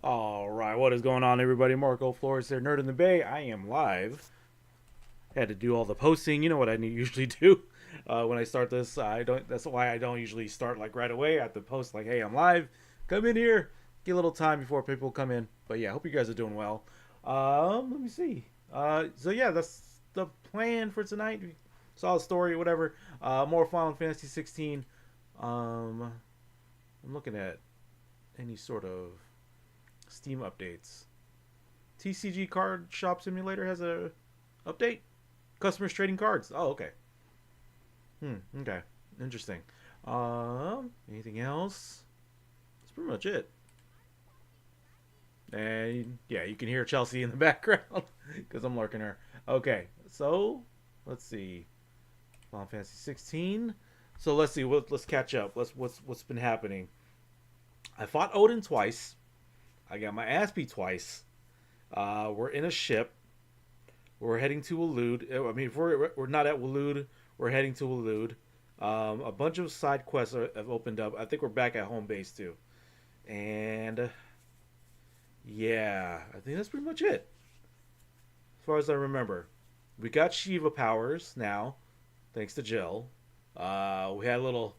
All right, what is going on, everybody? Marco Flores there, Nerd in the Bay. I am live. Had to do all the posting. You know what I usually do when I start this. I don't. That's why I don't usually start like right away. I have to post like, "Hey, I'm live. Come in here." Get a little time before people come in. But yeah, I hope you guys are doing well. Let me see. So yeah, that's the plan for tonight. We saw the story, whatever. More Final Fantasy 16. I'm looking at any sort of Steam updates. TCG Card Shop Simulator has a update. Customers trading cards. Oh, okay. Okay. Interesting. Anything else? That's pretty much it. And yeah, you can hear Chelsea in the background because I'm lurking her. Okay, so let's see. Final Fantasy 16. So let's see. Let's catch up. What's been happening. I fought Odin twice. I got my ass beat twice. We're in a ship. We're heading to Waloed. I mean, if we're not at Waloed, we're heading to Waloed. A bunch of side quests have opened up. I think we're back at home base too. And yeah, I think that's pretty much it. As far as I remember. We got Shiva powers now, thanks to Jill. We had a little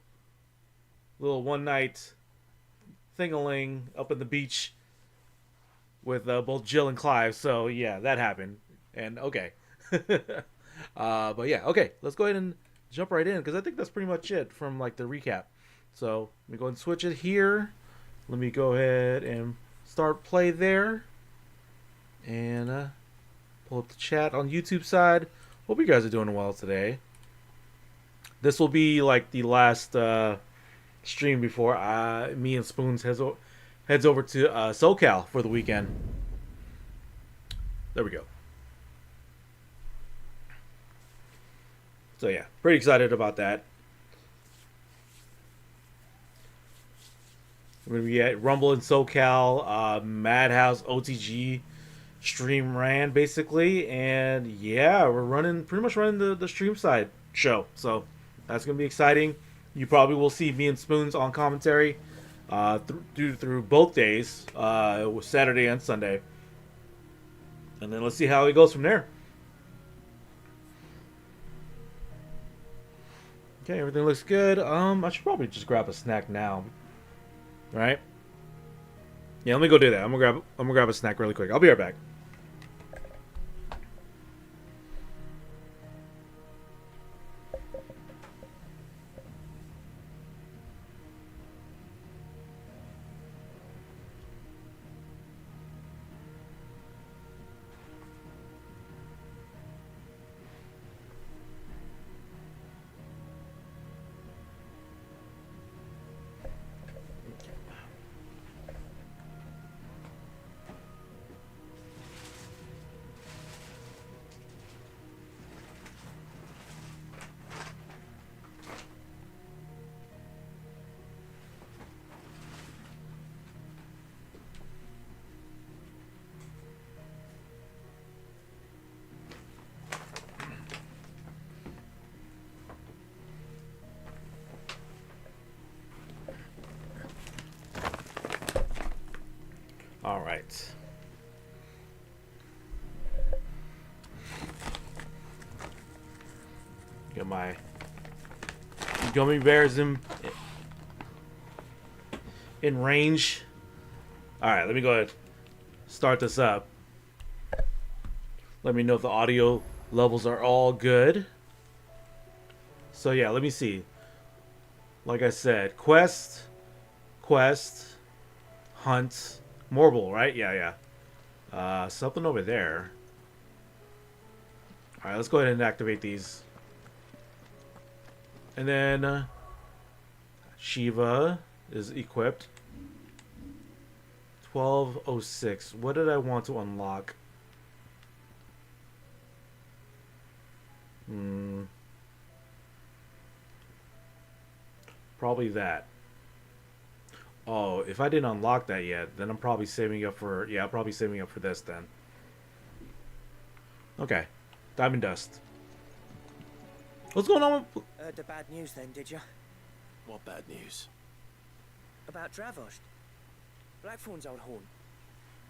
one night thingaling up in the beach with both Jill and Clive. So yeah, that happened. And okay, but yeah, okay. Let's go ahead and jump right in because I think that's pretty much it from like the recap. So let me go and switch it here. Let me go ahead and start play there, and pull up the chat on YouTube side. Hope you guys are doing well today. This will be like the last stream before me and Spoons heads over to SoCal for the weekend. There we go. So yeah, pretty excited about that. We're gonna be at Rumble in SoCal, Madhouse OTG stream ran basically, and yeah, we're pretty much running the stream side show. So that's gonna be exciting. You probably will see me and Spoons on commentary through both days, Saturday and Sunday, and then let's see how it goes from there. Okay, everything looks good. I should probably just grab a snack now, right? Yeah, let me go do that. I'm gonna grab a snack really quick. I'll be right back. All right. Get my gummy bears in range. All right, let me go ahead start this up. Let me know if the audio levels are all good. So yeah, let me see. Like I said, quest, hunt, Morble, right? Yeah. Something over there. All right, let's go ahead and activate these. And then Shiva is equipped. 1206. What did I want to unlock? Probably that. Oh, if I didn't unlock that yet, then I'm probably saving up for... Yeah, I'm probably saving up for this then. Okay. Diamond Dust. What's going on with... Heard the bad news then, did you? What bad news? About Dravost. Blackthorn's old horn.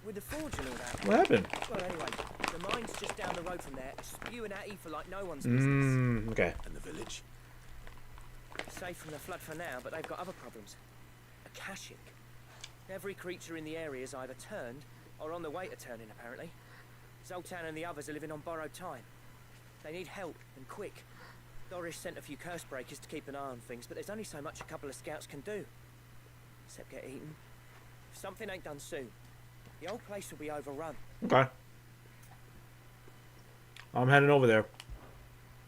With the forge and all that. What happened? Well, anyway, the mine's just down the road from there, spewing out ether like no one's business. Okay. And the village? Safe from the flood for now, but they've got other problems. Akashic. Every creature in the area is either turned or on the way to turning, apparently. Zoltan and the others are living on borrowed time. They need help, and quick. Doris sent a few curse breakers to keep an eye on things, but there's only so much a couple of scouts can do. Except get eaten. If something ain't done soon, the whole place will be overrun. Okay. I'm heading over there.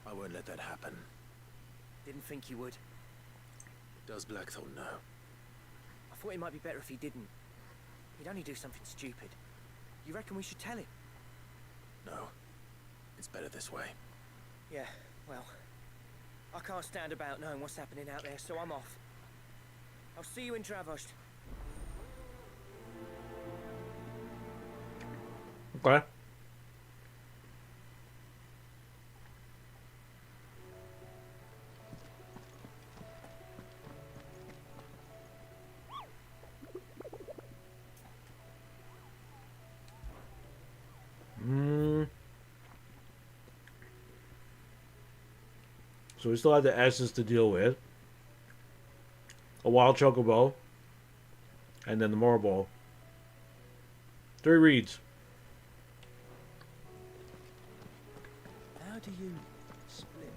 I won't let that happen. Didn't think you would. Does Blackthorn know? I thought it might be better if he didn't. He'd only do something stupid. You reckon we should tell him? No. It's better this way. Yeah, well, I can't stand about knowing what's happening out there, so I'm off. I'll see you in Travost. Okay. So we still have the S's to deal with. A wild chocobo. And then the Morbo. 3 reads. How do you split?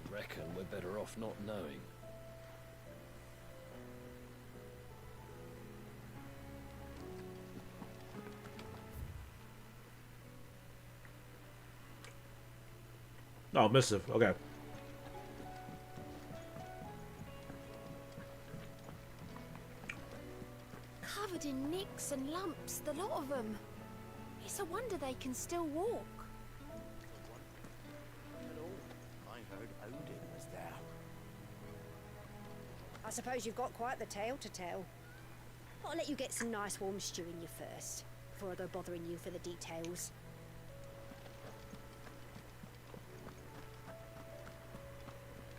I reckon we're better off not knowing. Oh, missive. Okay. Covered in nicks and lumps, the lot of them. It's a wonder they can still walk. I heard Odin was there. I suppose you've got quite the tale to tell. I'll let you get some nice warm stew in you first, before I go bothering you for the details.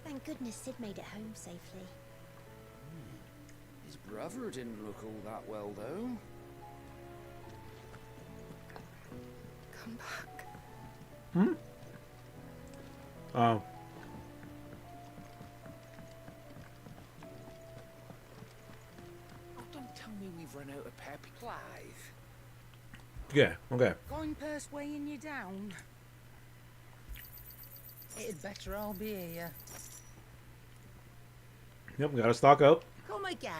Thank goodness Sid made it home safely. His brother didn't look all that well, though. Come back. Oh. Oh, don't tell me we've run out of pep. Clive. Yeah, okay. Going purse weighing you down. It'd better I'll be here. Yep, we gotta stock up. Come again.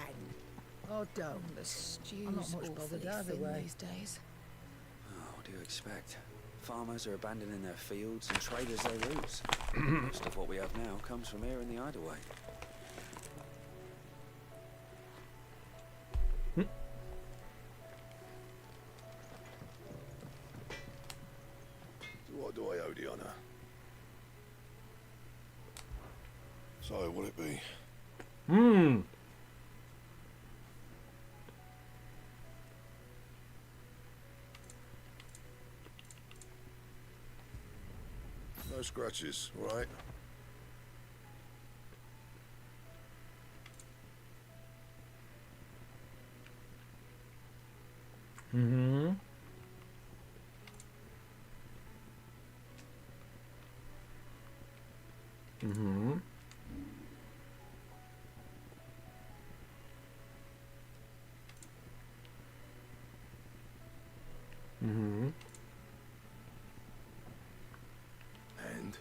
Oh, don't. The stew's I'm not much awfully bothered either thin way. these days. Oh, what do you expect? Farmers are abandoning their fields and traders their roots. Most of what we have now comes from here in the Hideaway. What do I owe the honour? So, what'll it be? No scratches, all right? Mm-hmm. Mm-hmm. Mm-hmm. And?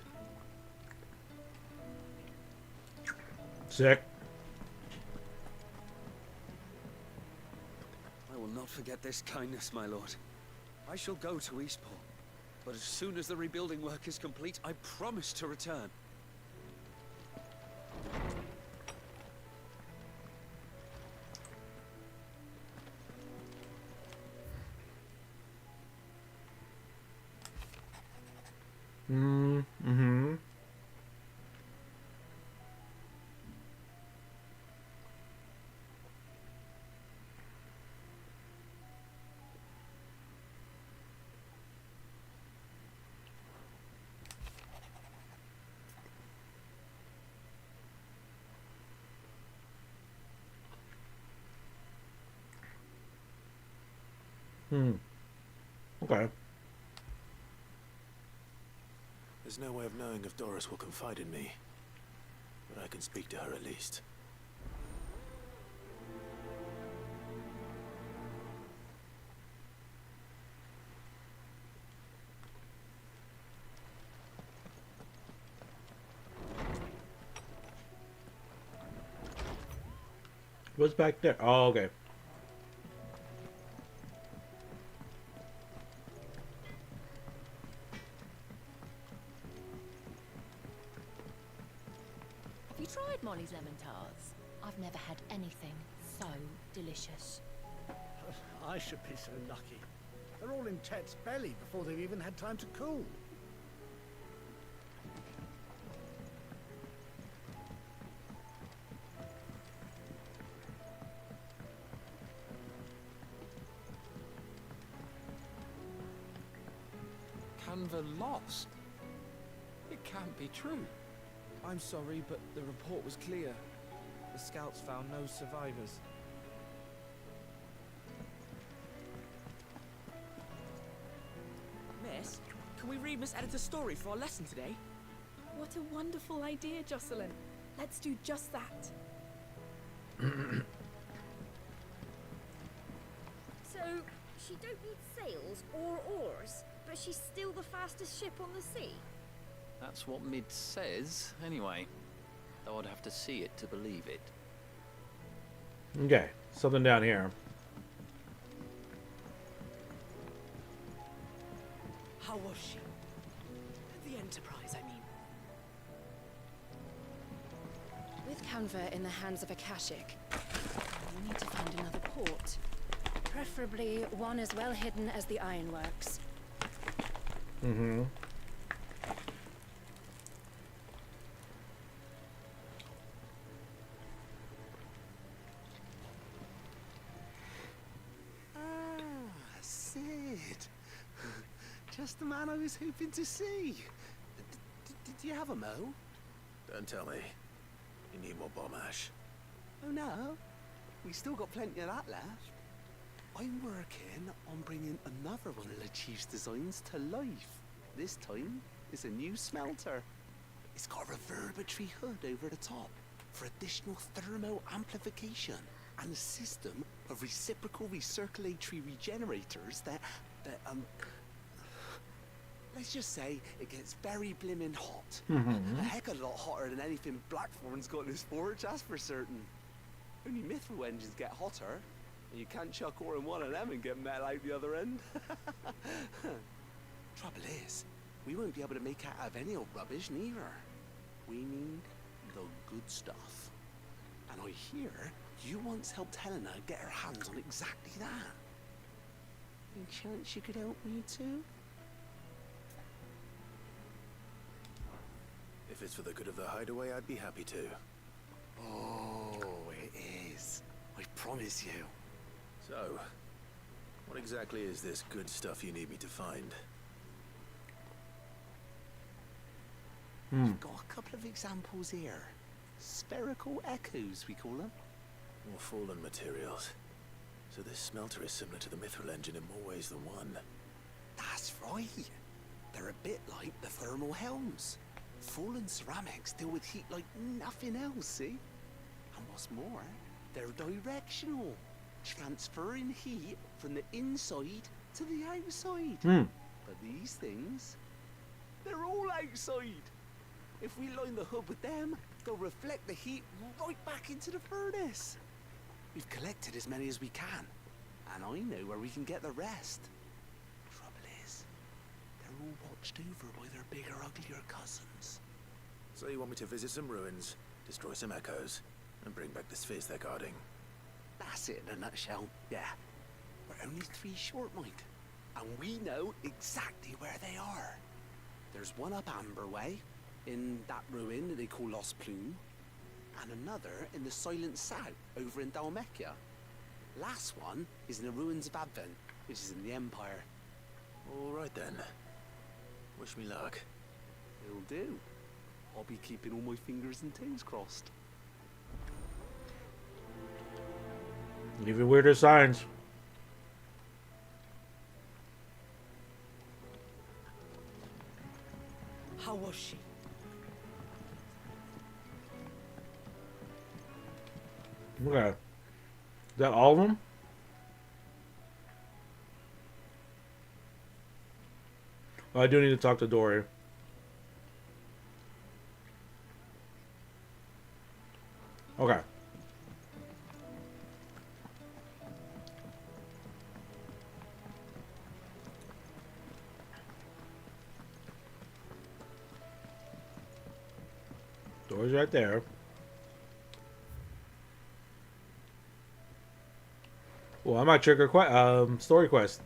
Sick. I will not forget this kindness, my lord. I shall go to Eastport, but as soon as the rebuilding work is complete, I promise to return. Mm-hmm. Okay. There's no way of knowing if Doris will confide in me, but I can speak to her at least. What's back there? Oh, okay. Have you tried Molly's lemon tarts? I've never had anything so delicious. I should be so lucky. They're all in Chet's belly before they've even had time to cool. Canva lost? It can't be true. I'm sorry, but the report was clear. The scouts found no survivors. Miss, can we read Miss Editor's story for our lesson today? What a wonderful idea, Jocelyn. Let's do just that. So, she don't need sails or oars, but she's still the fastest ship on the sea? That's what Mid says, anyway. Though I'd have to see it to believe it. Okay, something down here. How was she? The Enterprise, I mean. With Canva in the hands of Akashic, we need to find another port. Preferably one as well hidden as the ironworks. Mm-hmm. Sid. Just the man I was hoping to see. Did you have a mo? Don't tell me. You need more bomb ash. Oh no, we still got plenty of that left. I'm working on bringing another one of the Chief's designs to life. This time, it's a new smelter. It's got a reverberatory hood over the top for additional thermal amplification and a system of reciprocal recirculatory regenerators that let's just say it gets very blimmin' hot. A heck of a lot hotter than anything Blackthorn's got in his forge, that's for certain. Only mithril engines get hotter, and you can't chuck ore in one of them and get metal out the other end. Trouble is, we won't be able to make out of any old rubbish neither. We need the good stuff. And I hear you once helped Helena get her hands on exactly that. Any chance you could help me too? If it's for the good of the hideaway, I'd be happy to. Oh, it is. I promise you. So, what exactly is this good stuff you need me to find? I've got a couple of examples here. Spherical echoes, we call them. More fallen materials. So this smelter is similar to the mithril engine in more ways than one. That's right. They're a bit like the thermal helms. Fallen ceramics deal with heat like nothing else, see? And what's more, they're directional, transferring heat from the inside to the outside. But these things, they're all outside. If we line the hood with them, they'll reflect the heat right back into the furnace. We've collected as many as we can, and I know where we can get the rest. Trouble is, they're all watched over by their bigger, uglier cousins. So you want me to visit some ruins, destroy some echoes, and bring back the spheres they're guarding? That's it in a nutshell, yeah. We're only 3 short, mate, and we know exactly where they are. There's one up Amber Way, in that ruin that they call Lost Plume, and another in the Silent South, over in Dalmekia. Last one is in the ruins of Advent, which is in the Empire. All right then. Wish me luck. It'll do. I'll be keeping all my fingers and toes crossed. Even weirder signs. Okay. Is that all of them? Oh, I do need to talk to Dory. Okay. Dory's right there. Well, I might trigger story quest.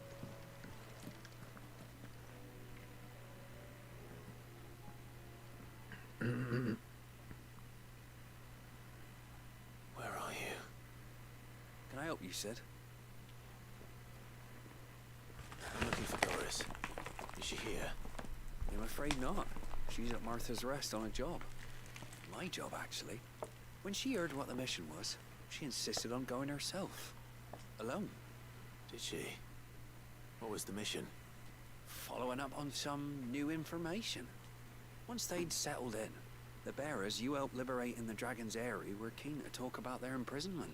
Where are you? Can I help you, Sid? I'm looking for Doris. Is she here? I'm afraid not. She's at Martha's Rest on a job. My job, actually. When she heard what the mission was, she insisted on going herself. Alone. Did she? What was the mission? Following up on some new information. Once they'd settled in, the bearers you helped liberate in the Dragon's Eyrie were keen to talk about their imprisonment.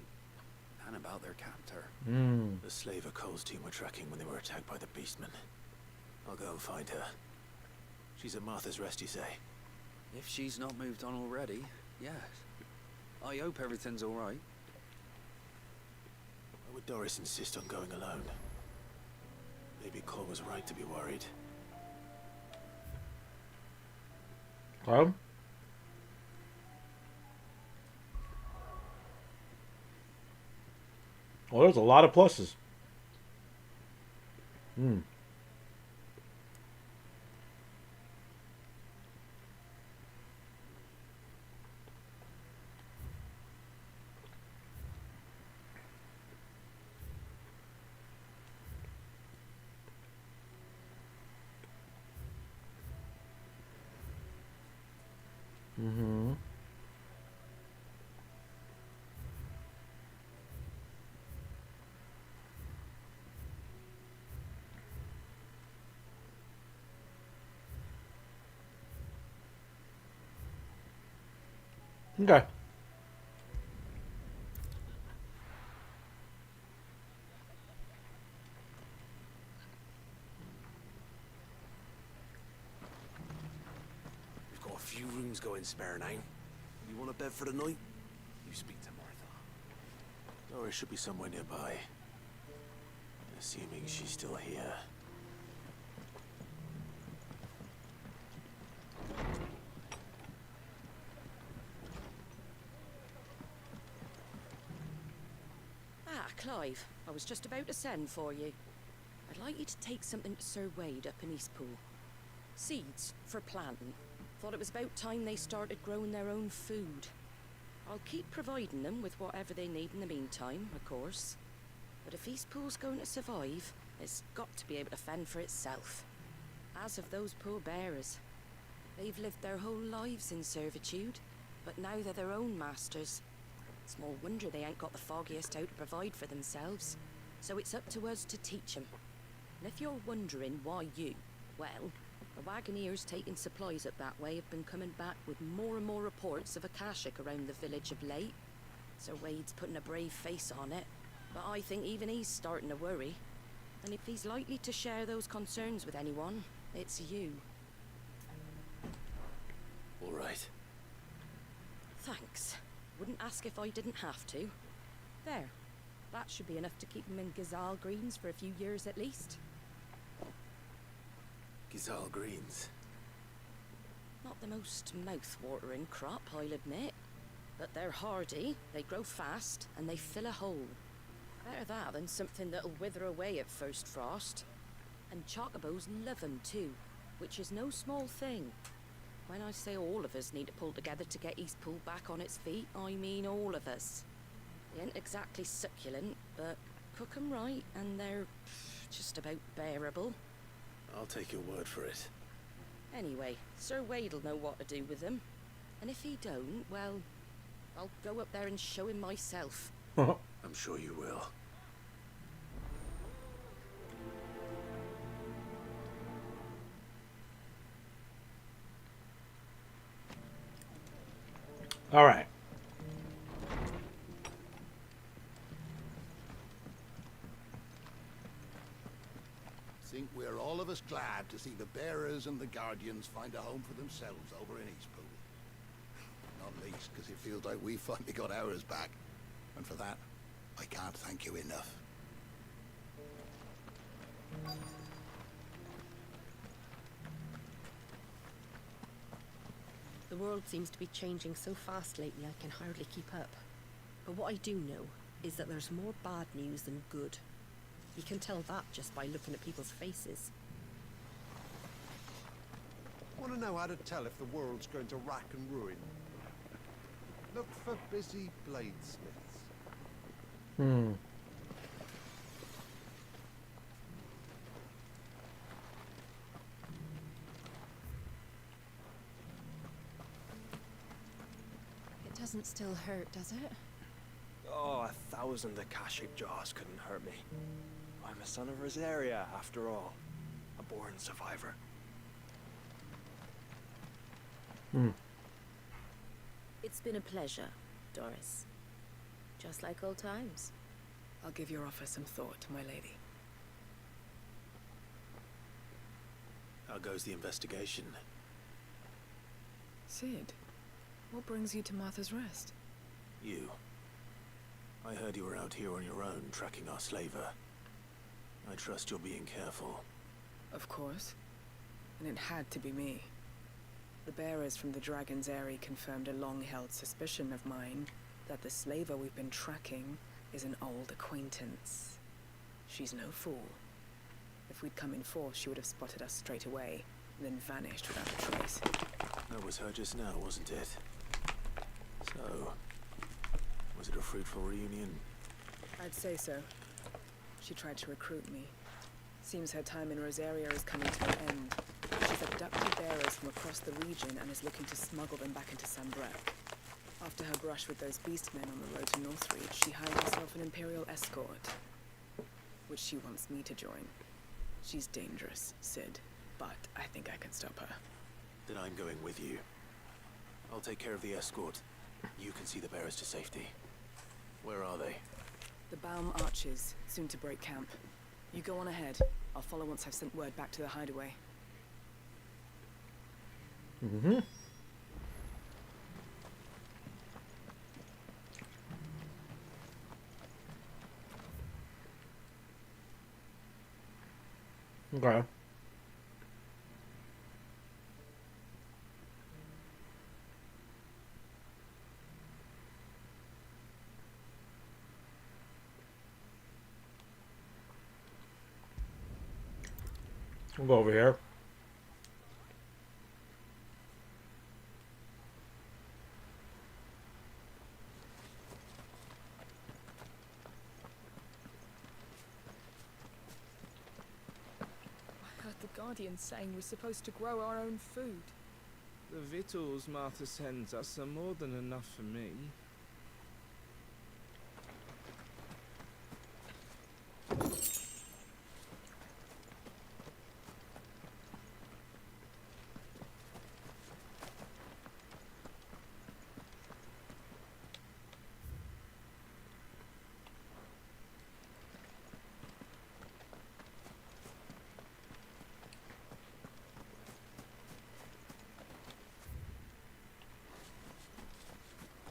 And about their captor. The slaver Cole's team were tracking when they were attacked by the Beastmen. I'll go and find her. She's at Martha's Rest, you say? If she's not moved on already, yes. I hope everything's alright. Why would Doris insist on going alone? Maybe Cole was right to be worried. Well, there's a lot of pluses. Okay. We've got a few rooms going spare now. You want a bed for the night? You speak to Martha. Doris should be somewhere nearby. Assuming she's still here. Ah, Clive, I was just about to send for you. I'd like you to take something to Sir Wade up in Eastpool. Seeds for planting. Thought it was about time they started growing their own food. I'll keep providing them with whatever they need in the meantime, of course. But if Eastpool's going to survive, it's got to be able to fend for itself. As of those poor bearers. They've lived their whole lives in servitude, but now they're their own masters. Small wonder they ain't got the foggiest how to provide for themselves. So it's up to us to teach 'em. And if you're wondering why you, well, the wagoneers taking supplies up that way have been coming back with more and more reports of Akashic around the village of late. Sir Wade's putting a brave face on it, but I think even he's starting to worry. And if he's likely to share those concerns with anyone, it's you. All right. Thanks. Wouldn't ask if I didn't have to. There. That should be enough to keep him in Gazal Greens for a few years at least. Gazal Greens. Not the most mouth-watering crop, I'll admit. But they're hardy, they grow fast, and they fill a hole. Better that than something that'll wither away at first frost. And chocobos love 'em too, which is no small thing. When I say all of us need to pull together to get Eastpool back on its feet, I mean all of us. They ain't exactly succulent, but cook 'em right, and they're just about bearable. I'll take your word for it. Anyway, Sir Wade'll know what to do with them. And if he don't, well, I'll go up there and show him myself. I'm sure you will. All right. think we're all of us glad to see the bearers and the guardians find a home for themselves over in Eastpool. Not least because it feels like we finally got ours back. And for that, I can't thank you enough. The world seems to be changing so fast lately I can hardly keep up. But what I do know is that there's more bad news than good. You can tell that just by looking at people's faces. Want to know how to tell if the world's going to rack and ruin? Look for busy bladesmiths. It doesn't still hurt, does it? Oh, 1,000 Akashic jaws couldn't hurt me. I'm a son of Rosaria, after all. A born survivor. It's been a pleasure, Doris. Just like old times. I'll give your offer some thought, my lady. How goes the investigation? Sid, what brings you to Martha's Rest? You. I heard you were out here on your own, tracking our slaver. I trust you're being careful. Of course. And it had to be me. The bearers from the Dragon's Eyrie confirmed a long-held suspicion of mine that the slaver we've been tracking is an old acquaintance. She's no fool. If we'd come in force, she would have spotted us straight away, and then vanished without a trace. That was her just now, wasn't it? So, was it a fruitful reunion? I'd say so. She tried to recruit me. Seems her time in Rosaria is coming to an end. She's abducted bearers from across the region and is looking to smuggle them back into Sambrek. After her brush with those beastmen on the road to Northreach, she hired herself an Imperial escort, which she wants me to join. She's dangerous, Sid, but I think I can stop her. Then I'm going with you. I'll take care of the escort. You can see the bearers to safety. Where are they? The Baum Archers, soon to break camp. You go on ahead. I'll follow once I've sent word back to the hideaway. Okay. We'll go over here. I heard the Guardian saying we're supposed to grow our own food. The victuals Martha sends us are more than enough for me.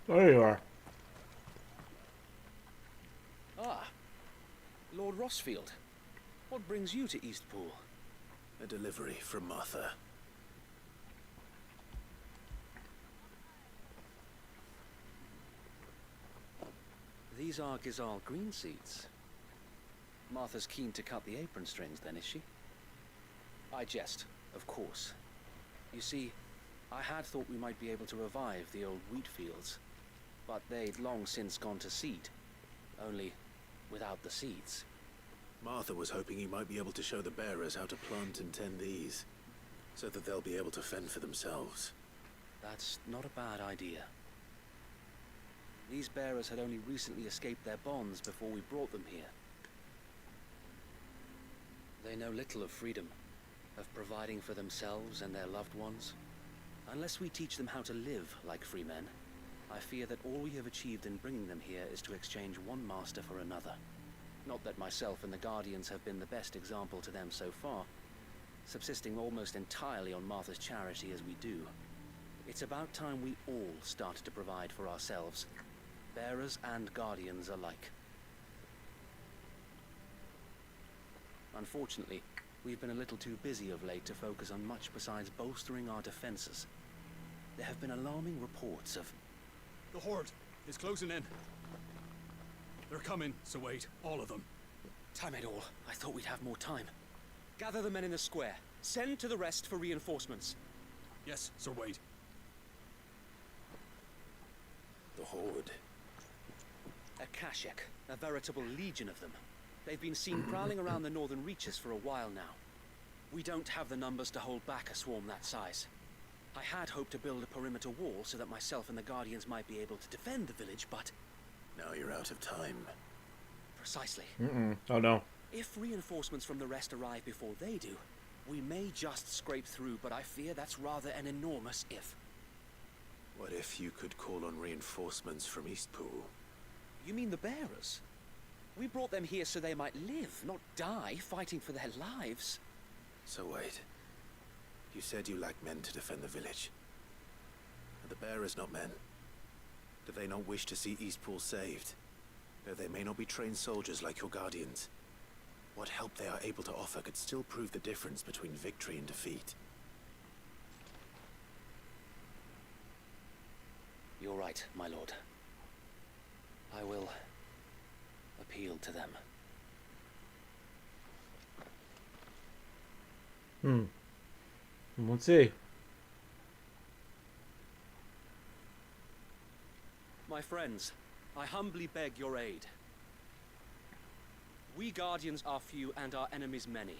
There you are. Ah, Lord Rossfield. What brings you to Eastpool? A delivery from Martha. These are Gizal green seeds. Martha's keen to cut the apron strings then, is she? I jest, of course. You see, I had thought we might be able to revive the old wheat fields, but they'd long since gone to seed, only without the seeds. Martha was hoping he might be able to show the bearers how to plant and tend these, so that they'll be able to fend for themselves. That's not a bad idea. These bearers had only recently escaped their bonds before we brought them here. They know little of freedom, of providing for themselves and their loved ones. Unless we teach them how to live like free men, I fear that all we have achieved in bringing them here is to exchange one master for another. Not that myself and the Guardians have been the best example to them so far, subsisting almost entirely on Martha's charity as we do. It's about time we all started to provide for ourselves, bearers and Guardians alike. Unfortunately, we've been a little too busy of late to focus on much besides bolstering our defenses. There have been alarming reports of... The Horde is closing in. They're coming, so wait, all of them. Damn it all, I thought we'd have more time. Gather the men in the square. Send to the rest for reinforcements. Yes, Sir Wade. The Horde. A Kashik, a veritable legion of them. They've been seen prowling around the northern reaches for a while now. We don't have the numbers to hold back a swarm that size. I had hoped to build a perimeter wall so that myself and the Guardians might be able to defend the village, but... Now you're out of time. Precisely. Oh no. If reinforcements from the rest arrive before they do, we may just scrape through, but I fear that's rather an enormous if. What if you could call on reinforcements from Eastpool? You mean the bearers? We brought them here so they might live, not die, fighting for their lives. So wait. You said you lack men to defend the village. Are the bearers not men? Do they not wish to see Eastpool saved? Though they may not be trained soldiers like your Guardians. What help they are able to offer could still prove the difference between victory and defeat. You're right, my lord. I will appeal to them. Let's see. My friends, I humbly beg your aid. We Guardians are few and our enemies many.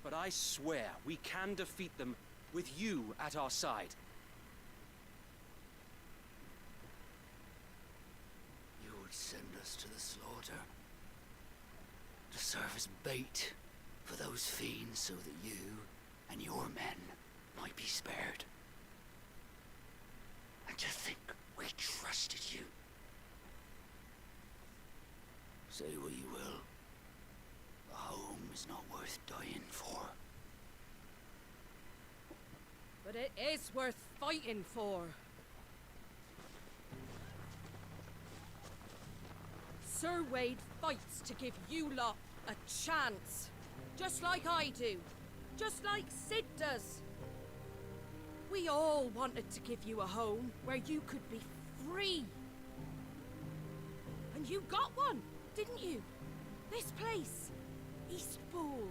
But I swear we can defeat them with you at our side. You would send us to the slaughter, to serve as bait for those fiends so that you and your men might be spared. And to think we trusted you. Say what you will, the home is not worth dying for. But it is worth fighting for. Sir Wade fights to give you lot a chance. Just like I do. Just like Sid does. We all wanted to give you a home where you could be free. And you got one, didn't you? This place, Eastpool.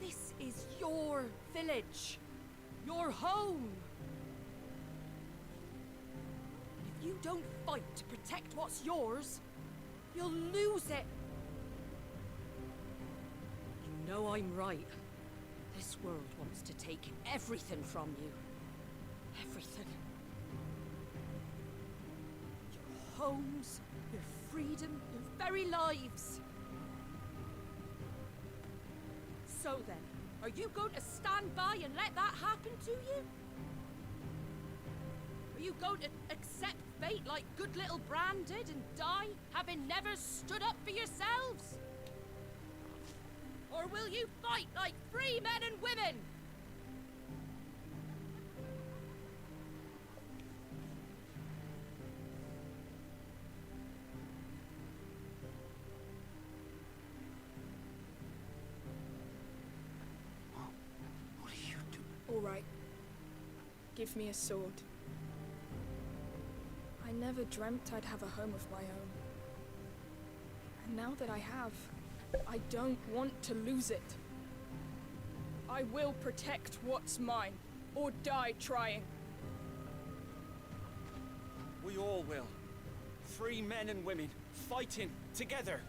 This is your village. Your home. And if you don't fight to protect what's yours, you'll lose it. You know I'm right. This world wants to take everything from you. Everything. Your homes, your freedom, your very lives. So then, are you going to stand by and let that happen to you? Are you going to accept fate like good little Bran did and die, having never stood up for yourselves? Or will you fight like free men and women? What are you doing? All right. Give me a sword. I never dreamt I'd have a home of my own. And now that I have, I don't want to lose it. I will protect what's mine, or die trying. We all will. Free men and women, fighting together.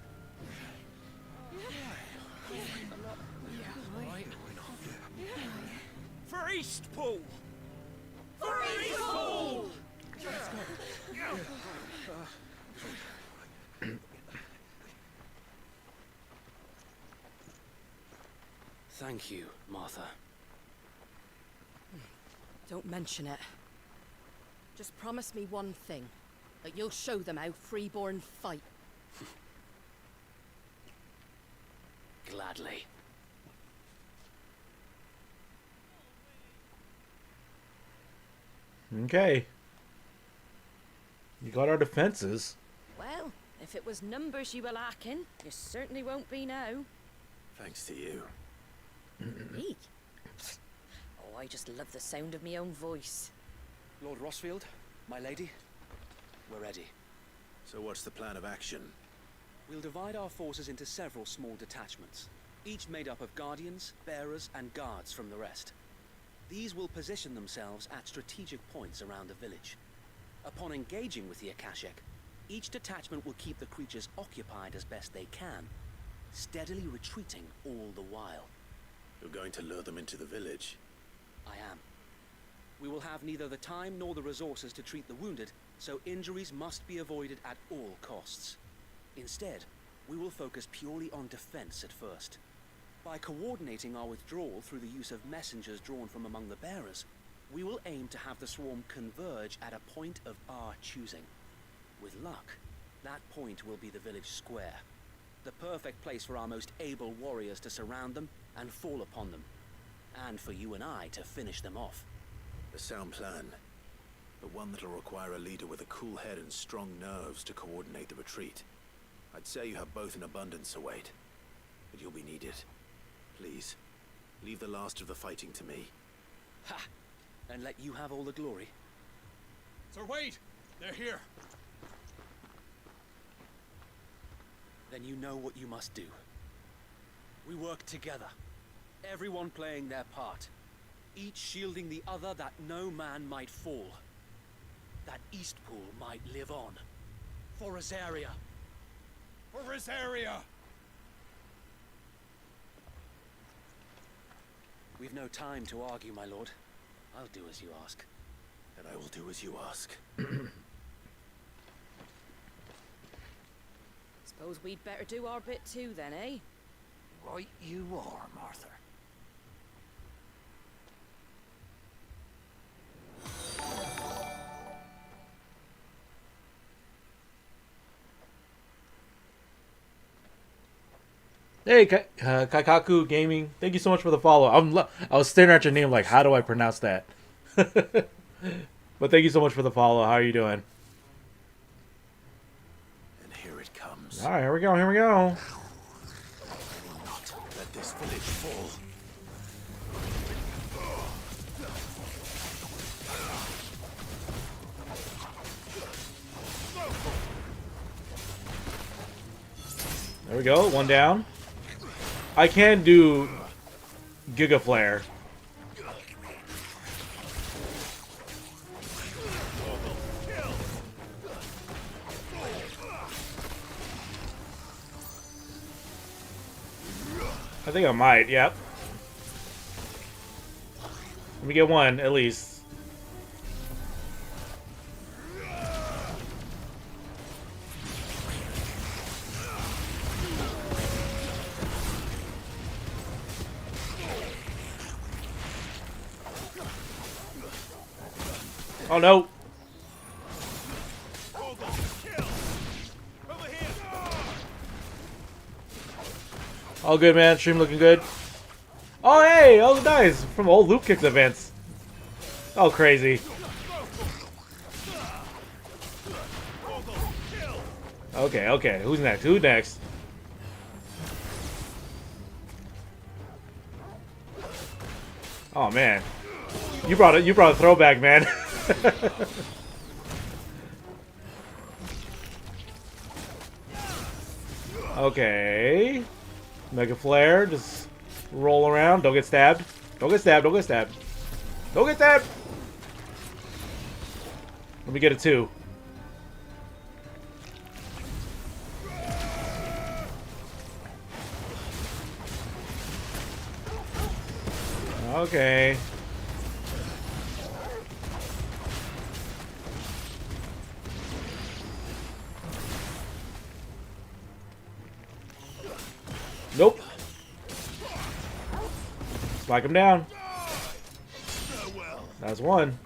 For Eastpool! For Eastpool! Let's go. Thank you, Martha. Don't mention it. Just promise me one thing. That you'll show them how freeborn fight. Gladly. Okay. You got our defenses. Well, if it was numbers you were lacking, you certainly won't be now. Thanks to you. Me? Oh, I just love the sound of my own voice. Lord Rossfield, my lady, we're ready. So what's the plan of action? We'll divide our forces into several small detachments, each made up of guardians, bearers, and guards from the rest. These will position themselves at strategic points around the village. Upon engaging with the Akashic, each detachment will keep the creatures occupied as best they can, steadily retreating all the while. You're going to lure them into the village? I am. We will have neither the time nor the resources to treat the wounded, so injuries must be avoided at all costs. Instead, we will focus purely on defense at first. By coordinating our withdrawal through the use of messengers drawn from among the bearers, we will aim to have the swarm converge at a point of our choosing. With luck, that point will be the village square, the perfect place for our most able warriors to surround them and fall upon them, and for you and I to finish them off. A sound plan, but one that'll require a leader with a cool head and strong nerves to coordinate the retreat. I'd say you have both in abundance, Await, but you'll be needed. Please, leave the last of the fighting to me. Ha! And let you have all the glory. Sir Wade! They're here! Then you know what you must do. We work together, everyone playing their part, each shielding the other that no man might fall, that Eastpool might live on. For Rosaria! For Rosaria! We've no time to argue, my lord. I'll do as you ask. And I will do as you ask. Suppose we'd better do our bit too then, eh? Right you are, Martha. Hey, Kaikaku Gaming, thank you so much for the follow. I was staring at your name like, how do I pronounce that? But thank you so much for the follow. How are you doing? And here it comes. All right, here we go. Here we go. Not let this village fall. There we go. One down. I can do Giga Flare. I think I might, yep. Let me get one, at least. Oh no! All good, man. Stream looking good. Oh, hey! Oh, nice! From old Loop Kicks events. Oh, crazy. Okay, okay. Who's next? Who's next? Oh, man. You brought a throwback, man. Okay. Mega Flare, just roll around. Don't get stabbed. Don't get stabbed. Don't get stabbed. Don't get stabbed. Let me get a 2. Okay. Nope. Spike him down. That's one.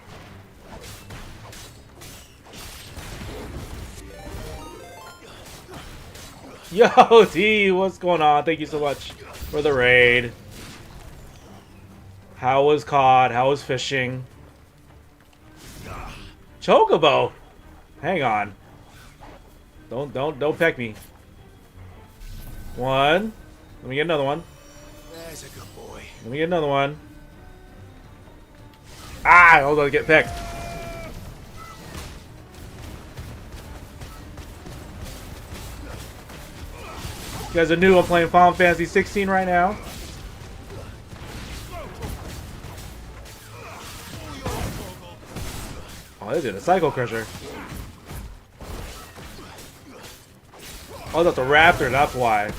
Yo, T, what's going on? Thank you so much for the raid. How was cod? How was fishing? Chocobo! Hang on. Don't peck me. One. Let me get another one. There's a good boy. Let me get another one. Ah! Hold on, get pecked. You guys are new. I'm playing Final Fantasy XVI right now. Oh, they did a Psycho Crusher. Oh, that's a raptor, that's why.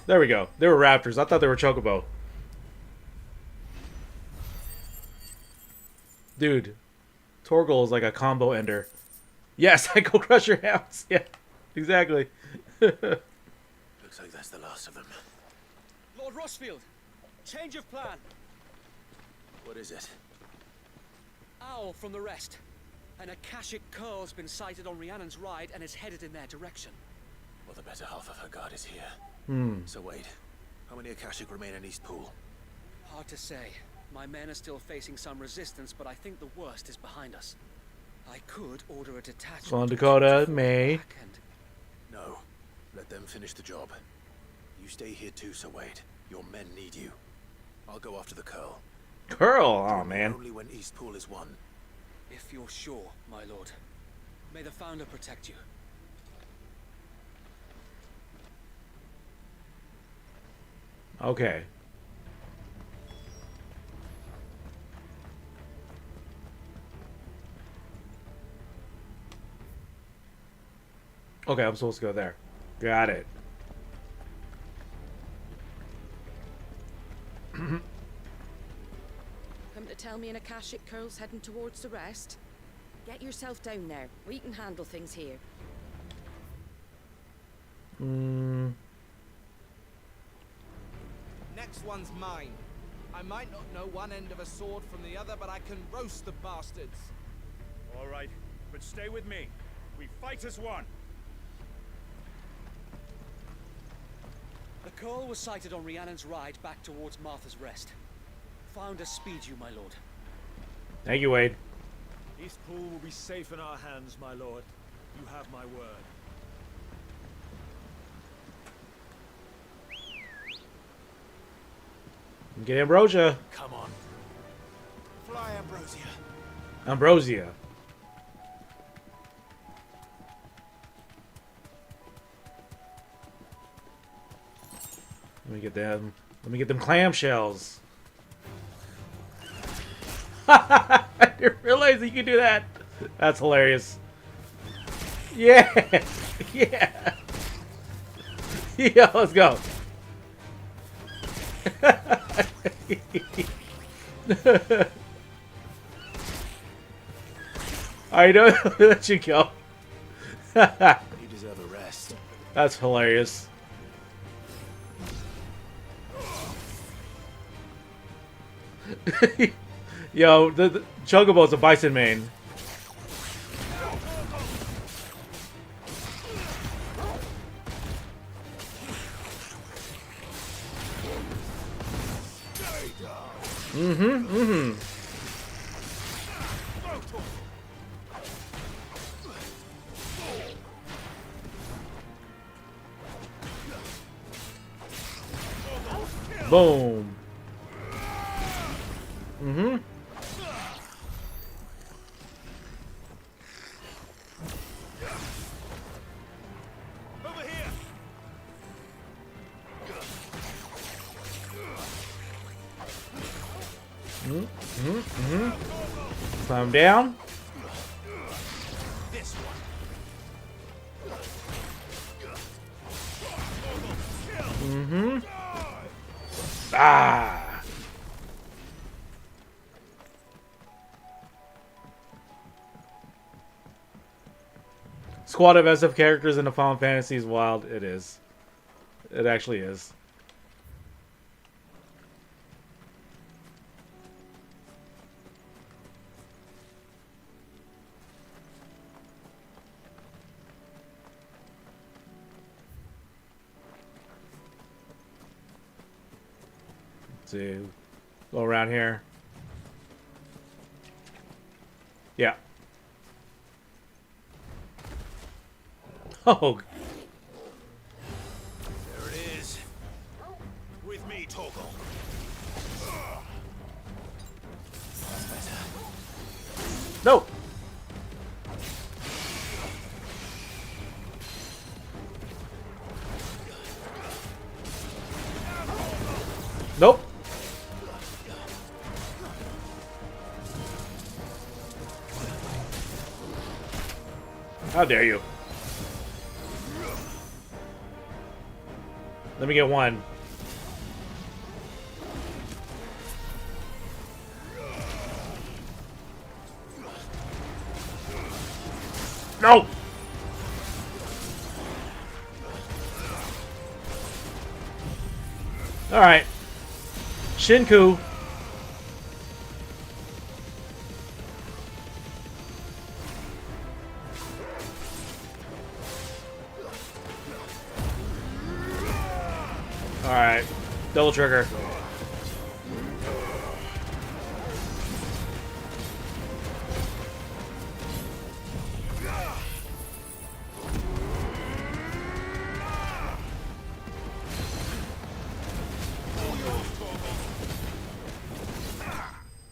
There we go. They were raptors. I thought they were Chocobo. Dude, Torgal is like a combo ender. Yes, Psycho Crusher hounds. Yeah, exactly. Looks like that's the last of them. Lord Rossfield, change of plan. What is it? Owl from the rest. An Akashic Curl's been sighted on Rhiannon's ride and is headed in their direction. Well, the better half of her guard is here. So wait, how many Akashic remain in East Pool? Hard to say. My men are still facing some resistance, but I think the worst is behind us. I could order a detachment. Spawn Dakota, May. No, let them finish the job. You stay here too, Sir Wade. Your men need you. I'll go after the Curl. Curl? Oh, man. Only when East Pool is won. If you're sure, my lord. May the Founder protect you. Okay. Okay, I'm supposed to go there. Got it. Come to tell me an Akashic Curl's heading towards the rest? Get yourself down there. We can handle things here. Next one's mine. I might not know one end of a sword from the other, but I can roast the bastards. All right, but stay with me. We fight as one. The Curl was sighted on Rhiannon's ride back towards Martha's Rest. Founder speed you, my lord. Thank you, Wade. East Pool will be safe in our hands, my lord. You have my word. Get Ambrosia. Come on. Fly, Ambrosia. Ambrosia. Let me get them. Let me get them clamshells. I didn't realize that you could do that. That's hilarious. Yeah. Yeah. Yeah, let's go. I know. Let you go. You deserve a rest. That's hilarious. Yo, the Chocobo's a bison main. Boom. Climb down. This one. Ah. Squad of SF characters in the Final Fantasy is wild. It is. It actually is. Let's see. Go around here. Yeah. Oh. There it is. With me, Torgal. That's better. No. Nope. How dare you? Let me get one. No! Alright. Shinku. Alright. Double trigger.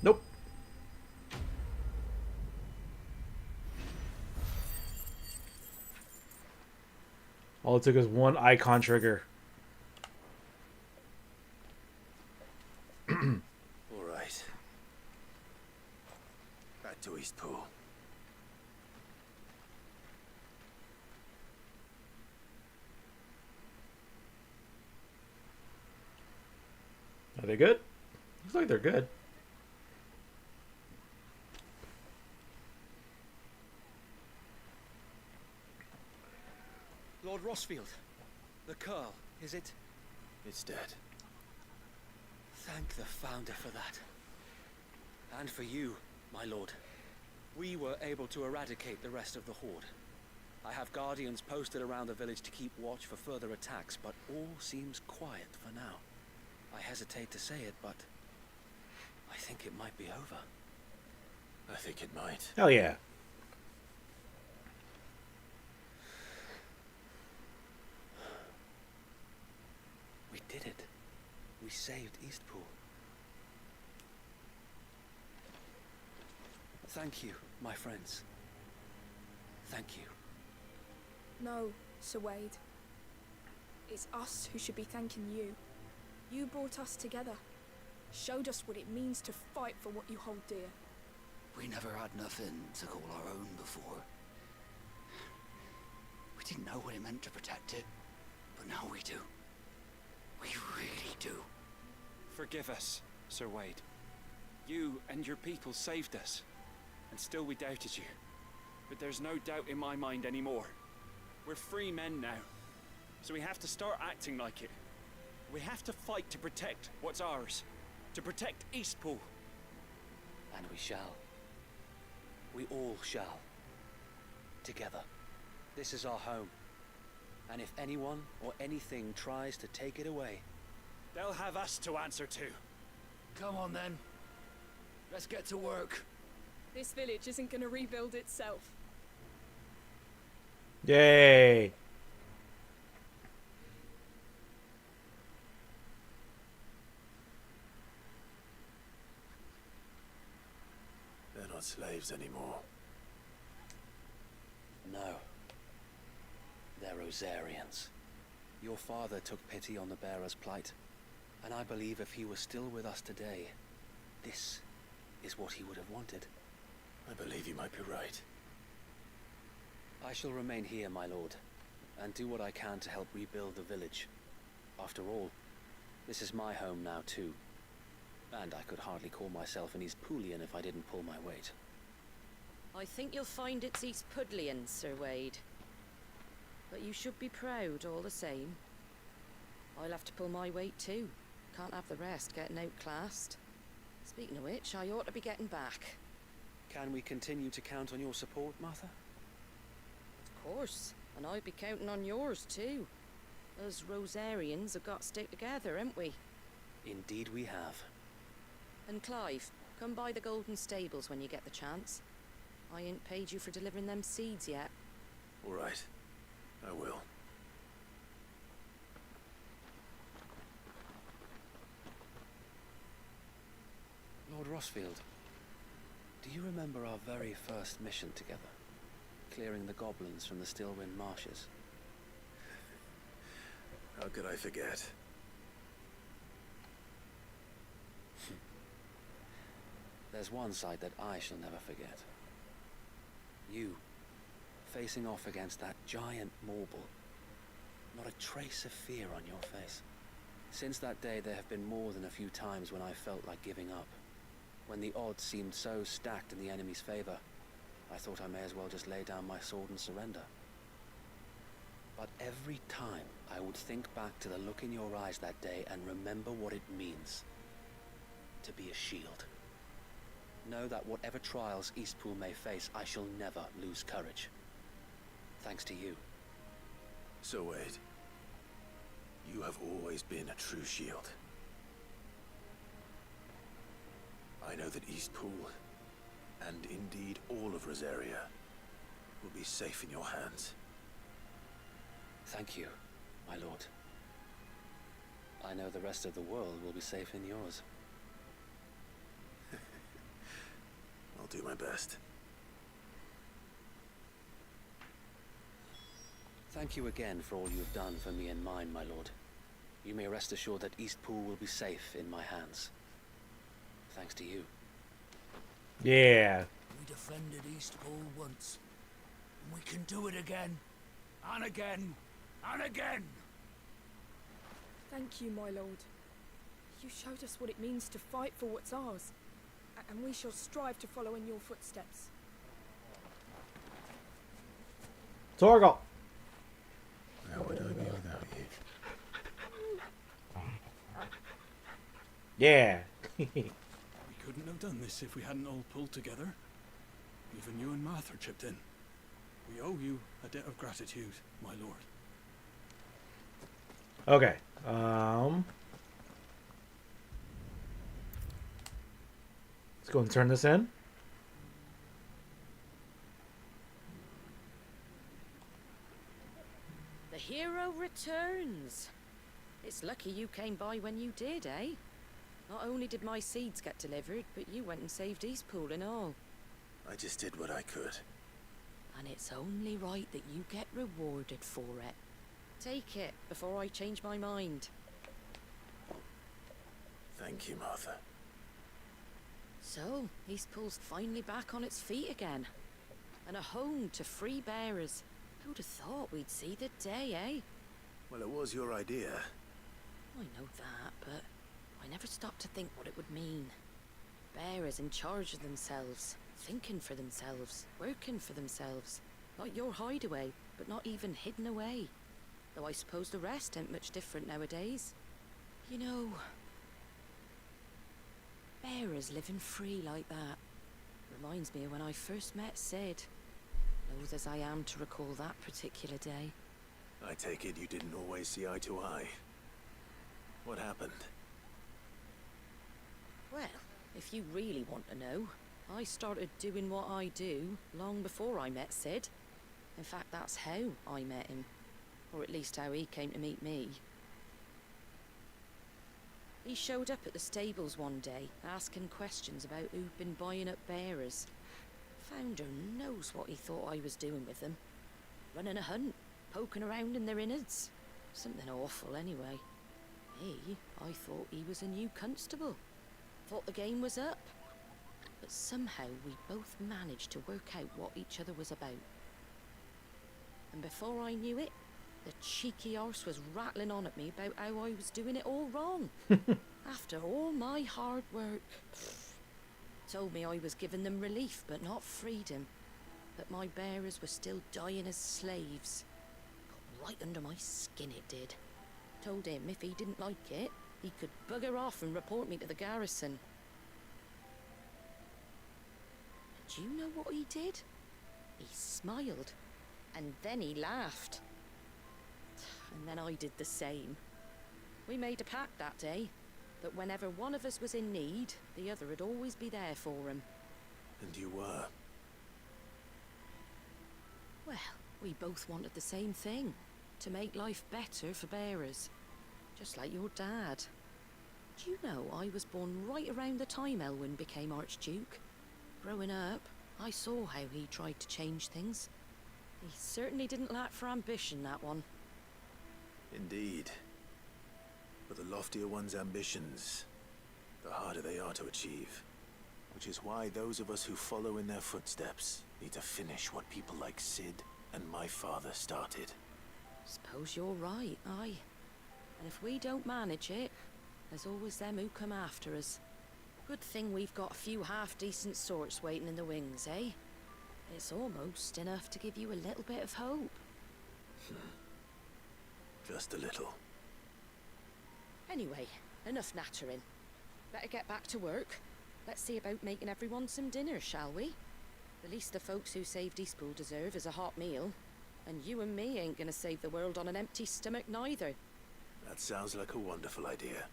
Nope. All it took is one Eikon trigger. All right. Back to Eastpool. Are they good? Looks like they're good. Lord Rossfield, the Curl, is it? It's dead. Thank the Founder for that. And for you, my lord. We were able to eradicate the rest of the Horde. I have guardians posted around the village to keep watch for further attacks, but all seems quiet for now. I hesitate to say it, but I think it might be over. I think it might. Hell yeah. We did it. We saved Eastpool. Thank you, my friends. Thank you. No, Sir Wade. It's us who should be thanking you. You brought us together. Showed us what it means to fight for what you hold dear. We never had nothing to call our own before. We didn't know what it meant to protect it, but now we do. We really do. Forgive us, Sir Wade. You and your people saved us, and still we doubted you. But there's no doubt in my mind anymore. We're free men now, so we have to start acting like it. We have to fight to protect what's ours, to protect Eastpool. And we shall. We all shall. Together. This is our home. And if anyone or anything tries to take it away, they'll have us to answer to. Come on then. Let's get to work. This village isn't gonna rebuild itself. Yay. They're not slaves anymore. no. They're Rosarians. Your father took pity on the bearer's plight, and I believe if he was still with us today, this is what he would have wanted. I believe you might be right. I shall remain here, my lord, and do what I can to help rebuild the village. After all, this is my home now too, and I could hardly call myself an Eastpoolian if I didn't pull my weight. I think you'll find it's Eastpudlian, Sir Wade. But you should be proud all the same. I'll have to pull my weight too. Can't have the rest getting outclassed. Speaking of which, I ought to be getting back. Can we continue to count on your support, Martha? Of course, and I'd be counting on yours too. Us Rosarians have got to stick together, haven't we? Indeed we have. And Clive, come by the Golden Stables when you get the chance. I ain't paid you for delivering them seeds yet. All right. I will. Lord Rossfield, do you remember our very first mission together? Clearing the goblins from the Stillwind marshes? How could I forget? There's one sight that I shall never forget. You, facing off against that giant Morble. Not a trace of fear on your face. Since that day, there have been more than a few times when I felt like giving up. When the odds seemed so stacked in the enemy's favor, I thought I may as well just lay down my sword and surrender. But every time, I would think back to the look in your eyes that day and remember what it means to be a shield. Know that whatever trials Eastpool may face, I shall never lose courage. Thanks to you. So Wade, you have always been a true shield. I know that Eastpool, and indeed all of Rosaria, will be safe in your hands. Thank you, my lord. I know the rest of the world will be safe in yours. I'll do my best. Thank you again for all you have done for me and mine, my lord. You may rest assured that Eastpool will be safe in my hands. Thanks to you. Yeah. We defended Eastpool once, and we can do it again, and again, and again. Thank you, my lord. You showed us what it means to fight for what's ours, and we shall strive to follow in your footsteps. Torgal. How would I be without you? Yeah. We couldn't have done this if we hadn't all pulled together. Even you and Martha chipped in. We owe you a debt of gratitude, my lord. Okay. Let's go and turn this in. The hero returns. It's lucky you came by when you did, eh? Not only did my seeds get delivered, but you went and saved Eastpool and all. I just did what I could. And it's only right that you get rewarded for it. Take it before I change my mind. Thank you, Martha. So, Eastpool's finally back on its feet again. And a home to free bearers. Who'd have thought we'd see the day, eh? Well, it was your idea. I know that, but I never stopped to think what it would mean. Bearers in charge of themselves, thinking for themselves, working for themselves. Not your hideaway, but not even hidden away. Though I suppose the rest ain't much different nowadays. You know, bearers living free like that reminds me of when I first met Sid. Loath as I am to recall that particular day. I take it you didn't always see eye to eye. What happened? Well, if you really want to know, I started doing what I do long before I met Sid. In fact, that's how I met him. Or at least how he came to meet me. He showed up at the stables one day, asking questions about who'd been buying up bearers. Founder knows what he thought I was doing with them. Running a hunt, poking around in their innards. Something awful anyway. I thought he was a new constable. Thought the game was up. But somehow we both managed to work out what each other was about. And before I knew it, the cheeky arse was rattling on at me about how I was doing it all wrong. After all my hard work. Told me I was giving them relief, but not freedom. That my bearers were still dying as slaves. Got right under my skin, it did. Told him if he didn't like it, he could bugger off and report me to the garrison. Do you know what he did? He smiled, and then he laughed. And then I did the same. We made a pact that day. that whenever one of us was in need, the other would always be there for him. And you were. Well, we both wanted the same thing, to make life better for bearers. Just like your dad. Do you know, I was born right around the time Elwyn became Archduke. Growing up, I saw how he tried to change things. He certainly didn't lack for ambition, that one. Indeed. But the loftier one's ambitions, the harder they are to achieve. Which is why those of us who follow in their footsteps need to finish what people like Sid and my father started. Suppose you're right, aye. And if we don't manage it, there's always them who come after us. Good thing we've got a few half-decent sorts waiting in the wings, eh? It's almost enough to give you a little bit of hope. Just a little. Anyway, enough nattering. Better get back to work. Let's see about making everyone some dinner, shall we? The least the folks who saved Eastpool deserve is a hot meal. And you and me ain't gonna save the world on an empty stomach neither. That sounds like a wonderful idea.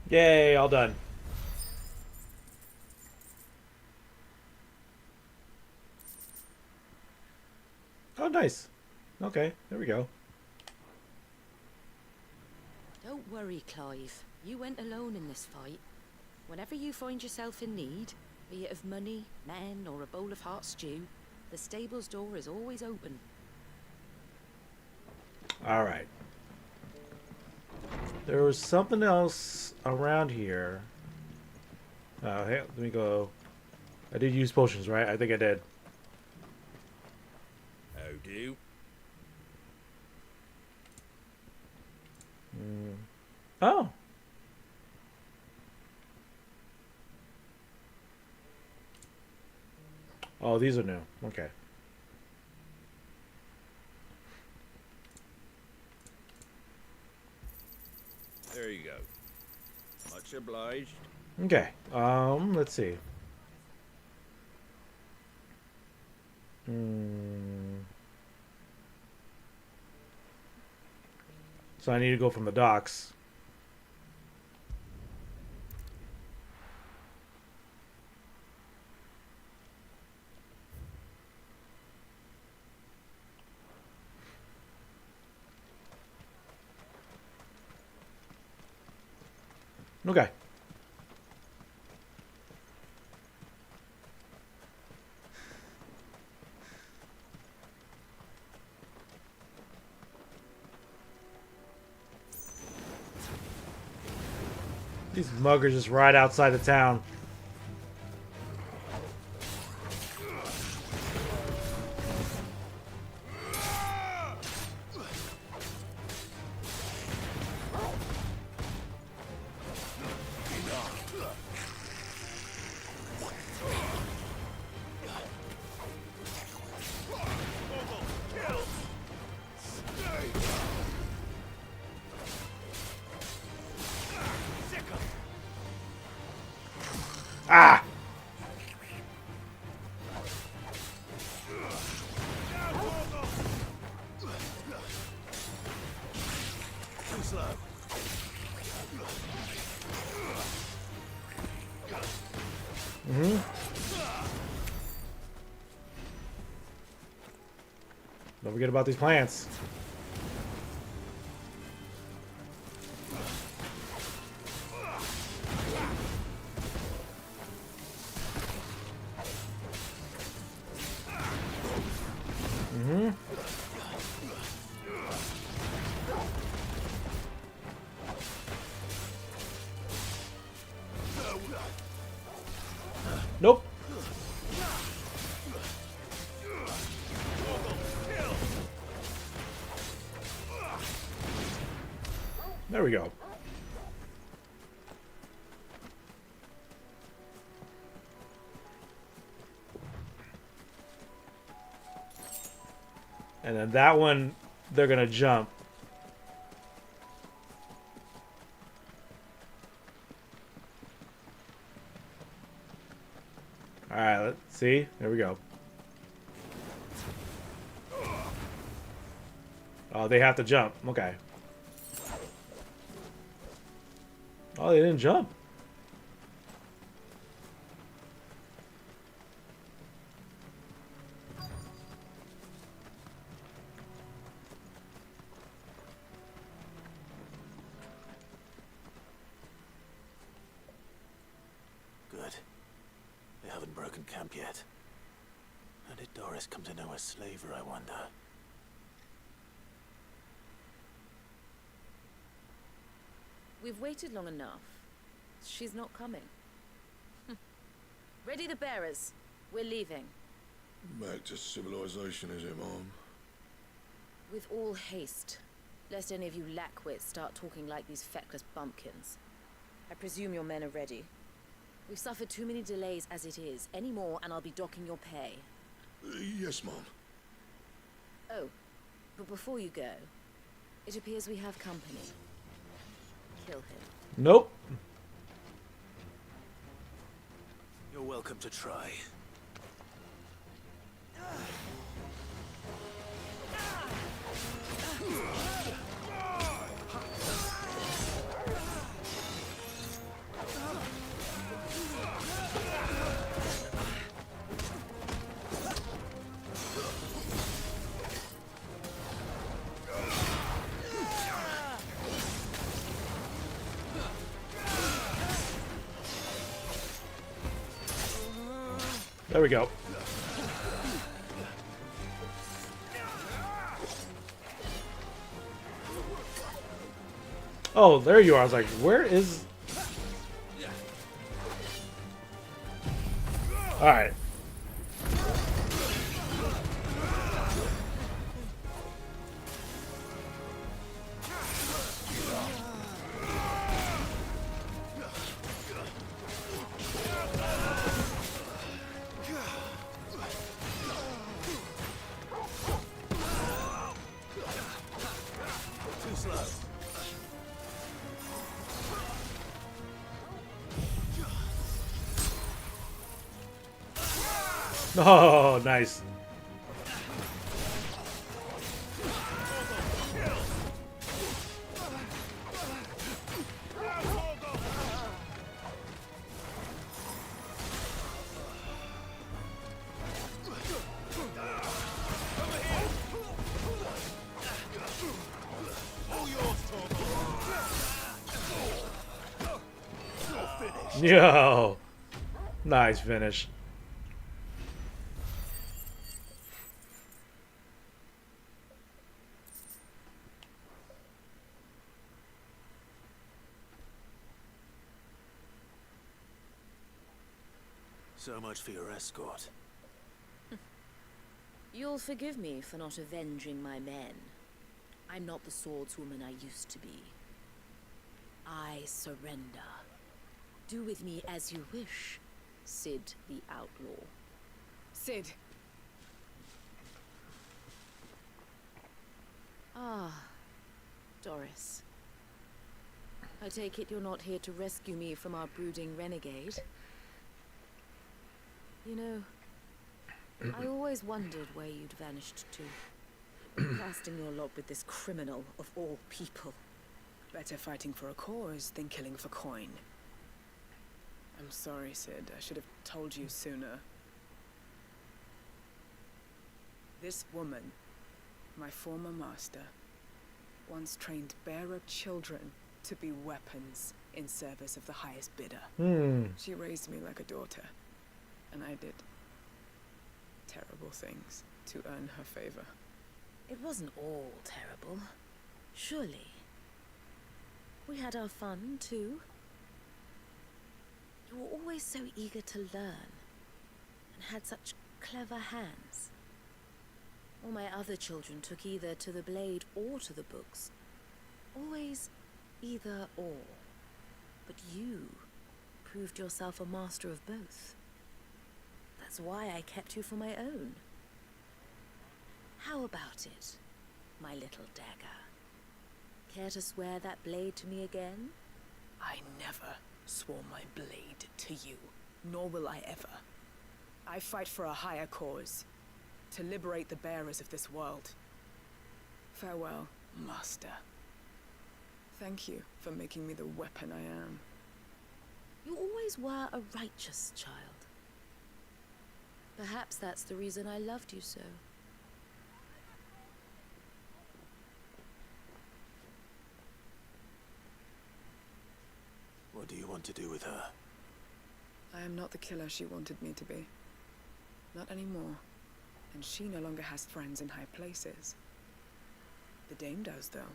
Yay, all done. Oh, nice. Okay, there we go. Don't worry, Clive. You went alone in this fight. Whenever you find yourself in need, be it of money, men, or a bowl of hot stew, the stable's door is always open. All right. There was something else around here. Hey, let me go. I did use potions, right? I think I did. How do? Oh. Oh, these are new. Okay. There you go. Much obliged. Okay. Let's see. So I need to go from the docks. Okay. These muggers just right outside the town. Ah! Too slow. Don't forget about these plants. Nope. There we go. And then that one, they're gonna jump. Alright, let's see. There we go. Oh, Oh, they have to jump. Okay. Oh, they didn't jump. Good. They haven't broken camp yet. How did Doris come to know a slaver, I wonder? We've waited long enough. She's not coming. Ready the bearers. We're leaving. Back to civilization, is it, Mom? With all haste. Lest any of you lackwits start talking like these feckless bumpkins. I presume your men are ready. We've suffered too many delays as it is. Any more and I'll be docking your pay. Yes, Mom. Oh, but before you go, it appears we have company. Kill him. Nope. You're welcome to try. There we go. Oh, there you are. I was like, where is... Alright. Too slow. Oh, nice. Yo, nice finish. So much for your escort. You'll forgive me for not avenging my men. I'm not the swordswoman I used to be. I surrender. Do with me as you wish, Sid the Outlaw. Sid. Ah, Doris. I take it you're not here to rescue me from our brooding renegade. You know, I always wondered where you'd vanished to. Casting your lot with this criminal of all people. Better fighting for a cause than killing for coin. I'm sorry, Sid. I should have told you sooner. This woman, my former master, once trained bearer children to be weapons in service of the highest bidder. She raised me like a daughter, and I did terrible things to earn her favor. It wasn't all terrible, surely. We had our fun, too. You were always so eager to learn, and had such clever hands. All my other children took either to the blade or to the books. Always either or. But you proved yourself a master of both. That's why I kept you for my own. How about it, my little dagger? Care to swear that blade to me again? I never swore my blade to you, nor will I ever. I fight for a higher cause, to liberate the bearers of this world. Farewell, Master. Thank you for making me the weapon I am. You always were a righteous child. Perhaps that's the reason I loved you so. What do you want to do with her? I am not the killer she wanted me to be. Not anymore. And she no longer has friends in high places. The Dame does, though.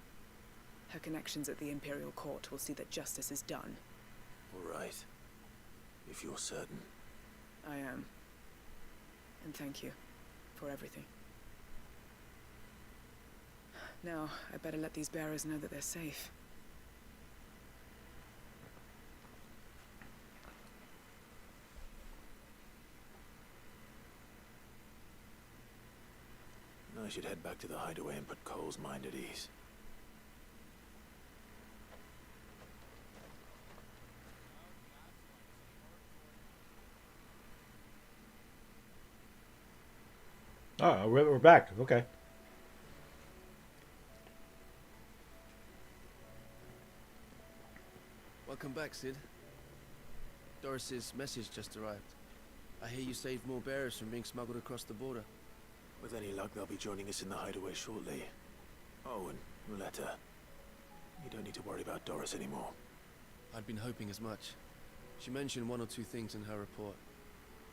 Her connections at the Imperial Court will see that justice is done. All right. If you're certain. I am. And thank you for everything. Now, I better let these bearers know that they're safe. I should head back to the hideaway and put Cole's mind at ease. Oh, we're back. Okay. Welcome back, Sid. Doris's message just arrived. I hear you saved more bearers from being smuggled across the border. With any luck, they'll be joining us in the hideaway shortly. Oh, and Muleta. You don't need to worry about Doris anymore. I'd been hoping as much. She mentioned one or two things in her report.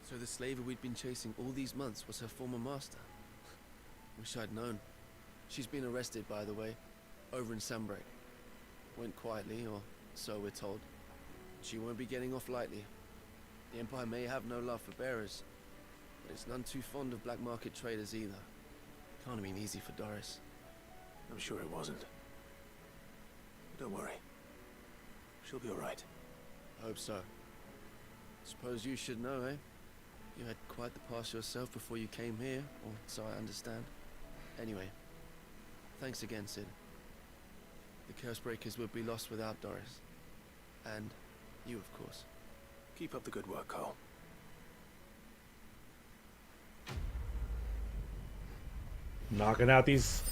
So the slaver we'd been chasing all these months was her former master. Wish I'd known. She's been arrested, by the way, over in Sunbreak. Went quietly, or so we're told. She won't be getting off lightly. The Empire may have no love for bearers, but it's none too fond of black market traders either. Can't have been easy for Doris. I'm sure it wasn't. But don't worry. She'll be all right. Hope so. Suppose you should know, eh? You had quite the past yourself before you came here, or so I understand. Anyway, thanks again, Sid. The Cursebreakers would be lost without Doris. And you, of course. Keep up the good work, Cole. Knocking out these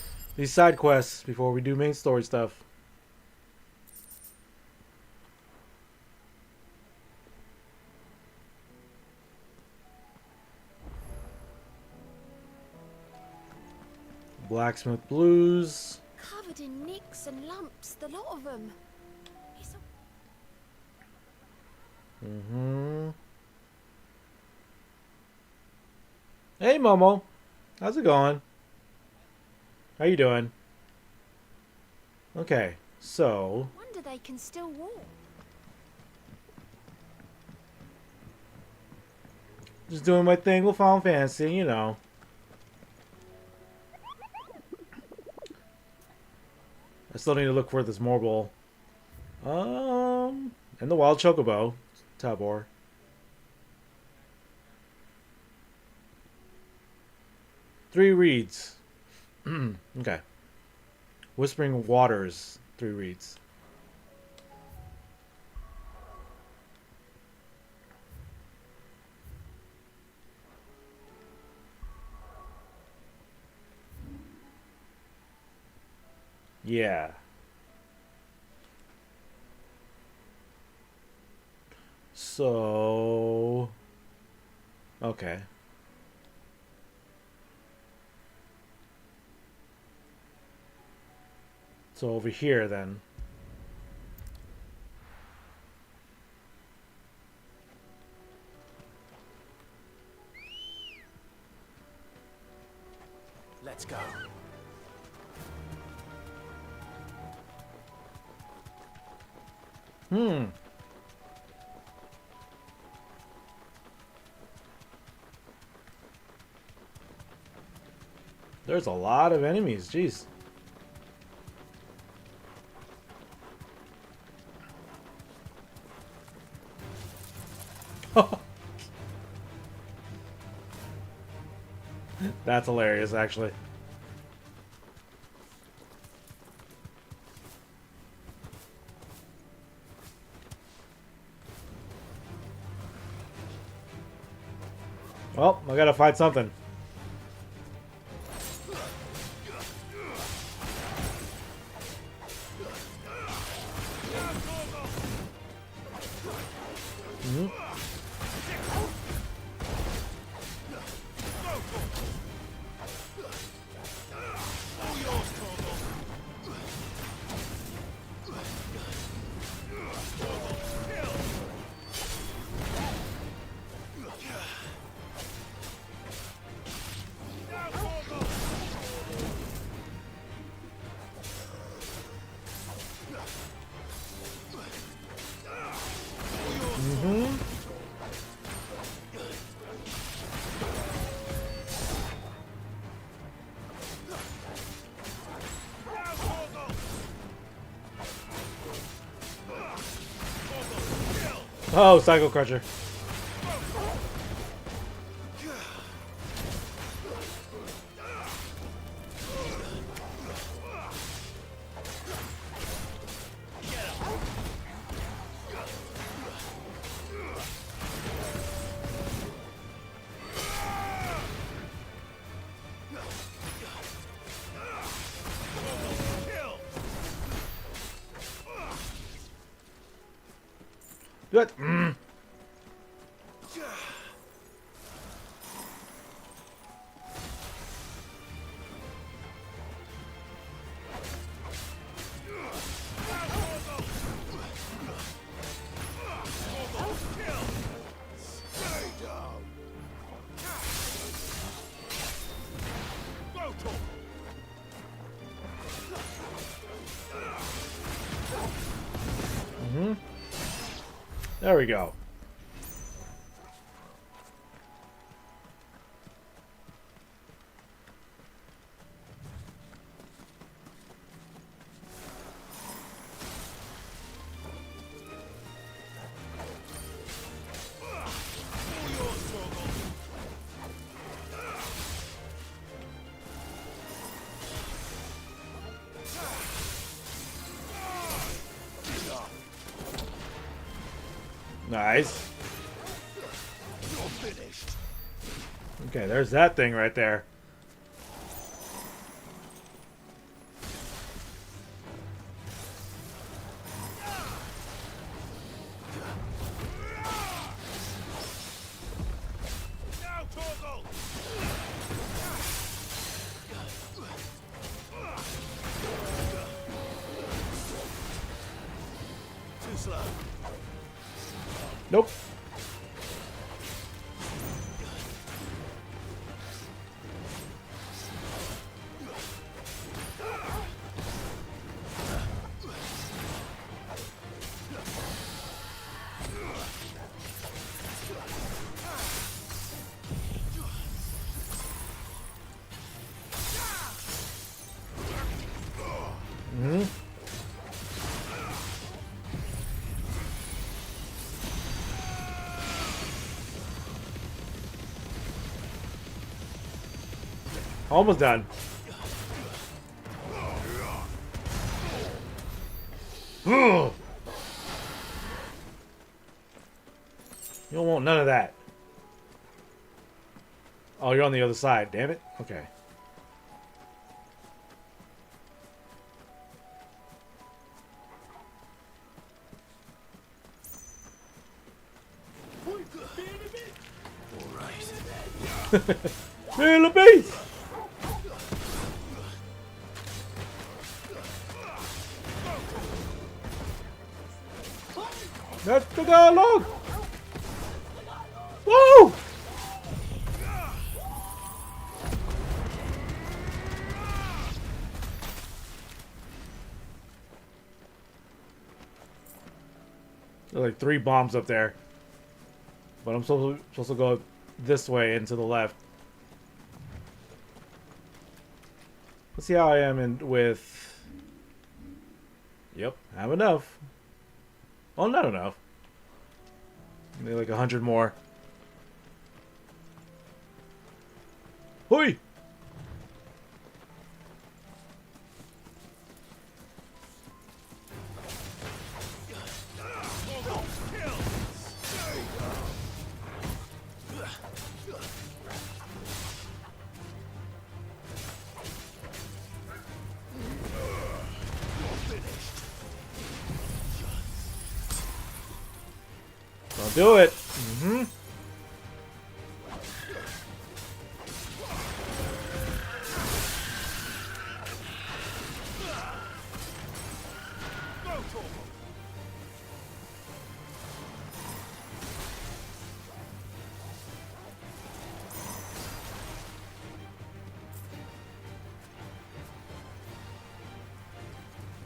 side quests before we do main story stuff. Blacksmith Blues. Covered in nicks and lumps, the lot of them. It's a... Hey, Momo. How's it going? How you doing? Okay, so... wonder they can still walk. Just doing my thing with Final Fantasy, you know. I still need to look for this Morbol. And the Wild Chocobo. Tabor. Three reeds. Okay. Whispering Waters. 3 reeds. Yeah. So... okay. So over here then. Let's go. There's a lot of enemies, jeez. That's hilarious, actually. Well, I gotta fight something. Oh, Psycho Crusher. Good. There we go. Nice. Okay, there's that thing right there. Nope. Almost done. You don't want none of that. Oh, you're on the other side. Damn it. Okay. Feel the beast! That's the dialogue! Woo! There's like 3 bombs up there. But I'm supposed to go this way and to the left. Let's see how I am with... Yep, I have enough. Oh, not enough. Maybe like 100 more. Hoi! Don't do it. Mm-hmm.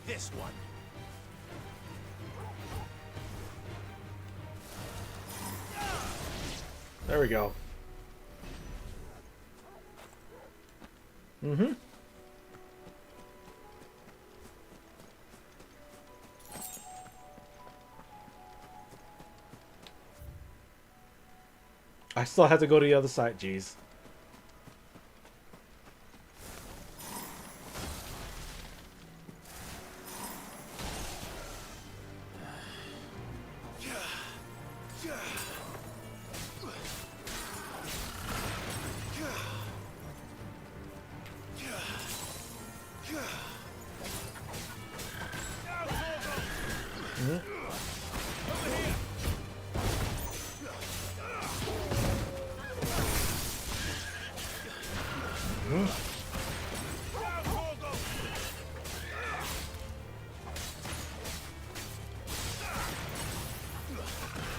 This one. There we go. Mm-hmm. I still have to go to the other side, jeez.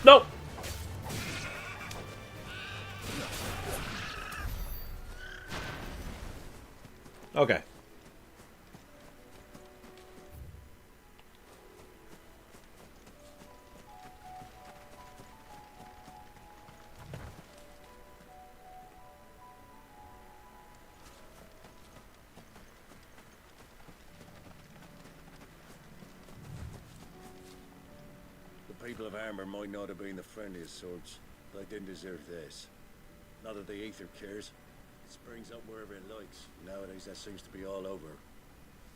Nope. Okay. The people of Armor might not have been the friendliest sorts, but they didn't deserve this. Not that the Aether cares. It springs up wherever it likes. Nowadays that seems to be all over.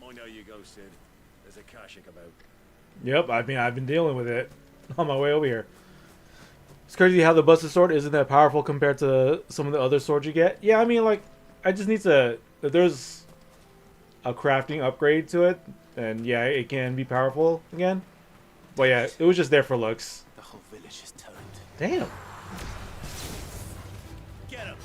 Mind how you go, Sid. There's a Kashik about. Yep, I mean, I've been dealing with it on my way over here. It's crazy how the Busted Sword isn't that powerful compared to some of the other swords you get. Yeah, I mean, like, I just need to... If there's a crafting upgrade to it, then yeah, it can be powerful again. But yeah, it was just there for looks. The whole village is turned. Damn. Get him.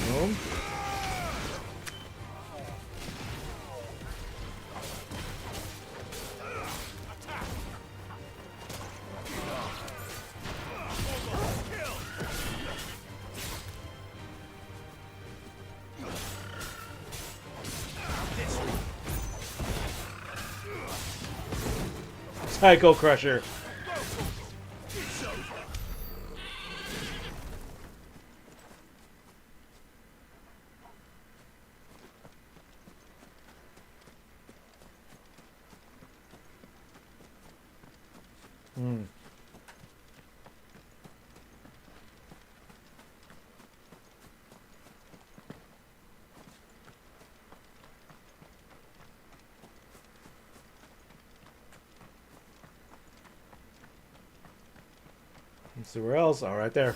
Boom. Psycho Crusher. Hmm. Let's see where else. Oh, right there.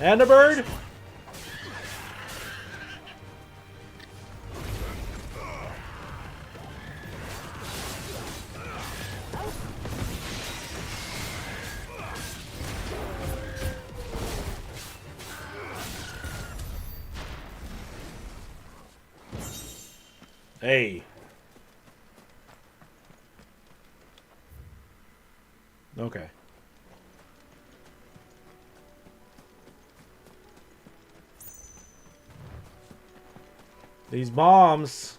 And a bird. Hey. Okay. These bombs.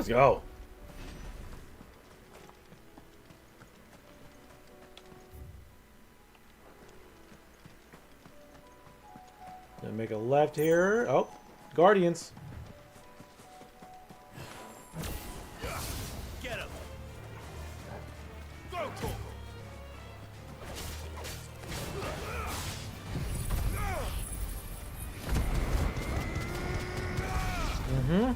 Let's go. Gonna make a left here. Oh, Guardians. Get him! Go, Torgal! Mm-hmm.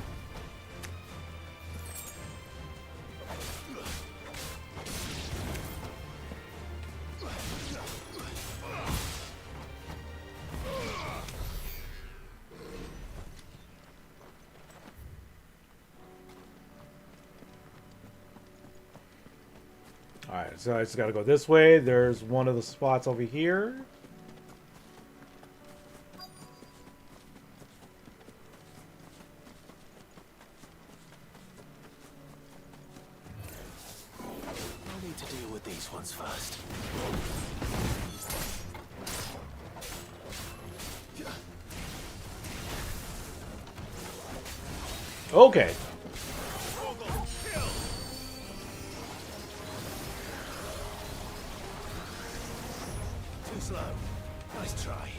Alright, so I just gotta go this way. There's one of the spots over here. I'll need to deal with these ones first. Okay. Too slow. Nice try.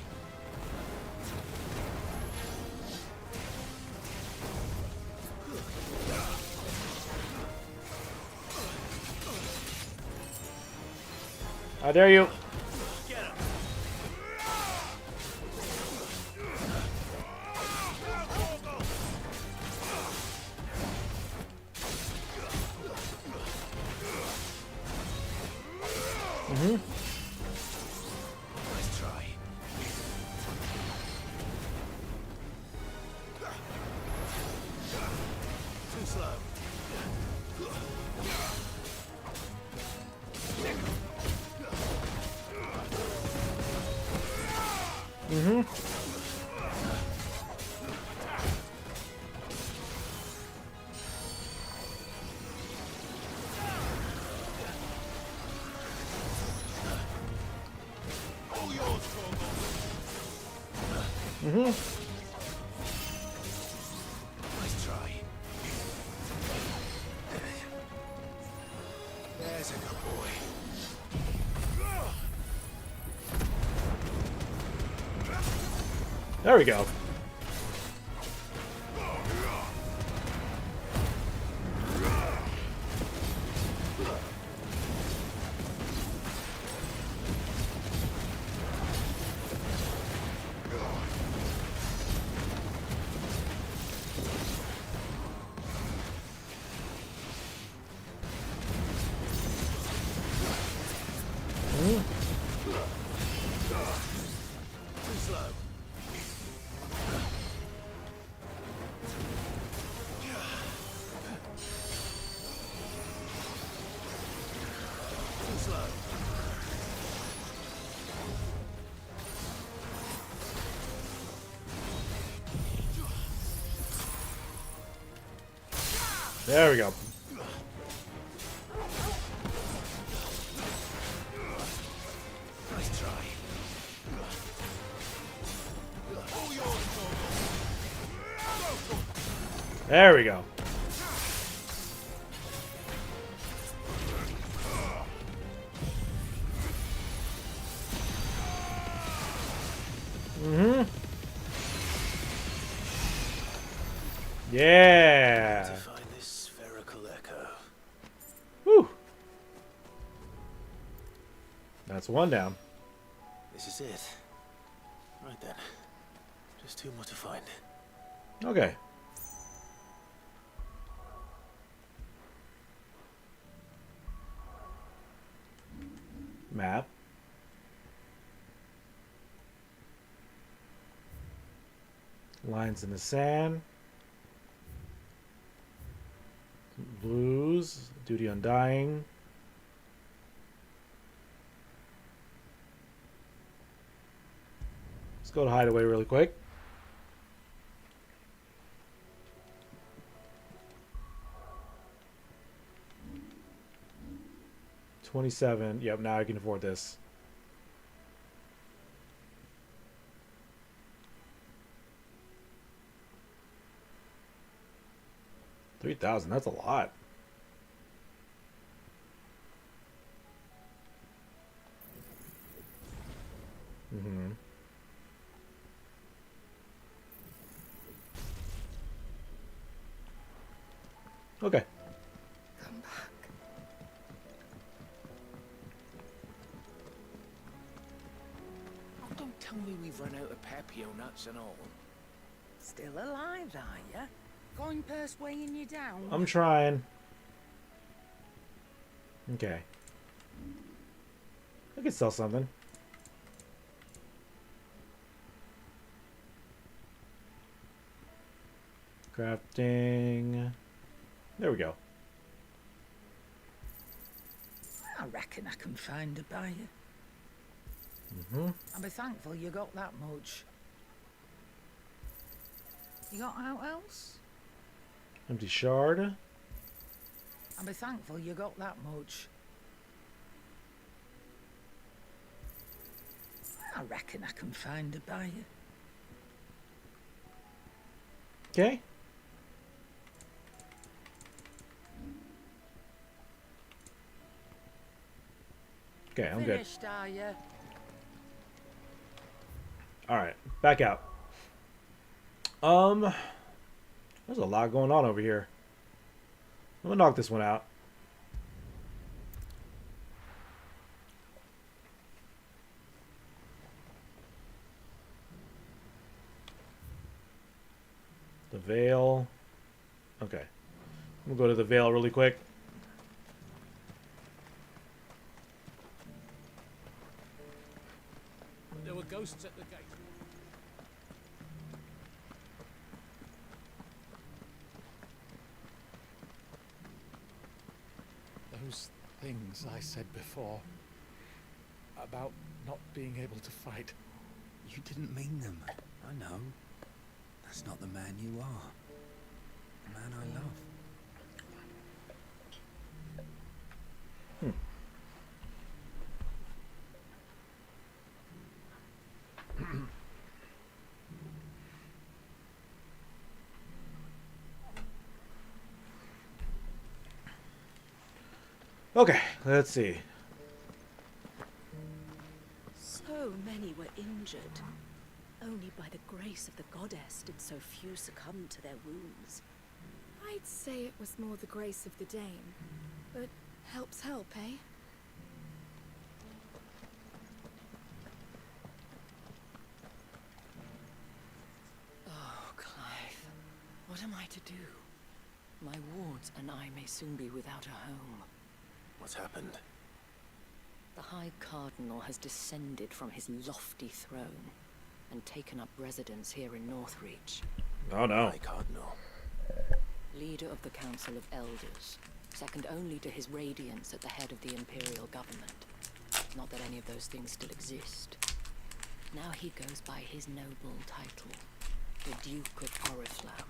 How dare you? Get him. Mm-hmm. Nice try. Too slow. Mm-hmm. All yours, Torgal. Mm-hmm. Nice try. There's a good boy. There we go. Mm. Too slow. Too slow. There we go. Nice try. All yours, Torgal. There we go. Mm-hmm. Yeah. To find this spherical echo. Whew. That's one down. This is it. Right then. Just two more to find. Okay. Map. Lines in the sand. Blues. Duty Undying. Let's go to Hideaway really quick. $27. Yep, now I can afford this. 3,000, that's a lot. Mm-hmm. Okay. Come back. Oh, don't tell me we've run out of Pepio nuts and all. Still alive, are ya? Coin purse weighing you down? I'm trying. Okay. I could sell something. Crafting. There we go. I reckon I can find a buyer. Mm-hmm. I'll be thankful you got that much. You got out else? Empty shard. I'll be thankful you got that much. I reckon I can find a buyer. Okay. Okay, I'm good. Finished, are ya? Alright, back out. There's a lot going on over here. I'm gonna knock this one out. The Veil. Okay. We'll go to the Veil really quick. There were ghosts at the gate. Those things I said before about not being able to fight. You didn't mean them. I know. That's not the man you are. The man I love. Okay, let's see. So many were injured. Only by the grace of the goddess did so few succumb to their wounds. I'd say it was more the grace of the Dame. But help's help, eh? Oh, Clive. What am I to do? My wards and I may soon be without a home. What's happened? The High Cardinal has descended from his lofty throne and taken up residence here in Northreach. Oh no. High Cardinal. Leader of the Council of Elders, second only to his Radiance at the head of the Imperial government. Not that any of those things still exist. Now he goes by his noble title, the Duke of Oriflamme.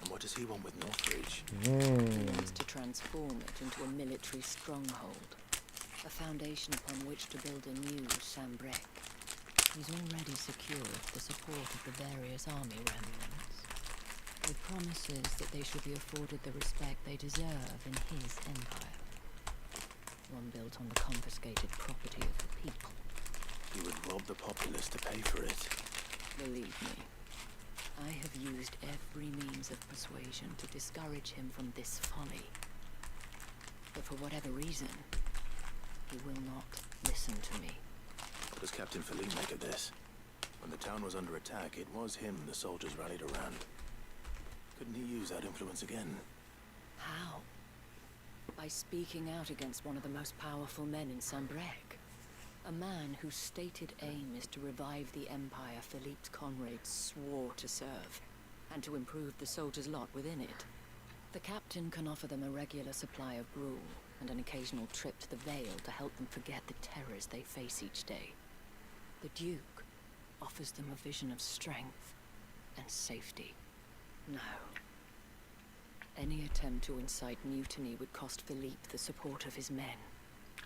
And what does he want with Northreach? He wants to transform it into a military stronghold, a foundation upon which to build a new Sambrec. He's already secured the support of the various army remnants, with promises that they should be afforded the respect they deserve in his empire, one built on the confiscated property of the people. He would rob the populace to pay for it. Believe me, I have used every means of persuasion to discourage him from this folly. But for whatever reason, he will not listen to me. What does Captain Philippe make of this? When the town was under attack, it was him the soldiers rallied around. Couldn't he use that influence again? How? By speaking out against one of the most powerful men in Sambrec. A man whose stated aim is to revive the empire Philippe's comrades swore to serve, and to improve the soldiers' lot within it. The captain can offer them a regular supply of gruel, and an occasional trip to the Vale to help them forget the terrors they face each day. The Duke offers them a vision of strength and safety. No. Any attempt to incite mutiny would cost Philippe the support of his men.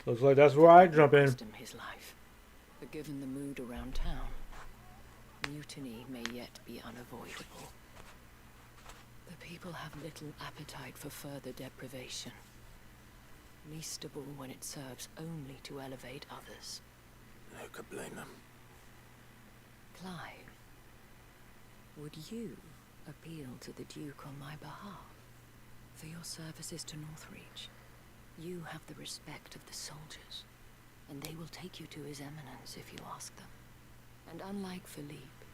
Looks like that's where I jump in. Cost him his life. But given the mood around town, mutiny may yet be unavoidable. The people have little appetite for further deprivation. Leastable when it serves only to elevate others. Who could blame them? Clive, would you appeal to the Duke on my behalf? For your services to Northreach, you have the respect of the soldiers, and they will take you to His Eminence if you ask them. And unlike Philippe,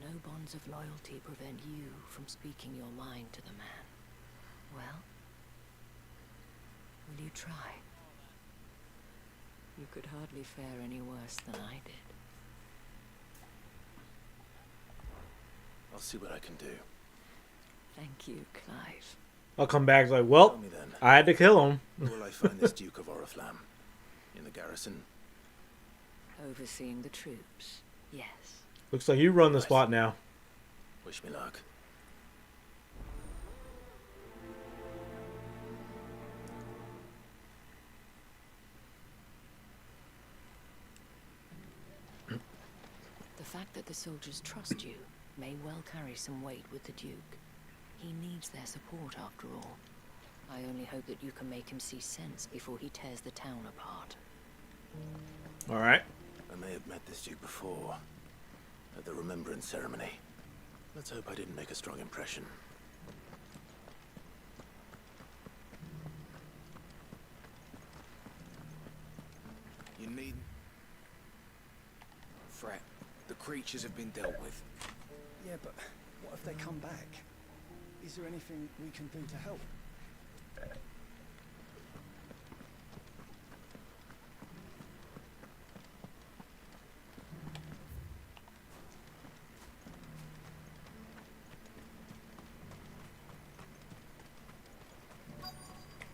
no bonds of loyalty prevent you from speaking your mind to the man. Well, will you try? You could hardly fare any worse than I did. I'll see what I can do. Thank you, Clive. I'll come back like, well, Tell me then, I had to kill him. where will I find this Duke of Oriflamme? In the garrison? Overseeing the troops, yes. Looks like you run the spot now. Wish me luck. The fact that the soldiers trust you may well carry some weight with the Duke. He needs their support after all. I only hope that you can make him see sense before he tears the town apart. Alright. I may have met this Duke before, at the Remembrance Ceremony. Let's hope I didn't make a strong impression. You need... Fret. The creatures have been dealt with. Yeah, but what if they come back? Is there anything we can do to help?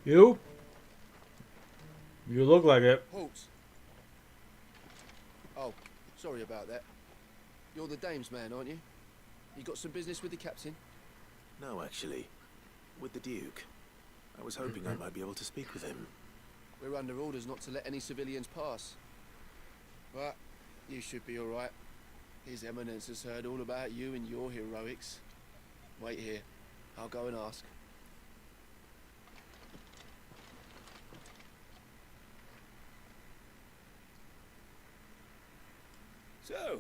You? You look like it. Halt. Oh, sorry about that. You're the dame's man, aren't you? You got some business with the captain? No, actually. With the Duke. I was hoping I might be able to speak with him. We're under orders not to let any civilians pass. But you should be alright. His Eminence has heard all about you and your heroics. Wait here. I'll go and ask. So,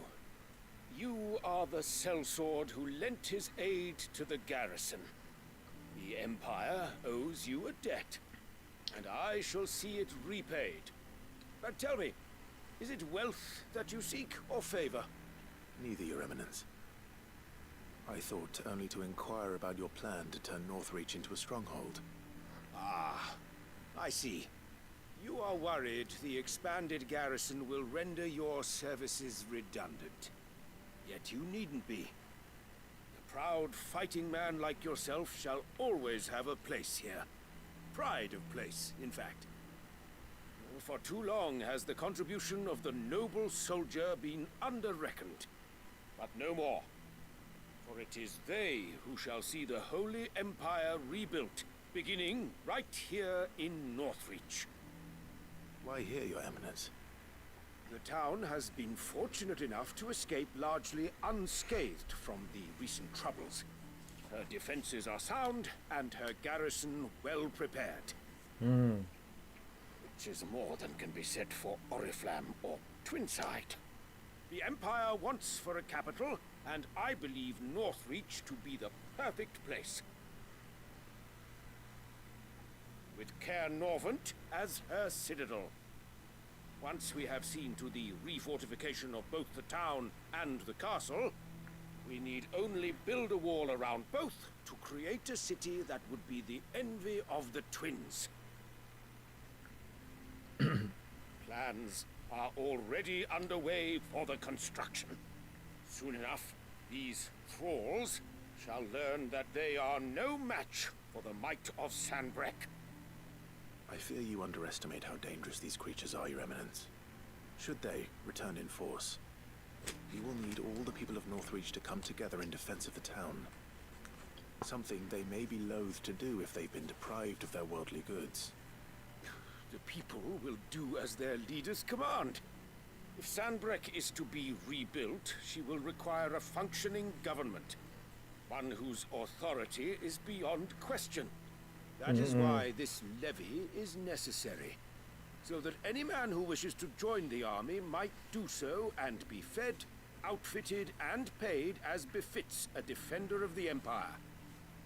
you are the sellsword who lent his aid to the garrison. The Empire owes you a debt, and I shall see it repaid. But tell me, is it wealth that you seek, or favor? Neither, Your Eminence. I thought only to inquire about your plan to turn Northreach into a stronghold. Ah, I see. You are worried the expanded garrison will render your services redundant. Yet you needn't be. A proud fighting man like yourself shall always have a place here. Pride of place, in fact. For too long has the contribution of the noble soldier been under-reckoned. But no more. For it is they who shall see the Holy Empire rebuilt, beginning right here in Northreach. Why here, Your Eminence? The town has been fortunate enough to escape largely unscathed from the recent troubles. Her defenses are sound, and her garrison well prepared. Which is more than can be said for Oriflamme or Twinside. The Empire wants for a capital, and I believe Northreach to be the perfect place. With Caer Norvent as her citadel. Once we have seen to the refortification of both the town and the castle, we need only build a wall around both to create a city that would be the envy of the twins. Plans are already underway for the construction. Soon enough, these thralls shall learn that they are no match for the might of Sanbreque. I fear you underestimate how dangerous these creatures are, Your Eminence. Should they return in force, we will need all the people of Northreach to come together in defense of the town. Something they may be loath to do if they've been deprived of their worldly goods. The people will do as their leaders command. If Sanbreque is to be rebuilt, she will require a functioning government. one whose authority is beyond question. That is why this levy is necessary, so that any man who wishes to join the army might do so and be fed, outfitted, and paid as befits a defender of the Empire.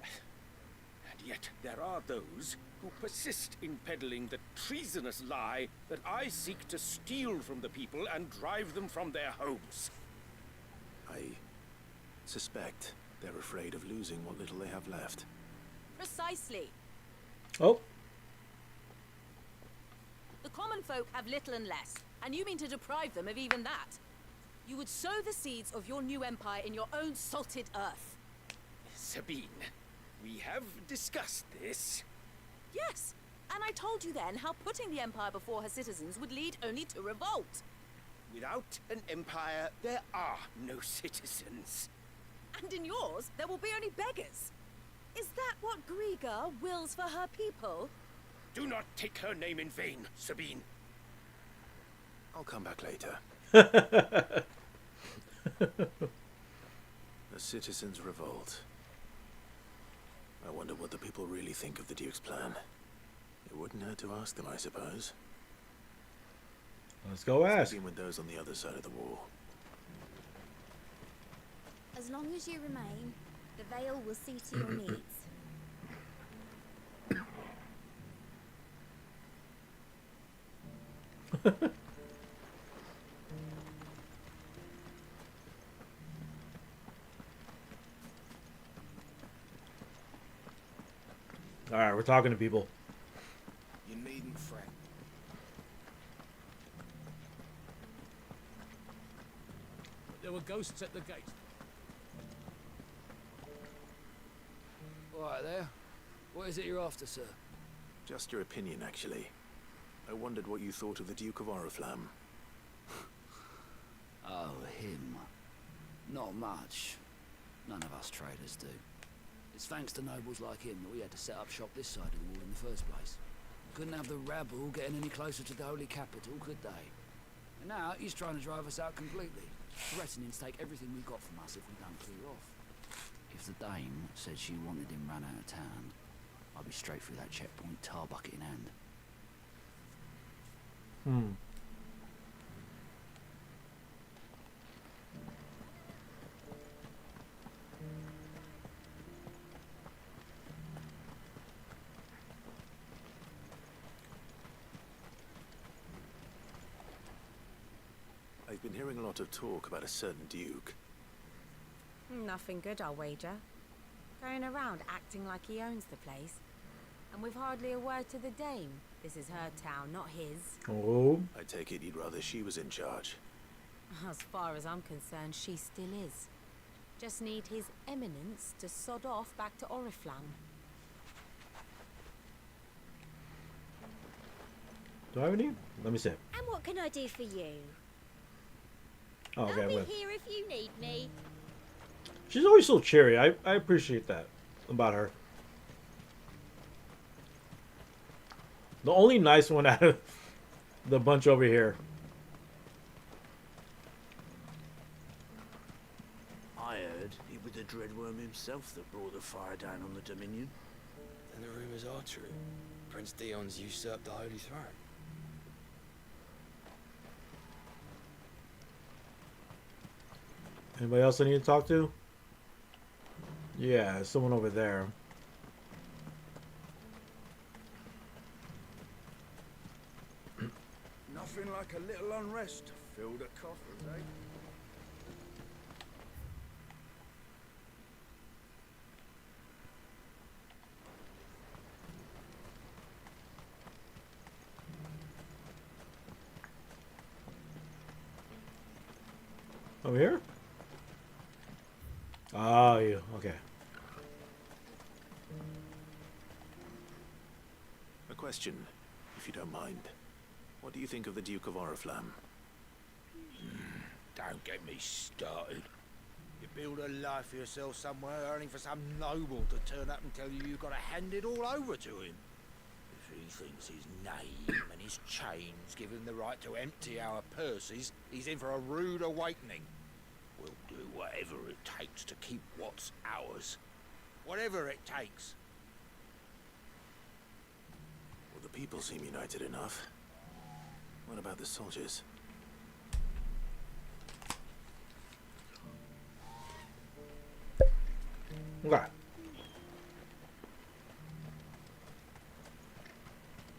And yet there are those who persist in peddling the treasonous lie that I seek to steal from the people and drive them from their homes. I suspect they're afraid of losing what little they have left. Precisely. Oh. The common folk have little and less, and you mean to deprive them of even that. You would sow the seeds of your new empire in your own salted earth. Sabine, we have discussed this. Yes, and I told you then how putting the empire before her citizens would lead only to revolt. Without an empire, there are no citizens. And in yours, there will be only beggars. Is that what Griga wills for her people? Do not take her name in vain, Sabine. I'll come back later. The citizens revolt. I wonder what the people really think of the Duke's plan. It wouldn't hurt to ask them, I suppose. Let's go ask. Speaking with those on the other side of the wall. As long as you remain, the Veil will see to your needs. Alright, we're talking to people. You needn't fret. There were ghosts at the gate. Right there. What is it you're after, sir? Just your opinion, actually. I wondered what you thought of the Duke of Oriflamme. Oh, him. Not much. None of us traders do. It's thanks to nobles like him that we had to set up shop this side of the wall in the first place. Couldn't have the rabble getting any closer to the holy capital, could they? And now he's trying to drive us out completely, threatening to take everything we got from us if we don't clear off. If the dame said she wanted him run out of town, I'd be straight through that checkpoint, tar bucket in hand. I've been hearing a lot of talk about a certain Duke. Nothing good, I'll wager. Going around acting like he owns the place. And with hardly a word to the dame. This is her town, not his. Oh. I take it you'd rather she was in charge. As far as I'm concerned, she still is. Just need his eminence to sod off back to Oriflamme. Do I have any? Let me see. And what can I do for you? Oh, okay, I'll be well. here if you need me. She's always so cheery. I appreciate that about her. The only nice one out of the bunch over here. I heard it was the Dreadworm himself that brought the fire down on the Dominion. And the rumors are true. Prince Dion's usurped the Holy Throne. Anybody else I need to talk to? Yeah, someone over there. Nothing like a little unrest to fill the coffers, eh? Over here? Oh, you. Okay. A question, if you don't mind. What do you think of the Duke of Oriflamme? Don't get me started. You build a life for yourself somewhere, earning for some noble to turn up and tell you you've got to hand it all over to him. If he thinks his name and his chains give him the right to empty our purses, he's in for a rude awakening. We'll do whatever it takes to keep what's ours. Whatever it takes. Well, the people seem united enough. What about the soldiers? Okay.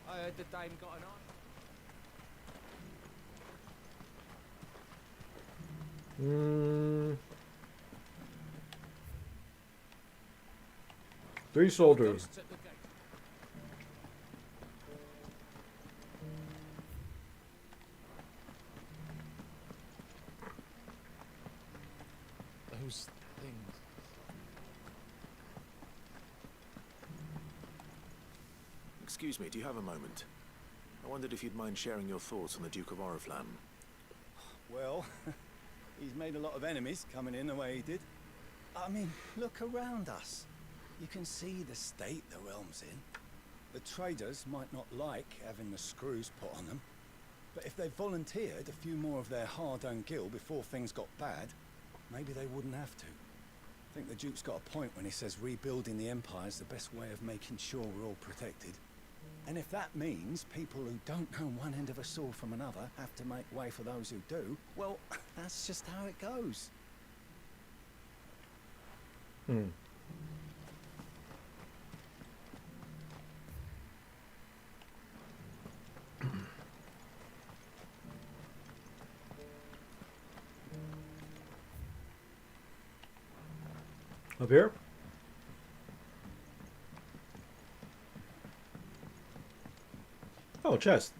I heard the dame got an eye. Three soldiers. Ghosts at the gate. Those things. Excuse me, do you have a moment? I wondered if you'd mind sharing your thoughts on the Duke of Oriflamme. Well, he's made a lot of enemies coming in the way he did. I mean, look around us. You can see the state the realm's in. The traders might not like having the screws put on them, but if they volunteered a few more of their hard-earned gil before things got bad, maybe they wouldn't have to. I think the Duke's got a point when he says rebuilding the Empire is the best way of making sure we're all protected. And if that means people who don't know one end of a sword from another have to make way for those who do, well, that's just how it goes. Up here? Oh, chest.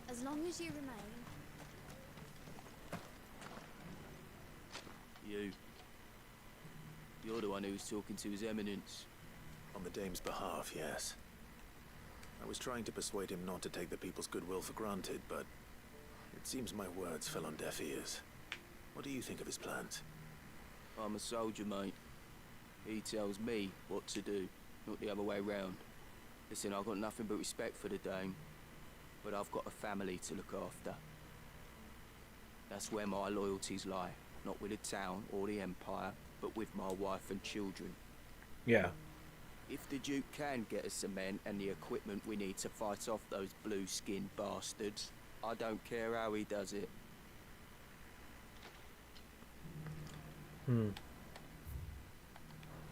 As long as you remain. You. You're the one who was talking to His Eminence. On the Dame's behalf, yes. I was trying to persuade him not to take the people's goodwill for granted, but it seems my words fell on deaf ears. What do you think of his plans? I'm a soldier, mate. He tells me what to do, not the other way round. Listen, I've got nothing but respect for the Dame, but I've got a family to look after. That's where my loyalties lie, not with the town or the Empire, but with my wife and children. Yeah. If the Duke can get us cement and the equipment we need to fight off those blue-skinned bastards, I don't care how he does it.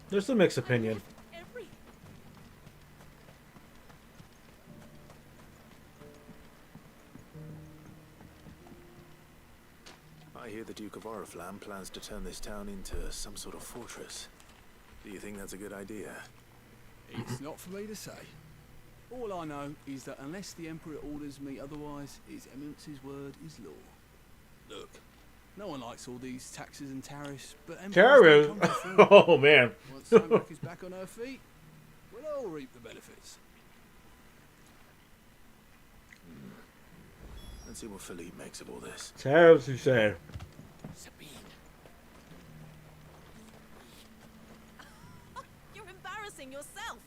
There's a mixed opinion. I hear the Duke of Oriflamme plans to turn this town into some sort of fortress. Do you think that's a good idea? It's not for me to say. All I know is that unless the Emperor orders me otherwise, His Eminence's word is law. Look, no one likes all these taxes and tariffs, but Tariffs? Oh, man. Once Sunbrook is back on her feet, we'll all reap the benefits. Let's see what Philippe makes of all this. Tariffs, you said. You're embarrassing yourself.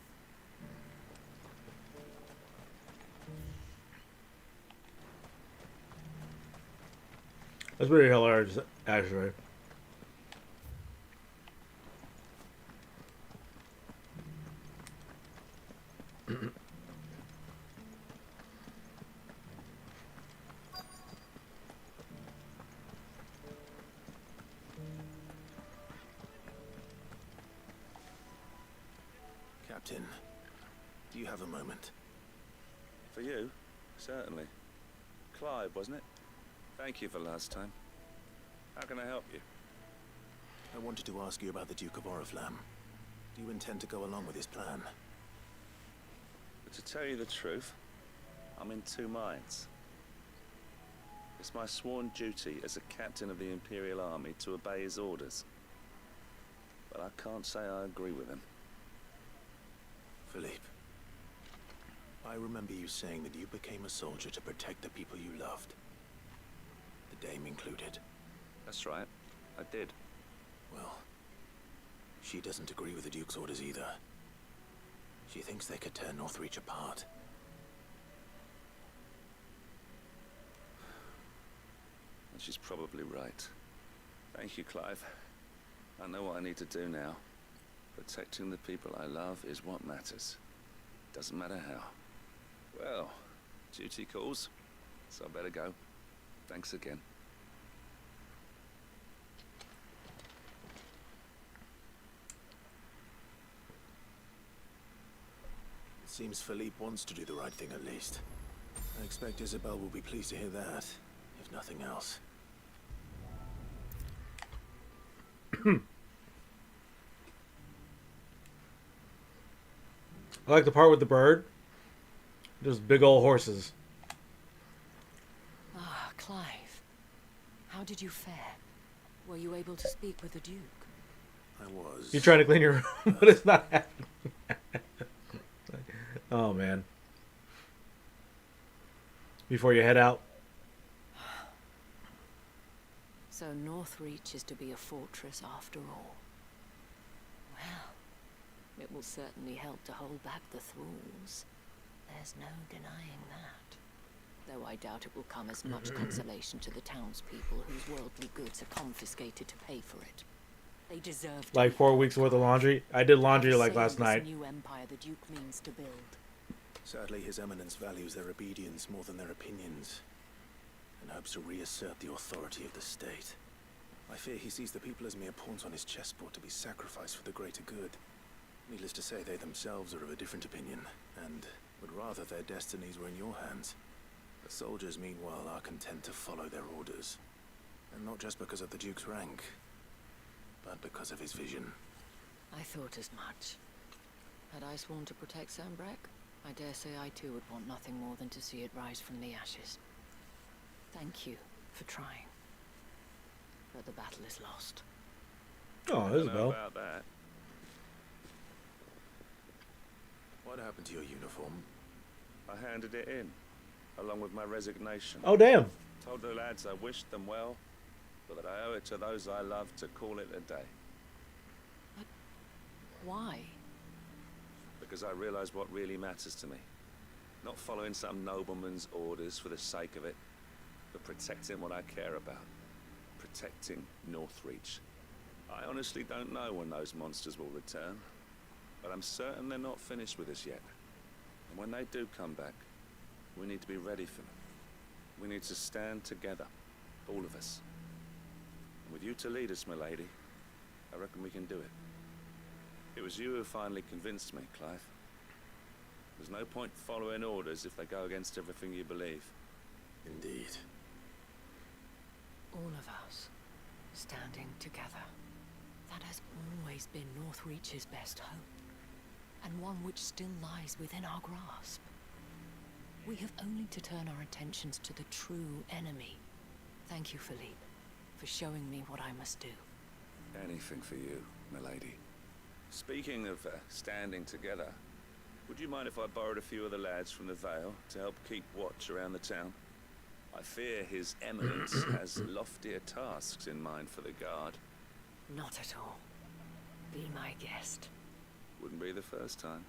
That's pretty hilarious, actually. Captain, do you have a moment? For you? Certainly. Clive, wasn't it? Thank you for last time. How can I help you? I wanted to ask you about the Duke of Oriflamme. Do you intend to go along with his plan? But to tell you the truth, I'm in two minds. It's my sworn duty as a captain of the Imperial Army to obey his orders. But I can't say I agree with him. Philippe, I remember you saying that you became a soldier to protect the people you loved. The Dame included. That's right, I did. Well, she doesn't agree with the Duke's orders either. She thinks they could tear Northreach apart. And she's probably right. Thank you, Clive. I know what I need to do now. Protecting the people I love is what matters. Doesn't matter how. Well, duty calls, so I better go. Thanks again. It seems Philippe wants to do the right thing at least. I expect Isabel will be pleased to hear that, if nothing else. I like the part with the bird. Those big old horses. Ah, Clive. How did you fare? Were you able to speak with the Duke? I was. You're trying to clean your room, but it's not happening. Oh, man. Before you head out. So Northreach is to be a fortress after all. Well, it will certainly help to hold back the thralls. There's no denying that. Though I doubt it will come as much consolation to the townspeople whose worldly goods are confiscated to pay for it. They deserve to Like 4 weeks worth of laundry. I did laundry like last night. New empire the Duke means to build. Sadly, His Eminence values their obedience more than their opinions, and hopes to reassert the authority of the state. I fear he sees the people as mere pawns on his chessboard to be sacrificed for the greater good. Needless to say, they themselves are of a different opinion, and would rather their destinies were in your hands. The soldiers, meanwhile, are content to follow their orders. And not just because of the Duke's rank, but because of his vision. I thought as much. Had I sworn to protect Sanbreck, I dare say I too would want nothing more than to see it rise from the ashes. Thank you for trying. But the battle is lost. Oh, I don't know Isabel. about that. What happened to your uniform? I handed it in, along with my resignation. Oh, damn. Told the lads I wished them well, but that I owe it to those I love to call it a day. Why? Because I realize what really matters to me. Not following some nobleman's orders for the sake of it, but protecting what I care about. Protecting Northreach. I honestly don't know when those monsters will return, but I'm certain they're not finished with us yet. And when they do come back, we need to be ready for them. We need to stand together, all of us. And with you to lead us, my lady, I reckon we can do it. It was you who finally convinced me, Clive. There's no point following orders if they go against everything you believe. Indeed. All of us, standing together. That has always been Northreach's best hope, and one which still lies within our grasp. We have only to turn our attentions to the true enemy. Thank you, Philippe, for showing me what I must do. Anything for you, my lady. Speaking of standing together, would you mind if I borrowed a few of the lads from the Vale to help keep watch around the town? I fear His Eminence has loftier tasks in mind for the guard. Not at all. Be my guest. Wouldn't be the first time.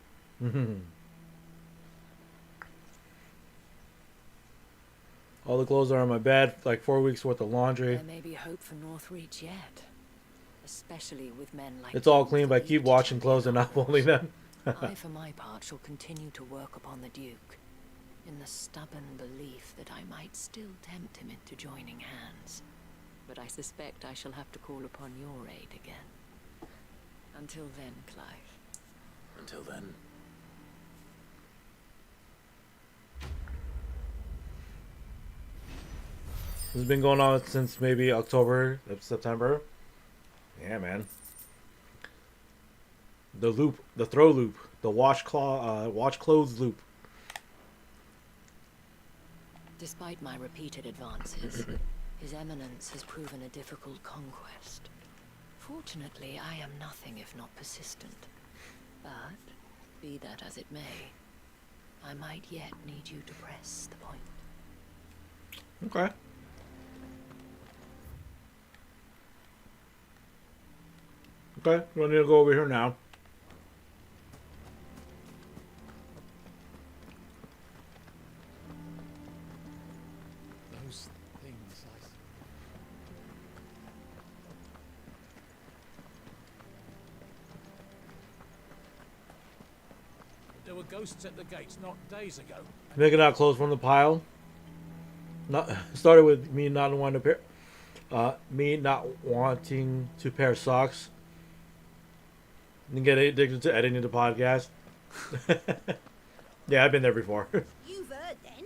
All the clothes are on my bed, like 4 weeks worth of laundry. There may be hope for Northreach yet. Especially with men like It's all you clean, but I keep washing clothes and not folding them. I, for my part, shall continue to work upon the Duke, in the stubborn belief that I might still tempt him into joining hands. But I suspect I shall have to call upon your aid again. Until then, Clive. Until then. This has been going on since maybe October, September. Yeah, man. The loop, the throw loop, the wash clothes loop. Despite my repeated advances, His Eminence has proven a difficult conquest. Fortunately, I am nothing if not persistent. But, be that as it may, I might yet need you to press the point. Okay. Okay, we don't need to go over here now. Those things There were ghosts at the gates not days ago. Making out clothes from the pile. Not started with me not wanting to pair socks. And get addicted to editing the podcast. Yeah, I've been there before. You've heard then.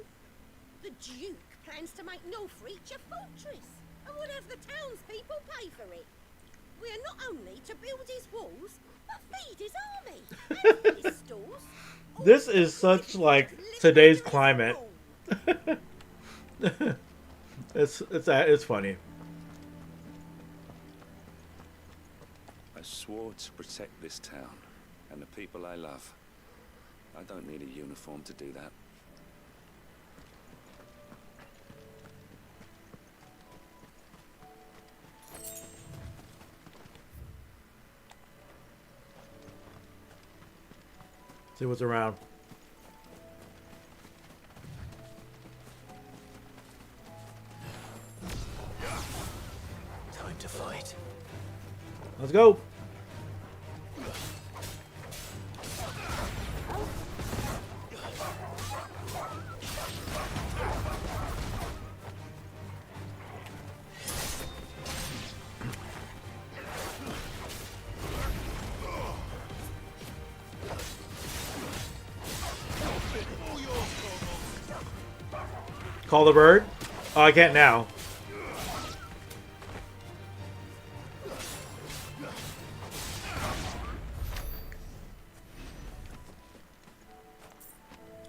The Duke plans to make Northreach a fortress and would have the townspeople pay for it. We are not only to build his walls, but feed his army and fill his stores. This is such like today's climate. It's funny. I swore to protect this town and the people I love. I don't need a uniform to do that. See what's around. Time to fight. Let's go. Call the bird? Oh, I can't now.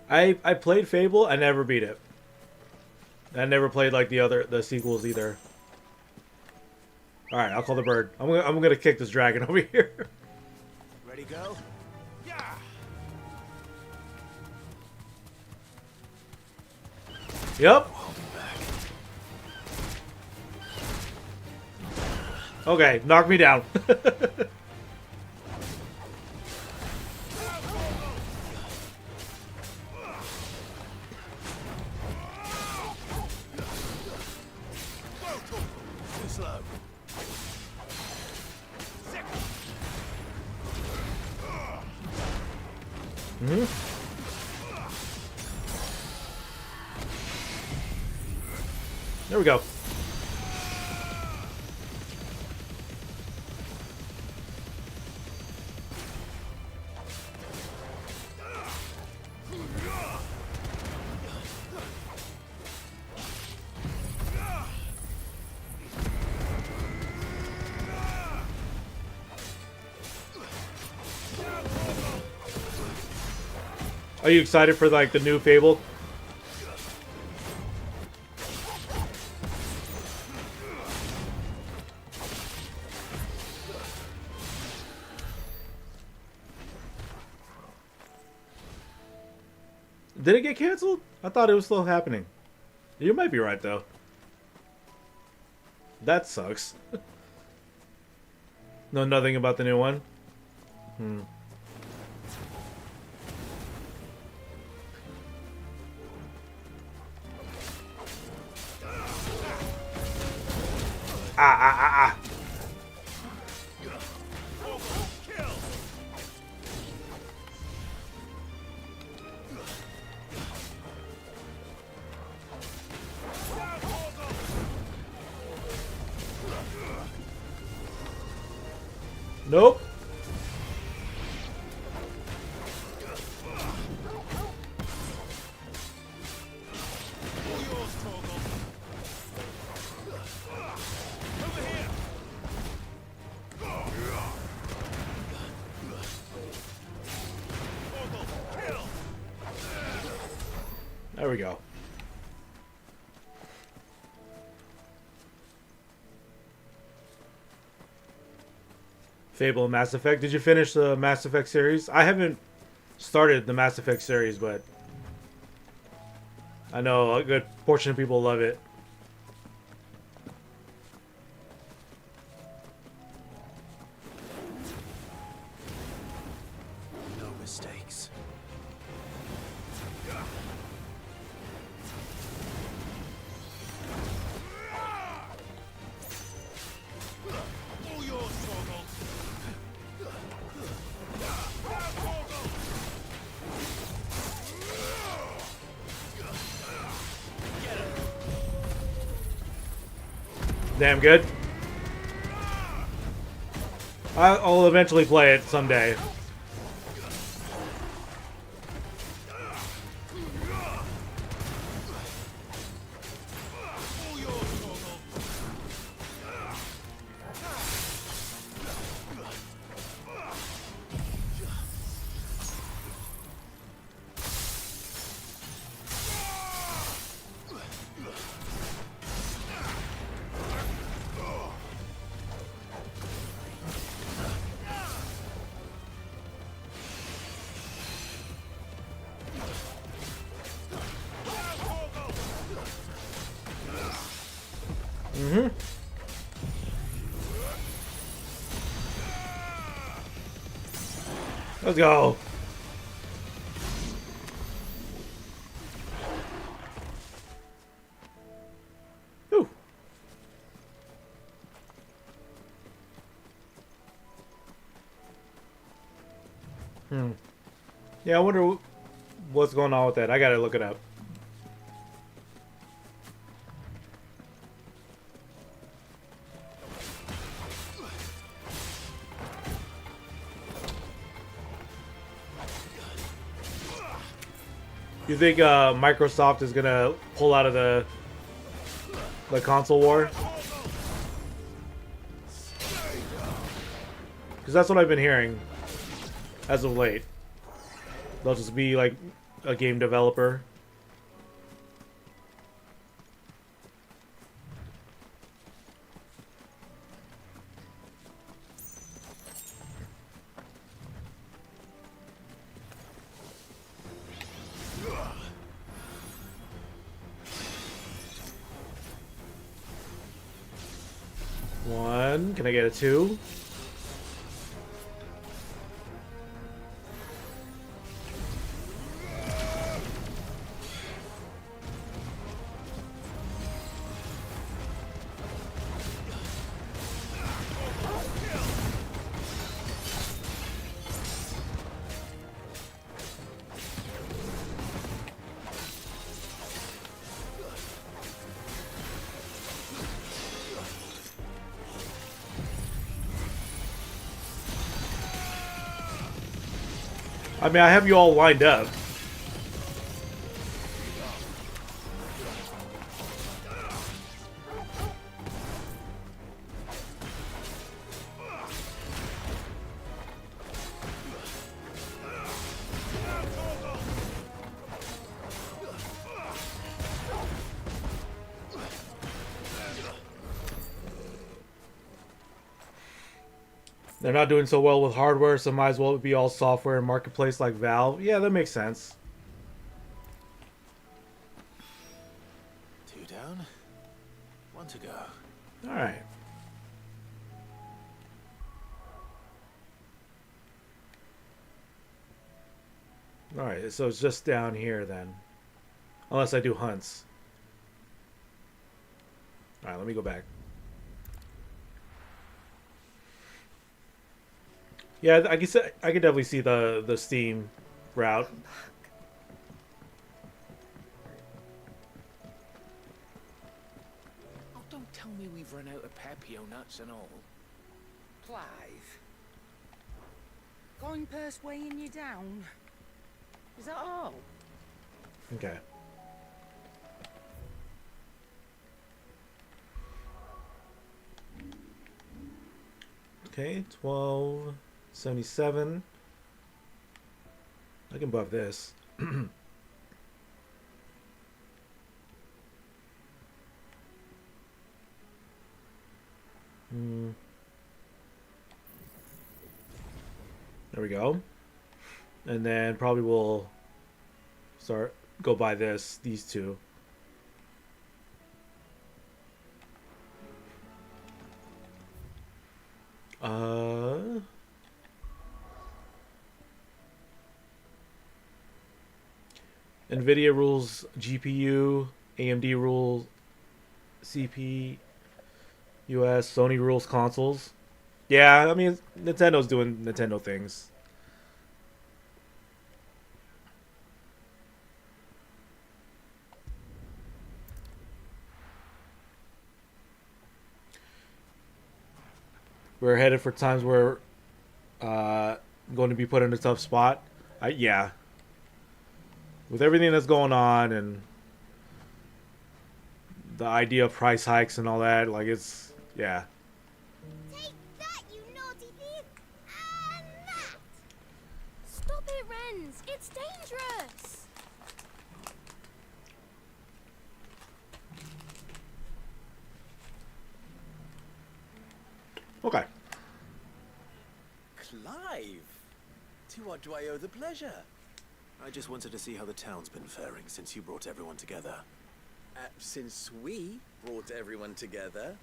I played Fable. I never beat it. I never played like the sequels either. All right, I'll call the bird. I'm gonna kick this dragon over here. Ready, go? Yep. Okay, knock me down. Too slow. Mm-hmm. There we go. Are you excited for like the new Fable? Did it get canceled? I thought it was still happening. You might be right though. That sucks. Know nothing about the new one? Ah. Nope. There we go. Fable and Mass Effect. Did you finish the Mass Effect series? I haven't started the Mass Effect series, but I know a good portion of people love it. damn good. I'll eventually play it someday. Mm-hmm. Let's go. Whew. Yeah, I wonder what's going on with that. I gotta look it up. You think Microsoft is gonna pull out of the console war? Because that's what I've been hearing as of late. They'll just be like a game developer. One. Can I get a two? I mean, I have you all lined up. They're not doing so well with hardware, so might as well be all software and marketplace like Valve. Yeah, that makes sense. 2 down, 1 to go. All right. All right, so it's just down here then. Unless I do hunts. All right, let me go back. Yeah, I guess I could definitely see the Steam route. Oh, don't tell me we've run out of Papio nuts and all. Clive. Going purse weighing you down. Is that all? Okay. Okay, 1277. I can buff this. There we go. And then probably we'll go buy these two. NVIDIA rules GPU, AMD rules CPU, Sony rules consoles. Yeah, I mean, Nintendo's doing Nintendo things. we're headed for times where going to be put in a tough spot. Yeah. With everything that's going on and the idea of price hikes and all that, like it's yeah. Take that, you naughty thief! And that! Stop it, Renz! It's dangerous! Okay. Clive! To what do I owe the pleasure? I just wanted to see how the town's been faring since you brought everyone together. Since we brought everyone together,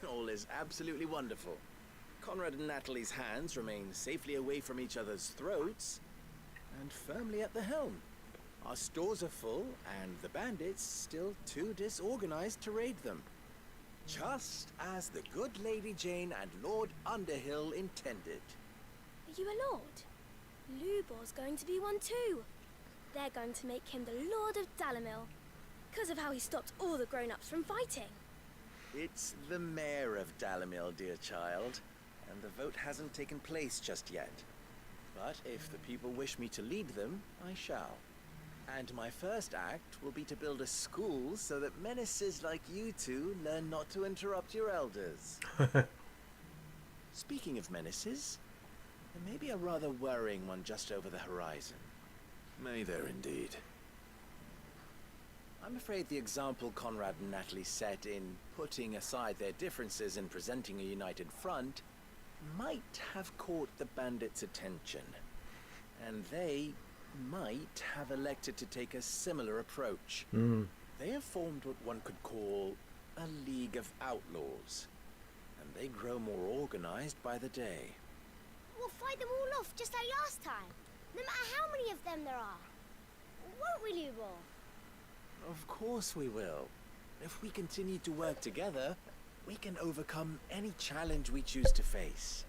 all is absolutely wonderful. Conrad and Natalie's hands remain safely away from each other's throats, and firmly at the helm. Our stores are full, and the bandits still too disorganized to raid them. Just as the good Lady Jane and Lord Underhill intended. Are you a lord? Lubor's going to be one too. They're going to make him the Lord of Dalamil, because of how he stopped all the grown-ups from fighting. It's the mayor of Dalamil, dear child, and the vote hasn't taken place just yet. But if the people wish me to lead them, I shall. And my first act will be to build a school so that menaces like you two learn not to interrupt your elders. Speaking of menaces, there may be a rather worrying one just over the horizon. May there indeed. I'm afraid the example Conrad and Natalie set in putting aside their differences and presenting a united front might have caught the bandits' attention. And they might have elected to take a similar approach. They have formed what one could call a League of Outlaws, and they grow more organized by the day. We'll fight them all off just like last time, no matter how many of them there are. Won't we, Lubor? Of course we will. If we continue to work together, we can overcome any challenge we choose to face.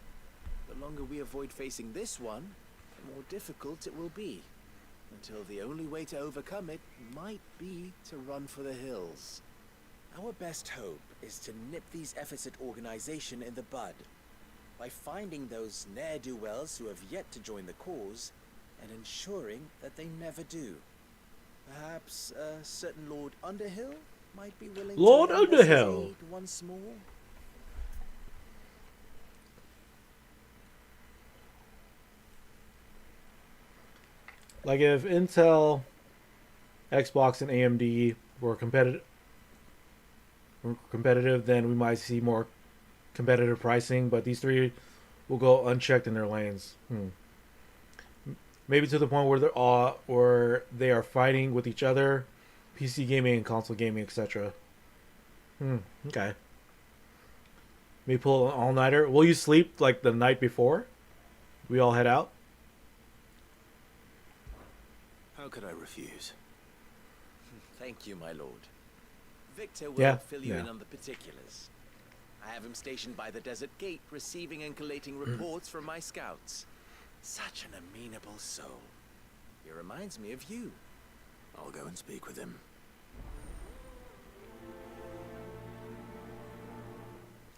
The longer we avoid facing this one, the more difficult it will be. Until the only way to overcome it might be to run for the hills. Our best hope is to nip these efforts at organization in the bud, by finding those ne'er-do-wells who have yet to join the cause, and ensuring that they never do. Perhaps a certain Lord Underhill might be willing Lord to lend us his Underhill. aid once more. Like if Intel, Xbox, and AMD were competitive, then we might see more competitive pricing. But these three will go unchecked in their lanes. Maybe to the point where they are fighting with each other, PC gaming and console gaming, etc. Okay. Maybe pull an all-nighter. Will you sleep like the night before we all head out? How could I refuse? Thank you, my lord. Victor will fill you in on the particulars. I have him stationed by the desert gate, receiving and collating reports from my scouts. Such an amenable soul. He reminds me of you. I'll go and speak with him.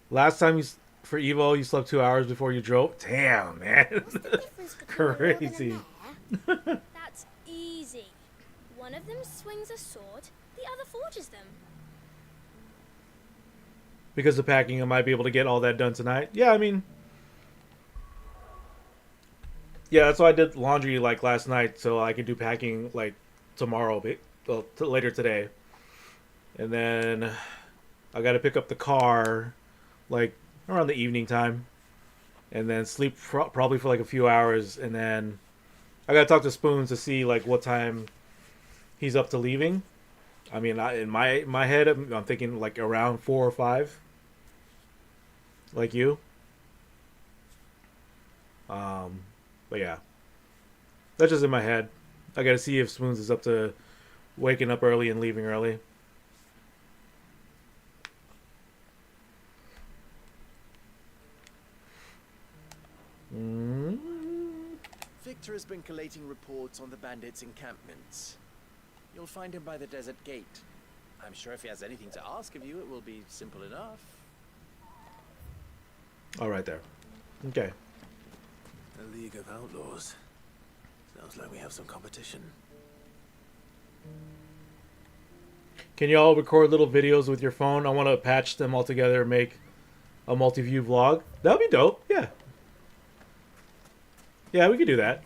Last time for Evo, you slept 2 hours before you drove? Damn, man. Crazy. That's easy. One of them swings a sword, the other forges them. Because of packing, I might be able to get all that done tonight. Yeah, I mean... Yeah, that's why I did laundry like last night, so I could do packing like tomorrow, later today. And then I got to pick up the car like around the evening time. And then sleep probably for like a few hours. And then I got to talk to Spoons to see like what time he's up to leaving. I mean, in my head, I'm thinking like around 4 or 5. Like you. But yeah. That's just in my head. I gotta see if Spoons is up to waking up early and leaving early. Victor has been collating reports on the bandits' encampments. You'll find him by the desert gate. I'm sure if he has anything to ask of you, it will be simple enough. Oh, right there. Okay. A League of Outlaws. Sounds like we have some competition. Can you all record little videos with your phone? I want to patch them all together and make a multi-view vlog. That would be dope. Yeah. Yeah, we could do that.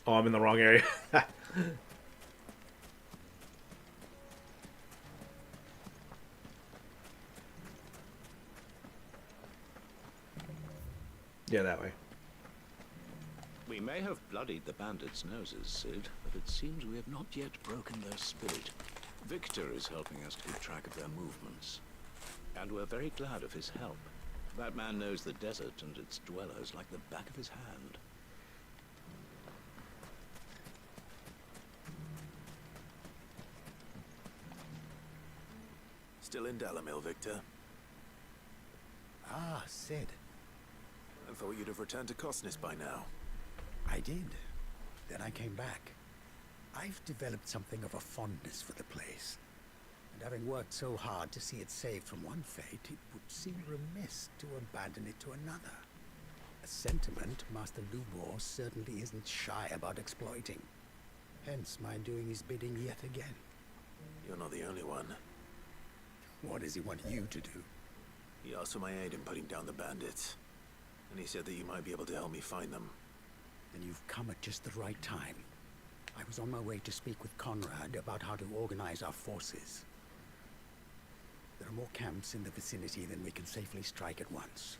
Oh, I'm in the wrong area. Yeah, that way. We may have bloodied the bandits' noses, Sid, but it seems we have not yet broken their spirit. Victor is helping us keep track of their movements, and we're very glad of his help. That man knows the desert and its dwellers like the back of his hand. Still in Dalamil, Victor? Ah, Sid. I thought you'd have returned to Cosnis by now. I did. Then I came back. I've developed something of a fondness for the place. And having worked so hard to see it saved from one fate, it would seem remiss to abandon it to another. A sentiment Master Lubor certainly isn't shy about exploiting. Hence my doing his bidding yet again. You're not the only one. What does he want you to do? He asked for my aid in putting down the bandits. And he said that you might be able to help me find them. Then you've come at just the right time. I was on my way to speak with Conrad about how to organize our forces. There are more camps in the vicinity than we can safely strike at once.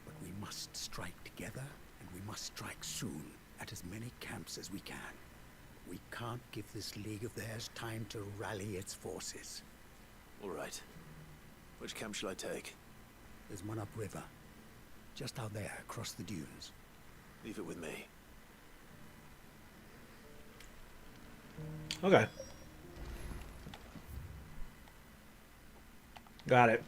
But we must strike together, and we must strike soon at as many camps as we can. We can't give this league of theirs time to rally its forces. All right. Which camp shall I take? There's one upriver. Just out there, across the dunes. Leave it with me. Okay. Got it.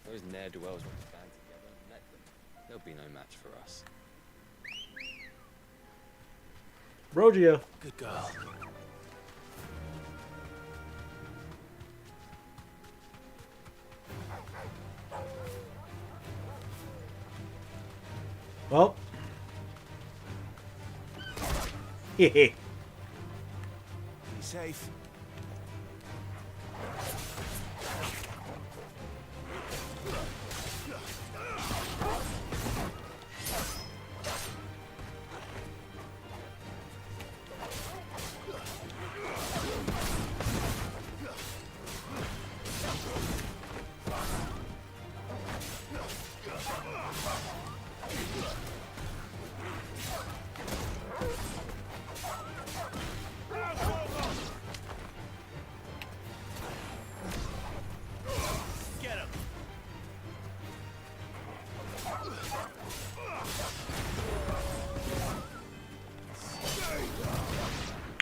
Those ne'er-do-wells want to band together and let them. They'll be no match for us. Rogia. Good girl. Well. Hehe. Be safe.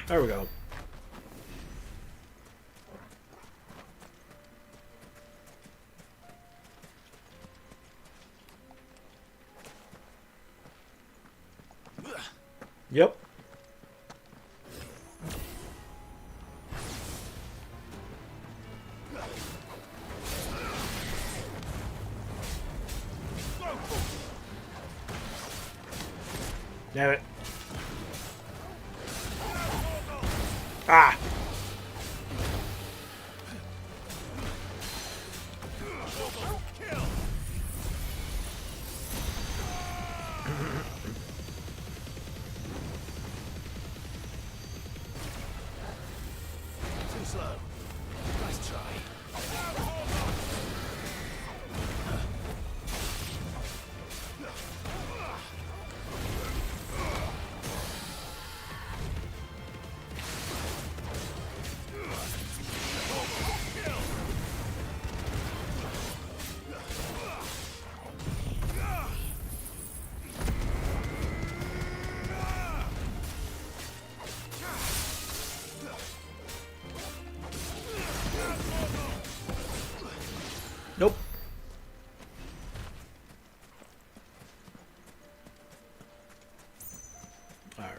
There we go. Yep. Damn it. Ah! Too slow. Nice try.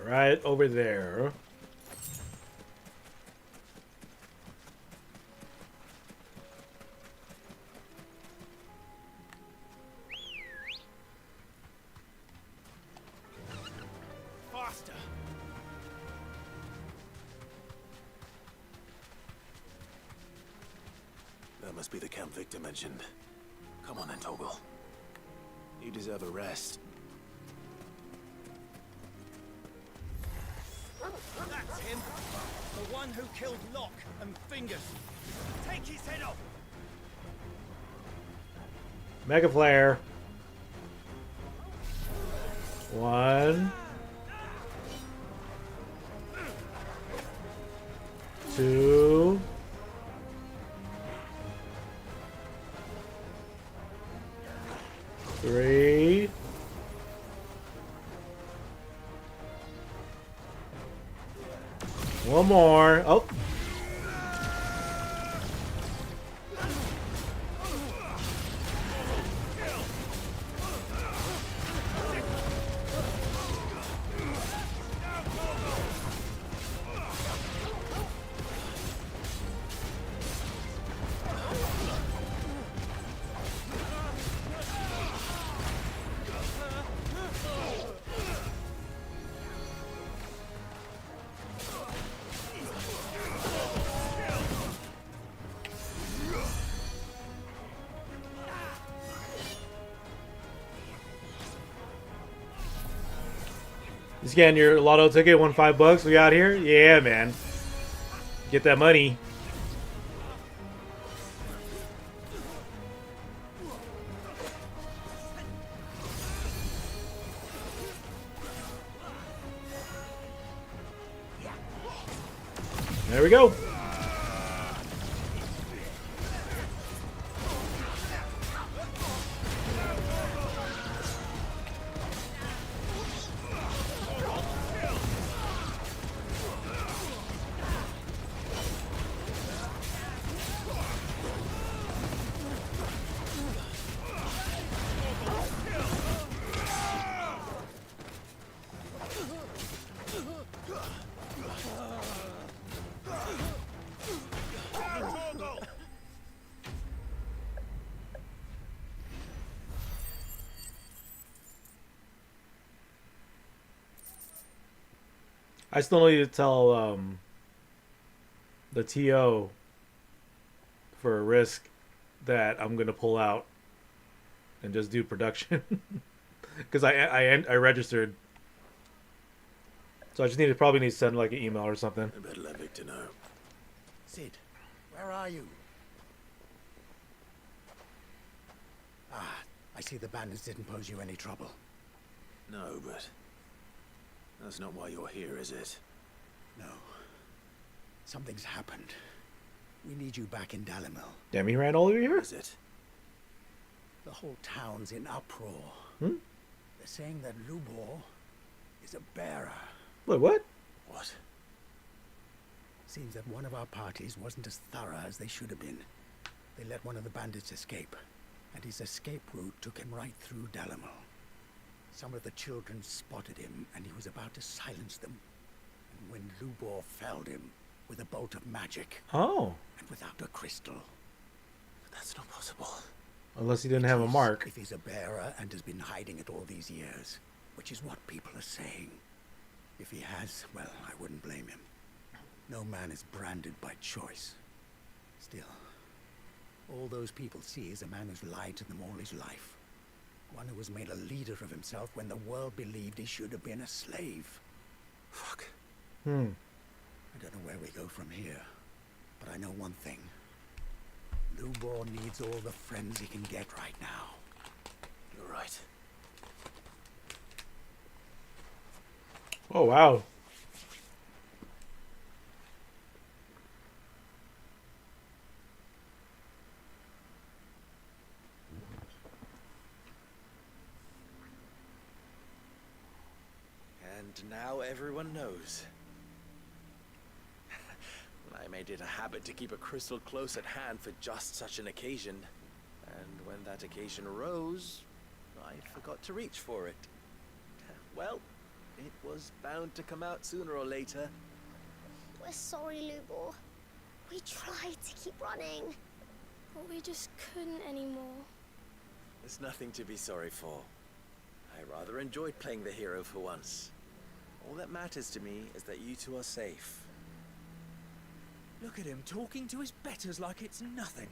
right over there. Faster! That must be the camp Victor mentioned. Come on then, Toggle. You deserve a rest. That's him. The one who killed Locke and Fingers. Take his head off. Mega Flare. 1, 2. 3. 1 more. Oh. Just getting your lotto ticket, won $5. We out here? Yeah, man. Get that money. There we go. I still need to tell the TO for a risk that I'm gonna pull out and just do production because I registered, so I just probably need to send like an email or something. I better let Victor know. Sid, where are you? Ah, I see the bandits didn't pose you any trouble. No, but that's not why you're here, is it? No. Something's happened. We need you back in Dalimil. Damn, he ran all over here? Is it? The whole town's in uproar. Hmm? They're saying that Lubor is a bearer. Wait, what? What? Seems that one of our parties wasn't as thorough as they should have been. They let one of the bandits escape, and his escape route took him right through Dalimil. Some of the children spotted him, and he was about to silence them. And when Lubor felled him with a bolt of magic. Oh. And without a crystal. But that's not possible. Unless he didn't have a mark. If he's a bearer and has been hiding it all these years, which is what people are saying. If he has, well, I wouldn't blame him. No man is branded by choice. Still, all those people see is a man who's lied to them all his life. One who was made a leader of himself when the world believed he should have been a slave. Fuck. I don't know where we go from here, but I know one thing. Lubor needs all the friends he can get right now. You're right. Oh, wow. And now everyone knows. I made it a habit to keep a crystal close at hand for just such an occasion. And when that occasion arose, I forgot to reach for it. Well, it was bound to come out sooner or later. We're sorry, Lubor. We tried to keep running, but we just couldn't anymore. There's nothing to be sorry for. I rather enjoyed playing the hero for once. All that matters to me is that you two are safe. Look at him talking to his betters like it's nothing.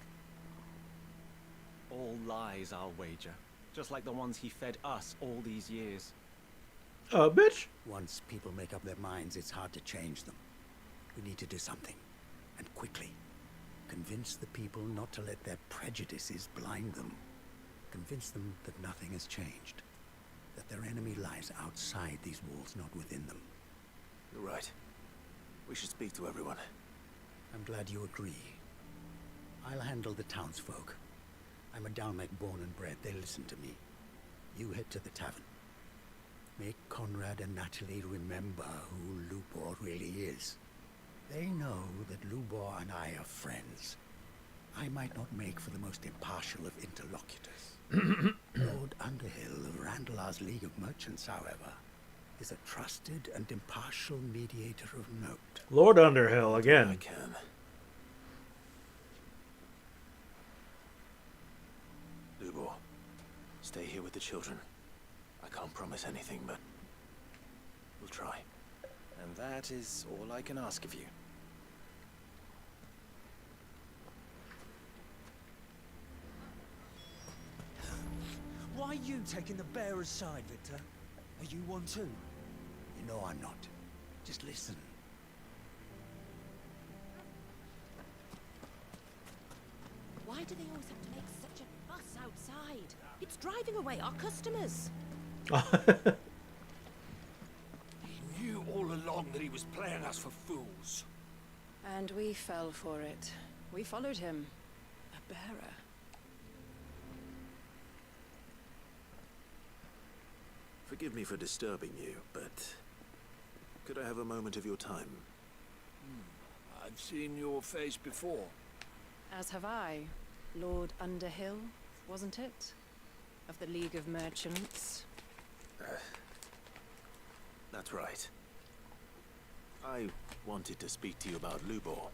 All lies, I'll wager. Just like the ones he fed us all these years. Bitch. Once people make up their minds, it's hard to change them. We need to do something, and quickly. Convince the people not to let their prejudices blind them. Convince them that nothing has changed. That their enemy lies outside these walls, not within them. You're right. We should speak to everyone. I'm glad you agree. I'll handle the townsfolk. I'm a Dalmec born and bred. They listen to me. You head to the tavern. Make Conrad and Natalie remember who Lubor really is. They know that Lubor and I are friends. I might not make for the most impartial of interlocutors. Lord Underhill of Randalar's League of Merchants, however, is a trusted and impartial mediator of note. Lord Underhill again. I can. Lubor, stay here with the children. I can't promise anything, but we'll try. And that is all I can ask of you. Why are you taking the bearer's side, Victor? Are you one too? You know I'm not. Just listen. Why do they always have to make such a fuss outside? It's driving away our customers. He knew all along that he was playing us for fools. And we fell for it. We followed him. A bearer. Forgive me for disturbing you, but could I have a moment of your time? I've seen your face before. As have I. Lord Underhill, wasn't it? Of the League of Merchants. That's right. I wanted to speak to you about Lubor.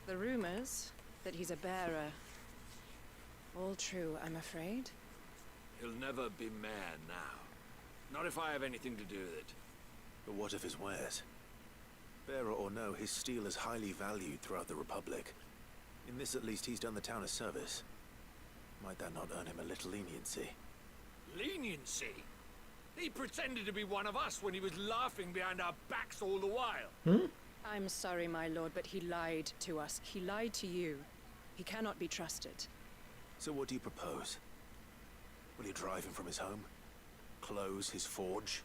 The rumors that he's a bearer. All true, I'm afraid. He'll never be mayor now. Not if I have anything to do with it. But what of his wares? Bearer or no, his steel is highly valued throughout the Republic. In this at least, he's done the town a service. Might that not earn him a little leniency? Leniency? He pretended to be one of us when he was laughing behind our backs all the while. I'm sorry, my lord, but he lied to us. He lied to you. He cannot be trusted. So what do you propose? Will you drive him from his home? Close his forge?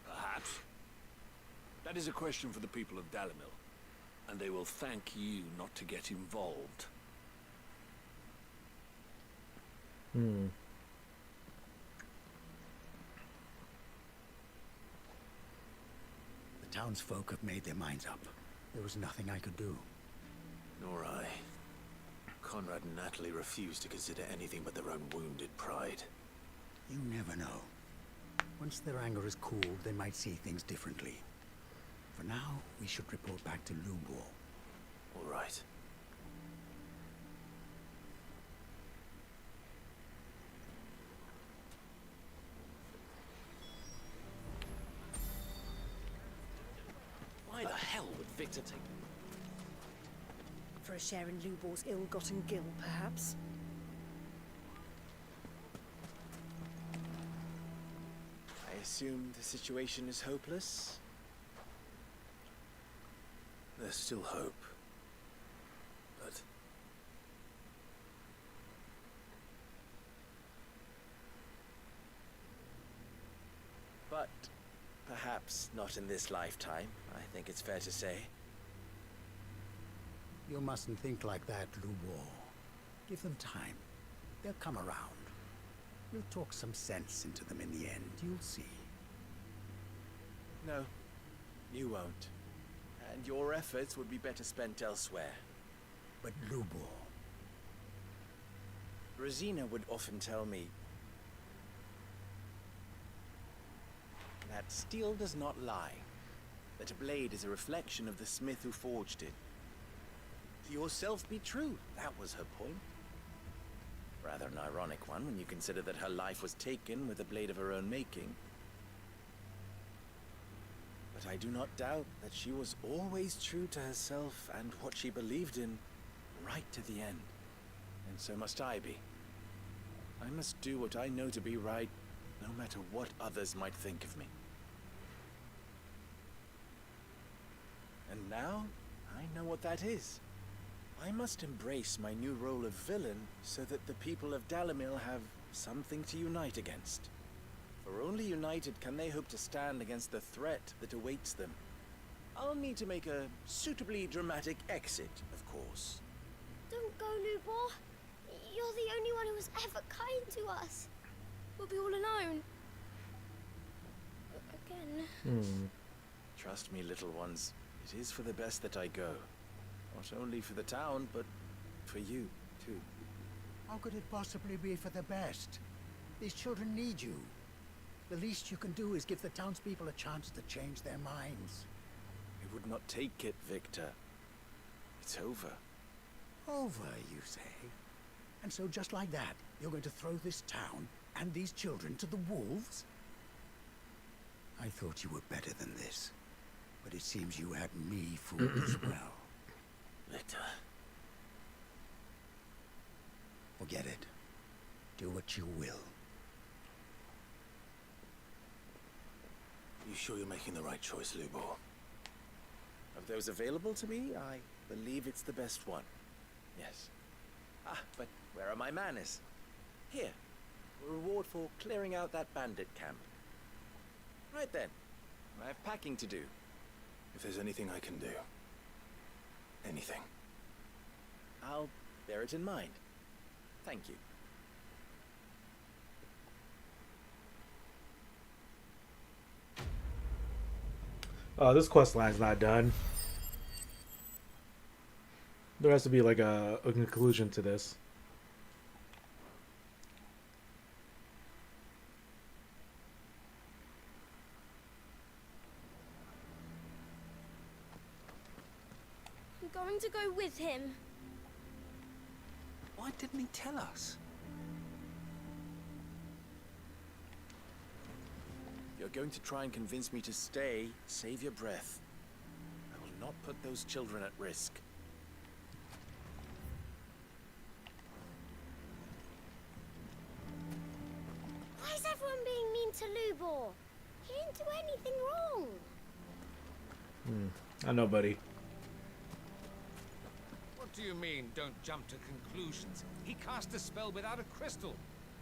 Perhaps. That is a question for the people of Dalimil. And they will thank you not to get involved. Hmm. The townsfolk have made their minds up. There was nothing I could do. Nor I. Conrad and Natalie refuse to consider anything but their own wounded pride. You never know. Once their anger is cooled, they might see things differently. For now, we should report back to Lubor. All right. Why the hell would Victor take... For a share in Lubor's ill-gotten gil, perhaps? I assume the situation is hopeless? There's still hope. But perhaps not in this lifetime, I think it's fair to say. You mustn't think like that, Lubor. Give them time. They'll come around. We'll talk some sense into them in the end, you'll see. No, you won't. And your efforts would be better spent elsewhere. But Lubor... Rosina would often tell me that that steel does not lie. That a blade is a reflection of the smith who forged it. To yourself be true, that was her point. Rather an ironic one when you consider that her life was taken with a blade of her own making. But I do not doubt that she was always true to herself and what she believed in, right to the end. And so must I be. I must do what I know to be right, no matter what others might think of me. And now, I know what that is. I must embrace my new role of villain so that the people of Dalimil have something to unite against. For only united can they hope to stand against the threat that awaits them. I'll need to make a suitably dramatic exit, of course. Don't go, Lubor. You're the only one who was ever kind to us. We'll be all alone. Again. Trust me, little ones. It is for the best that I go. Not only for the town, but for you, too. How could it possibly be for the best? These children need you. The least you can do is give the townspeople a chance to change their minds. I would not take it, Victor. It's over. Over, you say? And so just like that, you're going to throw this town and these children to the wolves? I thought you were better than this. But it seems you had me fooled as well. Victor. Forget it. Do what you will. You sure you're making the right choice, Lubor? Of those available to me, I believe it's the best one. Yes. Ah, but where are my manners? Here. A reward for clearing out that bandit camp. Right then. I have packing to do. If there's anything I can do. Anything. I'll bear it in mind. Thank you. This quest line's not done. There has to be like a conclusion to this. I'm going to go with him. Why didn't he tell us? You're going to try and convince me to stay. Save your breath. I will not put those children at risk. Why is everyone being mean to Lubor? He didn't do anything wrong. I know, buddy. What do you mean, don't jump to conclusions? He cast a spell without a crystal.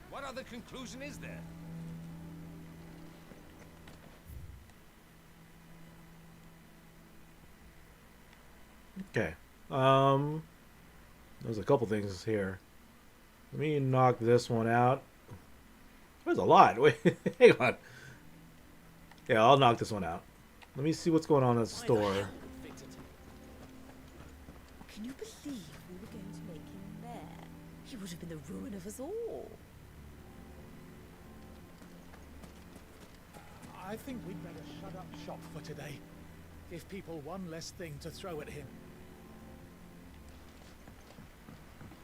What other conclusion is there? Okay. There's a couple things here. Let me knock this one out. There's a lot. Wait, hang on. Yeah, I'll knock this one out. Let me see what's going on at the store. Can you believe we were going to make him mayor? He would have been the ruin of us all. I think we'd better shut up shop for today. Give people one less thing to throw at him.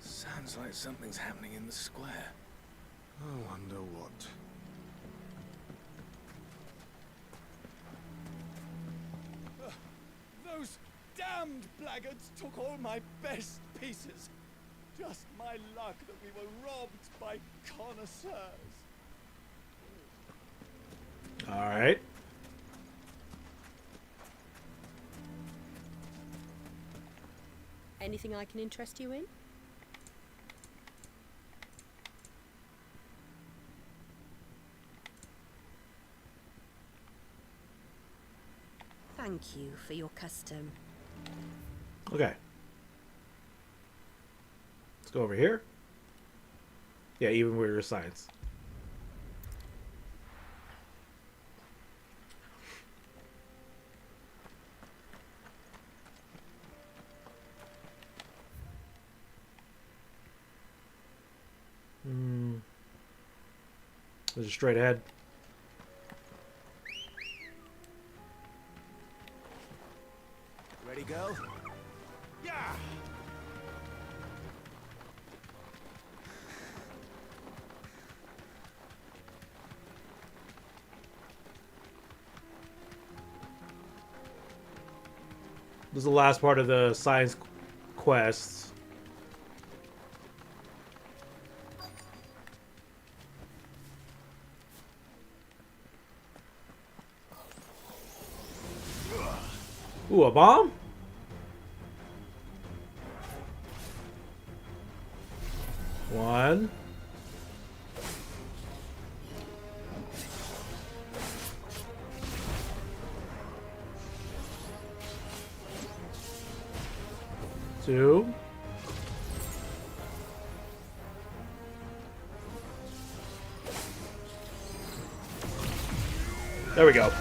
Sounds like something's happening in the square. I wonder what. Those damned blackguards took all my best pieces. Just my luck that we were robbed by connoisseurs. All right. Anything I can interest you in? Thank you for your custom. Okay. Let's go over here. Yeah, even weirder science. There's a straight ahead. girl. Yeah. This is the last part of the science quest. Ooh, a bomb? One. Two. There we go.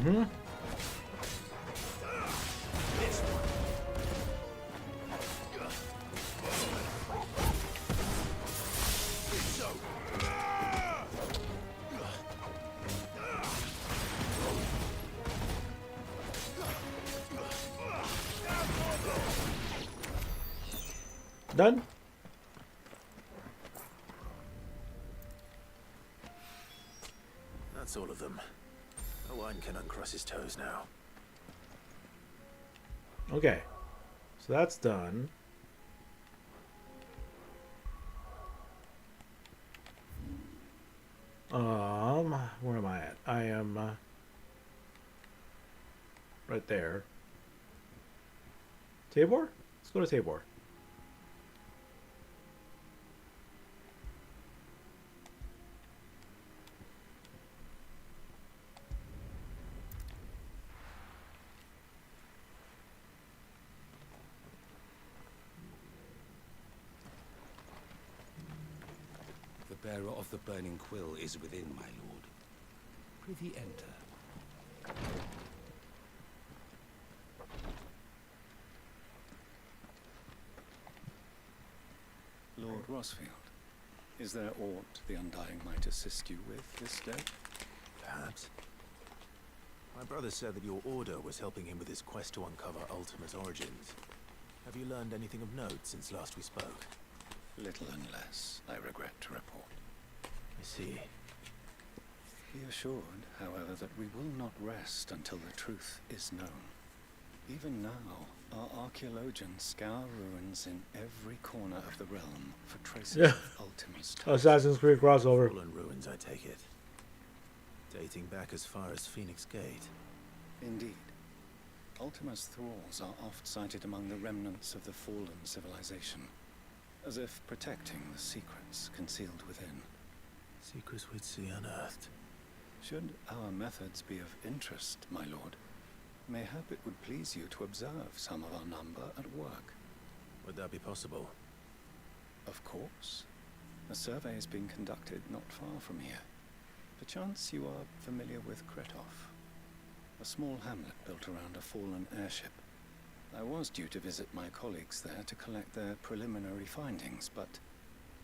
Mm-hmm. Done. That's all of them. ODIN can uncross his toes now. Okay. So that's done. Where am I at? I am right there. Tabor? Let's go to Tabor. The bearer of the burning quill is within, my lord. Prithee enter. Lord Rosfield, is there aught the Undying might assist you with this day? Perhaps. My brother said that your order was helping him with his quest to uncover Ultima's origins. Have you learned anything of note since last we spoke? Little and less, I regret to report. I see. Be assured, however, that we will not rest until the truth is known. Even now, our archaeologians scour ruins in every corner of the realm for traces of Ultima's touch. Assassin's Creed crossover. Fallen ruins, I take it. Dating back as far as Phoenix Gate. Indeed. Ultima's thralls are oft sighted among the remnants of the fallen civilization, as if protecting the secrets concealed within. Secrets we'd see unearthed. Should our methods be of interest, my lord, mayhap it would please you to observe some of our number at work. Would that be possible? Of course. A survey is being conducted not far from here. Perchance you are familiar with Kretov, a small hamlet built around a fallen airship. I was due to visit my colleagues there to collect their preliminary findings, but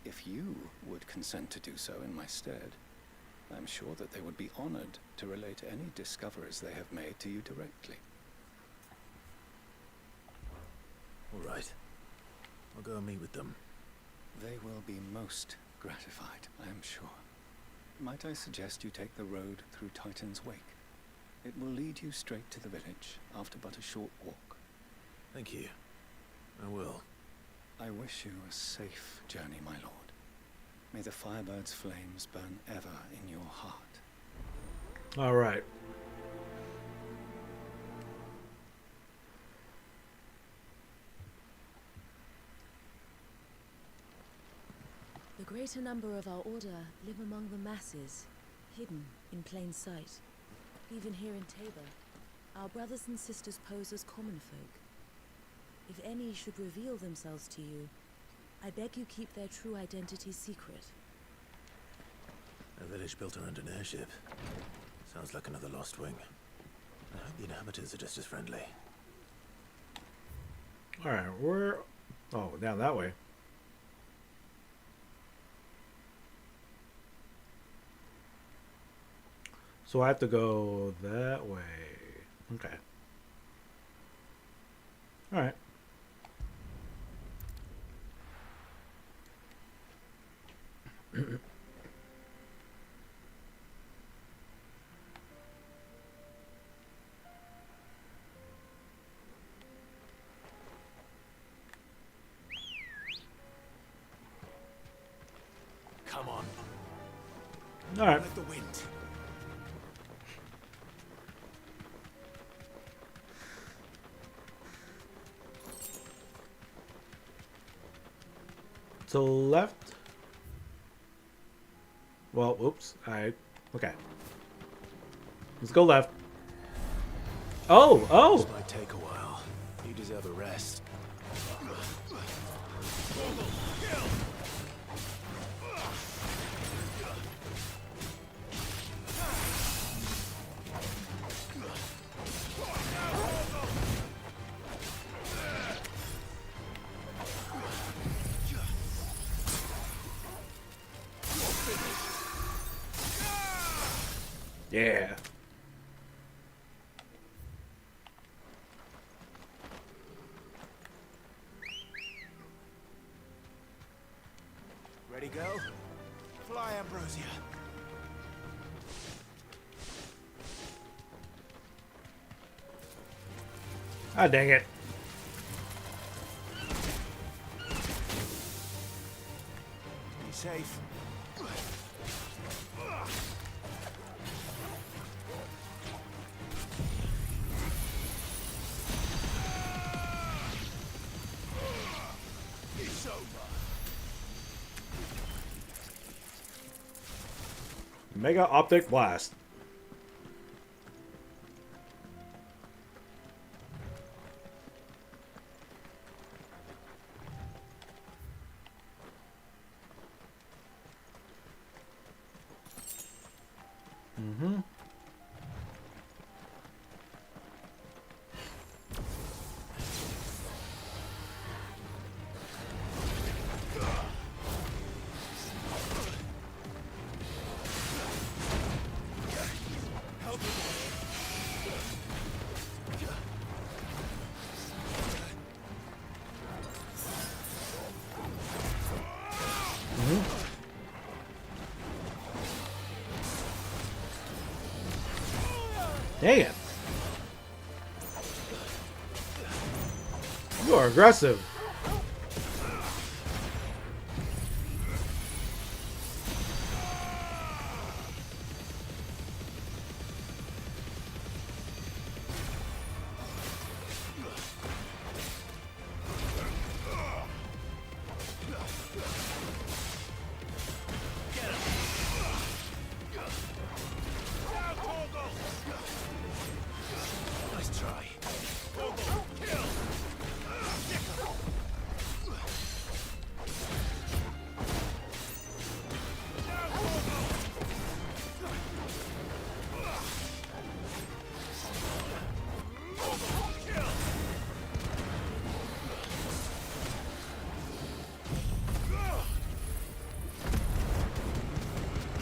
if you would consent to do so in my stead, I'm sure that they would be honored to relate any discoveries they have made to you directly. All right. I'll go and meet with them. They will be most gratified, I am sure. Might I suggest you take the road through Titan's Wake? It will lead you straight to the village after but a short walk. Thank you. I will. I wish you a safe journey, my lord. May the Firebird's flames burn ever in your heart. All right. greater number of our order live among the masses, hidden in plain sight. Even here in Tabor, our brothers and sisters pose as common folk. If any should reveal themselves to you, I beg you keep their true identity secret. A village built around an airship. Sounds like another lost wing. I hope the inhabitants are just as friendly. Alright, we're... Oh, down that way. So I have to go that way. Okay. Alright. Come on. All right. With the wind. To left. Well, oops. Okay. Let's go left. Oh, oh. This might take a while. You deserve a rest. Yeah. Ready, go? Fly, Ambrosia. Ah, dang it. Be safe. It's over. Mega Optic Blast. Mm-hmm. Dang it. You are aggressive. Nice try.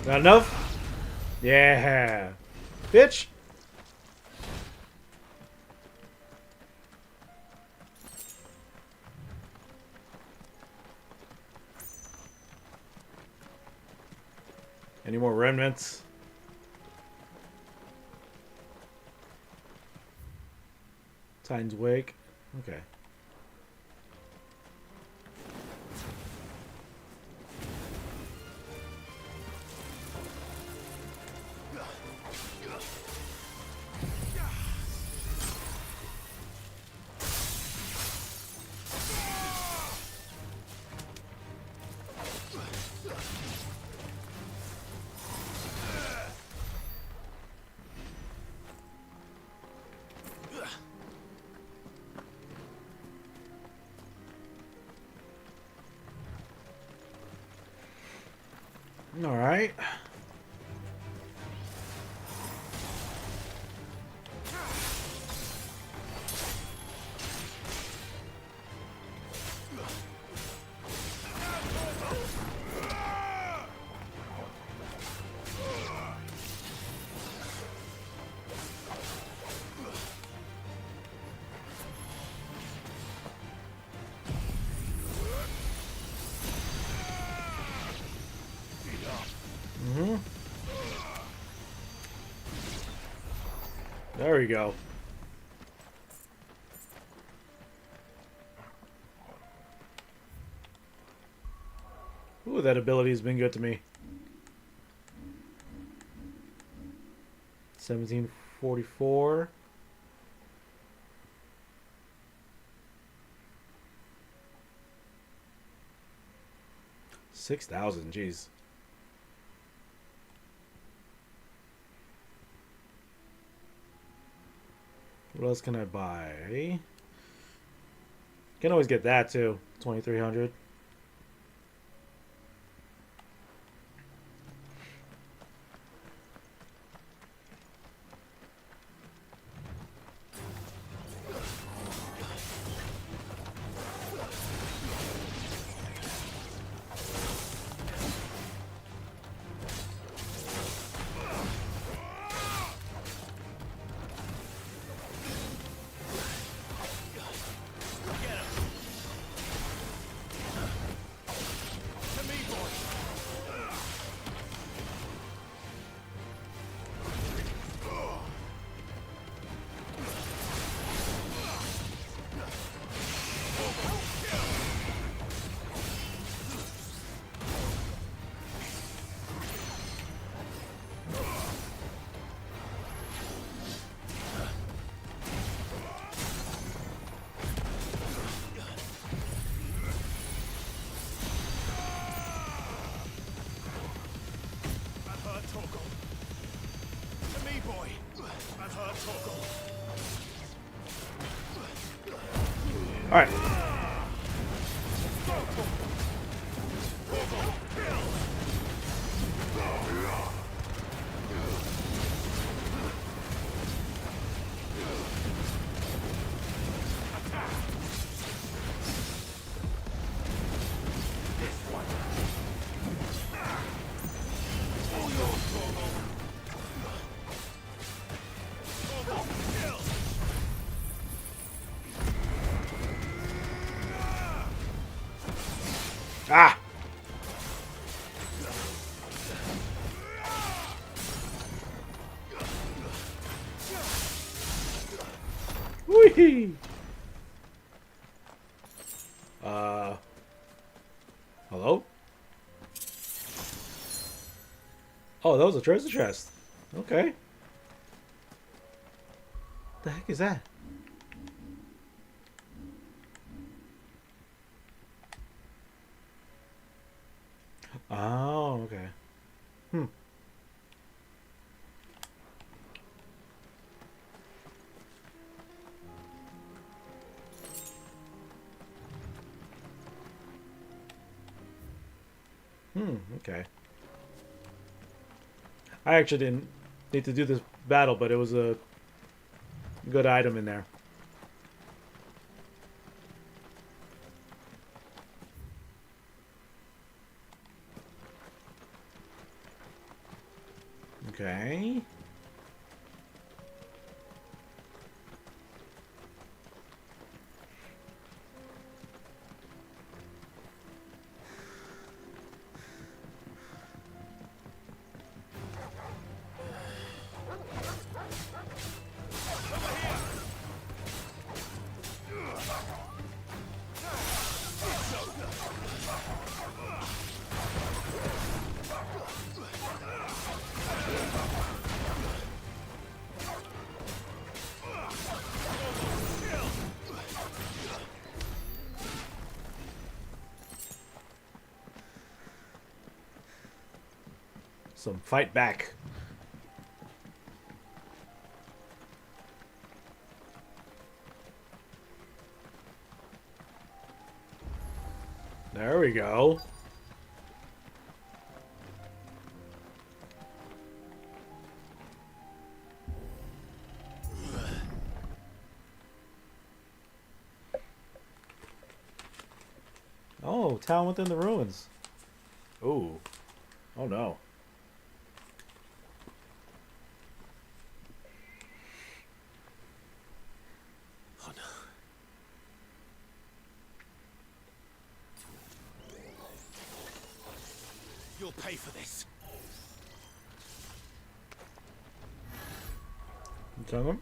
Not enough? Yeah. Bitch. Any more remnants? Titan's Wake. Okay. All right. There we go. Ooh, that ability has been good to me. 1744. $6,000, jeez. What else can I buy? Can always get that too. 2,300. All right. Ah! Whee! Hello? Oh, that was a treasure chest. Okay. The heck is that? Oh, okay. Hmm. Okay. I actually didn't need to do this battle, but it was a good item in there. Okay. Some fight back. There we go. Oh, town within the ruins. Ooh. Oh no. Oh no. You'll pay for this. You tell them?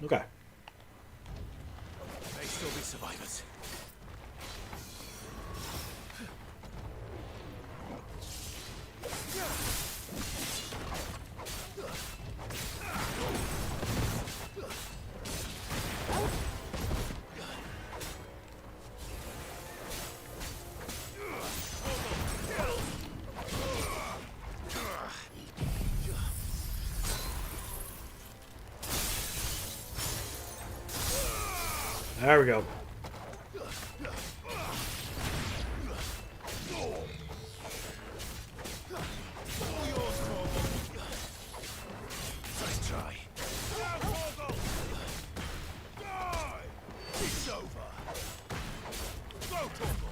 Okay. May still be survivors. There we go. Nice try. It's over. Go, Torgal.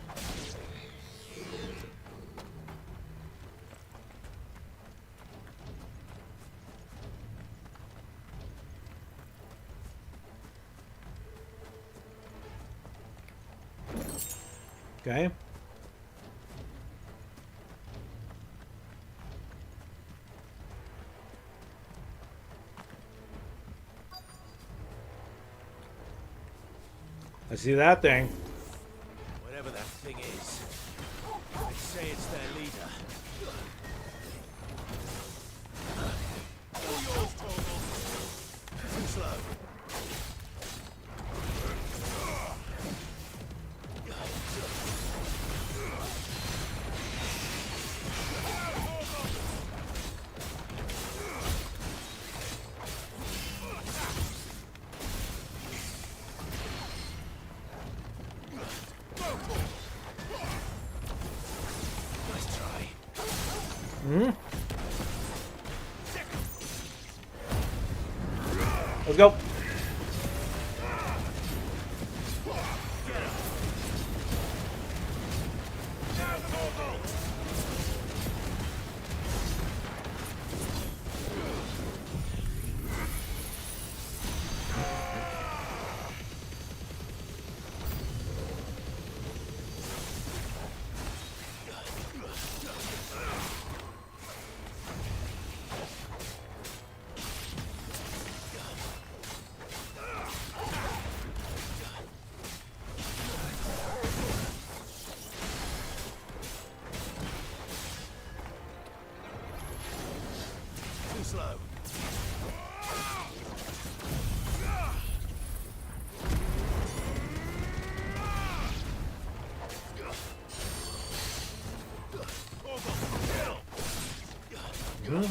Okay. I see that thing. Whatever that thing is, they say it's their leader. All yours, Torgal. Too slow. Hmm. Let's go. Too slow. Hmm.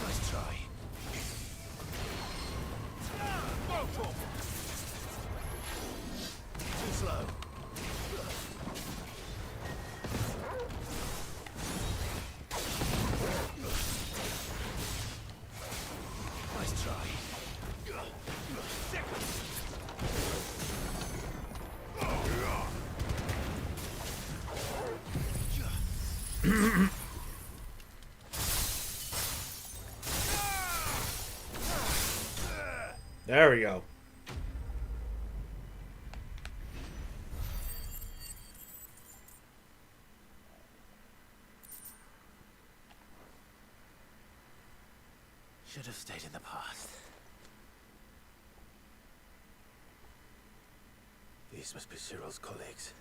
Nice try. Too slow. Nice try. There we go. Should have stayed in the past. These must be Cyril's colleagues.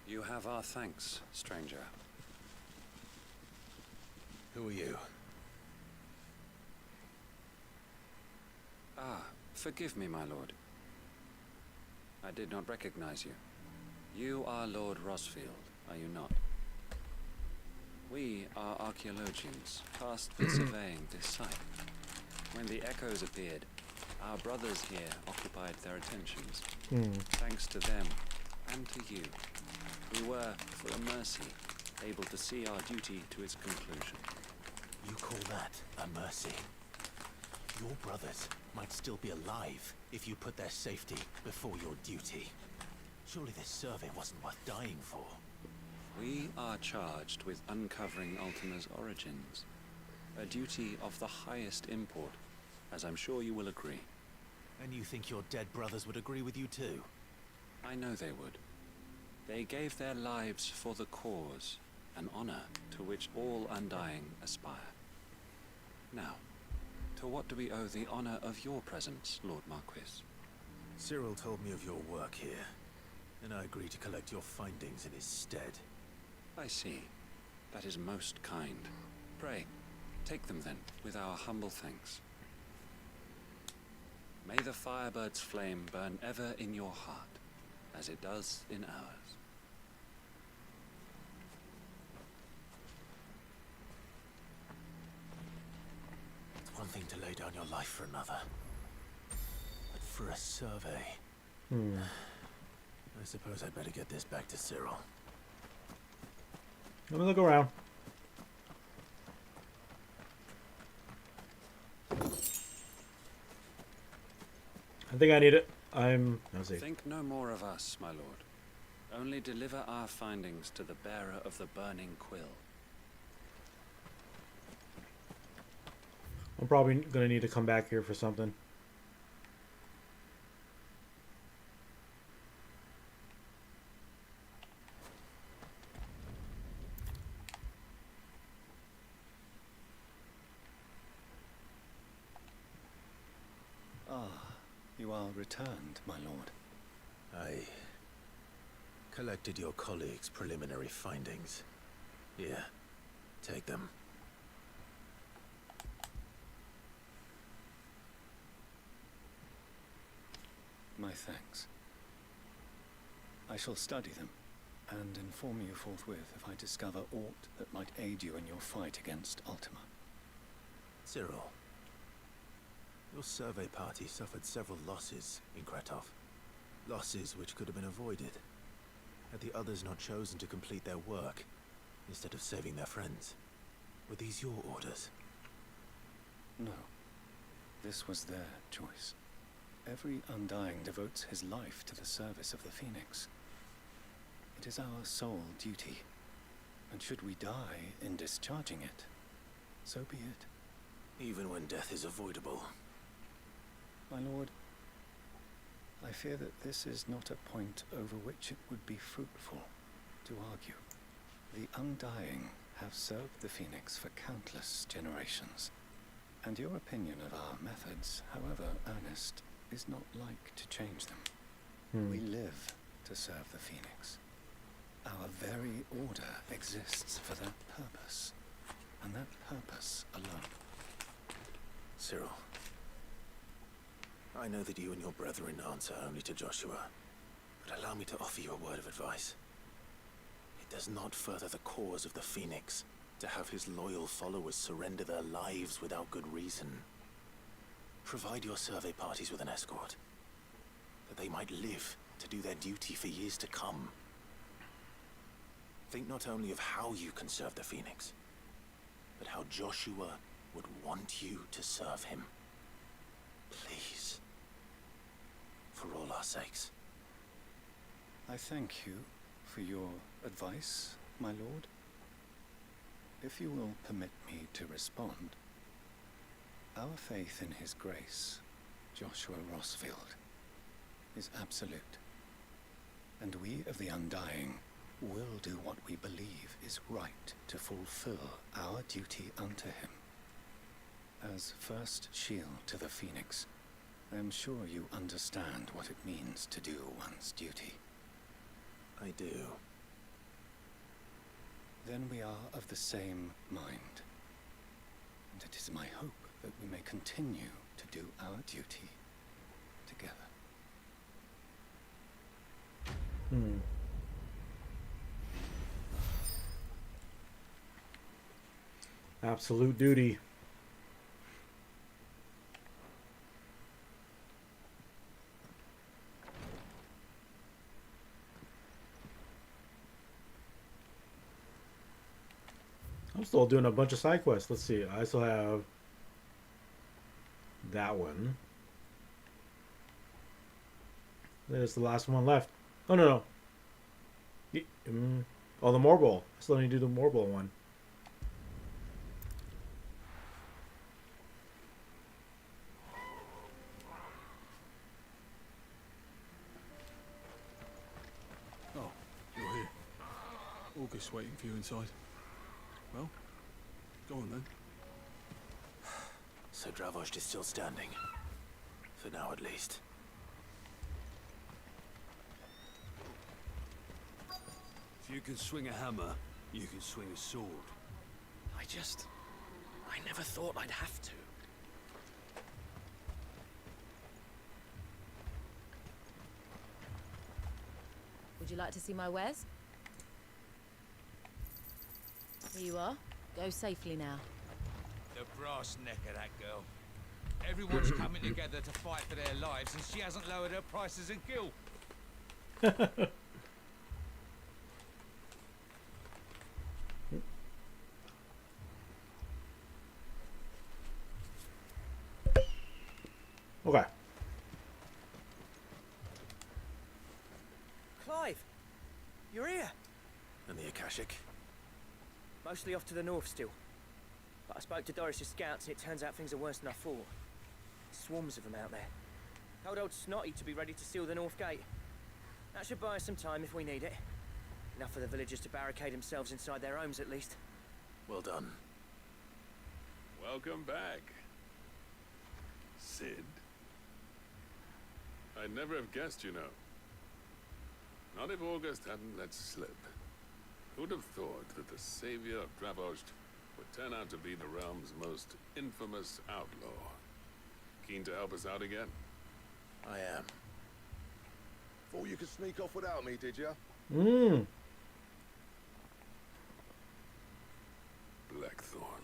You have our thanks, stranger. Who are you? Ah, forgive me, my lord. I did not recognize you. You are Lord Rosfield, are you not? We are archaeologians, tasked with surveying this site. When the echoes appeared, our brothers here occupied their attentions. Thanks to them, and to you, we were, for a mercy, able to see our duty to its conclusion. You call that a mercy? Your brothers might still be alive if you put their safety before your duty. Surely this survey wasn't worth dying for. We are charged with uncovering Ultima's origins, a duty of the highest import, as I'm sure you will agree. And you think your dead brothers would agree with you too? I know they would. They gave their lives for the cause, an honor to which all Undying aspire. Now, to what do we owe the honor of your presence, Lord Marquis? Cyril told me of your work here, and I agreed to collect your findings in his stead. I see. That is most kind. Pray, take them then, with our humble thanks. May the Firebird's flame burn ever in your heart, as it does in ours. It's one thing to lay down your life for another, but for a survey... I suppose I'd better get this back to Cyril. Let me look around. I think I need it. Think no more of us, my lord. Only deliver our findings to the bearer of the burning quill. I'm probably gonna need to come back here for something. You are returned, my lord. I collected your colleagues' preliminary findings. Here, take them. My thanks. I shall study them, and inform you forthwith if I discover aught that might aid you in your fight against Ultima. Cyril, your survey party suffered several losses in Kretov. Losses which could have been avoided, had the others not chosen to complete their work, instead of saving their friends. Were these your orders? No. This was their choice. Every Undying devotes his life to the service of the Phoenix. It is our sole duty, and should we die in discharging it, so be it. Even when death is avoidable. My lord, I fear that this is not a point over which it would be fruitful to argue. The Undying have served the Phoenix for countless generations, and your opinion of our methods, however earnest, is not like to change them. We live to serve the Phoenix. Our very order exists for that purpose, and that purpose alone. Cyril, I know that you and your brethren answer only to Joshua, but allow me to offer you a word of advice. It does not further the cause of the Phoenix to have his loyal followers surrender their lives without good reason. Provide your survey parties with an escort, that they might live to do their duty for years to come. Think not only of how you can serve the Phoenix, but how Joshua would want you to serve him. Please. For all our sakes. I thank you for your advice, my lord. If you will permit me to respond, our faith in his grace, Joshua Rosfield, is absolute, and we of the Undying will do what we believe is right to fulfill our duty unto him. As first shield to the Phoenix, I am sure you understand what it means to do one's duty. I do. Then we are of the same mind. And it is my hope that we may continue to do our duty together. Absolute duty. I'm still doing a bunch of side quests. Let's see. I still have that one. There's the last one left. Oh, no, no. Oh, the Morbol. I still need to do the Morbol one. Oh, you're here. August waiting for you inside. Well, go on then. So Dravost is still standing. For now, at least. If you can swing a hammer, you can swing a sword. I never thought I'd have to. Would you like to see my wares? Here you are. Go safely now. The brass neck of that girl. Everyone's coming together to fight for their lives, and she hasn't lowered her prices a gill. Okay. Clive, you're here. And the Akashic? Mostly off to the north still. But I spoke to Doris's scouts and it turns out things are worse than I thought. Swarms of them out there. Told old Snotty to be ready to seal the north gate. That should buy us some time if we need it. Enough for the villagers to barricade themselves inside their homes at least. Well done. Welcome back, Sid. I'd never have guessed, you know. Not if August hadn't let slip. Who'd have thought that the savior of Dravost would turn out to be the realm's most infamous outlaw? Keen to help us out again? I am. Thought you could sneak off without me, did ya? Blackthorn.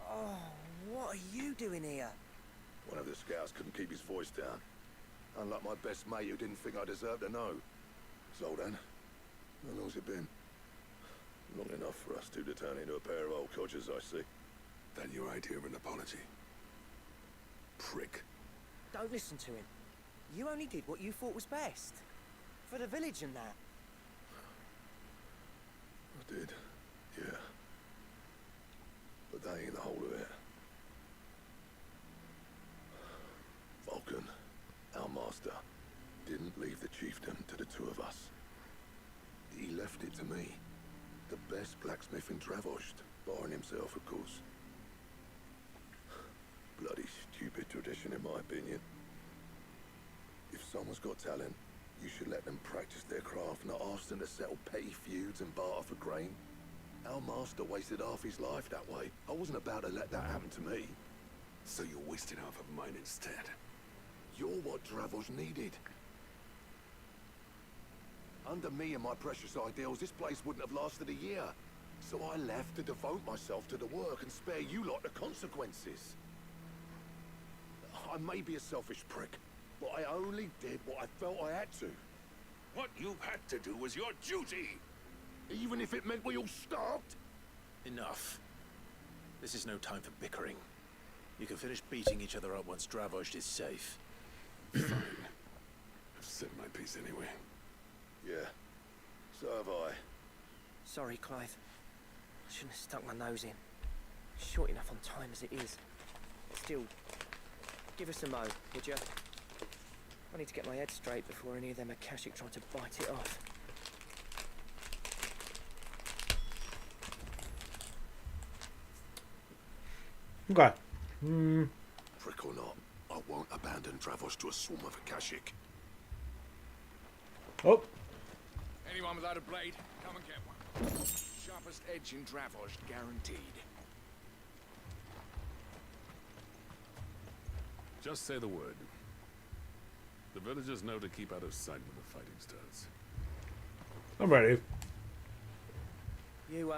Oh, what are you doing here? One of the scouts couldn't keep his voice down. Unlike my best mate who didn't think I deserved to know. So then, how long's it been? Long enough for us two to turn into a pair of old codgers, I see. Then your idea of an apology? Prick. Don't listen to him. You only did what you thought was best. For the village and that. I did, yeah. But that ain't the whole of it. Vulcan, our master, didn't leave the chiefdom to the two of us. He left it to me. The best blacksmith in Dravost, barring himself, of course. Bloody stupid tradition, in my opinion. If someone's got talent, you should let them practice their craft, not ask them to settle petty feuds and barter for grain. Our master wasted half his life that way. I wasn't about to let that happen to me. So you're wasting half of mine instead. You're what Dravost needed. Under me and my precious ideals, this place wouldn't have lasted a year. So I left to devote myself to the work and spare you lot the consequences. I may be a selfish prick, but I only did what I felt I had to. What you had to do was your duty! Even if it meant we all starved? Enough. This is no time for bickering. You can finish beating each other up once Dravost is safe. Fine. I've said my piece anyway. Yeah, so have I. Sorry, Clive. I shouldn't have stuck my nose in. Short enough on time as it is. Still, give us a mo, would you? I need to get my head straight before any of them Akashic try to bite it off. Okay. Prick or not, I won't abandon Dravosh to a swarm of Akashic. Oh. Anyone without a blade, come and get one. Sharpest edge in Dravosh, guaranteed. Just say the word. The villagers know to keep out of sight when the fighting starts. I'm ready. You,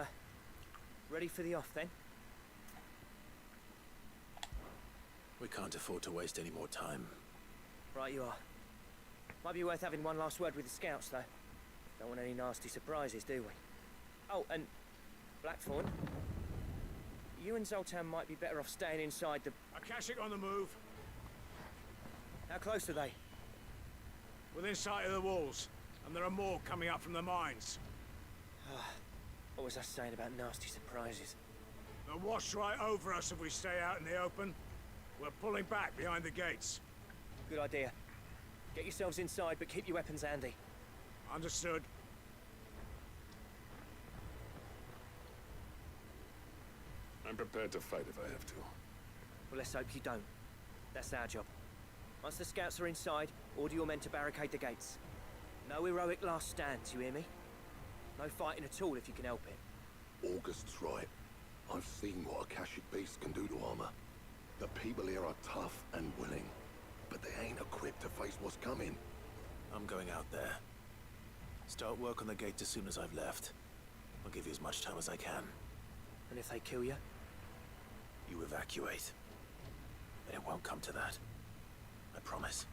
ready for the off then? We can't afford to waste any more time. Right you are. Might be worth having one last word with the scouts, though. Don't want any nasty surprises, do we? Oh, and Blackthorn, you and Zoltan might be better off staying inside the... Akashic on the move. How close are they? Within sight of the walls. And there are more coming up from the mines. What was I saying about nasty surprises? They'll wash right over us if we stay out in the open. We're pulling back behind the gates. Good idea. Get yourselves inside, but keep your weapons handy. Understood. I'm prepared to fight if I have to. Well, let's hope you don't. That's our job. Once the scouts are inside, order your men to barricade the gates. No heroic last stands, you hear me? No fighting at all if you can help it. August's right. I've seen what Akashic beasts can do to armor. The people here are tough and willing, but they ain't equipped to face what's coming. I'm going out there. Start work on the gate as soon as I've left. I'll give you as much time as I can. And if they kill you? You evacuate. But it won't come to that. I promise.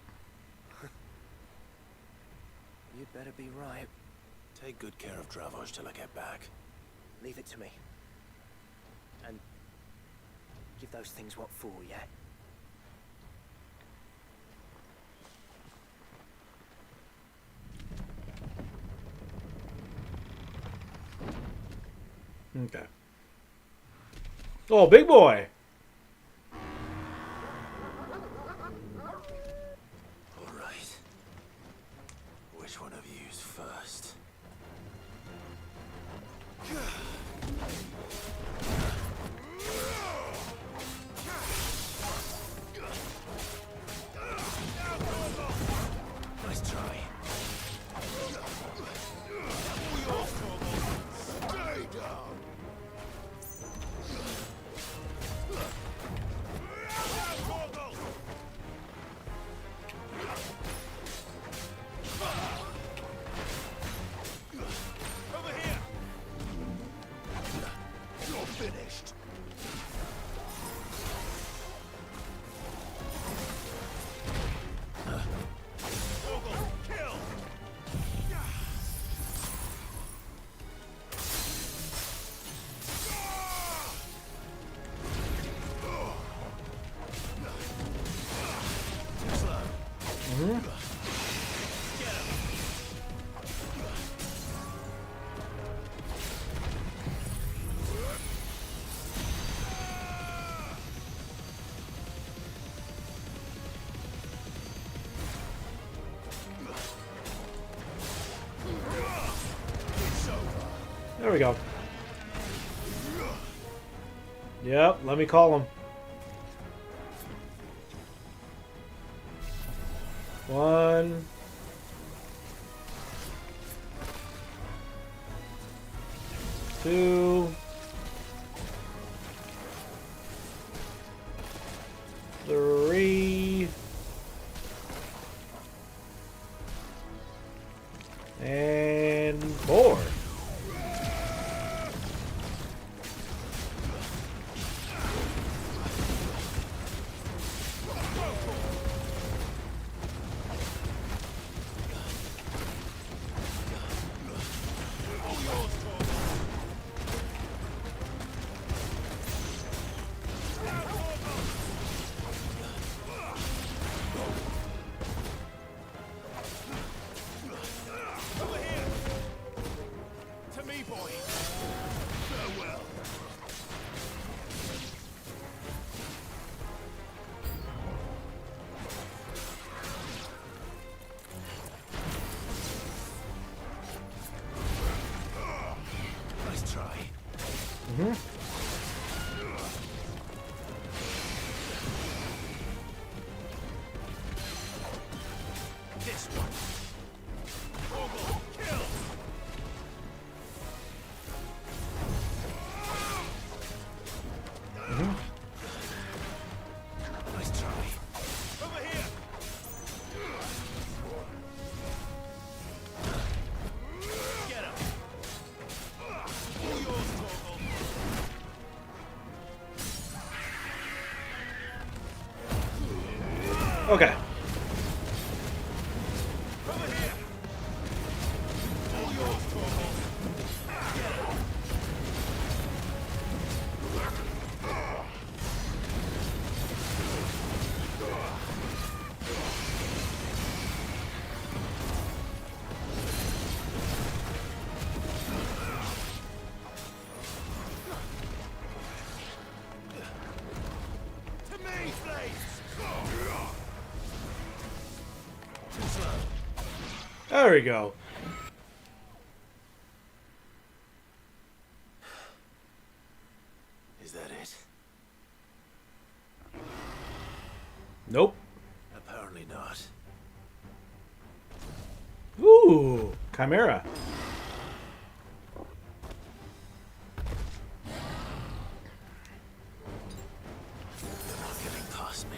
You'd better be right. Take good care of Dravosh till I get back. Leave it to me. And give those things what for, yeah? Okay. Oh, big boy! All right. Which one of you's first? Nice try. Stay down. Over here. You're finished. Kill. There we go. Yep, let me call him. 1, 2, 3, and 4. Okay. There we go. Is that it? Nope. Apparently not. Ooh, Chimera. They're not getting past me.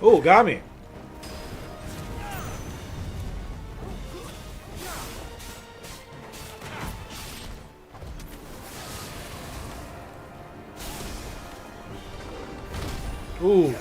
Oh, got me. Ooh.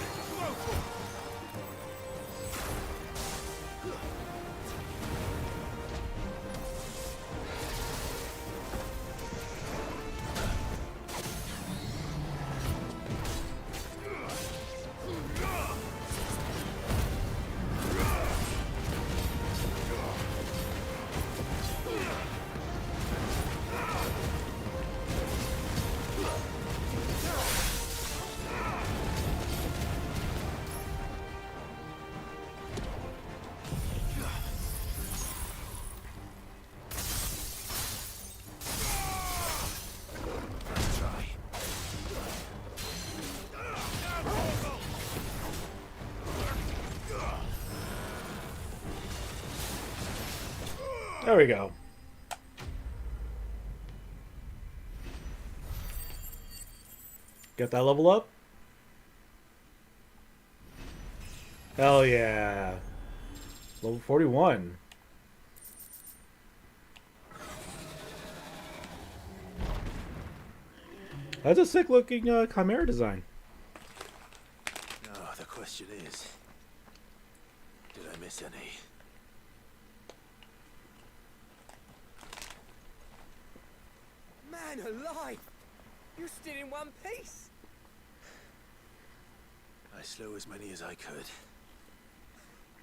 There we go. Get that level up? Hell yeah. Level 41. That's a sick looking chimera design. Now, the question is, did I miss any? Man alive! You're still in one piece! I slew as many as I could.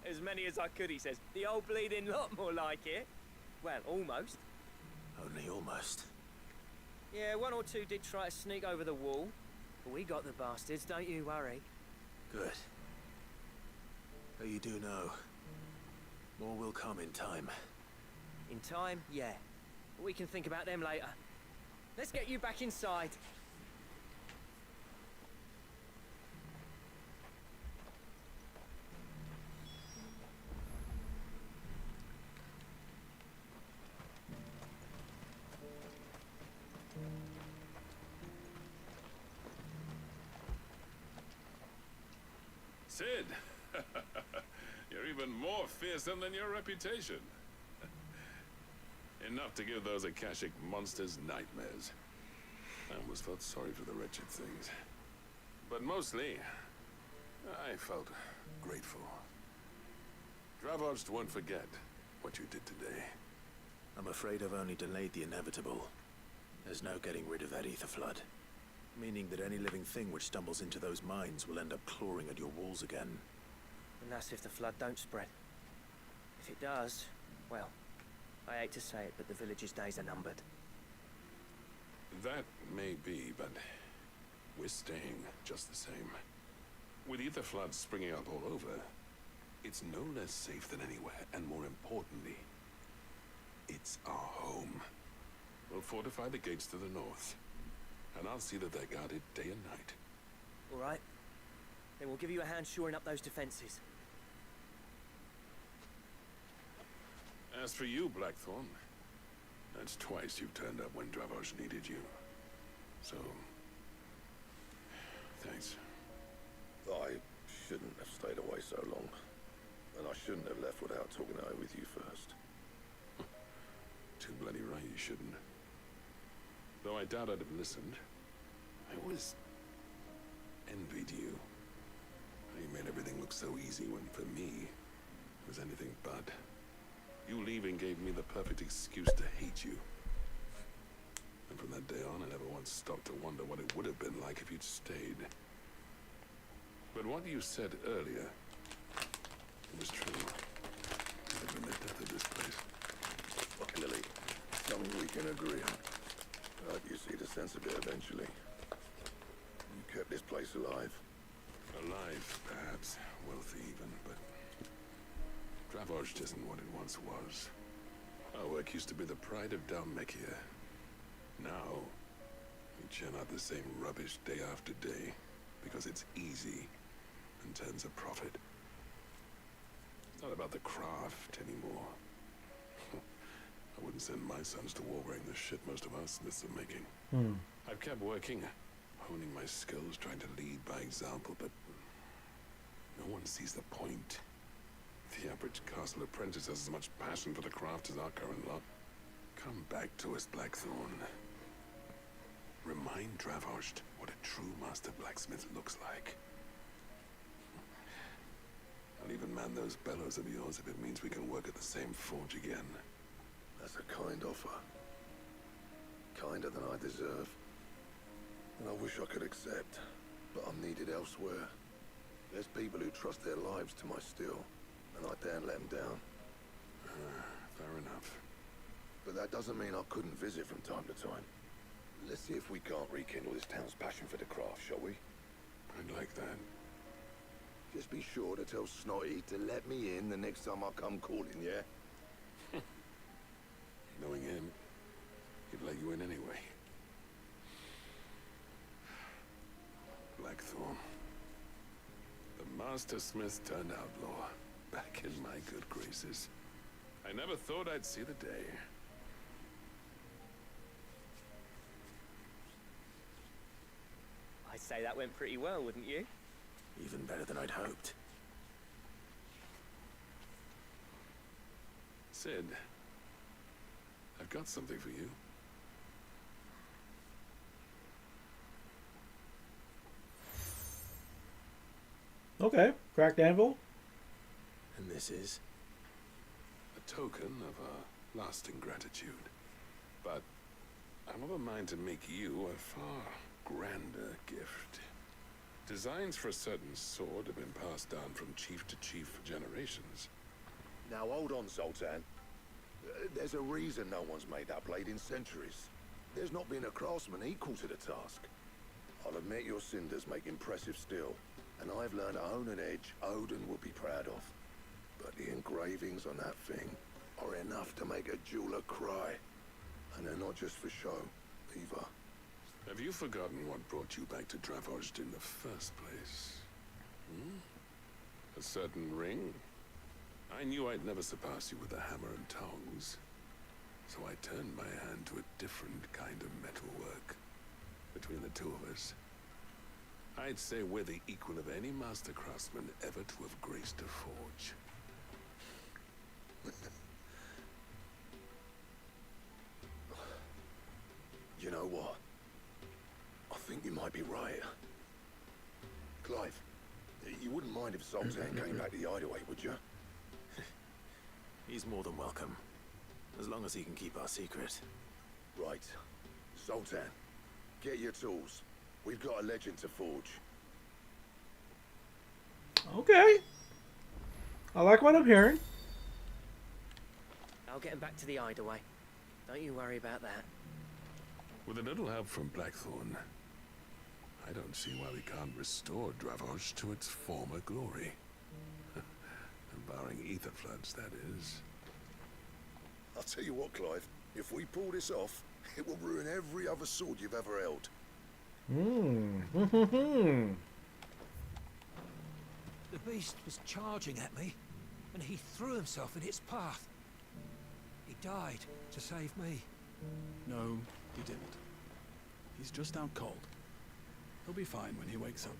As many as I could, he says. The old bleeding lot, more like it. Well, almost. Only almost. Yeah, one or two did try to sneak over the wall. But we got the bastards, don't you worry. Good. But you do know, more will come in time. In time, yeah. We can think about them later. Let's get you back inside. Sid, you're even more fearsome than your reputation. Enough to give those Akashic monsters nightmares. I almost felt sorry for the wretched things. But mostly, I felt grateful. Dravoged won't forget what you did today. I'm afraid I've only delayed the inevitable. There's no getting rid of that ether flood. Meaning that any living thing which stumbles into those mines will end up clawing at your walls again. And that's if the flood don't spread. If it does, well, I hate to say it, but the village's days are numbered. That may be, but we're staying just the same. With ether floods springing up all over, it's no less safe than anywhere, and more importantly, it's our home. We'll fortify the gates to the north, and I'll see that they're guarded day and night. All right. Then we'll give you a hand shoring up those defenses. As for you, Blackthorn, that's twice you've turned up when Dravos needed you. So, thanks. I shouldn't have stayed away so long. And I shouldn't have left without talking it over with you first. Too bloody right you shouldn't. Though I doubt I'd have listened. I always envied you. How you made everything look so easy when, for me, it was anything but. You leaving gave me the perfect excuse to hate you. And from that day on, I never once stopped to wonder what it would have been like if you'd stayed. But what you said earlier, it was true. It had been the death of this place. Finally, something we can agree on. I hope you see the sense of it eventually. You kept this place alive. Alive, perhaps. Wealthy even, but Dravoged isn't what it once was. Our work used to be the pride of Dalmekia. Now, we churn out the same rubbish day after day because it's easy and turns a profit. It's not about the craft anymore. I wouldn't send my sons to war wearing the shit most of our smiths are making. I've kept working, honing my skills, trying to lead by example, but no one sees the point. The average castle apprentice has as much passion for the craft as our current lot. Come back to us, Blackthorn. Remind Dravoged what a true master blacksmith looks like. I'll even man those bellows of yours if it means we can work at the same forge again. That's a kind offer. Kinder than I deserve. And I wish I could accept, but I'm needed elsewhere. There's people who trust their lives to my steel, and I daren't let them down. Fair enough. But that doesn't mean I couldn't visit from time to time. Let's see if we can't rekindle this town's passion for the craft, shall we? I'd like that. Just be sure to tell Snotty to let me in the next time I come calling, yeah? Knowing him, he'd let you in anyway. Blackthorn. The Master Smith turned outlaw. Back in my good graces. I never thought I'd see the day. I'd say that went pretty well, wouldn't you? Even better than I'd hoped. Sid, I've got something for you. Okay, cracked anvil. And this is? A token of our lasting gratitude. But I'm of a mind to make you a far grander gift. Designs for a certain sword have been passed down from chief to chief for generations. Now hold on, Zoltan. There's a reason no one's made that blade in centuries. There's not been a craftsman equal to the task. I'll admit your cinders make impressive steel, and I've learned to own an edge Odin would be proud of. But the engravings on that thing are enough to make a jeweler cry. And they're not just for show, either. Have you forgotten what brought you back to Dravozd in the first place? Hmm? A certain ring? I knew I'd never surpass you with a hammer and tongs. So I turned my hand to a different kind of metalwork. Between the two of us, I'd say we're the equal of any master craftsman ever to have graced a forge. You know what? I think you might be right. Clive, you wouldn't mind if Zoltan came back to the hideaway, would you? He's more than welcome. As long as he can keep our secret. Right. Zoltan, get your tools. We've got a legend to forge. Okay. I like what I'm hearing. I'll get him back to the hideaway. Don't you worry about that. With a little help from Blackthorn, I don't see why we can't restore Dravozd to its former glory. Barring ether floods, that is. I'll tell you what, Clive. If we pull this off, it will ruin every other sword you've ever held. The beast was charging at me, and he threw himself in its path. He died to save me. No, he didn't. He's just out cold. He'll be fine when he wakes up.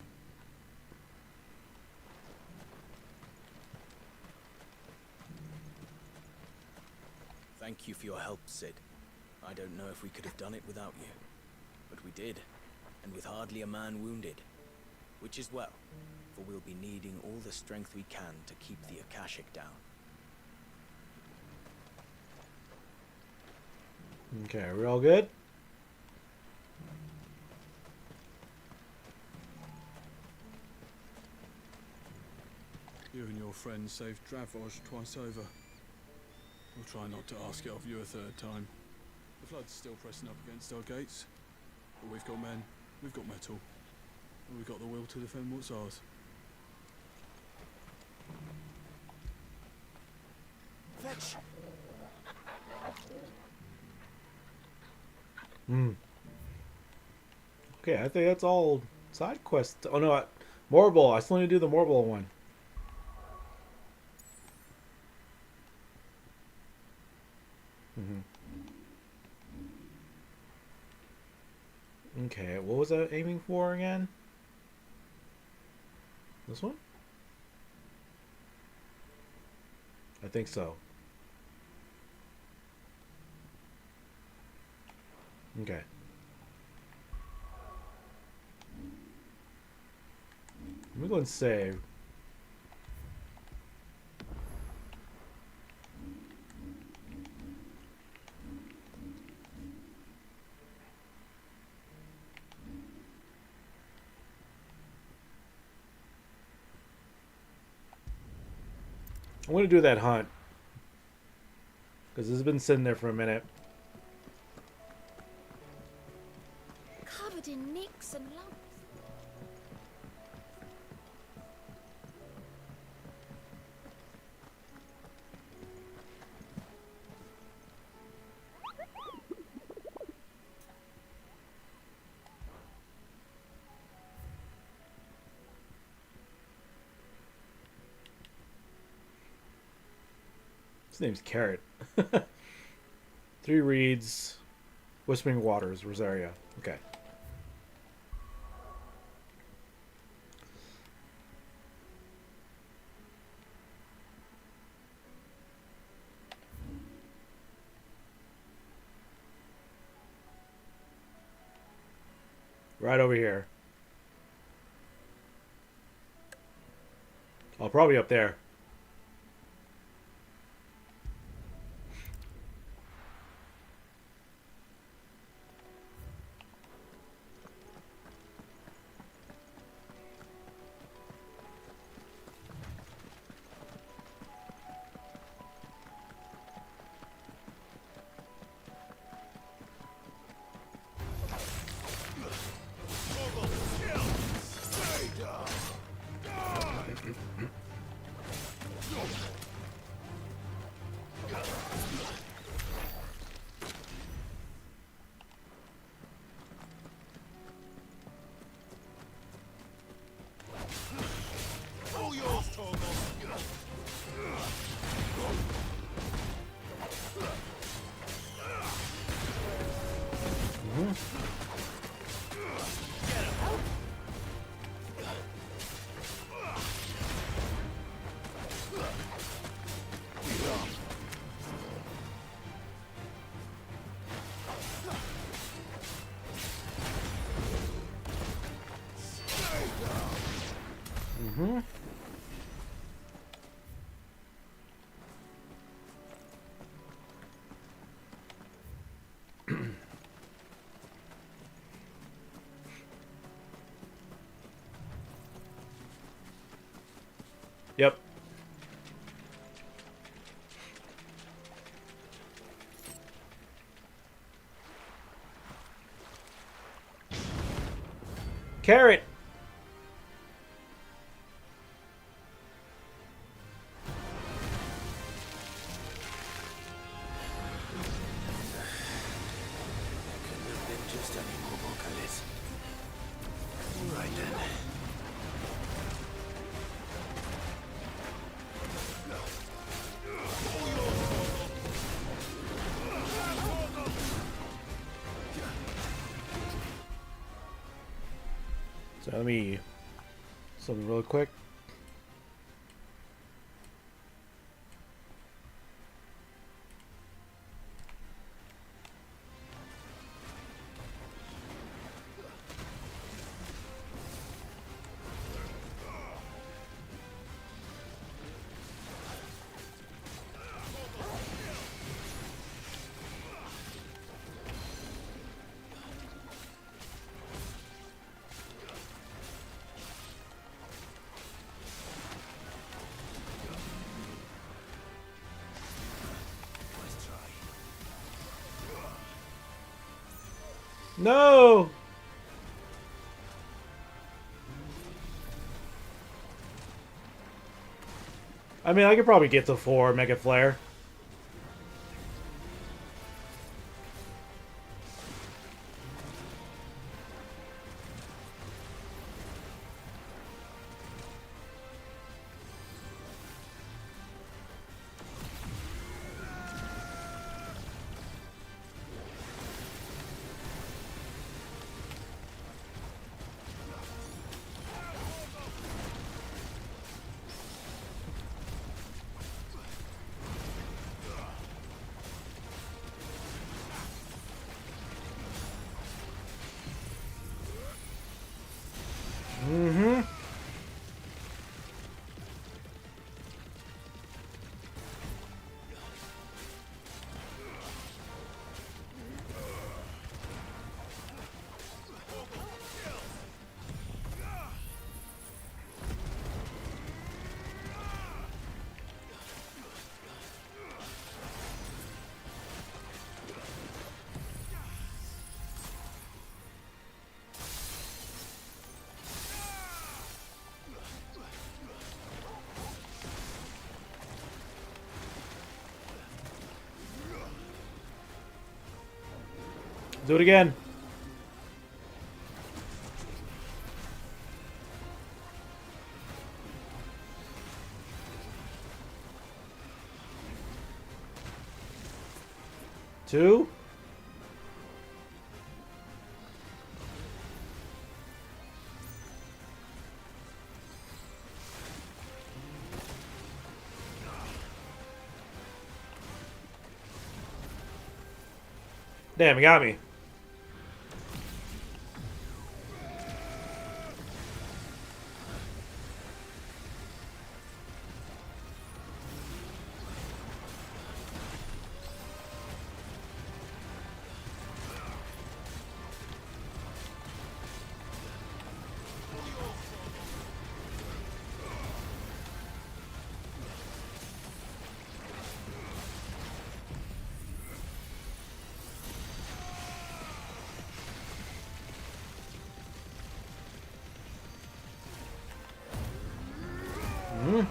Thank you for your help, Sid. I don't know if we could have done it without you. But we did, and with hardly a man wounded. Which is well, for we'll be needing all the strength we can to keep the Akashic down. Okay, are we all good? You and your friends saved Dravozd twice over. We'll try not to ask it of you a third time. The flood's still pressing up against our gates. But we've got men, we've got metal, and we've got the will to defend what's ours. Fetch! Okay, I think that's all side quest. Oh no, Morbol. I still need to do the Morbol one. Okay, what was I aiming for again? This one? I think so. Okay. Let me go and save. I'm going to do that hunt. Because this has been sitting there for a minute. Covered in nicks and lumps. His name's Carrot. 3 reeds. Whispering Waters, Rosaria. Okay. Right over here. Oh, probably up there. Mm-hmm. Yep. Carrot. Couldn't have been just any more vocales. Right then. So let me something real quick. No! I mean, I could probably get to 4 Mega Flare. Mm-hmm. Do it again. Two. Damn, he got me. Hmm.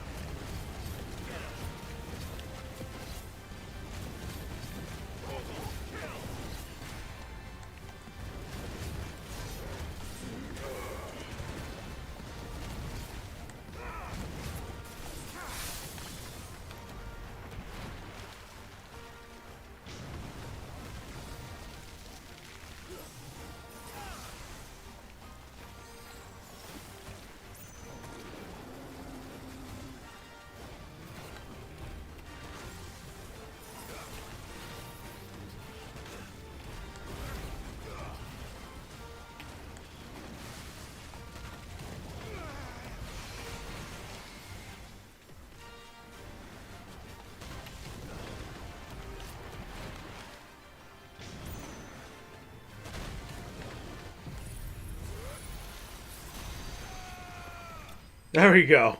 There we go.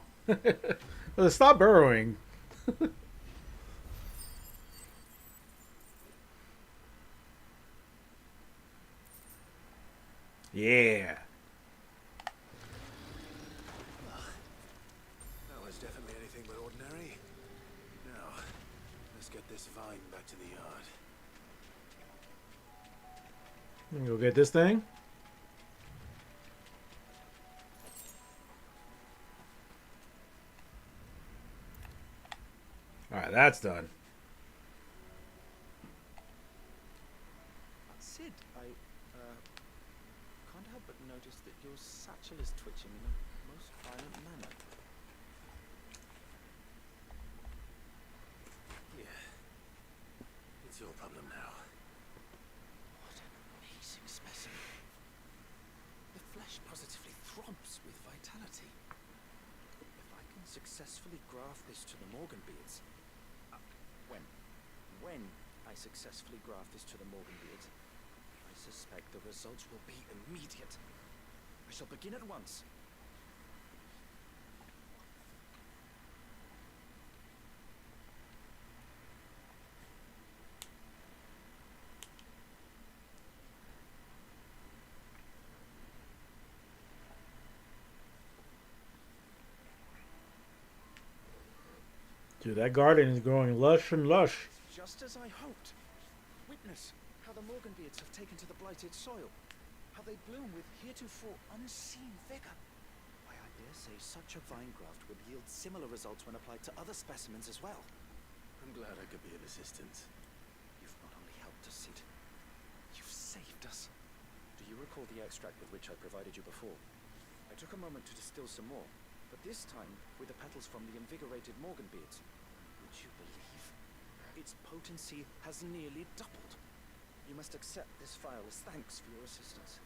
Stop burrowing. Yeah. That was definitely anything but ordinary. Now, let's get this vine back to the yard. Go get this thing. Alright, that's done. Sid, I can't help but notice that your satchel is twitching in a most violent manner. Yeah. It's your problem now. What an amazing specimen. The flesh positively throbs with vitality. If I can successfully graft this to the Morganbeards, when I successfully graft this to the Morganbeards, I suspect the results will be immediate. I shall begin at once. Dude, that garden is growing lush and lush. Just as I hoped. Witness how the Morganbeards have taken to the blighted soil. How they bloom with heretofore unseen vigor. Why, I dare say such a vine graft would yield similar results when applied to other specimens as well. I'm glad I could be of assistance. You've not only helped us, Sid, you've saved us. Do you recall the extract with which I provided you before? I took a moment to distill some more, but this time with the petals from the invigorated Morganbeards. Would you believe? Its potency has nearly doubled. You must accept this vial as thanks for your assistance.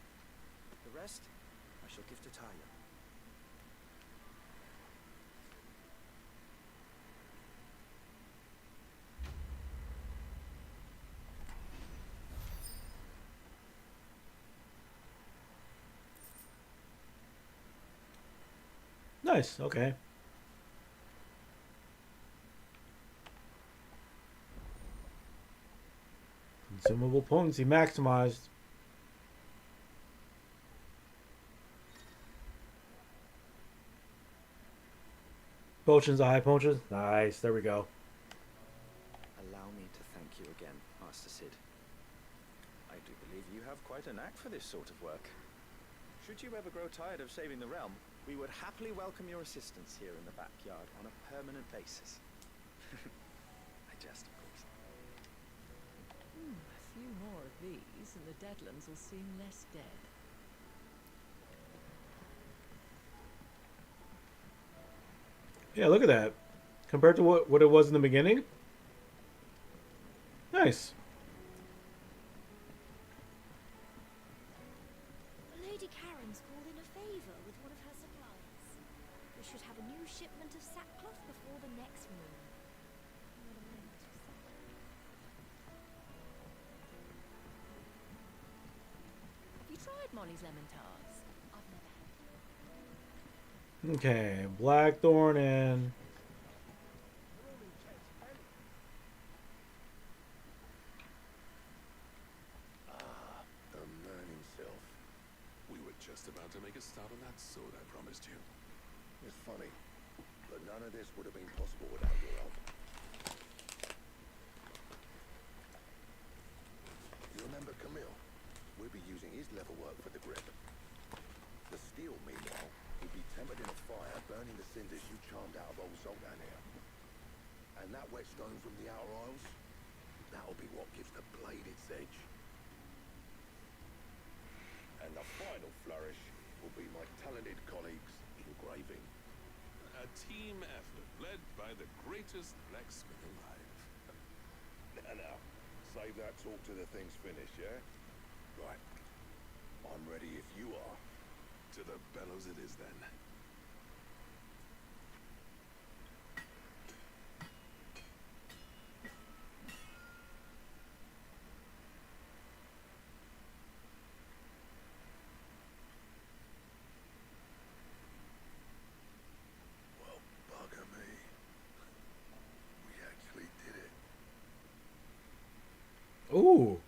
The rest, I shall give to Talia. Nice, okay. Consumable potency maximized. Potions, high potions. Nice, there we go. Allow me to thank you again, Master Sid. I do believe you have quite a knack for this sort of work. Should you ever grow tired of saving the realm, we would happily welcome your assistance here in the backyard on a permanent basis. I jest, of course. A few more of these, and the Deadlands will seem less dead. Yeah, look at that. Compared to what it was in the beginning. Nice. Lady Karen's called in a favor with one of her suppliers. We should have a new shipment of sackcloth before the next moon. Have you tried Molly's lemon tarts? I've never had. Okay, Blackthorn and The man himself. We were just about to make a start on that sword I promised you. It's funny, but None of this would have been possible without your help. You remember Camille? We'll be using his leather work for the grip. The steel, meanwhile, will be tempered in a fire, burning the cinders you charmed out of old Zoltan here. And that whetstone from the outer aisles, that'll be what gives the blade its edge. And the final flourish will be my talented colleagues engraving. A team effort led by the greatest blacksmith alive. Now, save that talk till the thing's finished, yeah? Right. I'm ready if you are. To the bellows it is then. Well, bugger me. We actually did it. Ooh.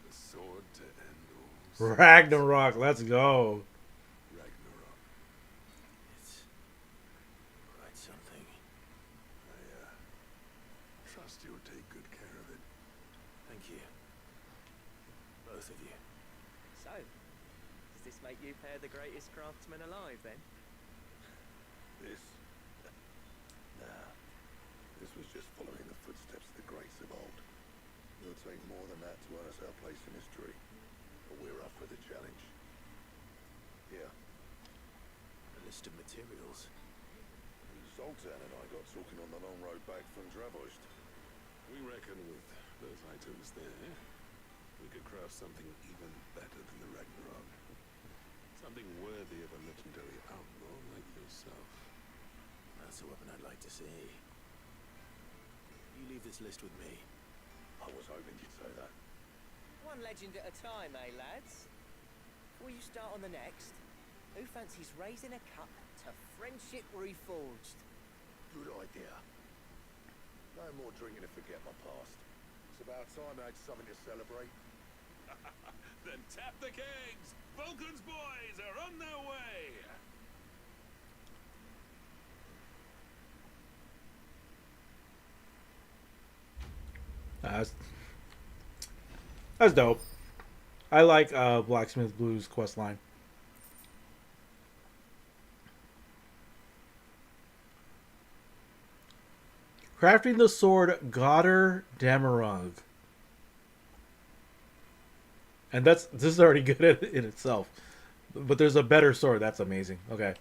The sword to end all. Ragnarok, let's go. Ragnarok. It's quite something. I trust you'll take good care of it. Thank you. Both of you. So, does this make you pair the greatest craftsman alive, then? This? Nah. This was just following the footsteps of the greats of old. It'll take more than that to earn us our place in history. But we're up for the challenge. Here. A list of materials. Zoltan and I got talking on the long road back from Dravozd. We reckon with those items there, we could craft something even better than the Ragnarok. Something worthy of a legendary outlaw like yourself. That's a weapon I'd like to see. You leave this list with me. I was hoping you'd say that. One legend at a time, eh, lads? Before you start on the next, who fancies raising a cup to friendship reforged? Good idea. No more drinking to forget my past. It's about time I had something to celebrate. Then tap the kegs! Vulcan's boys are on their way! That's dope. I like Blacksmith Blues questline. Crafting the sword Goddard Damarug. And this is already good in itself. But there's a better sword. That's amazing. Okay.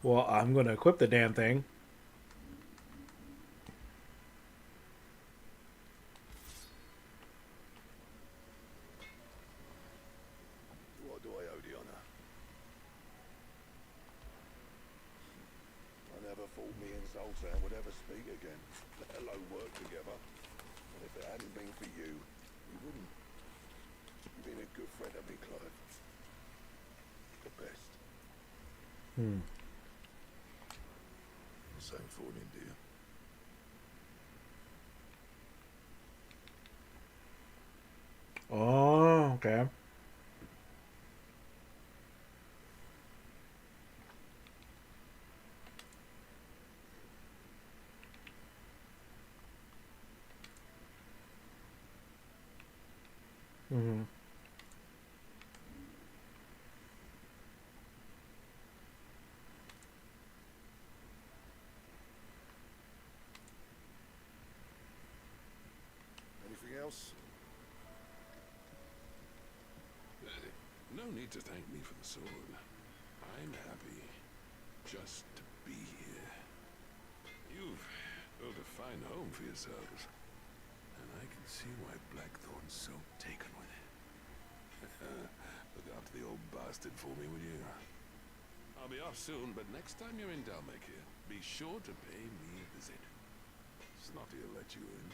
Well, I'm going to equip the damn thing. What do I owe the honor? I never thought me and Zoltan would ever speak again, let alone work together. And if it hadn't been for you, we wouldn't. You've been a good friend of me, Clive. The best. Same for him, dear. Oh, okay. Anything else? No need to thank me for the sword. I'm happy just to be here. You've built a fine home for yourselves, and I can see why Blackthorn's so taken with it. Look after the old bastard for me, will you? I'll be off soon, but next time you're in Dalmekir, be sure to pay me a visit. Snotty will let you in.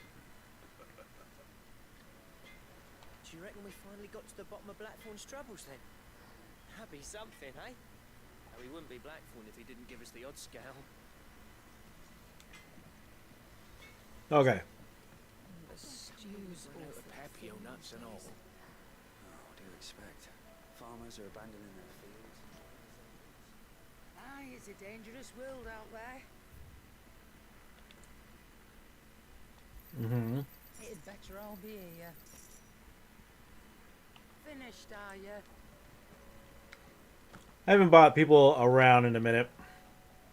Do you reckon we finally got to the bottom of Blackthorn's troubles then? That'd be something, eh? Oh, he wouldn't be Blackthorn if he didn't give us the odd scale. Okay. The stew's all the papio nuts and all. Oh, what do you expect? Farmers are abandoning their fields. Aye, it's a dangerous world out there. Mm-hmm. It'd better all be here. Finished, are you? I haven't bought people around in a minute.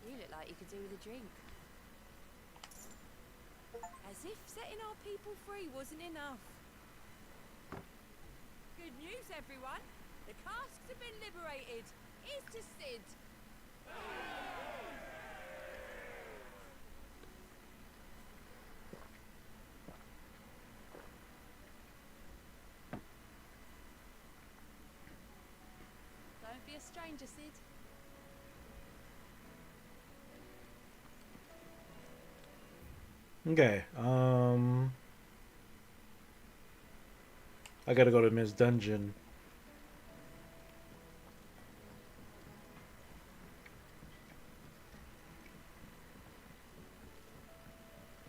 You look like you could do with a drink. As if setting our people free wasn't enough. Good news, everyone. The casks have been liberated. Here's to Sid. Don't be a stranger, Sid. Okay. I gotta go to Miss Dungeon.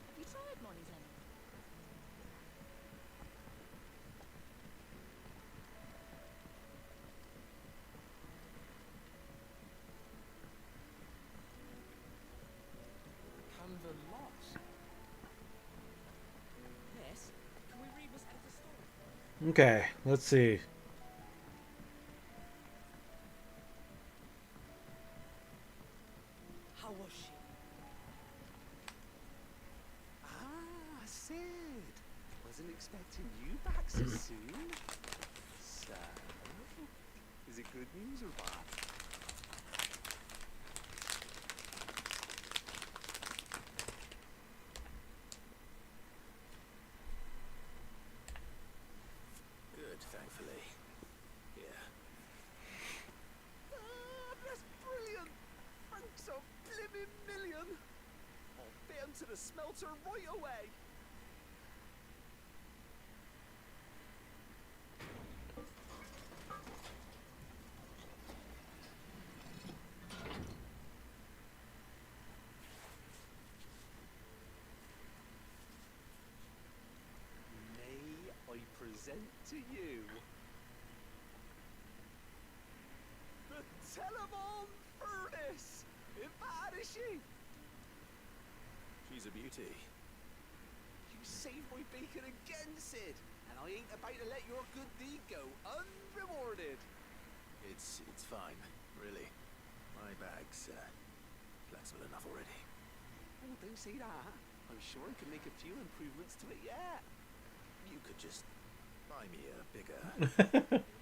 Have you tried Molly's lemon? Canva lost. Miss, can we read Miss Edgar's story? Okay, let's see. How was she? Ah, Sid. Wasn't expecting you back so soon. So, is it good news or bad? Good, thankfully. Yeah. Ah, that's brilliant! Thanks a blimmin' million! I'll fit 'em to the smelter right away! May I present to you the Telemon Furnace! Ain't bad, is she? She's a beauty. You saved my bacon again, Sid, and I ain't about to let your good deed go unrewarded. It's fine, really. My bag's flexible enough already. Oh, don't say that. I'm sure I can make a few improvements to it yet. You could just buy me a bigger.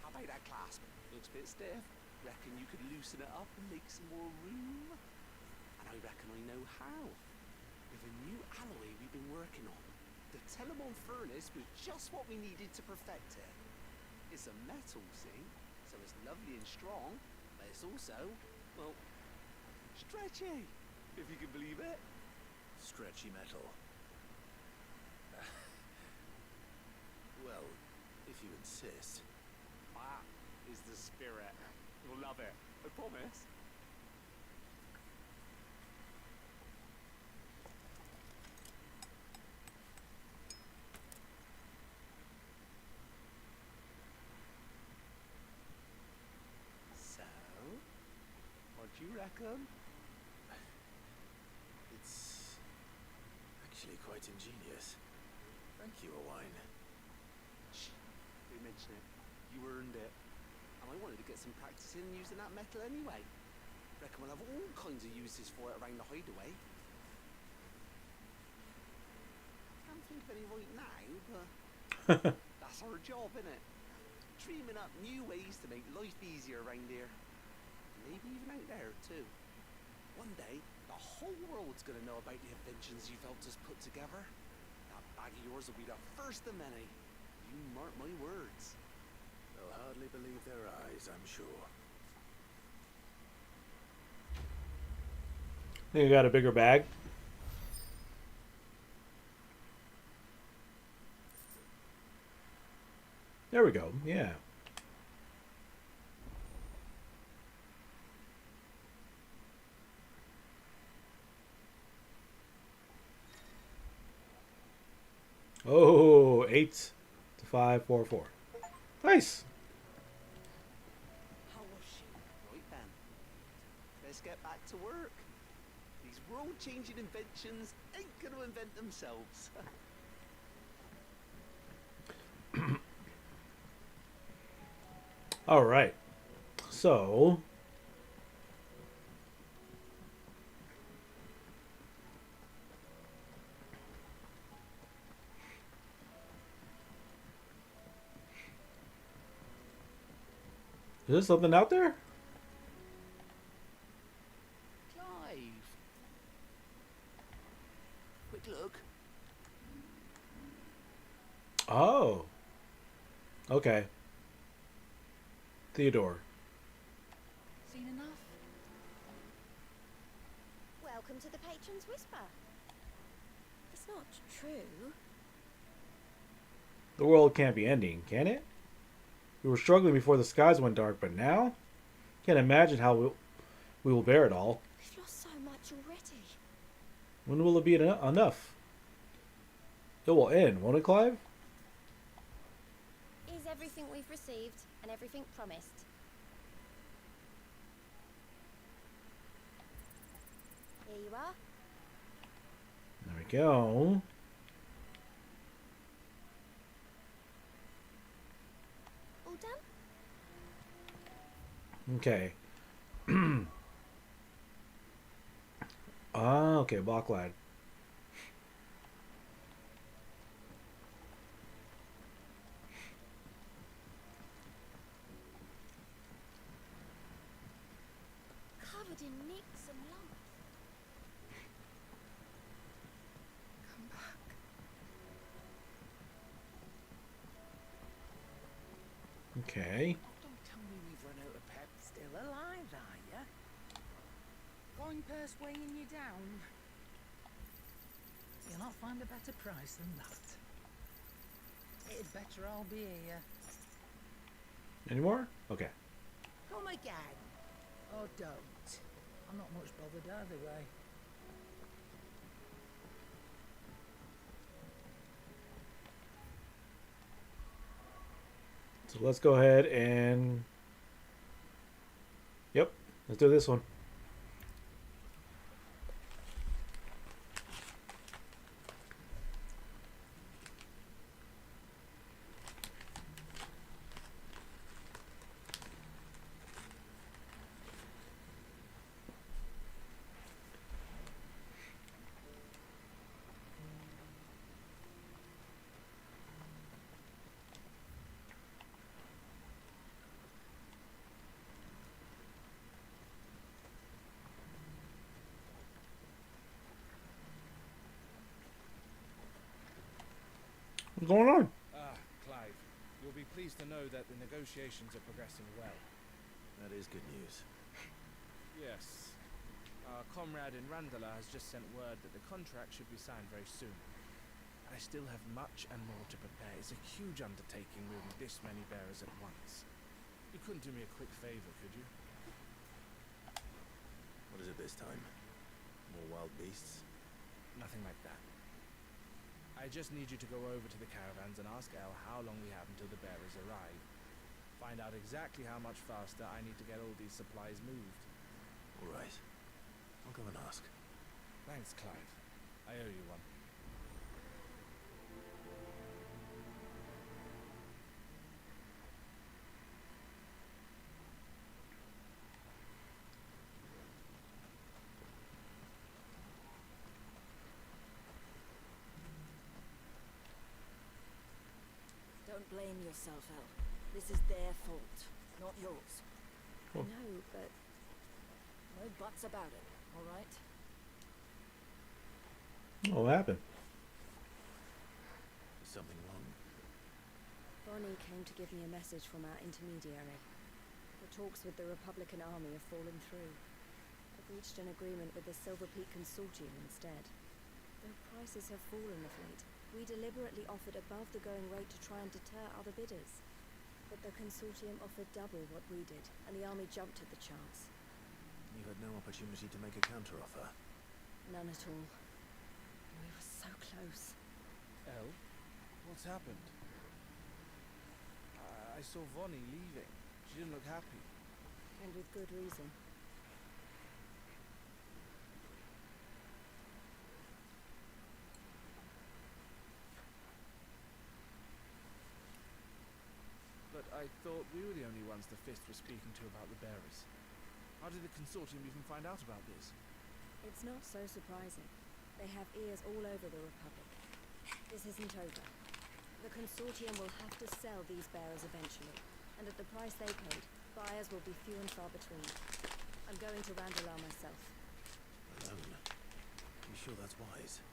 How about that clasp? Looks a bit stiff. Reckon you could loosen it up and make some more room? And I reckon I know how. With a new alloy we've been working on, the Telemon Furnace was just what we needed to perfect it. It's a metal, see? So it's lovely and strong, but it's also, well, stretchy, if you can believe it. Stretchy metal. Well, if you insist. That is the spirit. You'll love it, I promise. So, what do you reckon? It's actually quite ingenious. Thank you, Owain. Shh, don't mention it. You earned it. And I wanted to get some practice in using that metal anyway. Reckon we'll have all kinds of uses for it around the hideaway. Can't think of any right now, but that's our job, innit? Dreaming up new ways to make life easier around here. Maybe even out there, too. One day, the whole world's gonna know about the inventions you've helped us put together. That bag of yours will be the first of many. You mark my words. They'll hardly believe their eyes, I'm sure. Think I got a bigger bag? There we go. Yeah. 8 to 5, 4, 4. Nice. How was she? Right then. Let's get back to work. These world-changing inventions ain't gonna invent themselves. All right. So is there something out there? Clive. Quick look. Oh. Okay. Theodore. Seen enough? Welcome to the Patron's Whisper. It's not true. The world can't be ending, can it? We were struggling before the skies went dark, but now? Can't imagine how we will bear it all. We've lost so much already. When will it be enough? It will end, won't it, Clive? Is everything we've received and everything promised. Here you are. There we go. All done? Okay. Okay, block lad. Covered in nicks and lumps. Come back. Okay. Don't tell me we've run out of pep. Still alive, are ya? Going purse weighing you down. You'll not find a better price than that. It'd better all be here. Any more? Okay. Come again. Or don't. I'm not much bothered either way. So let's go ahead and... Yep, let's do this one. What's going on? Clive, you'll be pleased to know that the negotiations are progressing well. That is good news. Yes. Our comrade in Randala has just sent word that the contract should be signed very soon. I still have much and more to prepare. It's a huge undertaking moving this many bearers at once. You couldn't do me a quick favor, could you? What is it this time? More wild beasts? Nothing like that. I just need you to go over to the caravans and ask El how long we have until the bearers arrive. Find out exactly how much faster I need to get all these supplies moved. All right. I'll go and ask. Thanks, Clive. I owe you one. Don't blame yourself, El. This is their fault, not yours. Oh. I know, but no buts about it, all right? What happened? Is something wrong? Bonnie came to give me a message from our intermediary. The talks with the Republican Army have fallen through. They've reached an agreement with the Silver Peak Consortium instead. Though prices have fallen of late, we deliberately offered above the going rate to try and deter other bidders. But the consortium offered double what we did, and the army jumped at the chance. You had no opportunity to make a counteroffer. None at all. We were so close. El, What's happened? I saw Vonnie leaving. She didn't look happy. And with good reason. But I thought we were the only ones the Fist was speaking to about the bearers. How did the Consortium even find out about this? It's not so surprising. They have ears all over the Republic. This isn't over. The Consortium will have to sell these bearers eventually, and at the price they paid, buyers will be few and far between. I'm going to Randalar myself. Alone? You sure that's wise?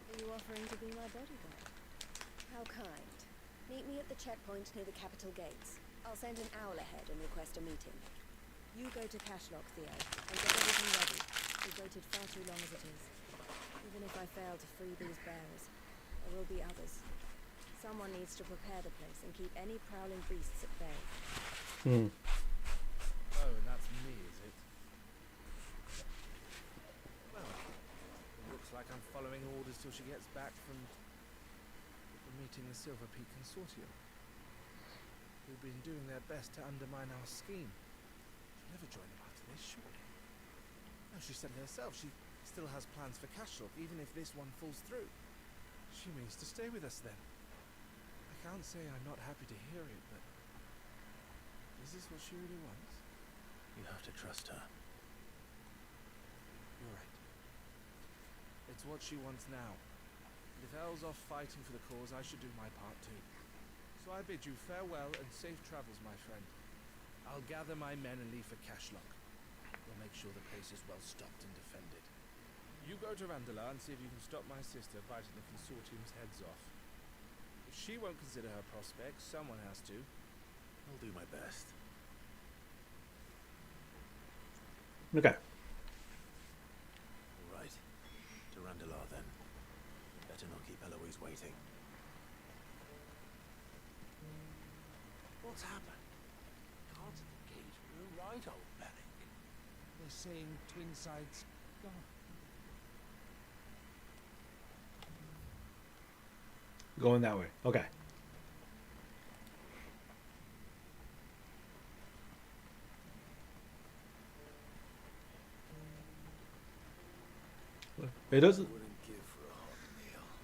Are you offering to be my bodyguard? How kind. Meet me at the checkpoint near the capital gates. I'll send an owl ahead and request a meeting. You go to Cashlock, Theo, and get everything ready. We've waited far too long as it is. Even if I fail to free these bearers, there will be others. Someone needs to prepare the place and keep any prowling beasts at bay. Oh, and that's me, is it? Well, it looks like I'm following orders till she gets back from meeting the Silver Peak Consortium. Who've been doing their best to undermine our scheme. She'll never join them after this, surely. No, she said it herself. She still has plans for Cashlock, even if this one falls through. She means to stay with us then. I can't say I'm not happy to hear it, but is this what she really wants? You have to trust her. You're right. It's what she wants now. And if Elle's off fighting for the cause, I should do my part too. So I bid you farewell and safe travels, my friend. I'll gather my men and leave for Cashlock. We'll make sure the place is well stocked and defended. You go to Randalar and see if you can stop my sister biting the Consortium's heads off. If she won't consider her prospects, someone has to. I'll do my best. Okay. All right. To Randalar then. Better not keep Eloise waiting. What's happened? Cards at the gate were right, old Bellic. They're saying Twin Sides gone. Going that way. Okay. It doesn't.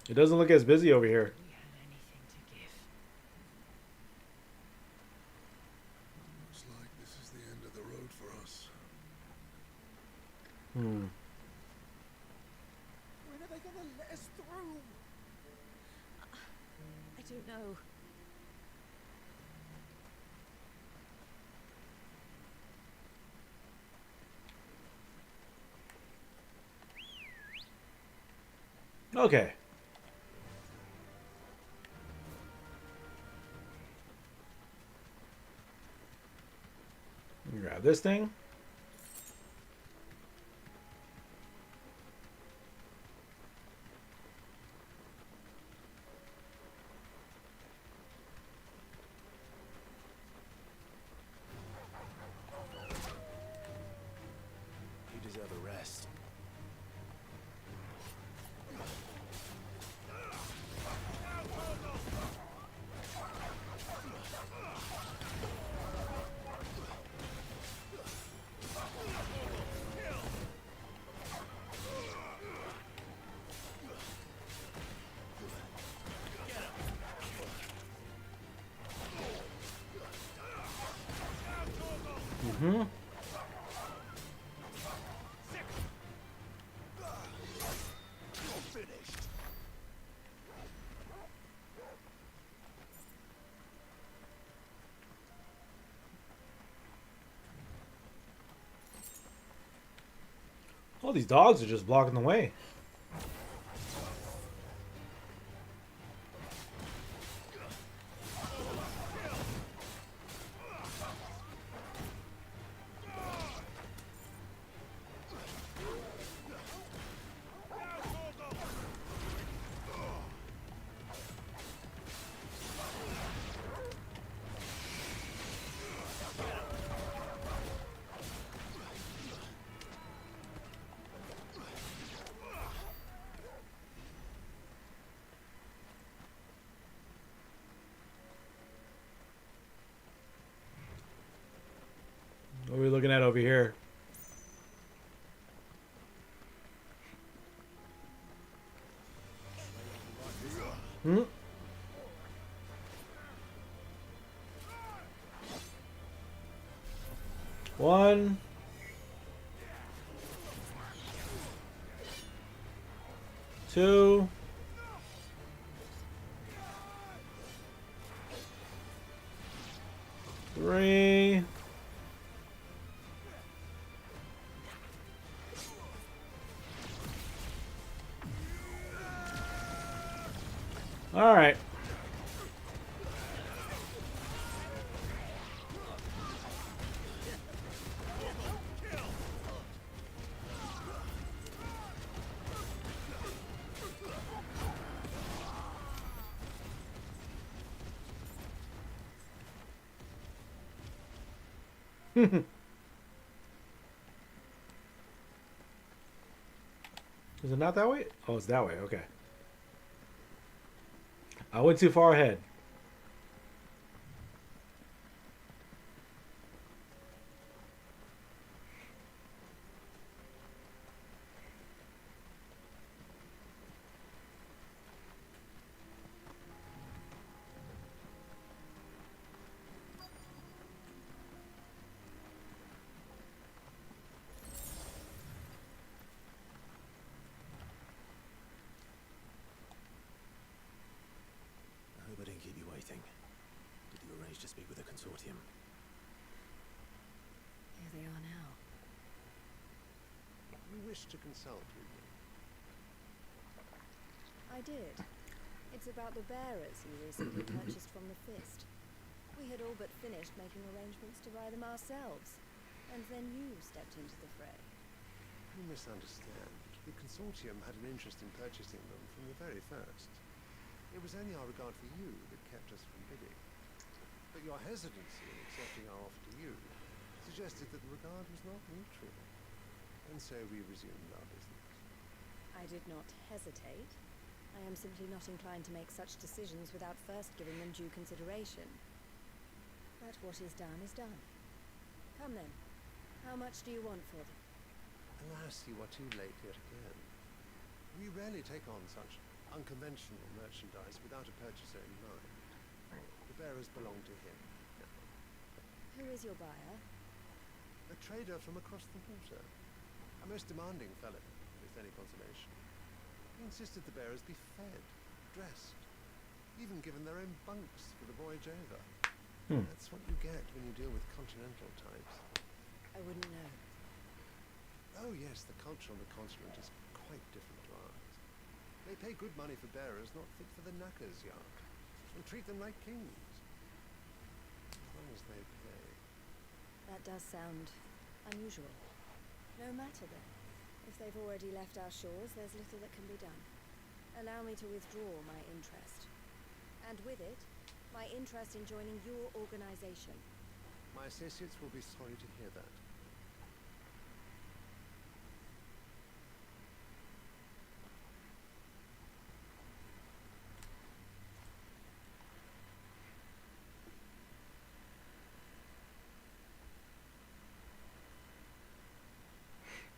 It doesn't look as busy over here. Looks like this is the end of the road for us. When are they gonna let us through? I don't know. Okay. Grab this thing. You deserve a rest. Mm-hmm. All these dogs are just blocking the way. looking at over here. Hmm? One. Two. Three. All right. Is it not that way? Oh, it's that way. Okay. I went too far ahead. I hope I didn't keep you waiting. Did you arrange to speak with the consortium? Here they are now. You wish to consult with me? I did. It's about the bearers you recently purchased from the Fist. We had all but finished making arrangements to buy them ourselves, and then you stepped into the fray. You misunderstand. The consortium had an interest in purchasing them from the very first. It was only our regard for you that kept us from bidding. But your hesitancy in accepting our offer to you suggested that the regard was not mutual. And so we resumed our business. I did not hesitate. I am simply not inclined to make such decisions without first giving them due consideration. But what is done is done. Come then. How much do you want for them? Alas, you are too late yet again. We rarely take on such unconventional merchandise without a purchaser in mind. The bearers belong to him now. Who is your buyer? A trader from across the water. A most demanding fellow, with any consolation. He insisted the bearers be fed, dressed, even given their own bunks for the voyage over. That's what you get when you deal with continental types. I wouldn't know. Oh yes, the culture on the continent is quite different to ours. They pay good money for bearers not fit for the knacker's yard, and treat them like kings. As long as they pay. That does sound unusual. No matter then. If they've already left our shores, there's little that can be done. Allow me to withdraw my interest. And with it, my interest in joining your organization. My associates will be sorry to hear that.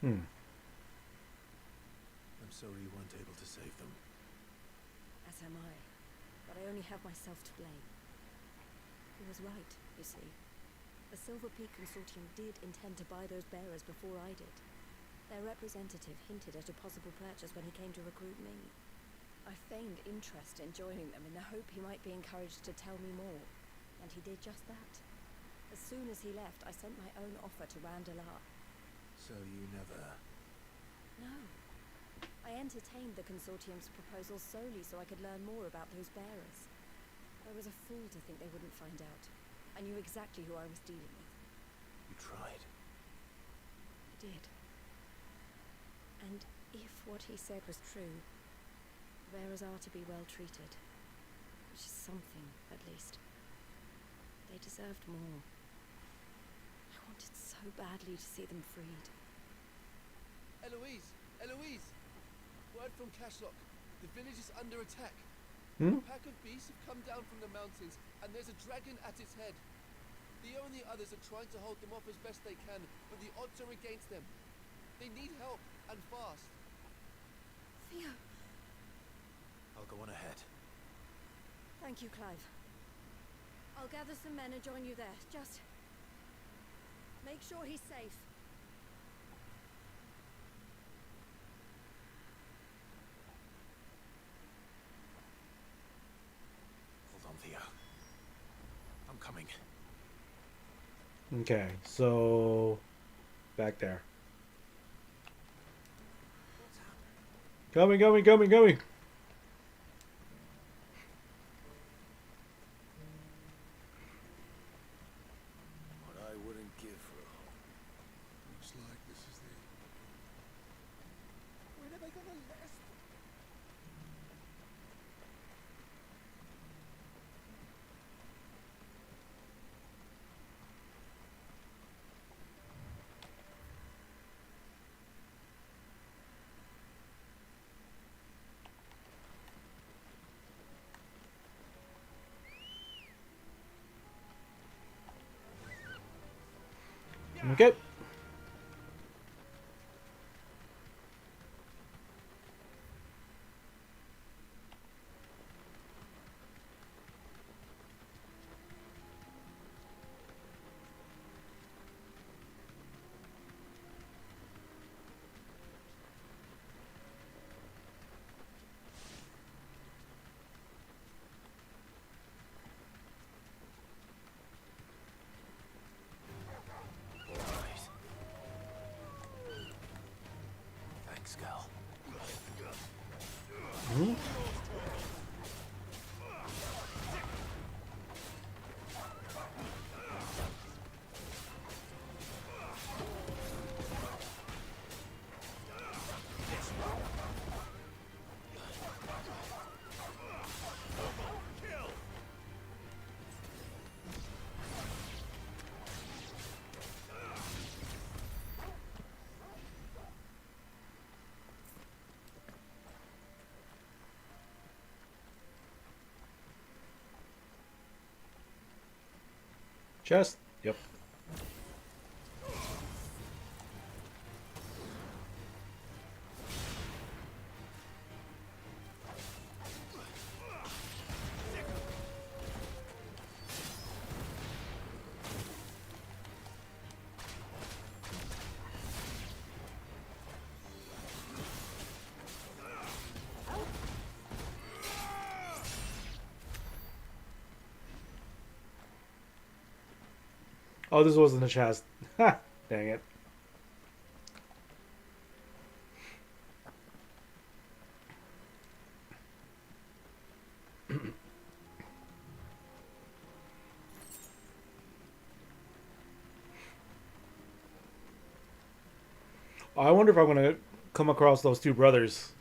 I'm sorry you weren't able to save them. As am I. But I only have myself to blame. He was right, you see. The Silver Peak Consortium did intend to buy those bearers before I did. Their representative hinted at a possible purchase when he came to recruit me. I feigned interest in joining them in the hope he might be encouraged to tell me more. And he did just that. As soon as he left, I sent my own offer to Randalar. So you never... No. I entertained the consortium's proposal solely so I could learn more about those bearers. I was a fool to think they wouldn't find out. I knew exactly who I was dealing with. You tried. I did. And if what he said was true, bearers are to be well treated. Which is something, at least. They deserved more. I wanted so badly to see them freed. Eloise! Eloise! Word from Cashlock. The village is under attack. A pack of beasts have come down from the mountains, and there's a dragon at its head. The only others are trying to hold them off as best they can, but the odds are against them. They need help, and fast. Theo. I'll go on ahead. Thank you, Clive. I'll gather some men and join you there. Just make sure he's safe. Hold on, Theo. I'm coming. Okay, so back there. Coming. What I wouldn't give for a home. Looks like this is the... When are they gonna let us? Okay. Thanks, Gal. Hmm? Chest? Yep. Oh, this wasn't a chest. Ha! Dang it. I wonder if I'm gonna come across those two brothers.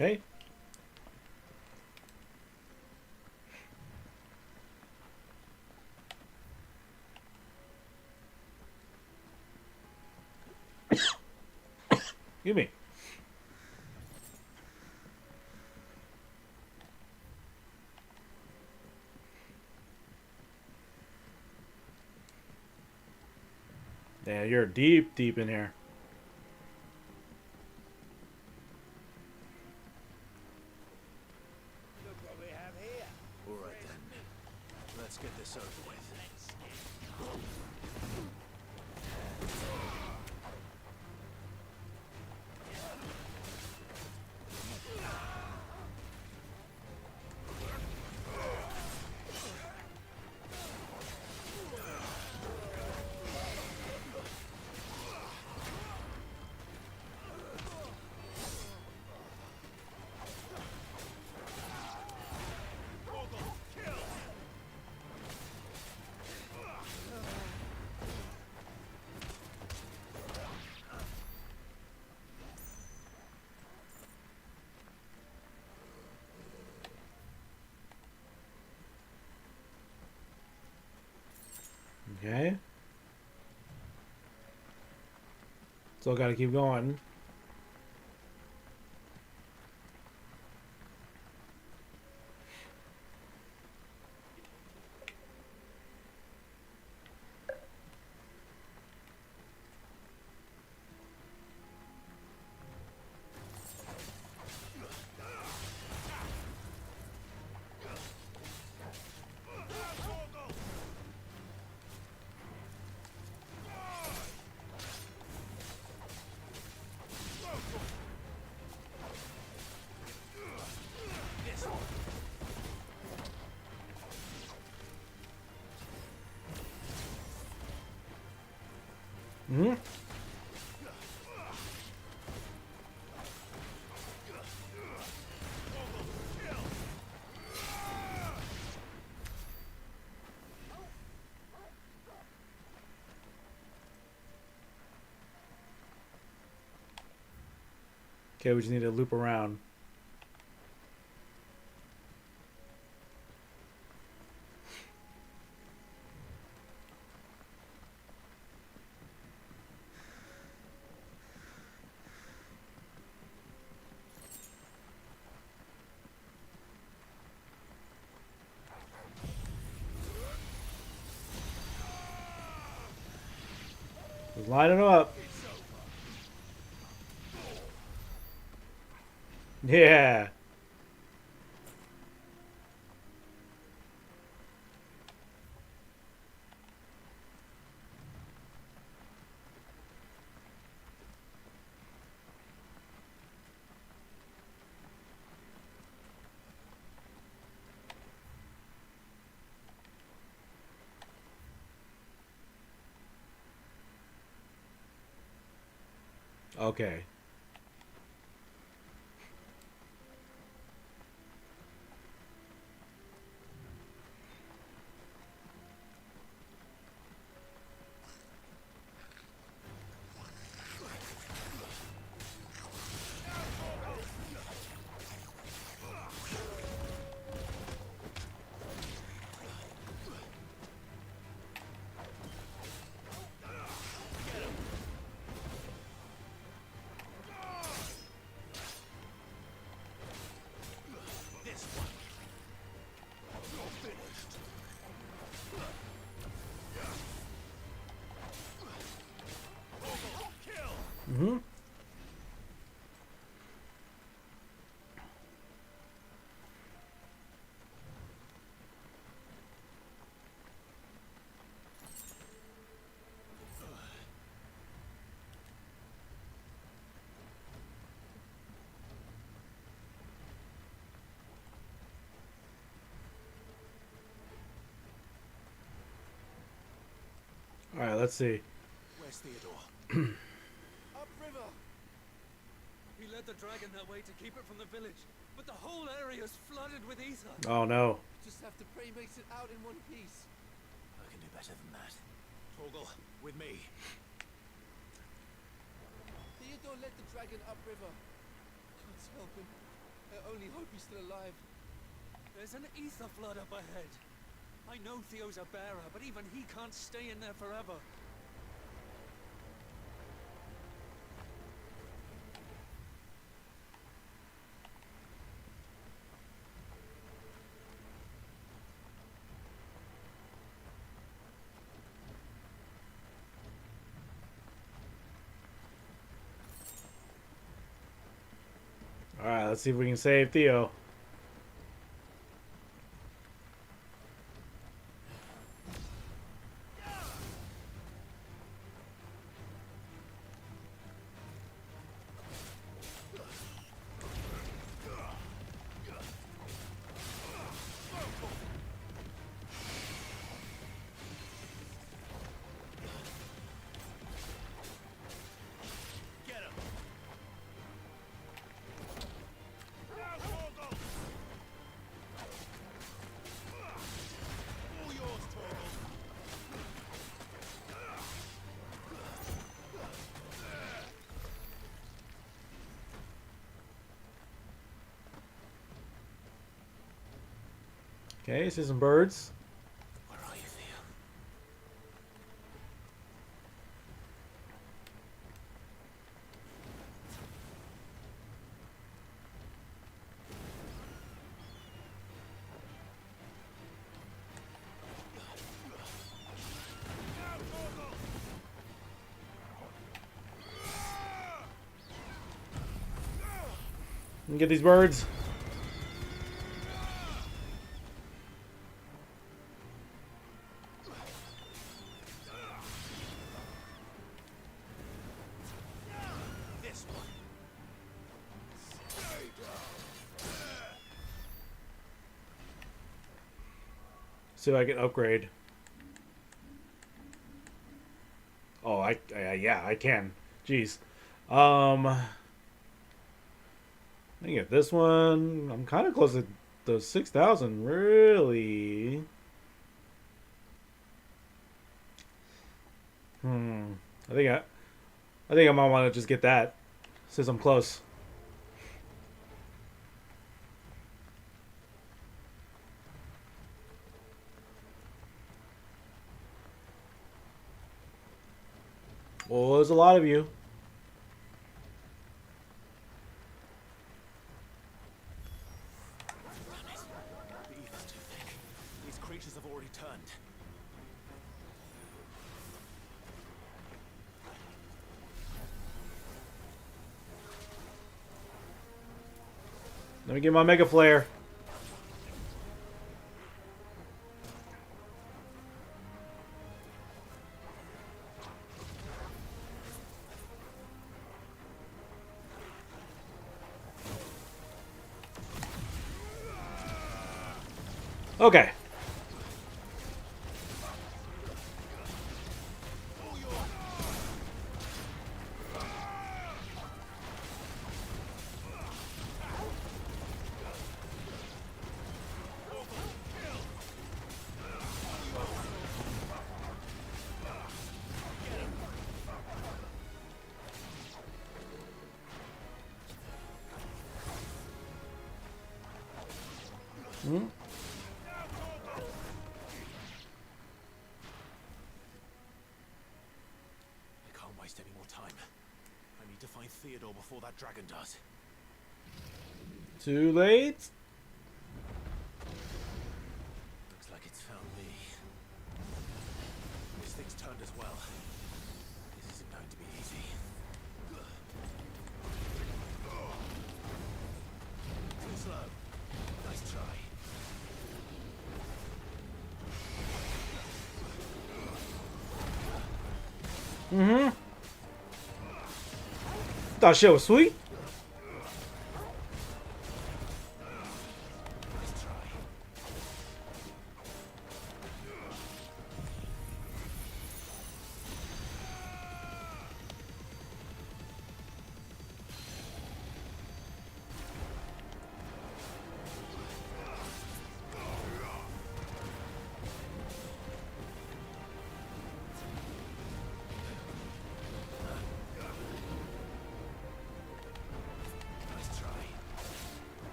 Okay. Excuse me. Yeah, you're deep in here. Look what we have here. All right then. Let's get this over with. Okay. Still gotta keep going. Hmm? Okay, we just need to loop around. Just lining them up. Yeah. Okay. Mm-hmm. All right, let's see. Where's Theodore? Upriver! He led the dragon that way to keep it from the village, but the whole area's flooded with ether. Oh no. Just have to pray he makes it out in one piece. I can do better than that. Torgal, with me. Theodore led the dragon upriver. Can't help him. I only hope he's still alive. There's an ether flood up ahead. I know Theo's a bearer, but even he can't stay in there forever. All right, let's see if we can save Theo. Okay, see some birds. Where are you, Theo? Get these birds. This one. See if I can upgrade. Oh, yeah, I can. Jeez. I can get this one. I'm kind of close to the 6,000. Really? I think I might want to just get that since I'm close. Well, there's a lot of you. The ether's too thick. These creatures have already turned. Let me get my Mega Flare. Okay. I can't waste any more time. I need to find Theodore before that dragon does. Too late. Looks like it's found me. This thing's turned as well. This isn't going to be easy. Too slow. Nice try. Thought shit was sweet.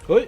Oi.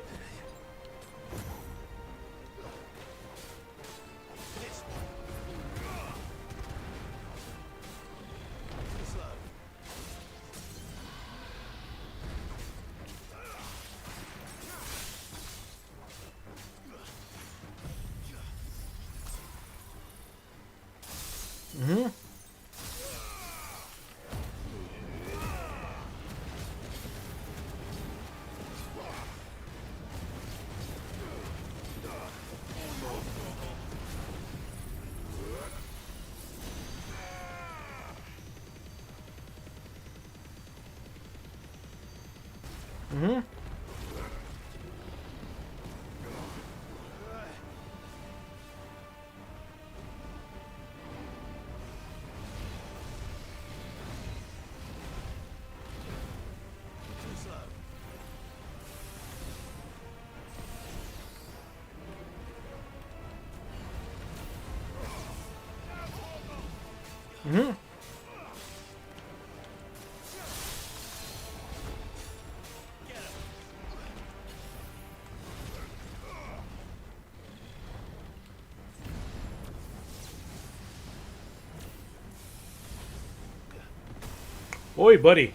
Oi, buddy.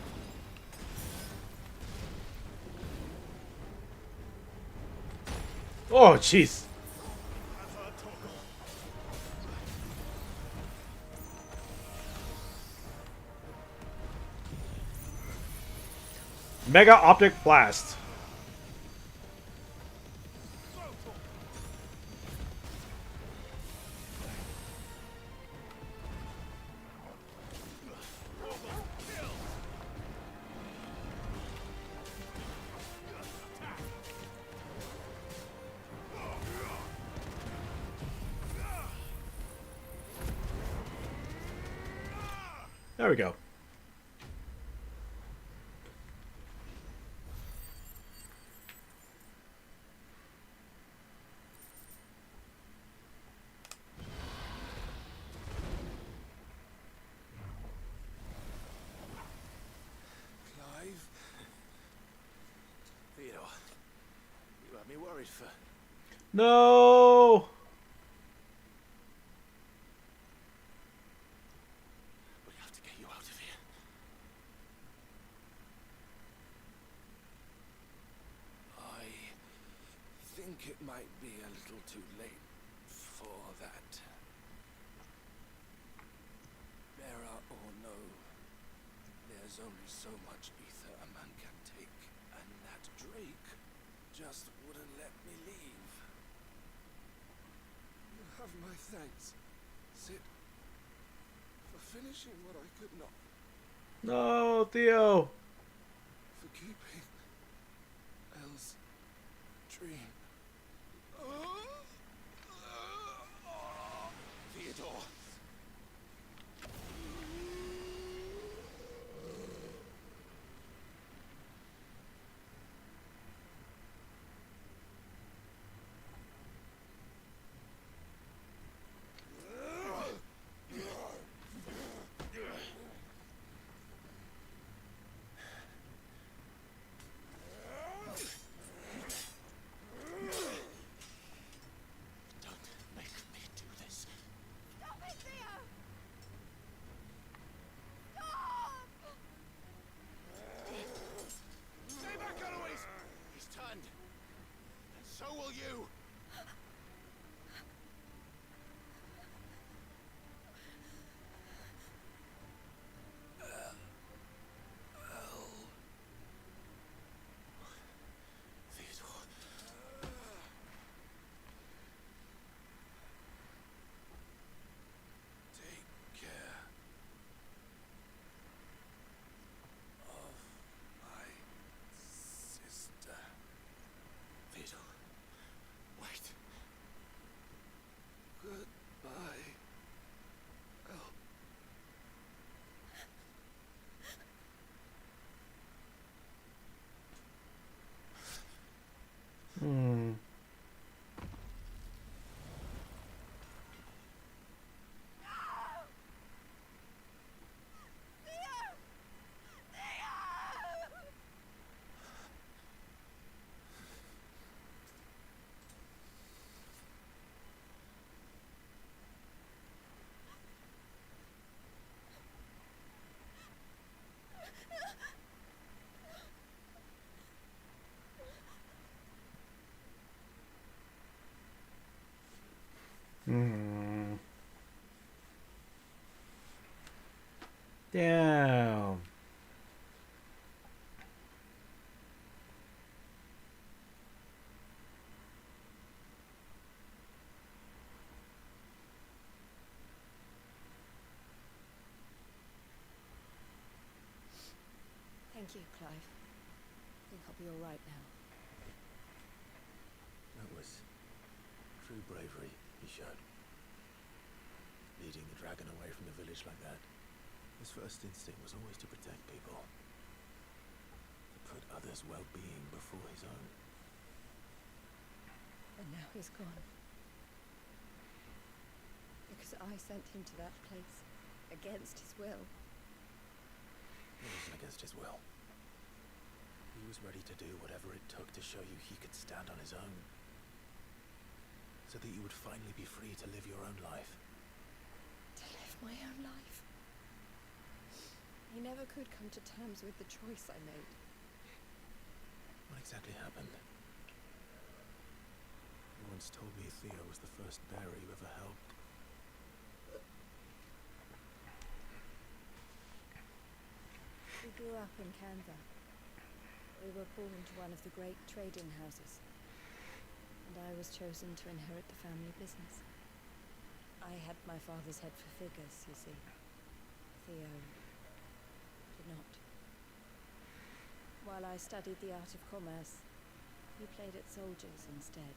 Oh, jeez. Mega Optic Blast. There we go. Clive? Theodore, you had me worried for... No. We have to get you out of here. I think it might be a little too late for that. Bearer or no, there's only so much ether a man can take, and that Drake just wouldn't let me leave. You have my thanks, Sid, for finishing what I could not. No, Theo. For keeping Elle's dream. Theodore. So will you! Take care of my sister. Theodore. Wait. Goodbye. Elle. Hmm. Hmm. Damn. Thank you, Clive. I think I'll be all right now. That was true bravery he showed. Leading the dragon away from the village like that. His first instinct was always to protect people. To put others' well-being before his own. And now he's gone. Because I sent him to that place against his will. It wasn't against his will. He was ready to do whatever it took to show you he could stand on his own. So that you would finally be free to live your own life. To live my own life. He never could come to terms with the choice I made. What exactly happened? once told me Theo was the first bearer you ever helped. We grew up in Canva. We were born into one of the great trading houses, and I was chosen to inherit the family business. I had my father's head for figures, you see. Theo did not. While I studied the art of commerce, he played at soldiers instead.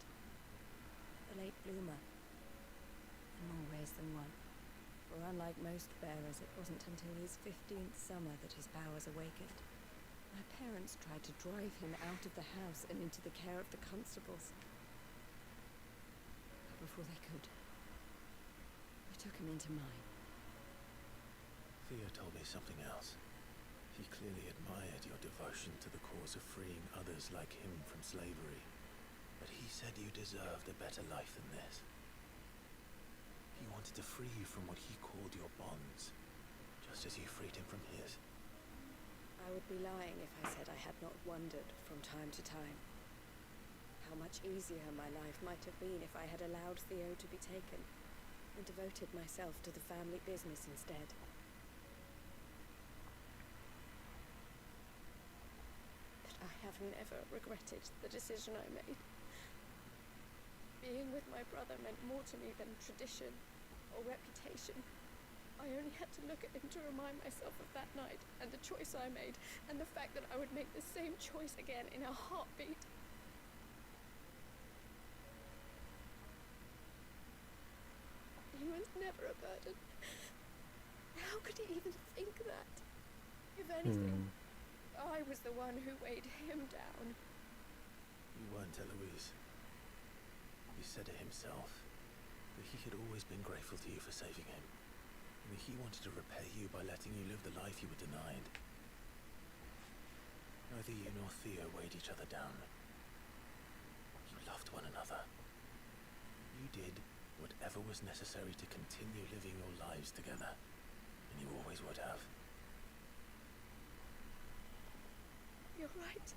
A late bloomer, in more ways than one. For unlike most bearers, it wasn't until his 15th summer that his powers awakened. My parents tried to drive him out of the house and into the care of the constables. But before they could, we took him into mine. Theo told me something else. He clearly admired your devotion to the cause of freeing others like him from slavery. But he said you deserved a better life than this. He wanted to free you from what he called your bonds, just as you freed him from his. I would be lying if I said I had not wondered from time to time how much easier my life might have been if I had allowed Theo to be taken and devoted myself to the family business instead. But I have never regretted the decision I made. Being with my brother meant more to me than tradition or reputation. I only had to look at him to remind myself of that night and the choice I made, and the fact that I would make the same choice again in a heartbeat. He was never a burden. How could he even think that? If anything, I was the one who weighed him down. You weren't, Eloise. He said it himself, that he had always been grateful to you for saving him, and that he wanted to repay you by letting you live the life you were denied. Neither you nor Theo weighed each other down. You loved one another. You did whatever was necessary to continue living your lives together, and you always would have. You're right.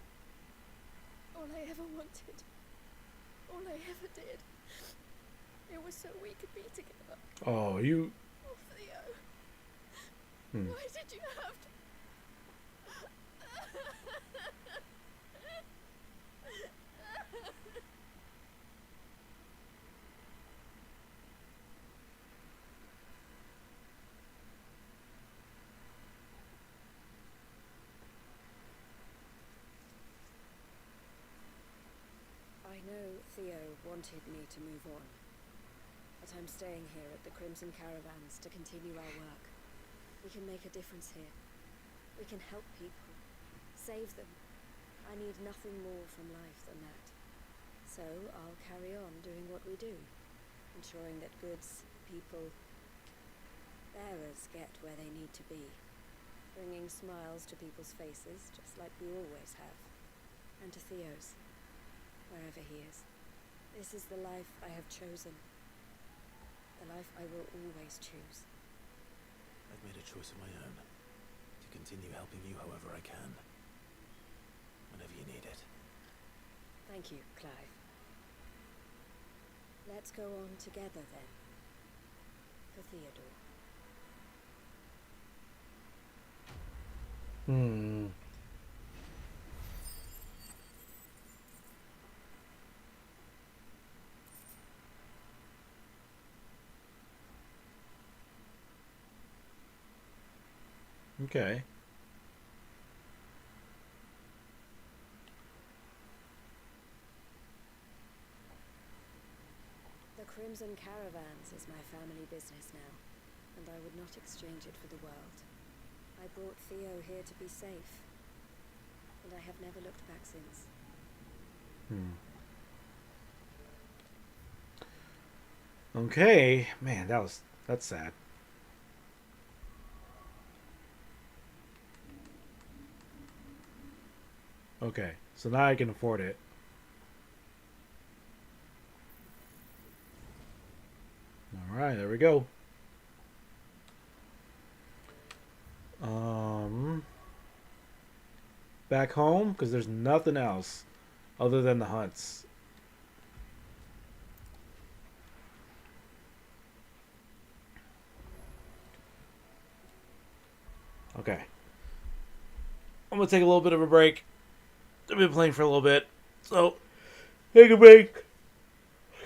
All I ever wanted, all I ever did, it was so we could be together. Oh, you... Oh, Theo. Why did you have to... I know Theo wanted me to move on, but I'm staying here at the Crimson Caravans to continue our work. We can make a difference here. We can help people, save them. I need nothing more from life than that. So I'll carry on doing what we do, ensuring that goods, people, bearers get where they need to be, bringing smiles to people's faces, just like we always have, and to Theo's, wherever he is. This is the life I have chosen, the life I will always choose. I've made a choice of my own, to continue helping you however I can, whenever you need it. Thank you, Clive. Let's go on together then, for Theodore. Okay. The Crimson Caravans is my family business now, and I would not exchange it for the world. I brought Theo here to be safe, and I have never looked back since. Okay, man, that's sad. Okay, so now I can afford it. All right, there we go. Back home, because there's nothing else other than the hunts. Okay. I'm going to take a little bit of a break. I've been playing for a little bit. So, take a break.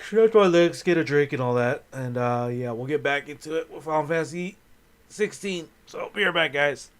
Stretch my legs, get a drink and all that. And, yeah, we'll get back into it with Final Fantasy XVI. So, be right back, guys.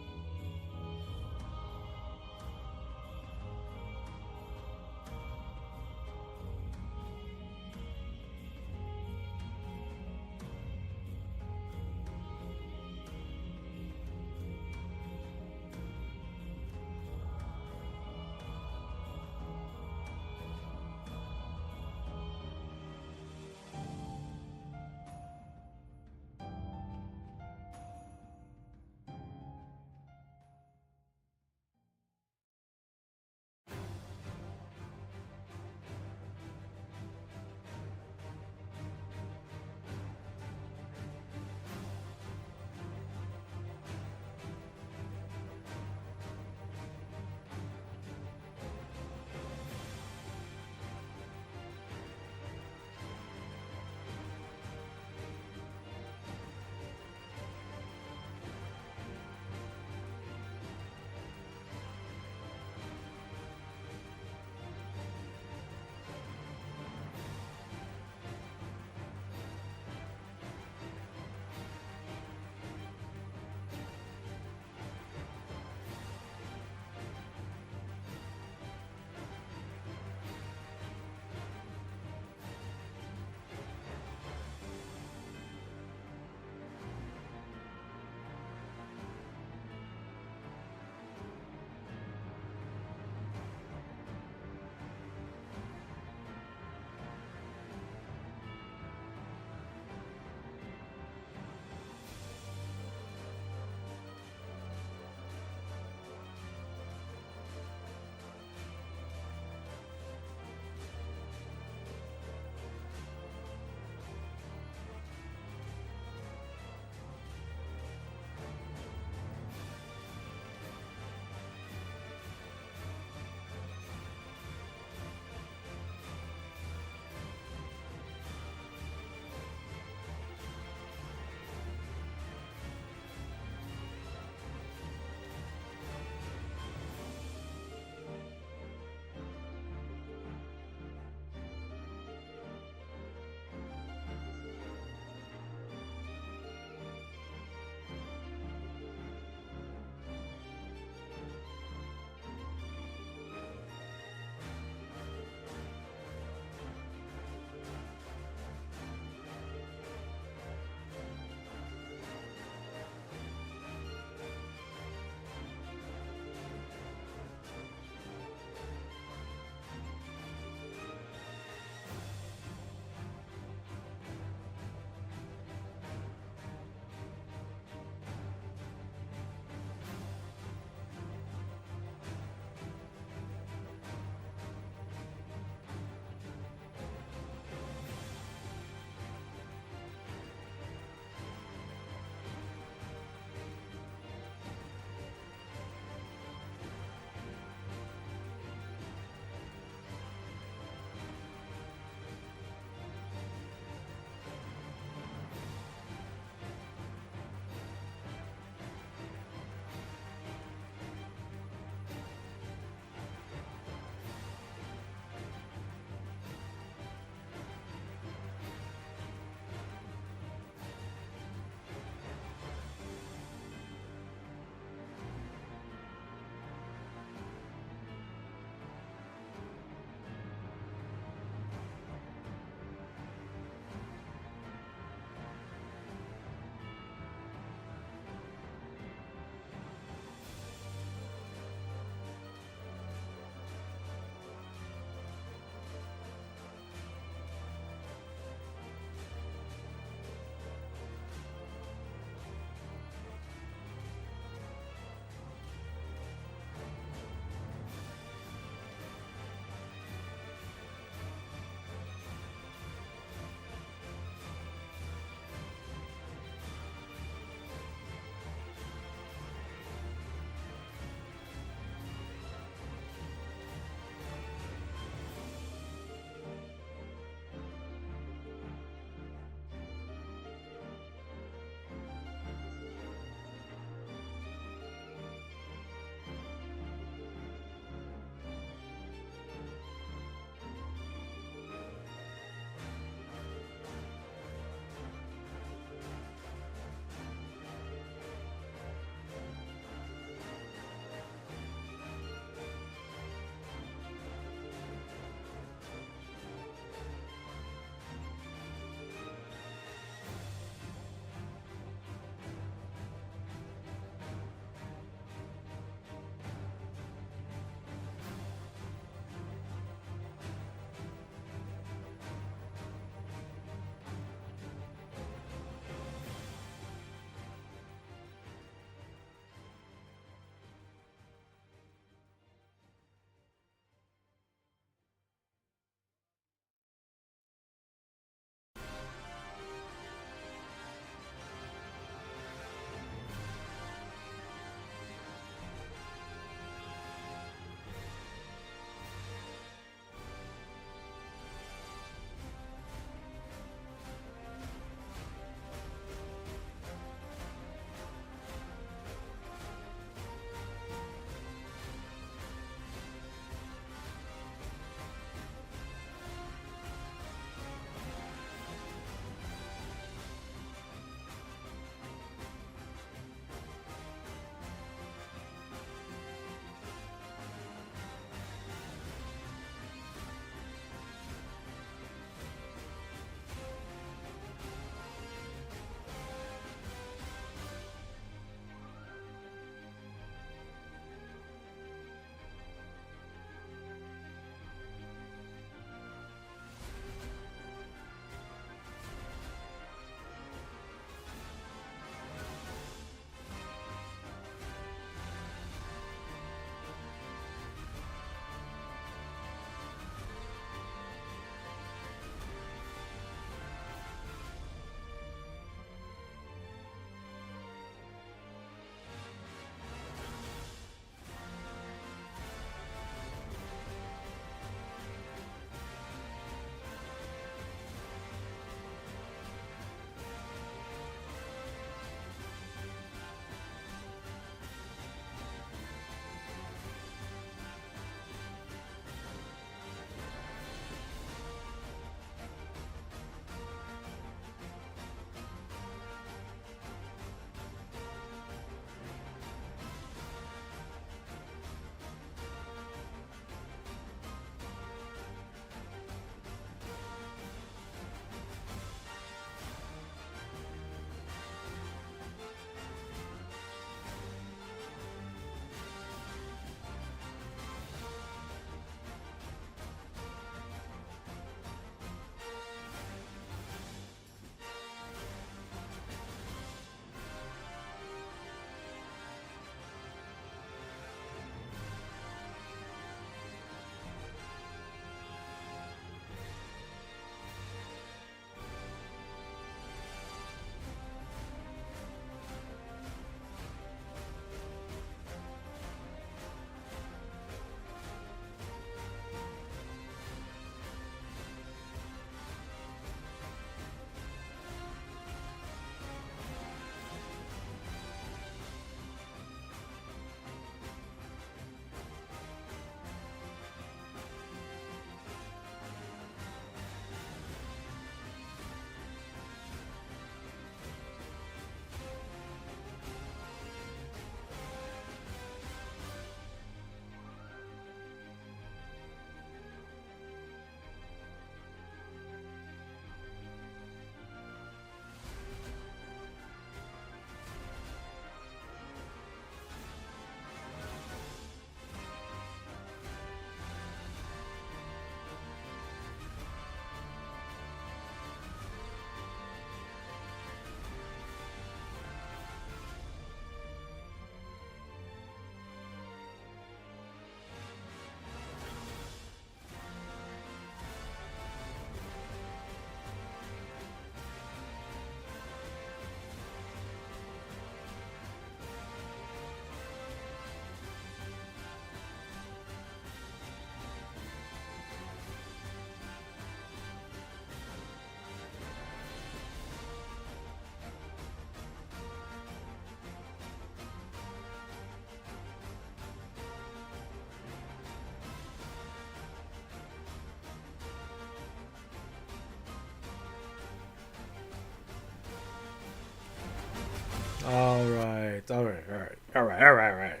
All right, all right, all right, all right, all right, all right.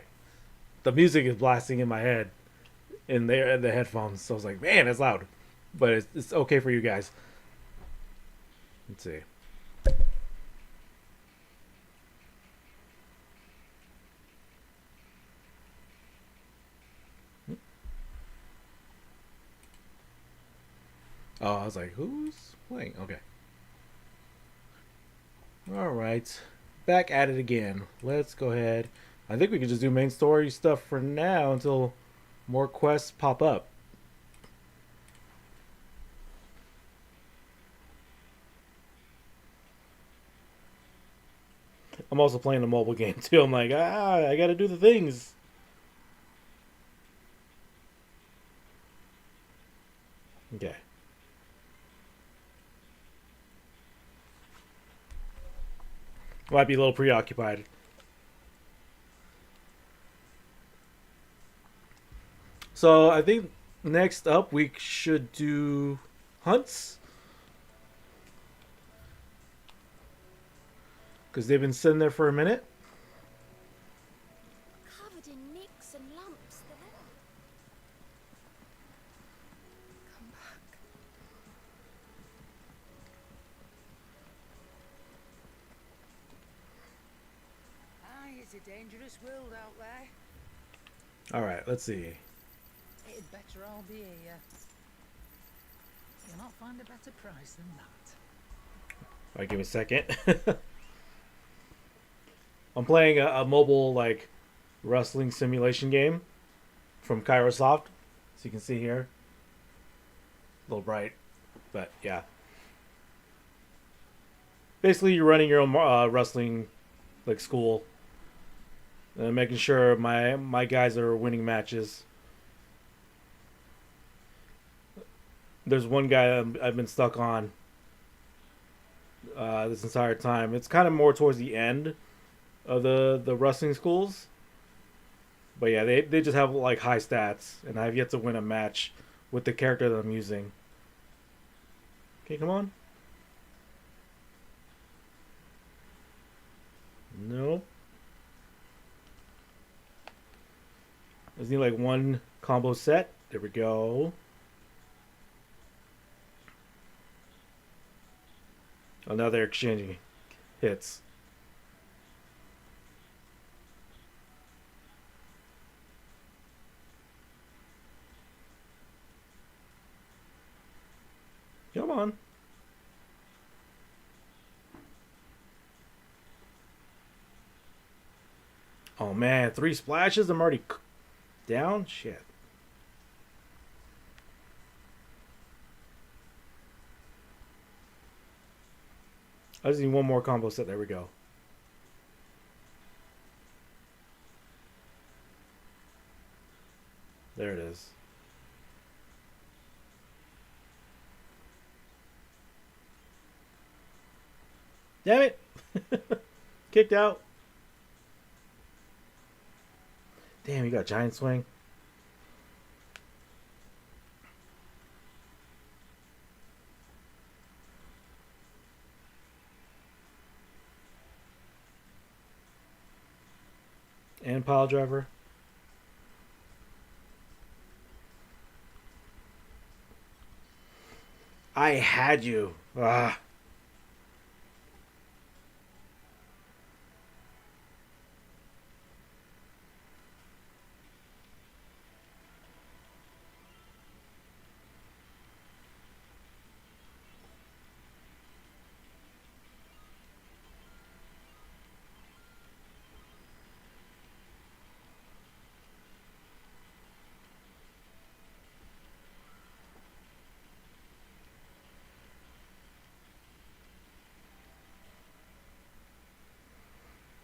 The music is blasting in my head in the headphones, so I was like, man, it's loud, but it's okay for you guys. Let's see. Oh, I was like, who's playing? Okay. All right, back at it again. Let's go ahead. I think we can just do main story stuff for now until more quests pop up. I'm also playing a mobile game too. I'm like, I gotta do the things. Okay. Might be a little preoccupied. So I think next up we should do hunts. Because they've been sitting there for a minute. Covered in nicks and lumps there. Come back. Aye, it's a dangerous world out there. Alright, let's see. It'd better all be here. You'll not find a better price than that. Alright, give me a second. I'm playing a mobile, like, wrestling simulation game from Kairosoft. So you can see here. A little bright, but yeah. Basically, you're running your own wrestling, like, school. And making sure my guys are winning matches. There's one guy I've been stuck on this entire time. It's kind of more towards the end of the wrestling schools. But yeah, they just have like high stats, and I've yet to win a match with the character that I'm using. Okay, come on. Nope. I just need like one combo set. There we go. Oh, now they're exchanging hits. Come on. Oh man, 3 splashes? I'm already down? Shit. I just need one more combo set. There we go. There it is. Damn it! Kicked out. Damn, you got giant swing. And pile driver. I had you. Ah.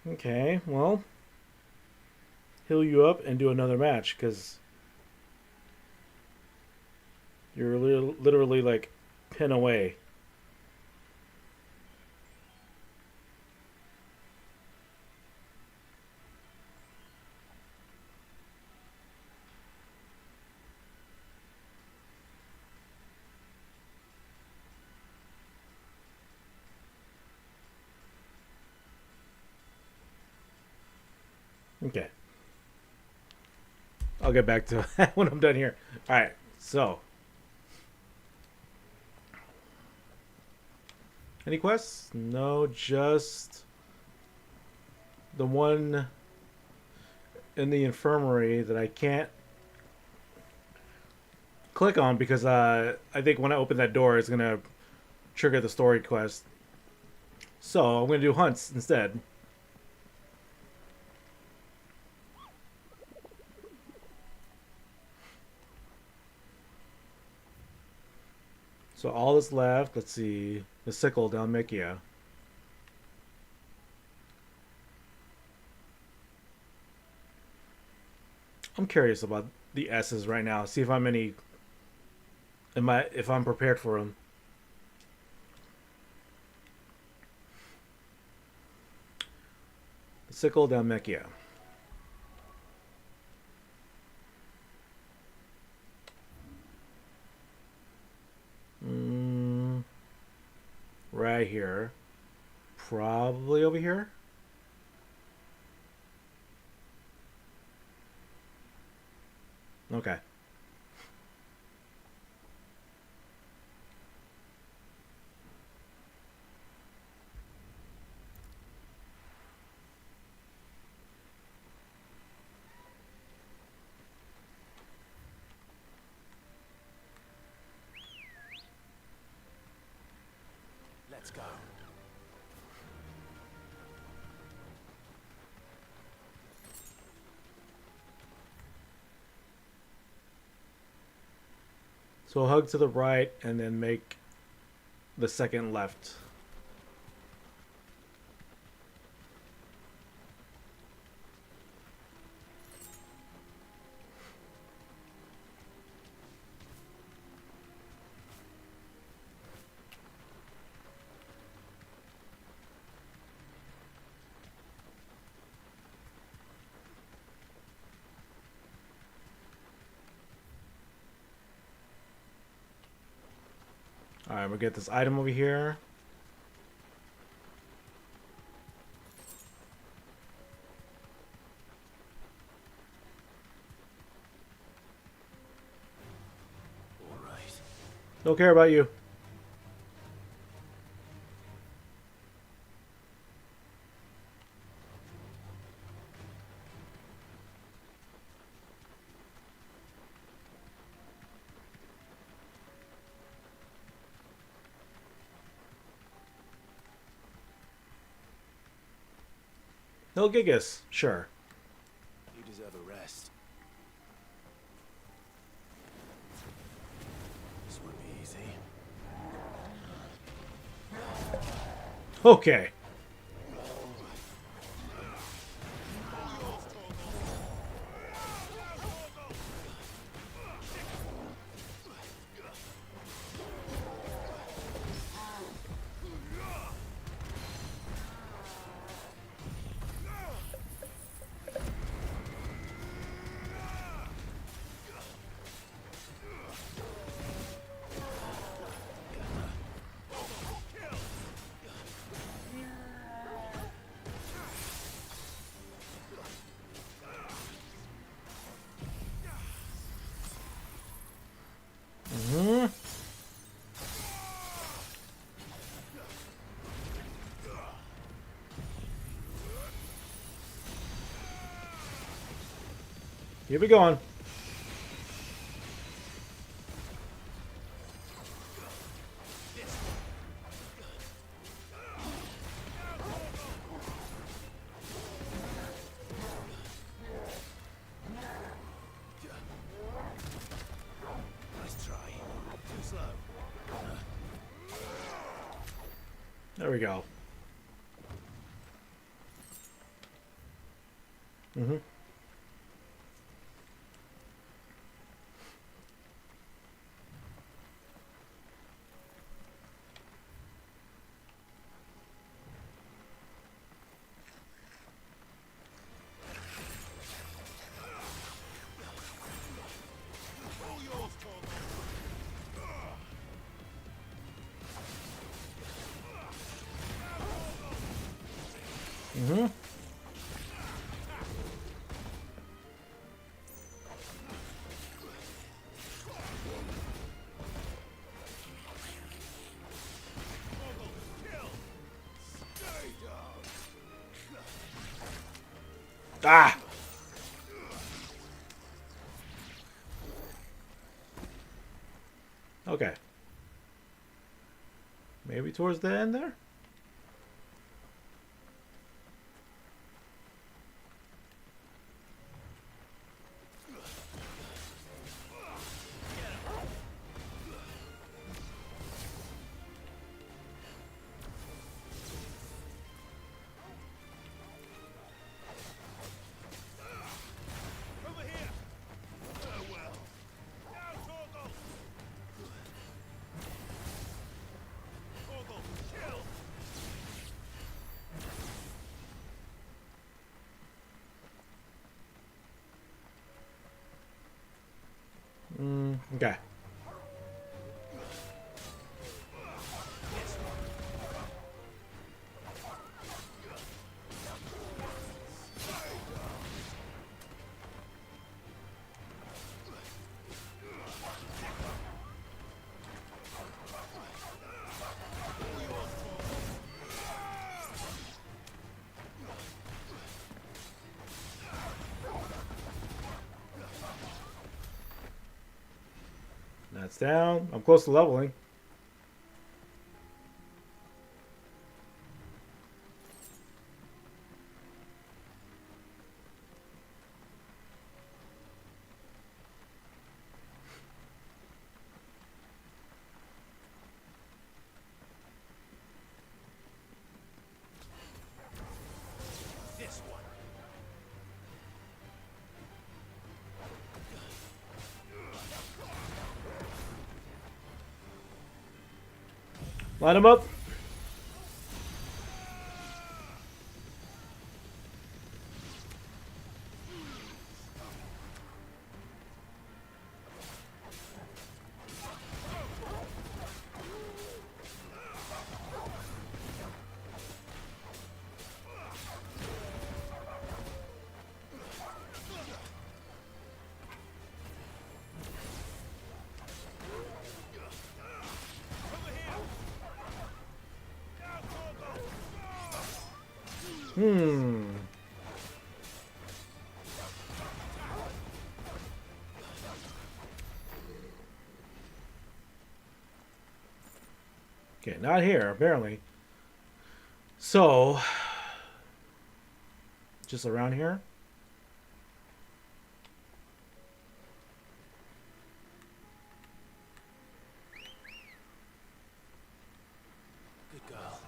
Okay, well, heal you up and do another match, because you're literally like pin away. Okay. I'll get back to it when I'm done here. Alright, so. Any quests? No, just the one in the infirmary that I can't click on because I think when I open that door it's going to trigger the story quest. So I'm going to do hunts instead. So all that's left, let's see, the sickle Dalmatia. I'm curious about the S's right now. See if I'm if I'm prepared for them. The sickle Dalmatia. Right here. Probably over here. Okay. Let's go. So hug to the right and then make the second left. Alright, we'll get this item over here. All right. Don't care about you. No Gigas, sure. You deserve a rest. This won't be easy. Okay. Here we go on. Nice try. Too slow. There we go. Mm-hmm. Mm-hmm. Ah! Okay. Maybe towards the end there? Okay. That's down. I'm close to leveling. This one. Line them up. Okay, not here, apparently. So, just around here? Good girl.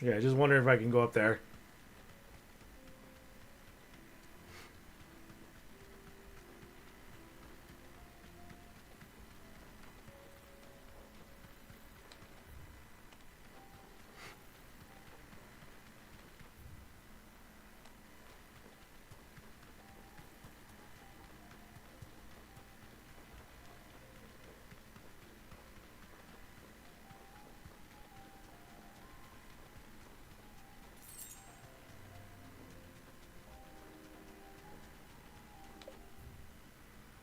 Yeah, I just wonder if I can go up there.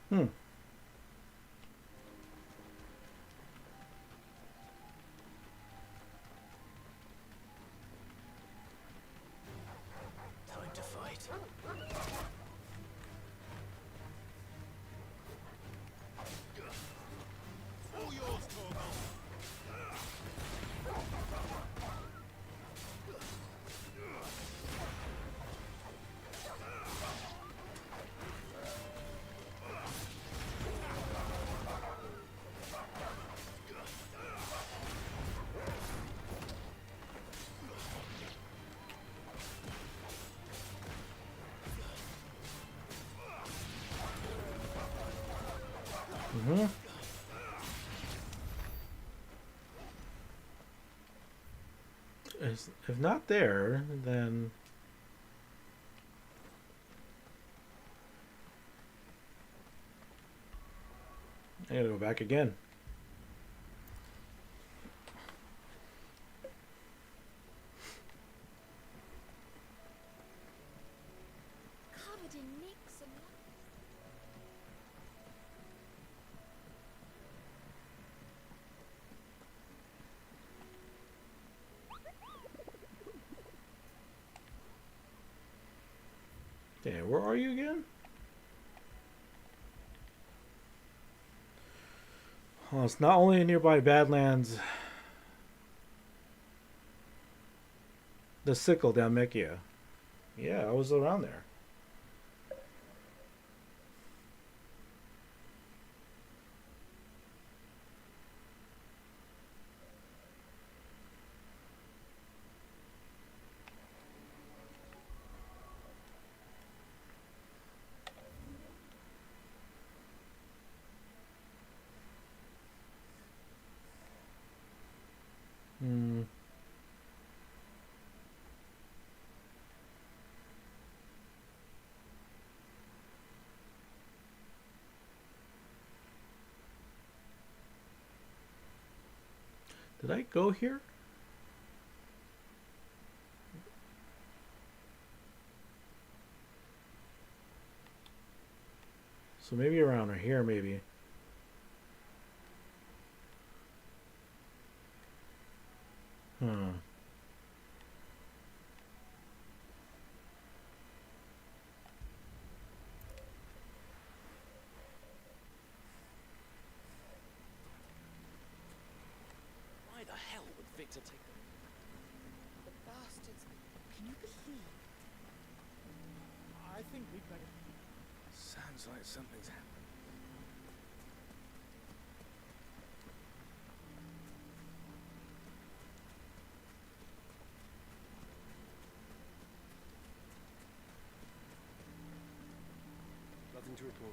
Time to fight. All yours, Torgal. if not there, then I gotta go back again. Covered in nicks and Yeah, where are you again? Oh, it's not only nearby Badlands. The Sickle down Mekia. Yeah, I was around there. Hmm. Did I go here? So maybe around here, maybe. Hmm. Why the hell would Victor take them? The bastards. Can you believe? I think we'd better. Sounds like something's happened. Nothing to report.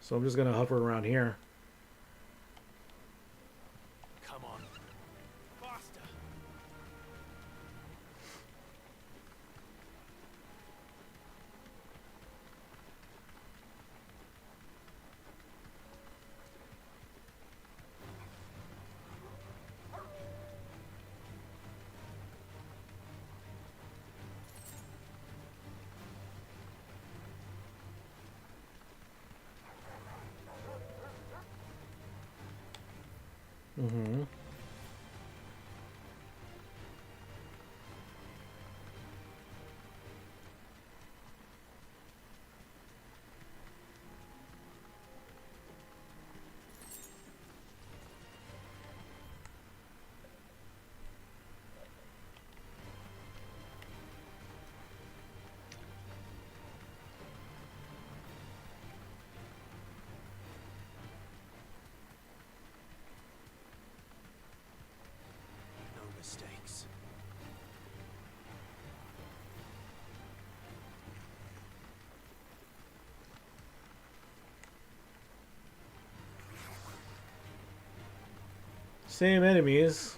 So I'm just gonna hover around here. Come on. Faster. Mm-hmm. No mistakes. Same enemies.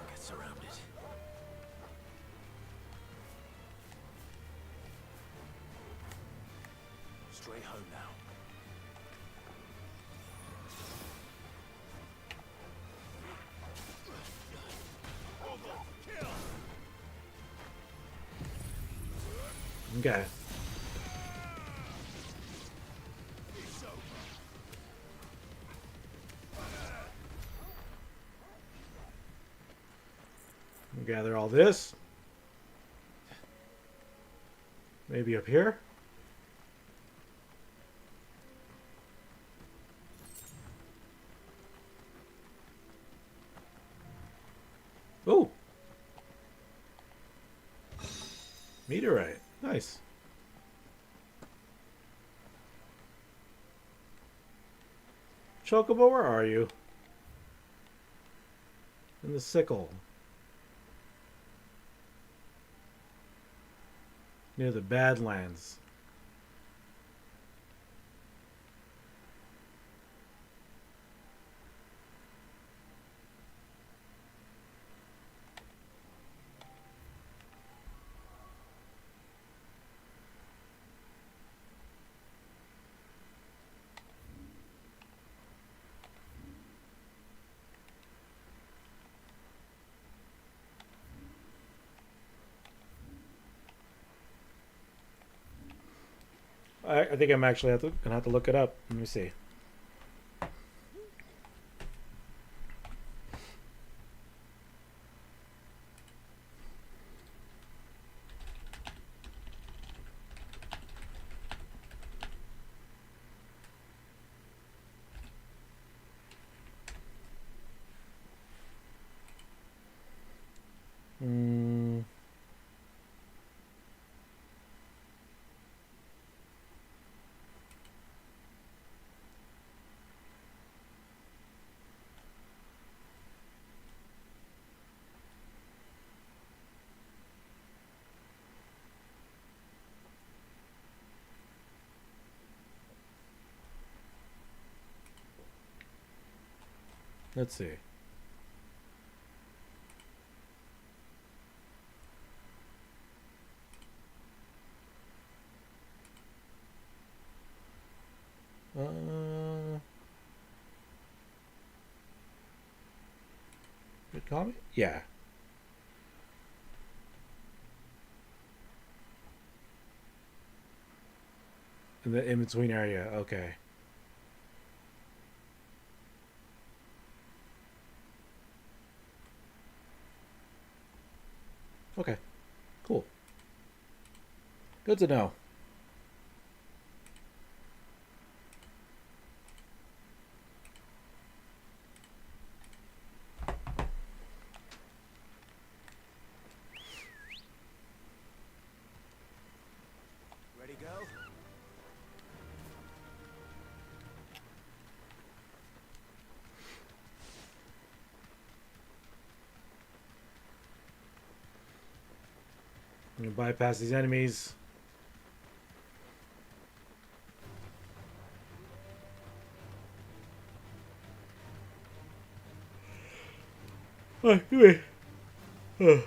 Get surrounded. Straight home now. Okay. Gather all this. Maybe up here. Meteorite. Nice. Chocobo, where are you? In the sickle. Near the Badlands. I think I'm actually gonna have to look it up. Let me see. Let's see. Good comment? Yeah. In the in-between area, okay. Okay. Cool. Good to know. Ready, go? I'm gonna bypass these enemies. Oh, come here. Oh.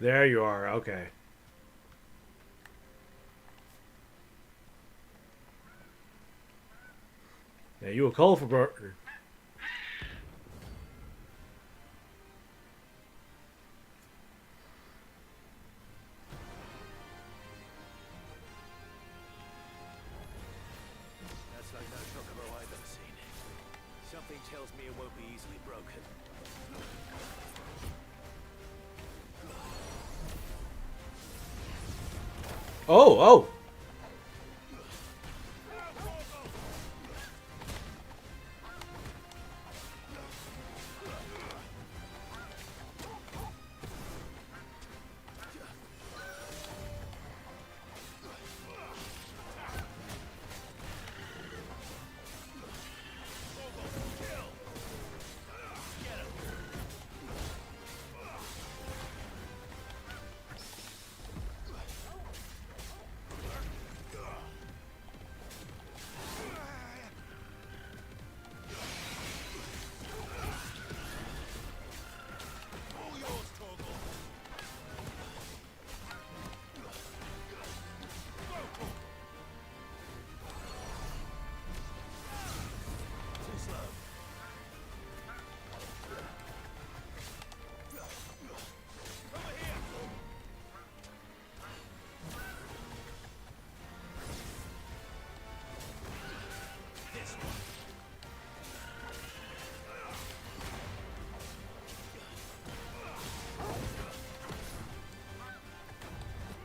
There you are. Okay. Yeah, you a colorful bird. That's like no chocobo I've ever seen. Something tells me it won't be easily broken. Oh, oh.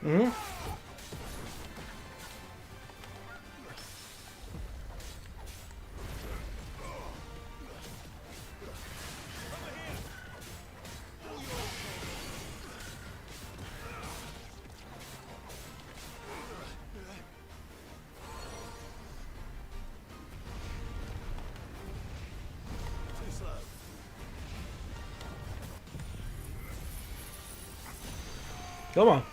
Mm-hmm. Come on.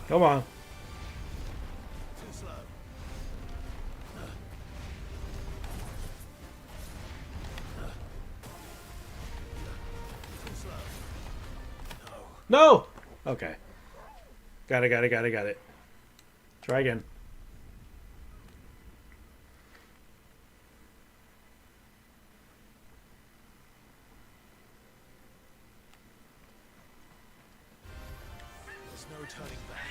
Come on. No! Okay. Got it. Try again. There's no turning back.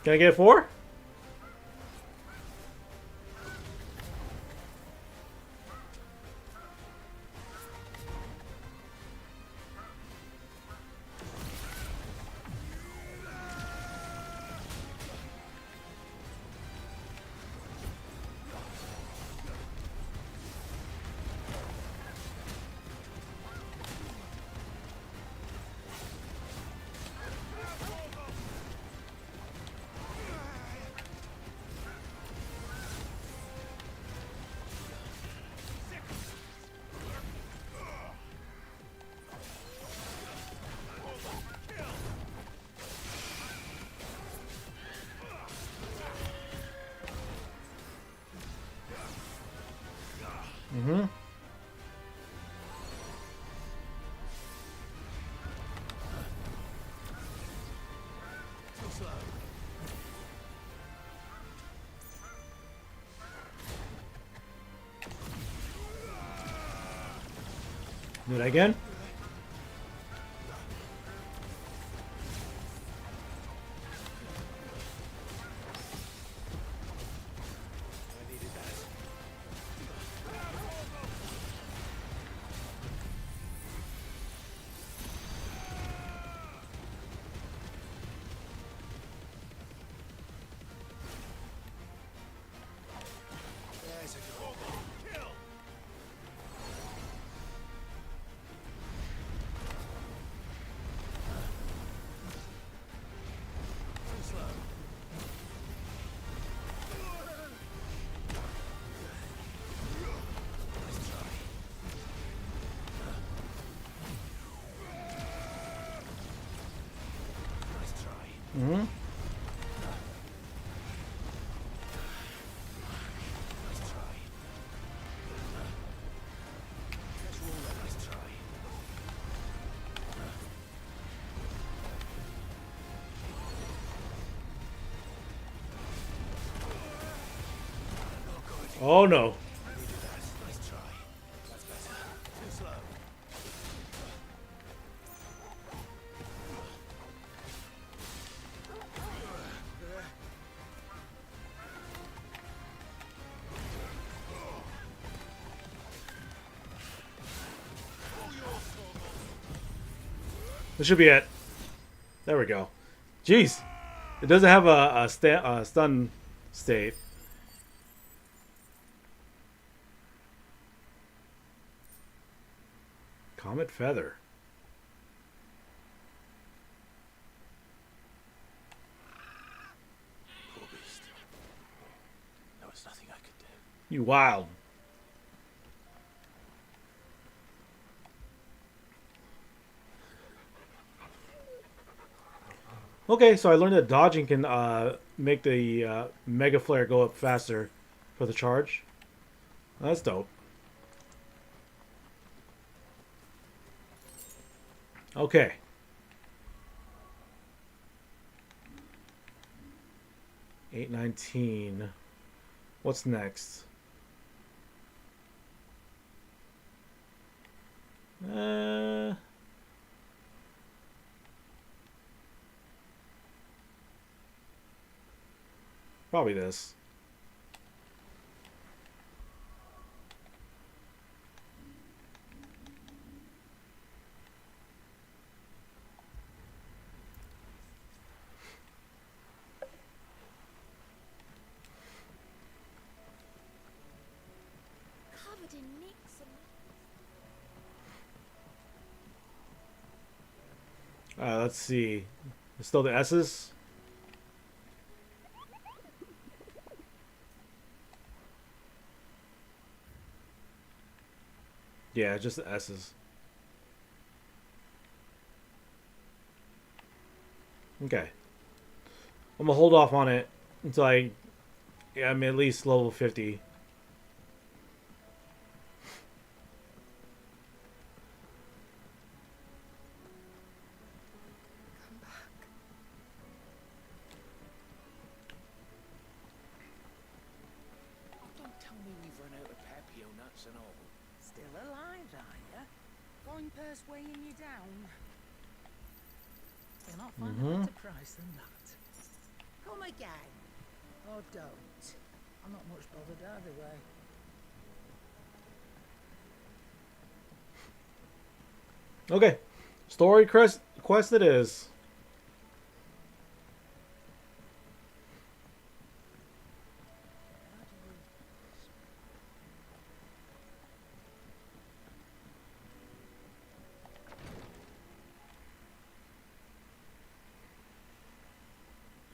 Can I get 4? Mm-hmm. Do it again. Mm-hmm. Oh no. This should be it. There we go. Jeez. It doesn't have a stun state. Comet Feather. Poor beast. There was nothing I could do. You wild. Okay, so I learned that dodging can make the Mega Flare go up faster for the charge. That's dope. Okay. $8.19. What's next? Probably this. Covered in nicks and... Let's see. Still the S's? Yeah, just the S's. Okay. I'm gonna hold off on it until I'm at least level 50. Don't tell me we've run out of papio nuts and all. Still alive, are you? Fine purse weighing you down. You'll not find a better price than that. Come again. Or don't. I'm not much bothered either way. Okay. Story quest it is.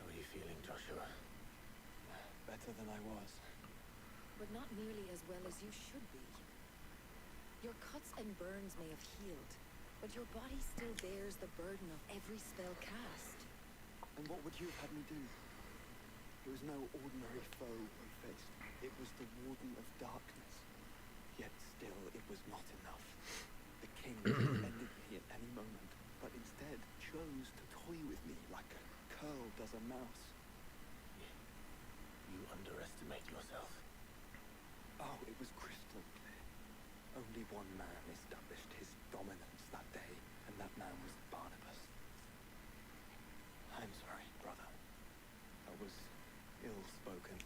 How are you feeling, Joshua? Better than I was. But not nearly as well as you should be. Your cuts and burns may have healed, but your body still bears the burden of every spell cast. And what would you have had me do? It was no ordinary foe we faced. It was the Warden of Darkness. Yet still, it was not enough. The king could have ended me at any moment, but instead chose to toy with me like a curl does a mouse. You underestimate yourself. Oh, it was crystal clear. Only one man established his dominance that day, and that man was Barnabas. I'm sorry, brother. I was ill-spoken.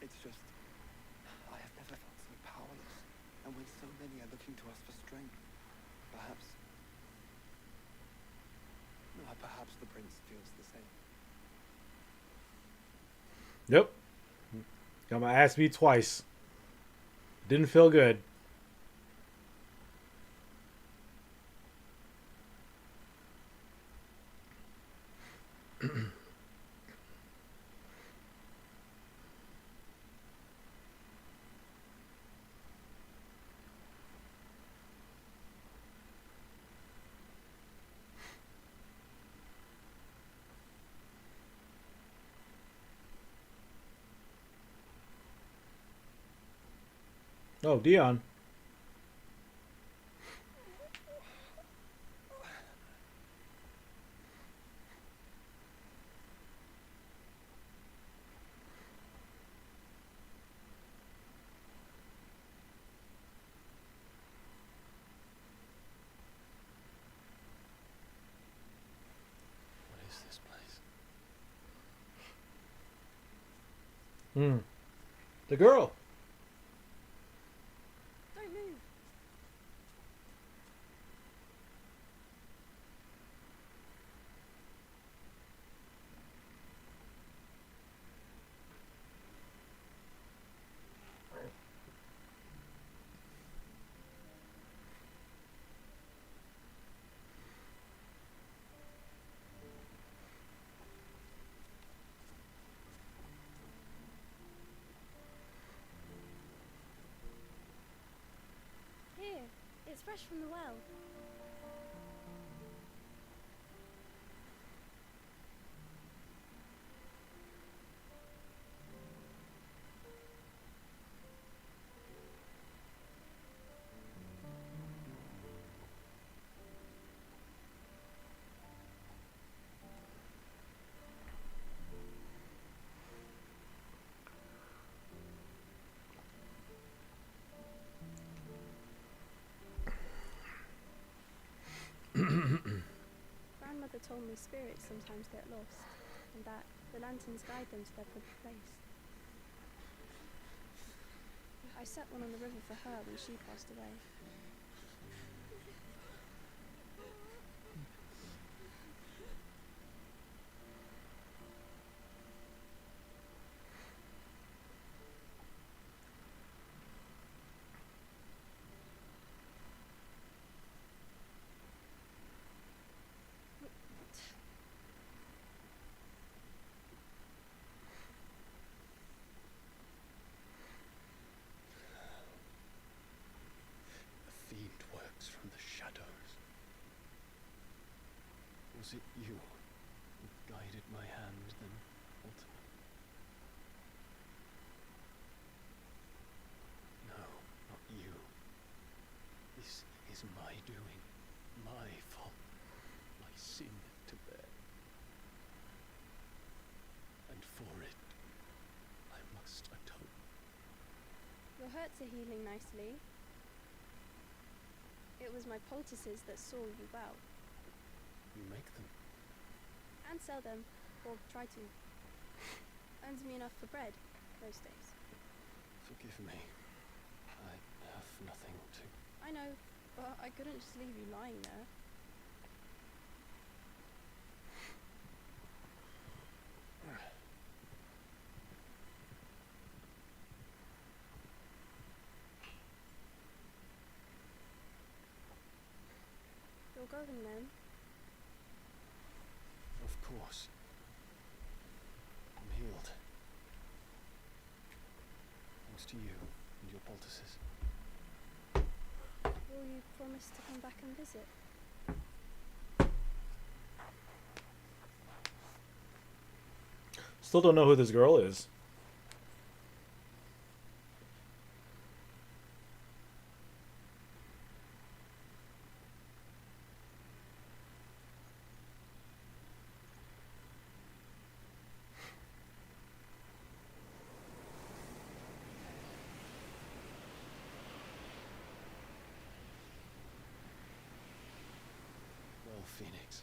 It's just, I have never felt so powerless. And when so many are looking to us for strength, perhaps the prince feels the same. Yep. Got my ass beat twice. Didn't feel good. Oh, Dion. What is this place? The girl. Don't move. Here, it's fresh from the well. Grandmother told me spirits sometimes get lost, and that the lanterns guide them to their proper place. I set one on the river for her when she passed away. The fiend works from the shadows. Was it you who guided my hand then, Ultima? No, not you. This is my doing, my fault, my sin to bear. And for it, I must atone. Your hurts are healing nicely. It was my poultices that saw you well. You make them. And sell them, or try to. Earns me enough for bread, most days. Forgive me. I have nothing to... I know, but I couldn't just leave you lying there. You're going then? Of course. I'm healed. Thanks to you and your poultices. Will you promise to come back and visit? Still don't know who this girl is. Well, Phoenix,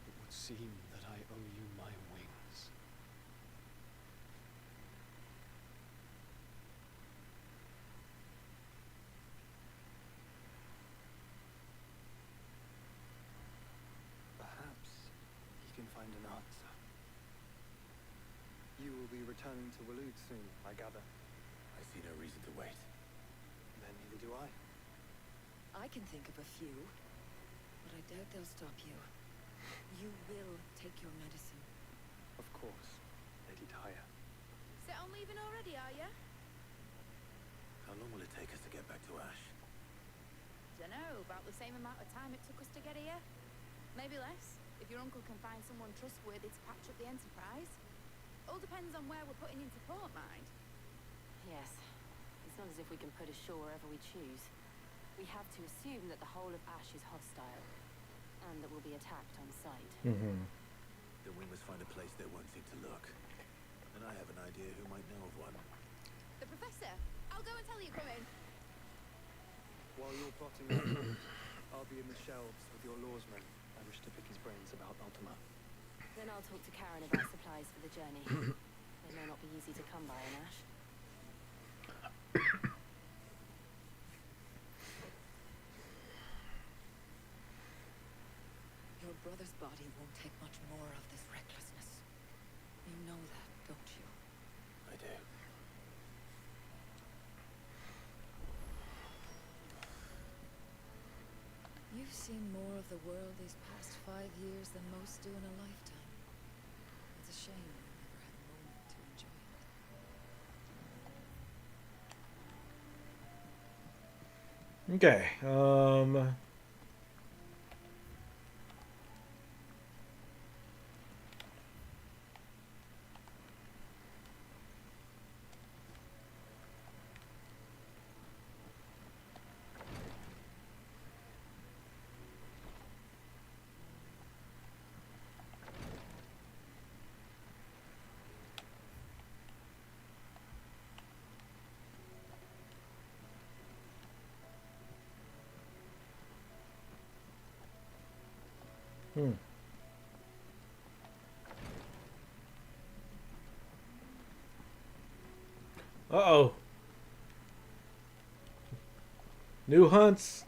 it would seem that I owe you my wings. Perhaps he can find an answer. You will be returning to Waloed soon, I gather. I see no reason to wait. Then neither do I. I can think of a few, but I doubt they'll stop you. You will take your medicine. Of course, Lady Taya. Set on leaving already, are you? How long will it take us to get back to Ash? Dunno, about the same amount of time it took us to get here. Maybe less, if your uncle can find someone trustworthy to patch up the Enterprise. All depends on where we're putting into port, mind. Yes. It's not as if we can put ashore wherever we choose. We have to assume that the whole of Ash is hostile, and that we'll be attacked on sight. Mm-hmm. Then we must find a place they won't think to look. And I have an idea who might know of one. The Professor! I'll go and tell you, come in. While you're plotting our course, I'll be in the shelves with your lawsman. I wish to pick his brains about Ultima. Then I'll talk to Karen about supplies for the journey. They may not be easy to come by in Ash. Your brother's body won't take much more of this recklessness. You know that, don't you? I do. You've seen more of the world these past 5 years than most do in a lifetime. It's a shame you never had a moment to enjoy it. Okay. Hmm. Uh-oh. New hunts.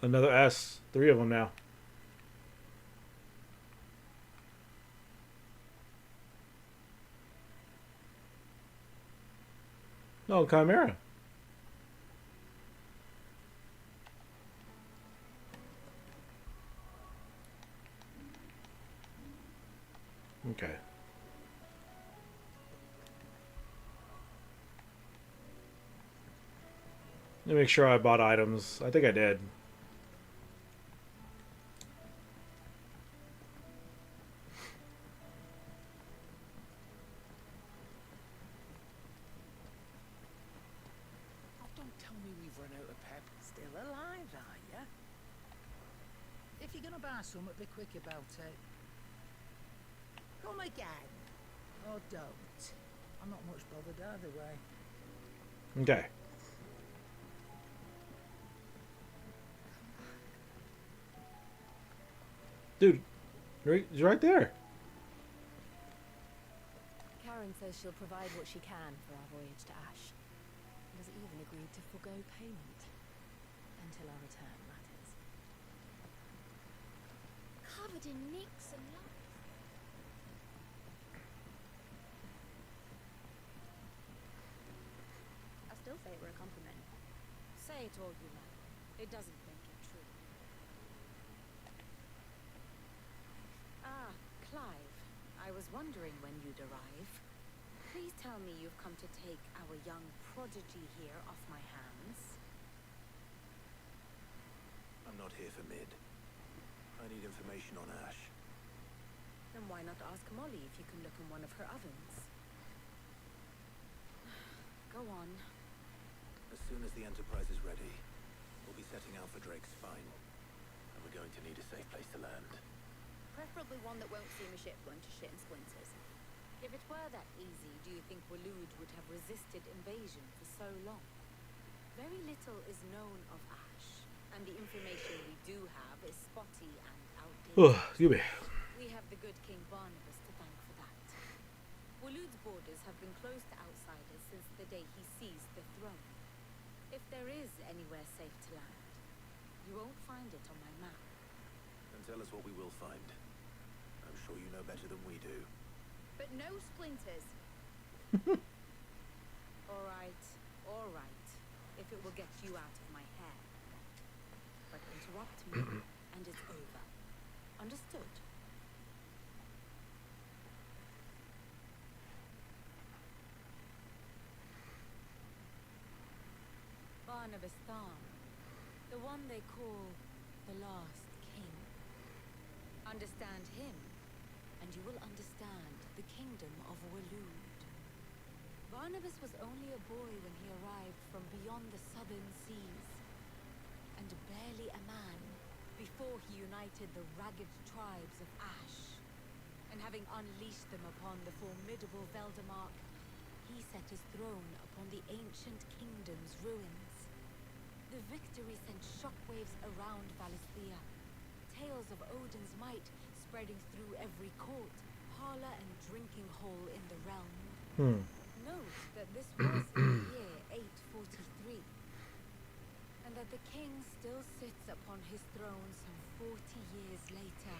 Another S. 3 of them now. No, Chimera. Okay. Let me make sure I bought items. I think I did. Oh, don't tell me we've run out of pep. Still alive, are ya? If you're gonna buy something, be quick about it. Come again. Or don't. I'm not much bothered either way. Okay. Dude, he's right there. Karen says she'll provide what she can for our voyage to Ash. And has even agreed to forgo payment. Until our return, that is. Covered in nicks and lumps. I still say it were a compliment. Say it all you like. It doesn't make it true. Ah, Clive. I was wondering when you'd arrive. Please tell me you've come to take our young prodigy here off my hands. I'm not here for Mid. I need information on Ash. Then why not ask Molly if you can look in one of her ovens? Go on. As soon as the Enterprise is ready, we'll be setting out for Drake's Spine. And we're going to need a safe place to land. Preferably one that won't see my ship blown to shit and splinters. If it were that easy, do you think Waloed would have resisted invasion for so long? Very little is known of Ash, and the information we do have is spotty and outdated. We have the good King Barnabas to thank for that. Waloed's borders have been closed to outsiders since the day he seized the throne. If there is anywhere safe to land, you won't find it on my map. Then tell us what we will find. I'm sure you know better than we do. But no splinters. All right. If it will get you out of my hair. But interrupt me, and it's over. Understood? Barnabas Thorn, the one they call the last king. Understand him, and you will understand the kingdom of Waloed. Barnabas was only a boy when he arrived from beyond the southern seas, and barely a man before he united the ragged tribes of Ash. And having unleashed them upon the formidable Veldamark, he set his throne upon the ancient kingdom's ruins. The victory sent shockwaves around Valisthea, tales of Odin's might spreading through every court, parlor, and drinking hole in the realm. Note that this was in the year 843, and that the king still sits upon his throne some 40 years later,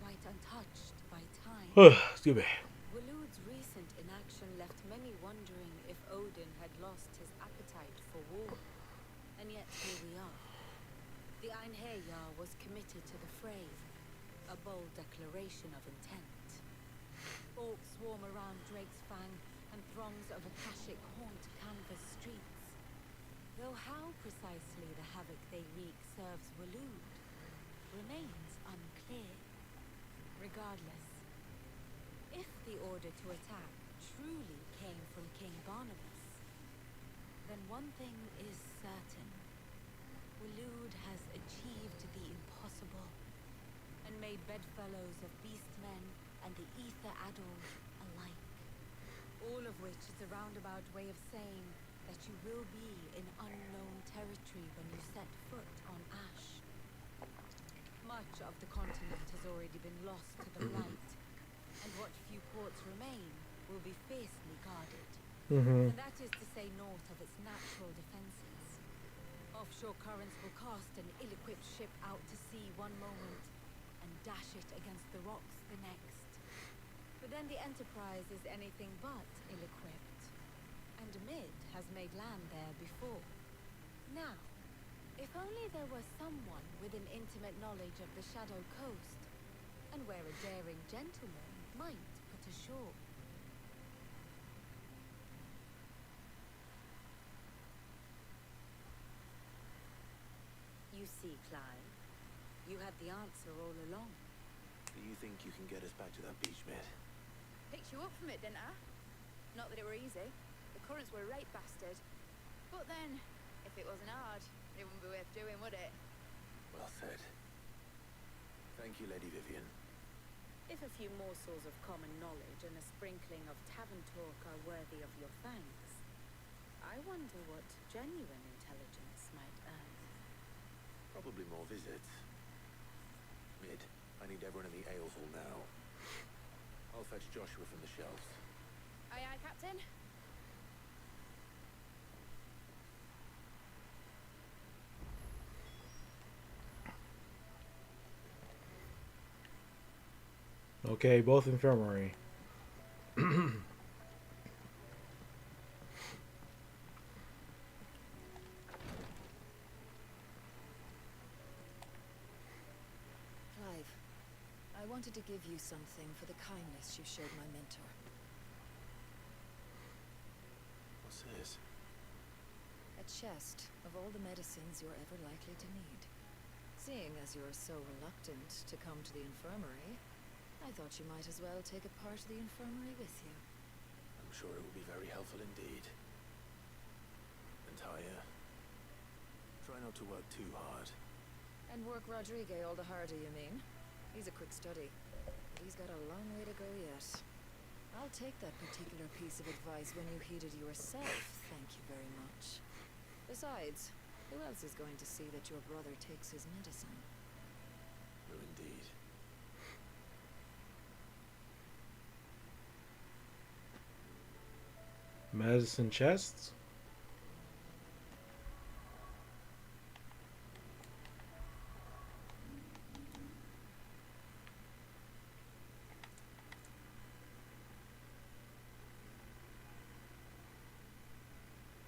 quite untouched by time. Excuse me. Waloed's recent inaction left many wondering if Odin had lost his appetite for war. And yet here we are. The Einherjar was committed to the fray, a bold declaration of intent. Orcs swarm around Drake's Fang, and throngs of Akashic haunt canvas streets. Though how precisely the havoc they wreak serves Waloed remains unclear. Regardless, if the order to attack truly came from King Barnabas, then one thing is certain. Waloed has achieved the impossible, and made bedfellows of beastmen and the ether adult alike. All of which which is a roundabout way of saying that you will be in unknown territory when you set foot on Ash. Much of the continent has already been lost to the light, and what few ports remain will be fiercely guarded. And that is to say north of its natural defenses. Offshore currents will cast an ill-equipped ship out to sea one moment and dash it against the rocks the next. But then the Enterprise is anything but ill-equipped, and Mid has made land there before. Now, if only there were someone with an intimate knowledge of the Shadow Coast, and where a daring gentleman might put ashore. You see, Clive, you had the answer all along. Do you think you can get us back to that beach, mate? Picked you up from it, didn't I? Not that it were easy. The currents were a right bastard. But then, if it wasn't hard, it wouldn't be worth doing, would it? Well said. Thank you, Lady Vivian. If a few morsels of common knowledge and a sprinkling of tavern talk are worthy of your thanks, I wonder what genuine intelligence might earn. Probably more visits. Mid, I need everyone in the ale hall now. I'll fetch Joshua from the shelves. Aye, aye, Captain. Okay, both infirmary. Clive, I wanted to give you something for the kindness you showed my mentor. What's this? A chest of all the medicines you're ever likely to need. Seeing as you're so reluctant to come to the infirmary, I thought you might as well take a part of the infirmary with you. I'm sure it will be very helpful indeed. And Taya, try not to work too hard. And work Rodrigue all the harder, you mean? He's a quick study, but he's got a long way to go yet. I'll take that particular piece of advice when you heed it yourself, thank you very much. Besides, who else is going to see that your brother takes his medicine? No, indeed. Medicine chests.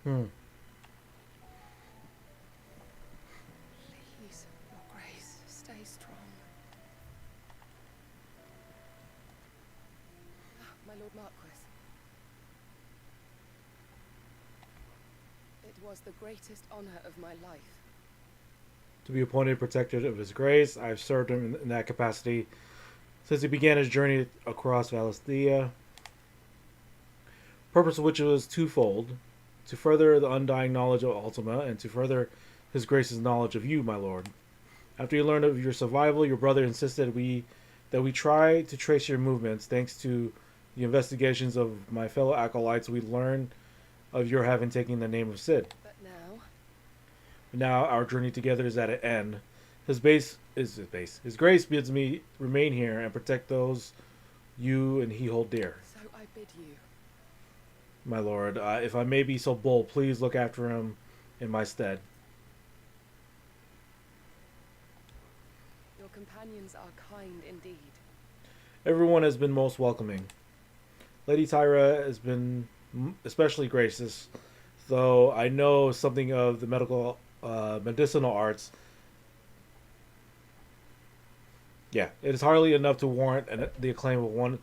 Please, Your Grace, stay strong. My Lord Marquis. It was the greatest honor of my life. To be appointed protector of His Grace, I've served him in that capacity since he began his journey across Valisthea. Purpose of which was twofold: to further the undying knowledge of Ultima, and to further His Grace's knowledge of you, my lord. After he learned of your survival, your brother insisted that we try to trace your movements. Thanks to the investigations of my fellow acolytes, we learned of your having taken the name of Sid. But now? Now our journey together is at an end. His Grace bids me remain here and protect those you and he hold dear. So I bid you. My lord, if I may be so bold, please look after him in my stead. Your companions are kind indeed. Everyone has been most welcoming. Lady Tyra has been especially gracious, though I know something of the medicinal arts. Yeah, it is hardly enough to warrant the acclaim of one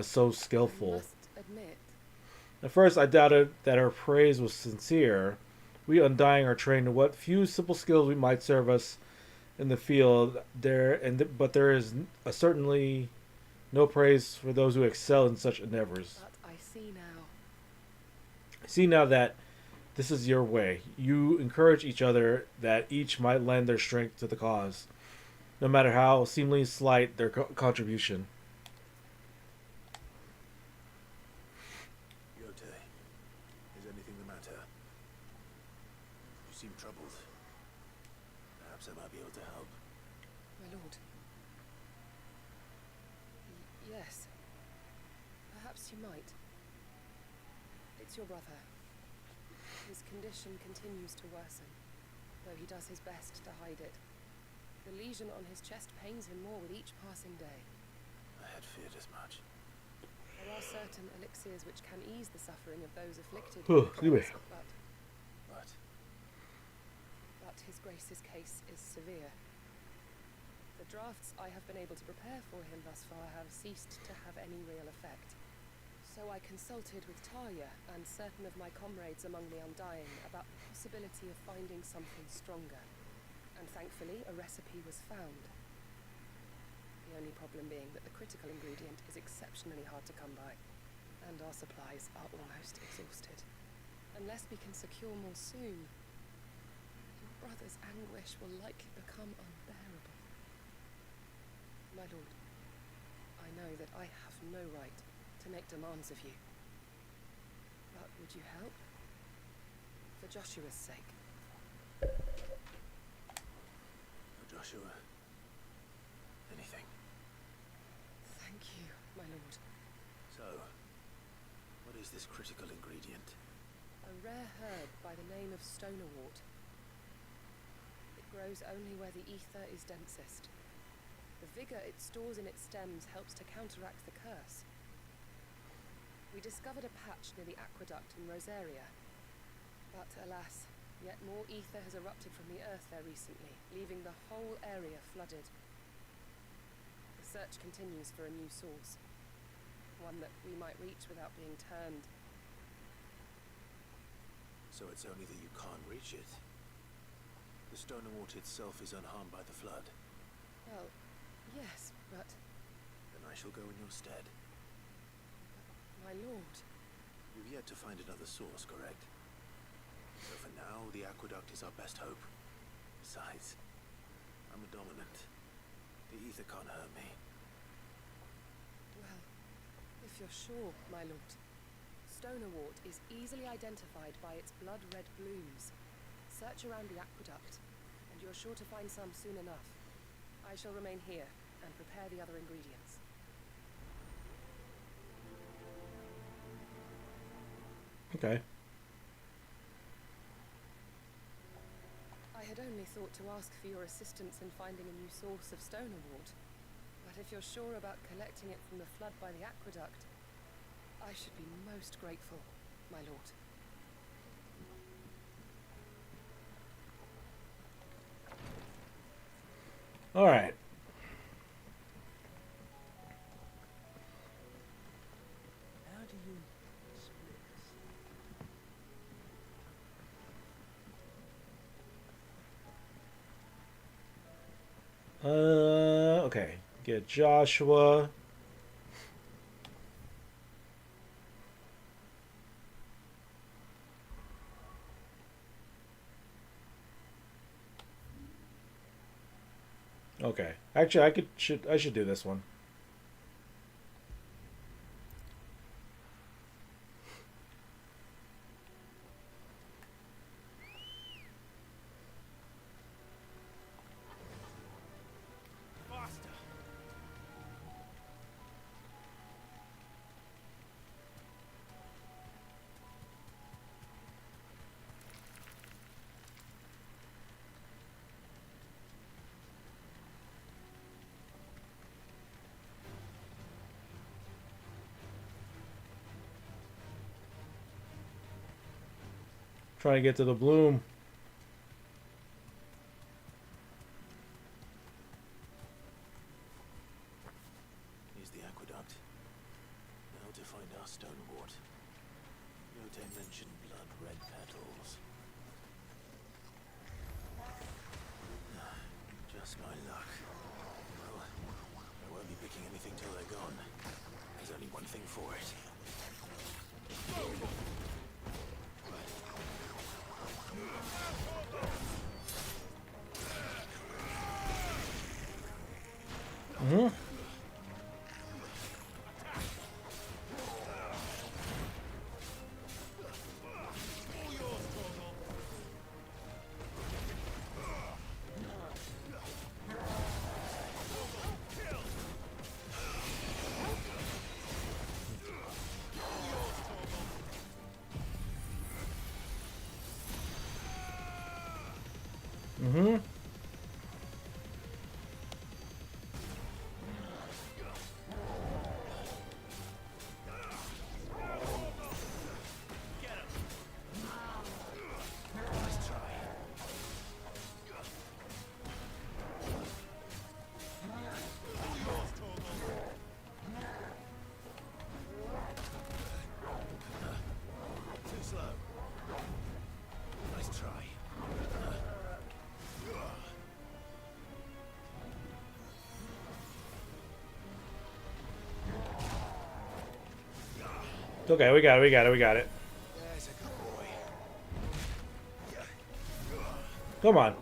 so skillful. I must admit. At first, I doubted that her praise was sincere. We Undying are trained in what few simple skills we might serve us in the field. But there is certainly no praise for those who excel in such endeavors. But I see now. I see now that this is your way. You encourage each other, that each might lend their strength to the cause, no matter how seemingly slight their contribution. seem troubled. Perhaps I might be able to help. My lord. Yes. Perhaps you might. It's your brother. His condition continues to worsen, though he does his best to hide it. The lesion on his chest pains him more with each passing day. I had feared as much. There are certain elixirs which can ease the suffering of those afflicted Excuse me. but his grace's case is severe. The drafts I have been able to prepare for him thus far have ceased to have any real effect. So I consulted with Tarja and certain of my comrades among the Undying about the possibility of finding something stronger, and thankfully a recipe was found. The only problem being that the critical ingredient is exceptionally hard to come by, and our supplies are almost exhausted. Unless we can secure more soon, your brother's anguish will likely become unbearable. My lord, I know that I have no right to make demands of you. But would you help? For Joshua's sake. For Joshua? Anything. Thank you, my lord. So, what is this critical ingredient? A rare herb by the name of stonerwort. It grows only where the ether is densest. The vigor it stores in its stems helps to counteract the curse. We discovered a patch near the aqueduct in Rosaria. But alas, yet more ether has erupted from the earth there recently, leaving the whole area flooded. The search continues for a new source. One that we might reach without being turned. So it's only that you can't reach it. The stonerwort itself is unharmed by the flood. Well, yes, but... Then I shall go in your stead. My lord. You've yet to find another source, correct? So for now, the aqueduct is our best hope. Besides, I'm a dominant. The ether can't hurt me. Well, if you're sure, my lord. Stonerwort is easily identified by its blood-red blooms. Search around the aqueduct, and you're sure to find some soon enough. I shall remain here and prepare the other ingredients. Okay. I had only thought to ask for your assistance in finding a new source of stonerwort. But if you're sure about collecting it from the flood by the aqueduct, I should be most grateful, my lord. All right. How do you split Okay. Get Joshua. Okay. Actually, I should do this one. Trying to get to the bloom. Here's the aqueduct. Now to find our stonerwort. Note I mentioned blood-red petals. Just my luck. Well, I won't be picking anything till they're gone. There's only one thing for it. Mm-hmm. Okay, we got it, we got it, we got it. There's a good boy. Come on.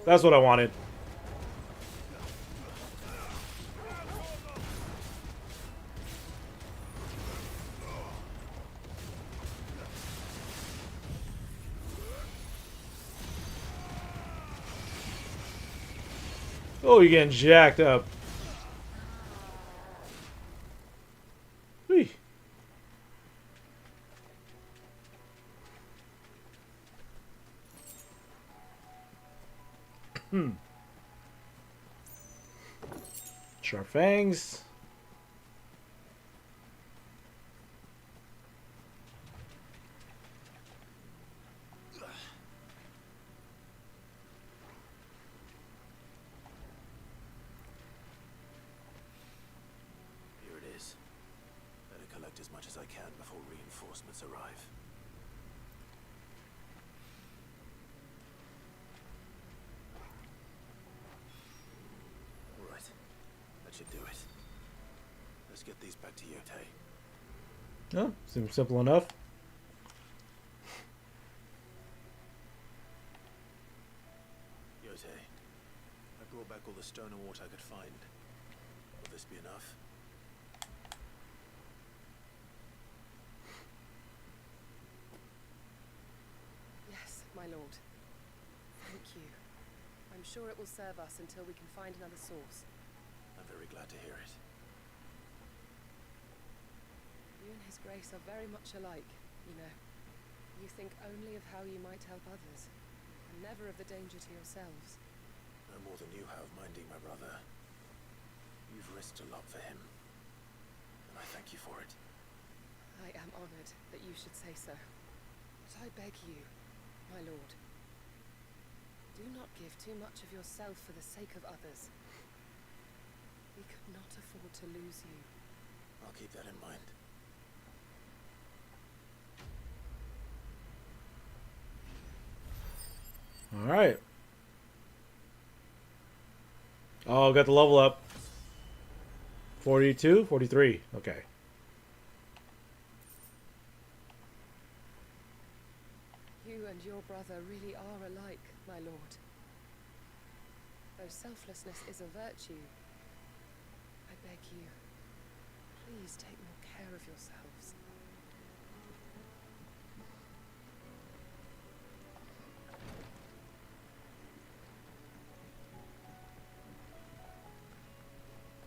That's what I wanted. Oh, you're getting jacked up. Whee. Sharp fangs. Here it is. Better collect as much as I can before reinforcements arrive. All right. That should do it. Let's get these back to Yotei. Oh, seems simple enough. Yotei, I brought back all the stone and water I could find. Will this be enough? Yes, my lord. Thank you. I'm sure it will serve us until we can find another source. I'm very glad to hear it. You and His Grace are very much alike, you know. You think only of how you might help others, and never of the danger to yourselves. No more than you have minding my brother. You've risked a lot for him, and I thank you for it. I am honored that you should say so. But I beg you, my lord, do not give too much of yourself for the sake of others. We could not afford to lose you. I'll keep that in mind. All right. Oh, got the level up. 42, 43. Okay. You and your brother really are alike, my lord. Though selflessness is a virtue, I beg you, please take more care of yourselves.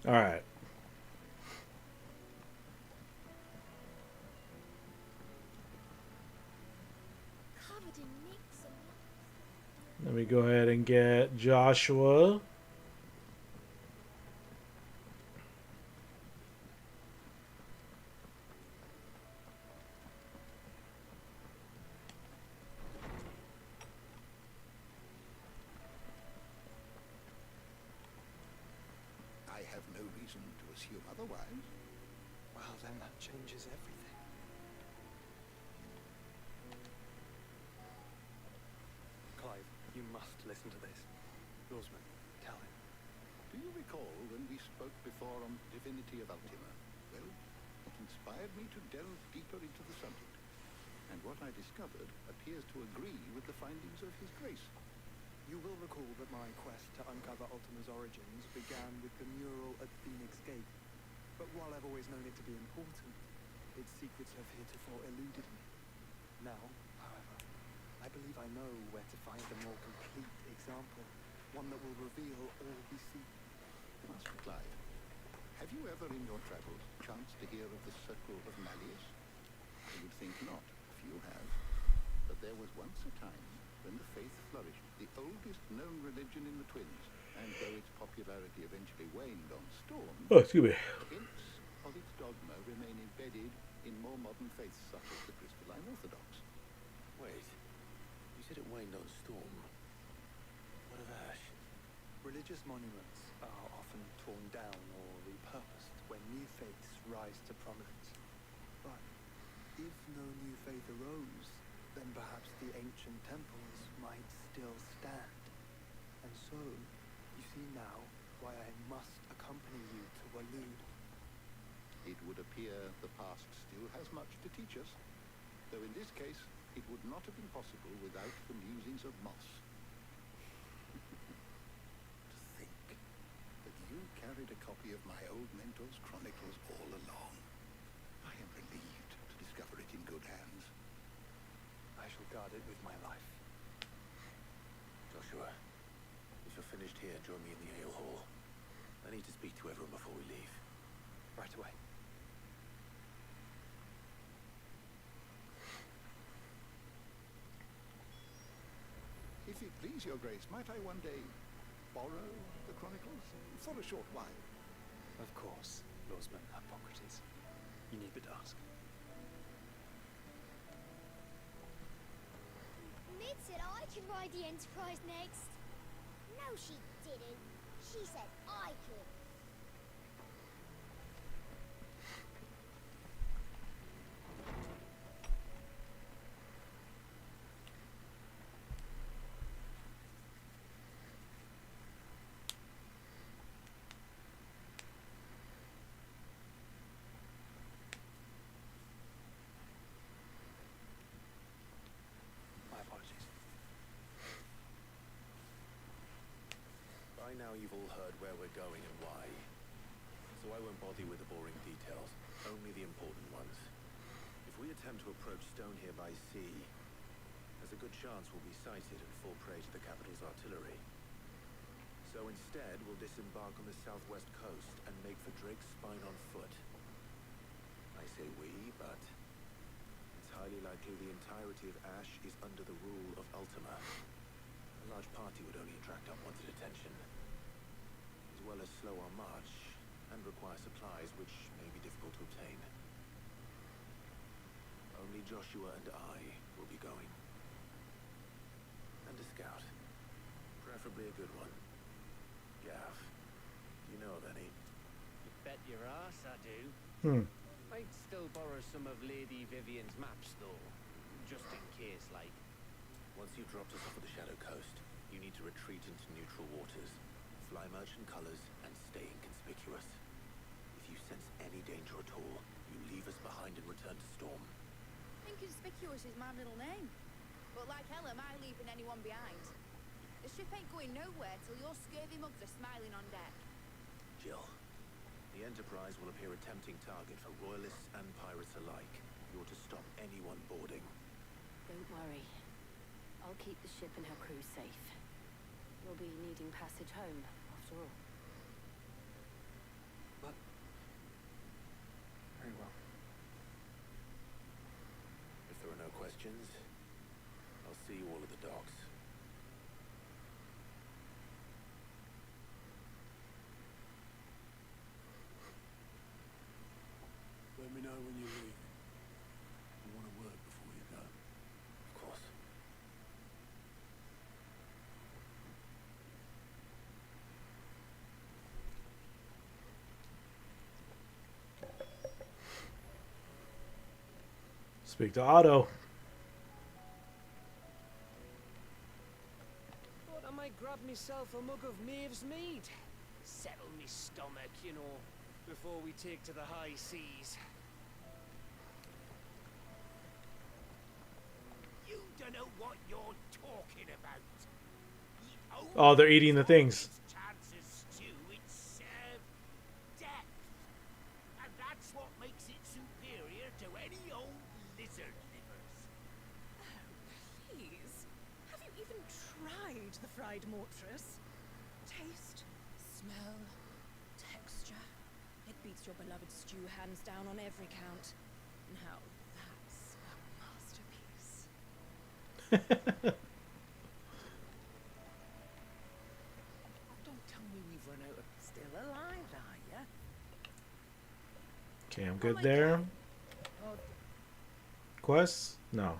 All right. Covered in nicks and Let me go ahead and get Joshua. I have no reason to assume otherwise. Well, then that changes everything. Clive, you must listen to this. Roseman, tell him. Do you recall when we spoke before on the divinity of Ultima? Well, it inspired me to delve deeper into the subject. And what I discovered appears to agree with the findings of His Grace. You will recall that my quest to uncover Ultima's origins began with the mural at Phoenix Gate. But while I've always known it to be important, its secrets have heretofore eluded me. Now, however, I believe I know where to find a more complete example, one that will reveal all we seek. Master Clive, have you ever in your travels chanced to hear of the Circle of Malleus? I would think not, if you have. But there was once a time when the faith flourished, the oldest known religion in the Twins, and though its popularity eventually waned on storm, hints of its dogma remain embedded in more modern faiths such as the Crystalline Orthodox. Wait, you said it waned on storm. What of Ash? Religious monuments are often torn down or repurposed when new faiths rise to prominence. But if no new the rose, then perhaps the ancient temples might still stand. And so, you see now why I must accompany you to Walud. It would appear the past still has much to teach us, though in this case, it would not have been possible without the musings of Moss. To think that you carried a copy of my old mentor's chronicles all along. I am relieved to discover it in good hands. I shall guard it with my life. Joshua, if you're finished here, join me in the ale hall. I need to speak to everyone before we leave. Right away. If it please your grace, might I one day borrow the chronicles for a short while? Of course, Lordsman Hippocrates. You need but ask. Mid said I could ride the Enterprise next. No, she didn't. She said I could. My apologies. By now you've all heard where we're going and why, so I won't bother you with the boring details, only the important ones. If we attempt to approach Stone here by sea, there's a good chance we'll be sighted and fall prey to the capital's artillery. So instead, we'll disembark on the southwest coast and make for Drake's Spine on foot. I say we, but it's highly likely the entirety of Ash is under the rule of Ultima. A large party would only attract unwanted attention, as well as slow our march and require supplies which may be difficult to obtain. Only Joshua and I will be going. And a scout. Preferably a good one. Gav, do you know of any? You bet your ass I do. I'd still borrow some of Lady Vivian's maps, though. Just in case, like. Once you've dropped us off at the Shadow Coast, you need to retreat into neutral waters, fly merchant colors, and stay inconspicuous. If you sense any danger at all, you leave us behind and return to Storm. Inconspicuous is my middle name. But like hell am I leaving anyone behind. The ship ain't going nowhere till your scurvy mugs are smiling on deck. Jill, the Enterprise will appear a tempting target for royalists and pirates alike. You're to stop anyone boarding. Don't worry. I'll keep the ship and her crew safe. We'll be needing passage home, after all. But... very well. If there are no questions, I'll see you all at the docks. Let me know when you leave. I want to work before you go. Of course. Speak to Otto. Thought I might grab myself a mug of Maeve's mead. Settle me stomach, you know, before we take to the high seas. You don't know what you're talking about. Oh, they're eating the things. Chances stew, it's depth. And that's what makes it superior to any old lizard livers. Oh, please. Have you even tried the fried mortress? Taste, smell, texture. It beats your beloved stew hands down on every count. Now that's a masterpiece. Don't tell me we've run out of... Still alive, are ya? Okay, I'm good there. Oh, Quests? No.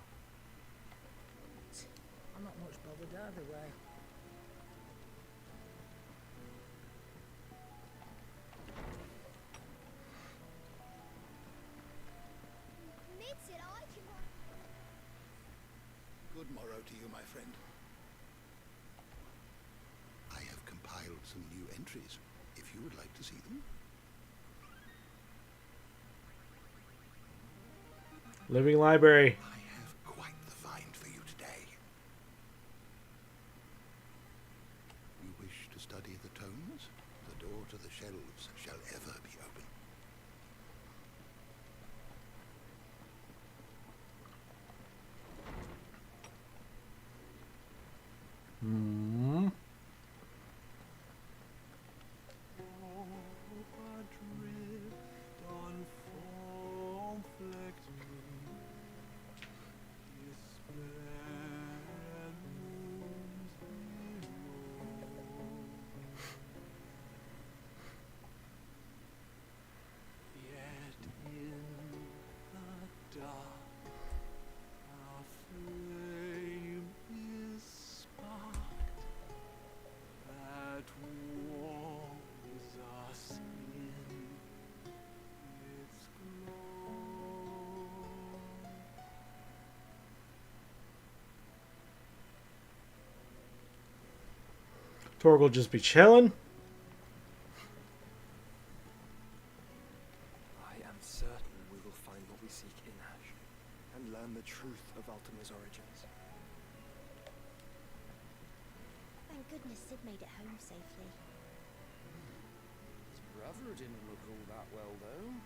I'm not much bothered either way. Mid said I could ride... morrow to you, my friend. I have compiled some new entries, if you would like to see them. Living library. I have quite the find for you today. You wish to study the tomes? The door to the shelves shall ever be open. Hmm. Torg will just be chilling. I am certain we will find what we seek in Ash, and learn the truth of Ultima's origins. Thank goodness Sid made it home safely. His brother didn't look all that well, though.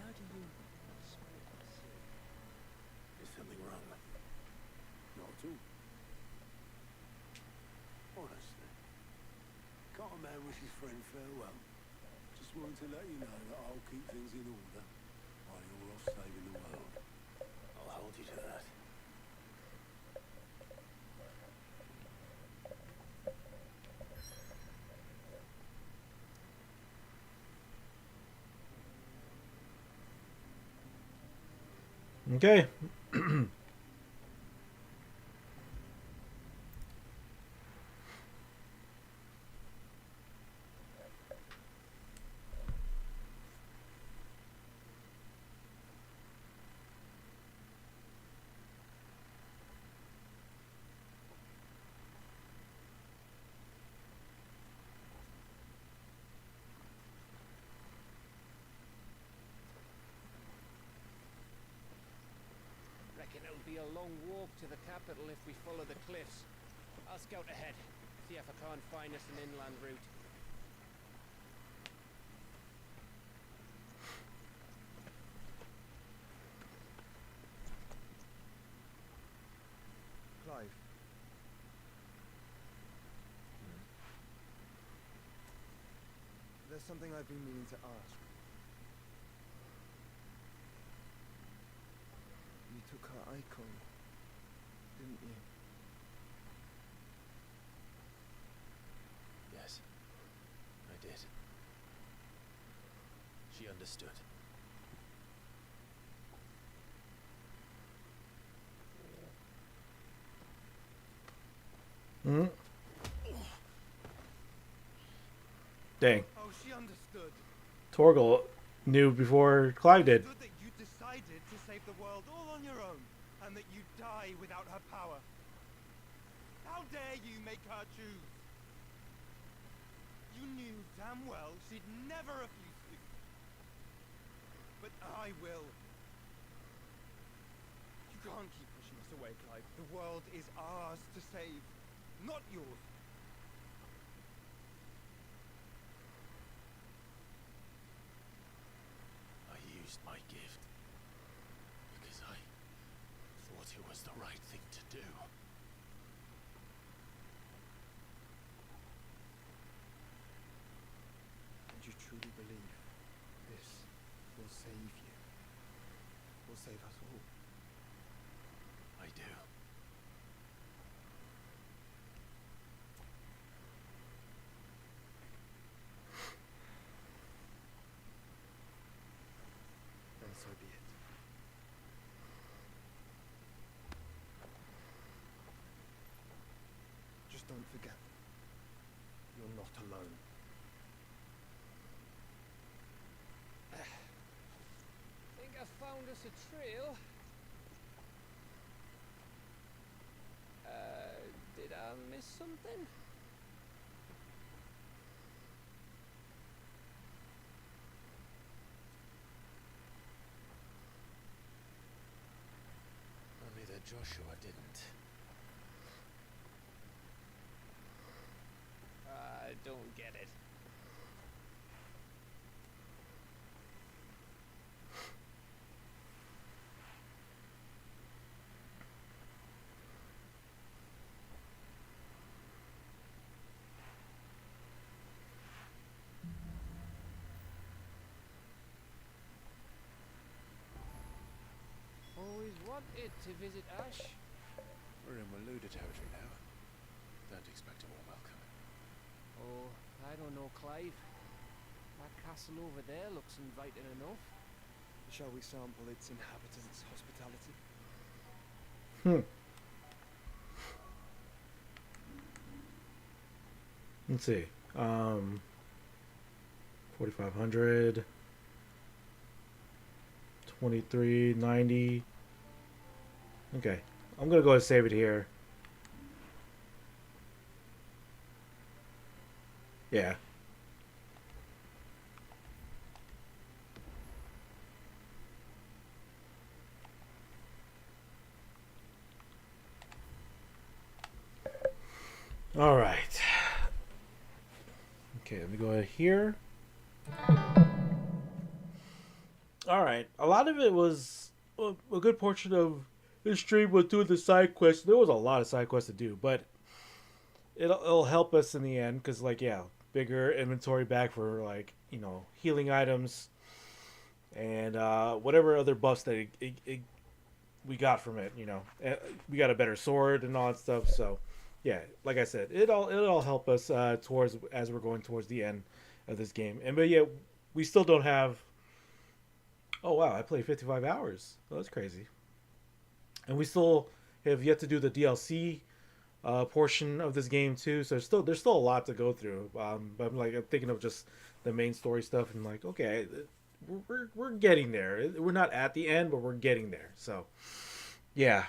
How do you split the sea? Is something wrong? Not at all. Honestly. Can't a man wish his friend farewell? Just wanted to let you know that I'll keep things in order while you're off saving the world. I'll hold you to that. Okay. Reckon it'll be a long walk to the capital if we follow the cliffs. I'll scout ahead, see if I can't find us an inland route. Clive. There's something I've been meaning to ask. You took her Eikon, didn't you? Yes, I did. She understood. Hmm. Dang. Oh, she understood. Torgal knew before Clive did. Understood that you decided to save the world all on your own, and that you die without her power. How dare you make her choose? You knew damn well she'd never refuse you. But I will. You can't keep pushing us away, Clive. The world is ours to save, not yours. I used my gift because I thought it was the right thing to do. And you truly believe this will save you? Will save us all? I do. Then so be it. don't forget, you're not alone. Think I found us a trail. Did I miss something? Only that Joshua didn't. I don't get it. Always wanted to visit Ash. We're in Waluda territory now. Don't expect a warm welcome. Oh, I don't know, Clive. That castle over there looks inviting enough. Shall we sample its inhabitants' hospitality? Let's see. 4,500. 2390. Okay, I'm gonna go ahead and save it here. Yeah. All right. Okay, let me go ahead here. All right. A lot of it was a good portion of the stream was doing the side quests. There was a lot of side quests to do, but it'll help us in the end because, like, yeah, bigger inventory back for, like, you know, healing items and whatever other buffs that we got from it. You know, we got a better sword and all that stuff. So, yeah, like I said, it'll help us towards as we're going towards the end of this game. And but yeah, we still don't have. Oh wow, I played 55 hours. Oh, that's crazy. And we still have yet to do the DLC portion of this game too. So there's still a lot to go through. But I'm thinking of just the main story stuff and like, okay, we're getting there. We're not at the end, but we're getting there. So yeah,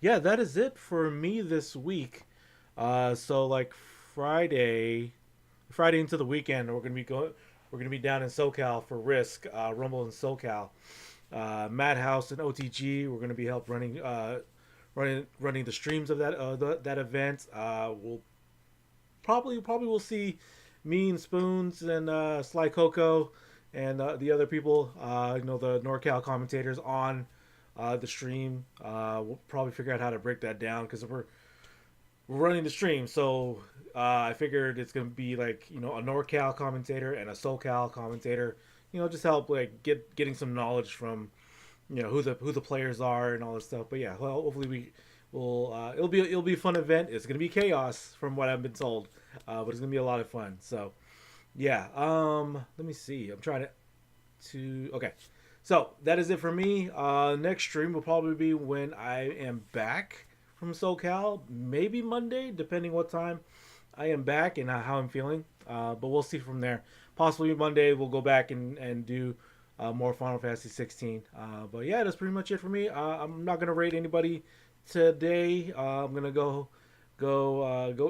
yeah, that is it for me this week. So like Friday into the weekend, we're gonna be down in SoCal for Risk, Rumble in SoCal. Madhouse and OTG, we're gonna be running the streams of that event. We'll probably will see me and Spoons and Sly Coco and the other people, the NorCal commentators on the stream. We'll probably figure out how to break that down because we're running the stream. So I figured it's gonna be like a NorCal commentator and a SoCal commentator. Just help like getting some knowledge from who the players are and all this stuff. But yeah, well, hopefully we will. It'll be a fun event. It's gonna be chaos from what I've been told, but it's gonna be a lot of fun. So yeah, let me see. I'm trying to okay. So that is it for me. Next stream will probably be when I am back from SoCal, maybe Monday, depending what time I am back and how I'm feeling. But we'll see from there. Possibly Monday we'll go back and do more Final Fantasy 16. But yeah, that's pretty much it for me. I'm not gonna rate anybody today. I'm gonna go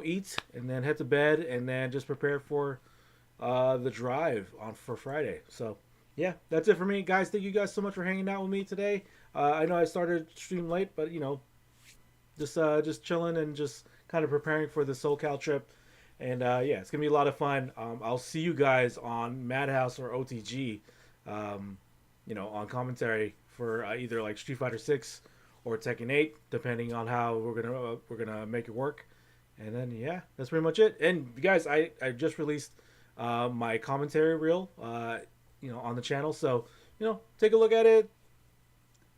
eat and then head to bed and then just prepare for the drive for Friday. So yeah, that's it for me, guys. Thank you guys so much for hanging out with me today. I know I started stream late, but just chilling and just kind of preparing for the SoCal trip. And yeah, it's gonna be a lot of fun. I'll see you guys on Madhouse or OTG, on commentary for either like Street Fighter 6 or Tekken 8, depending on how we're gonna make it work. And then yeah, that's pretty much it. And guys, I just released my commentary reel, on the channel. So take a look at it.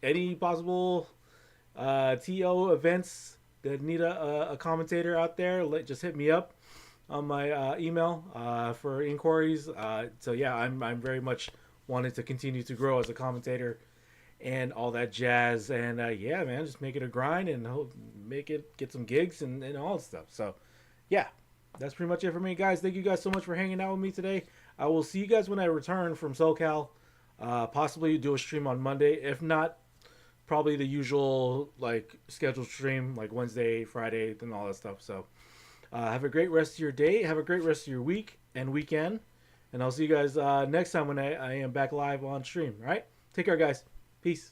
Any possible TO events that need a commentator out there, just hit me up on my email for inquiries. So yeah, I'm very much wanting to continue to grow as a commentator and all that jazz. And yeah, man, just make it a grind and get some gigs and all that stuff. So yeah, that's pretty much it for me, guys. Thank you guys so much for hanging out with me today. I will see you guys when I return from SoCal. Possibly do a stream on Monday. If not, probably the usual like scheduled stream like Wednesday, Friday, and all that stuff. So have a great rest of your day. Have a great rest of your week and weekend. And I'll see you guys next time when I am back live on stream. All right? Take care, guys. Peace.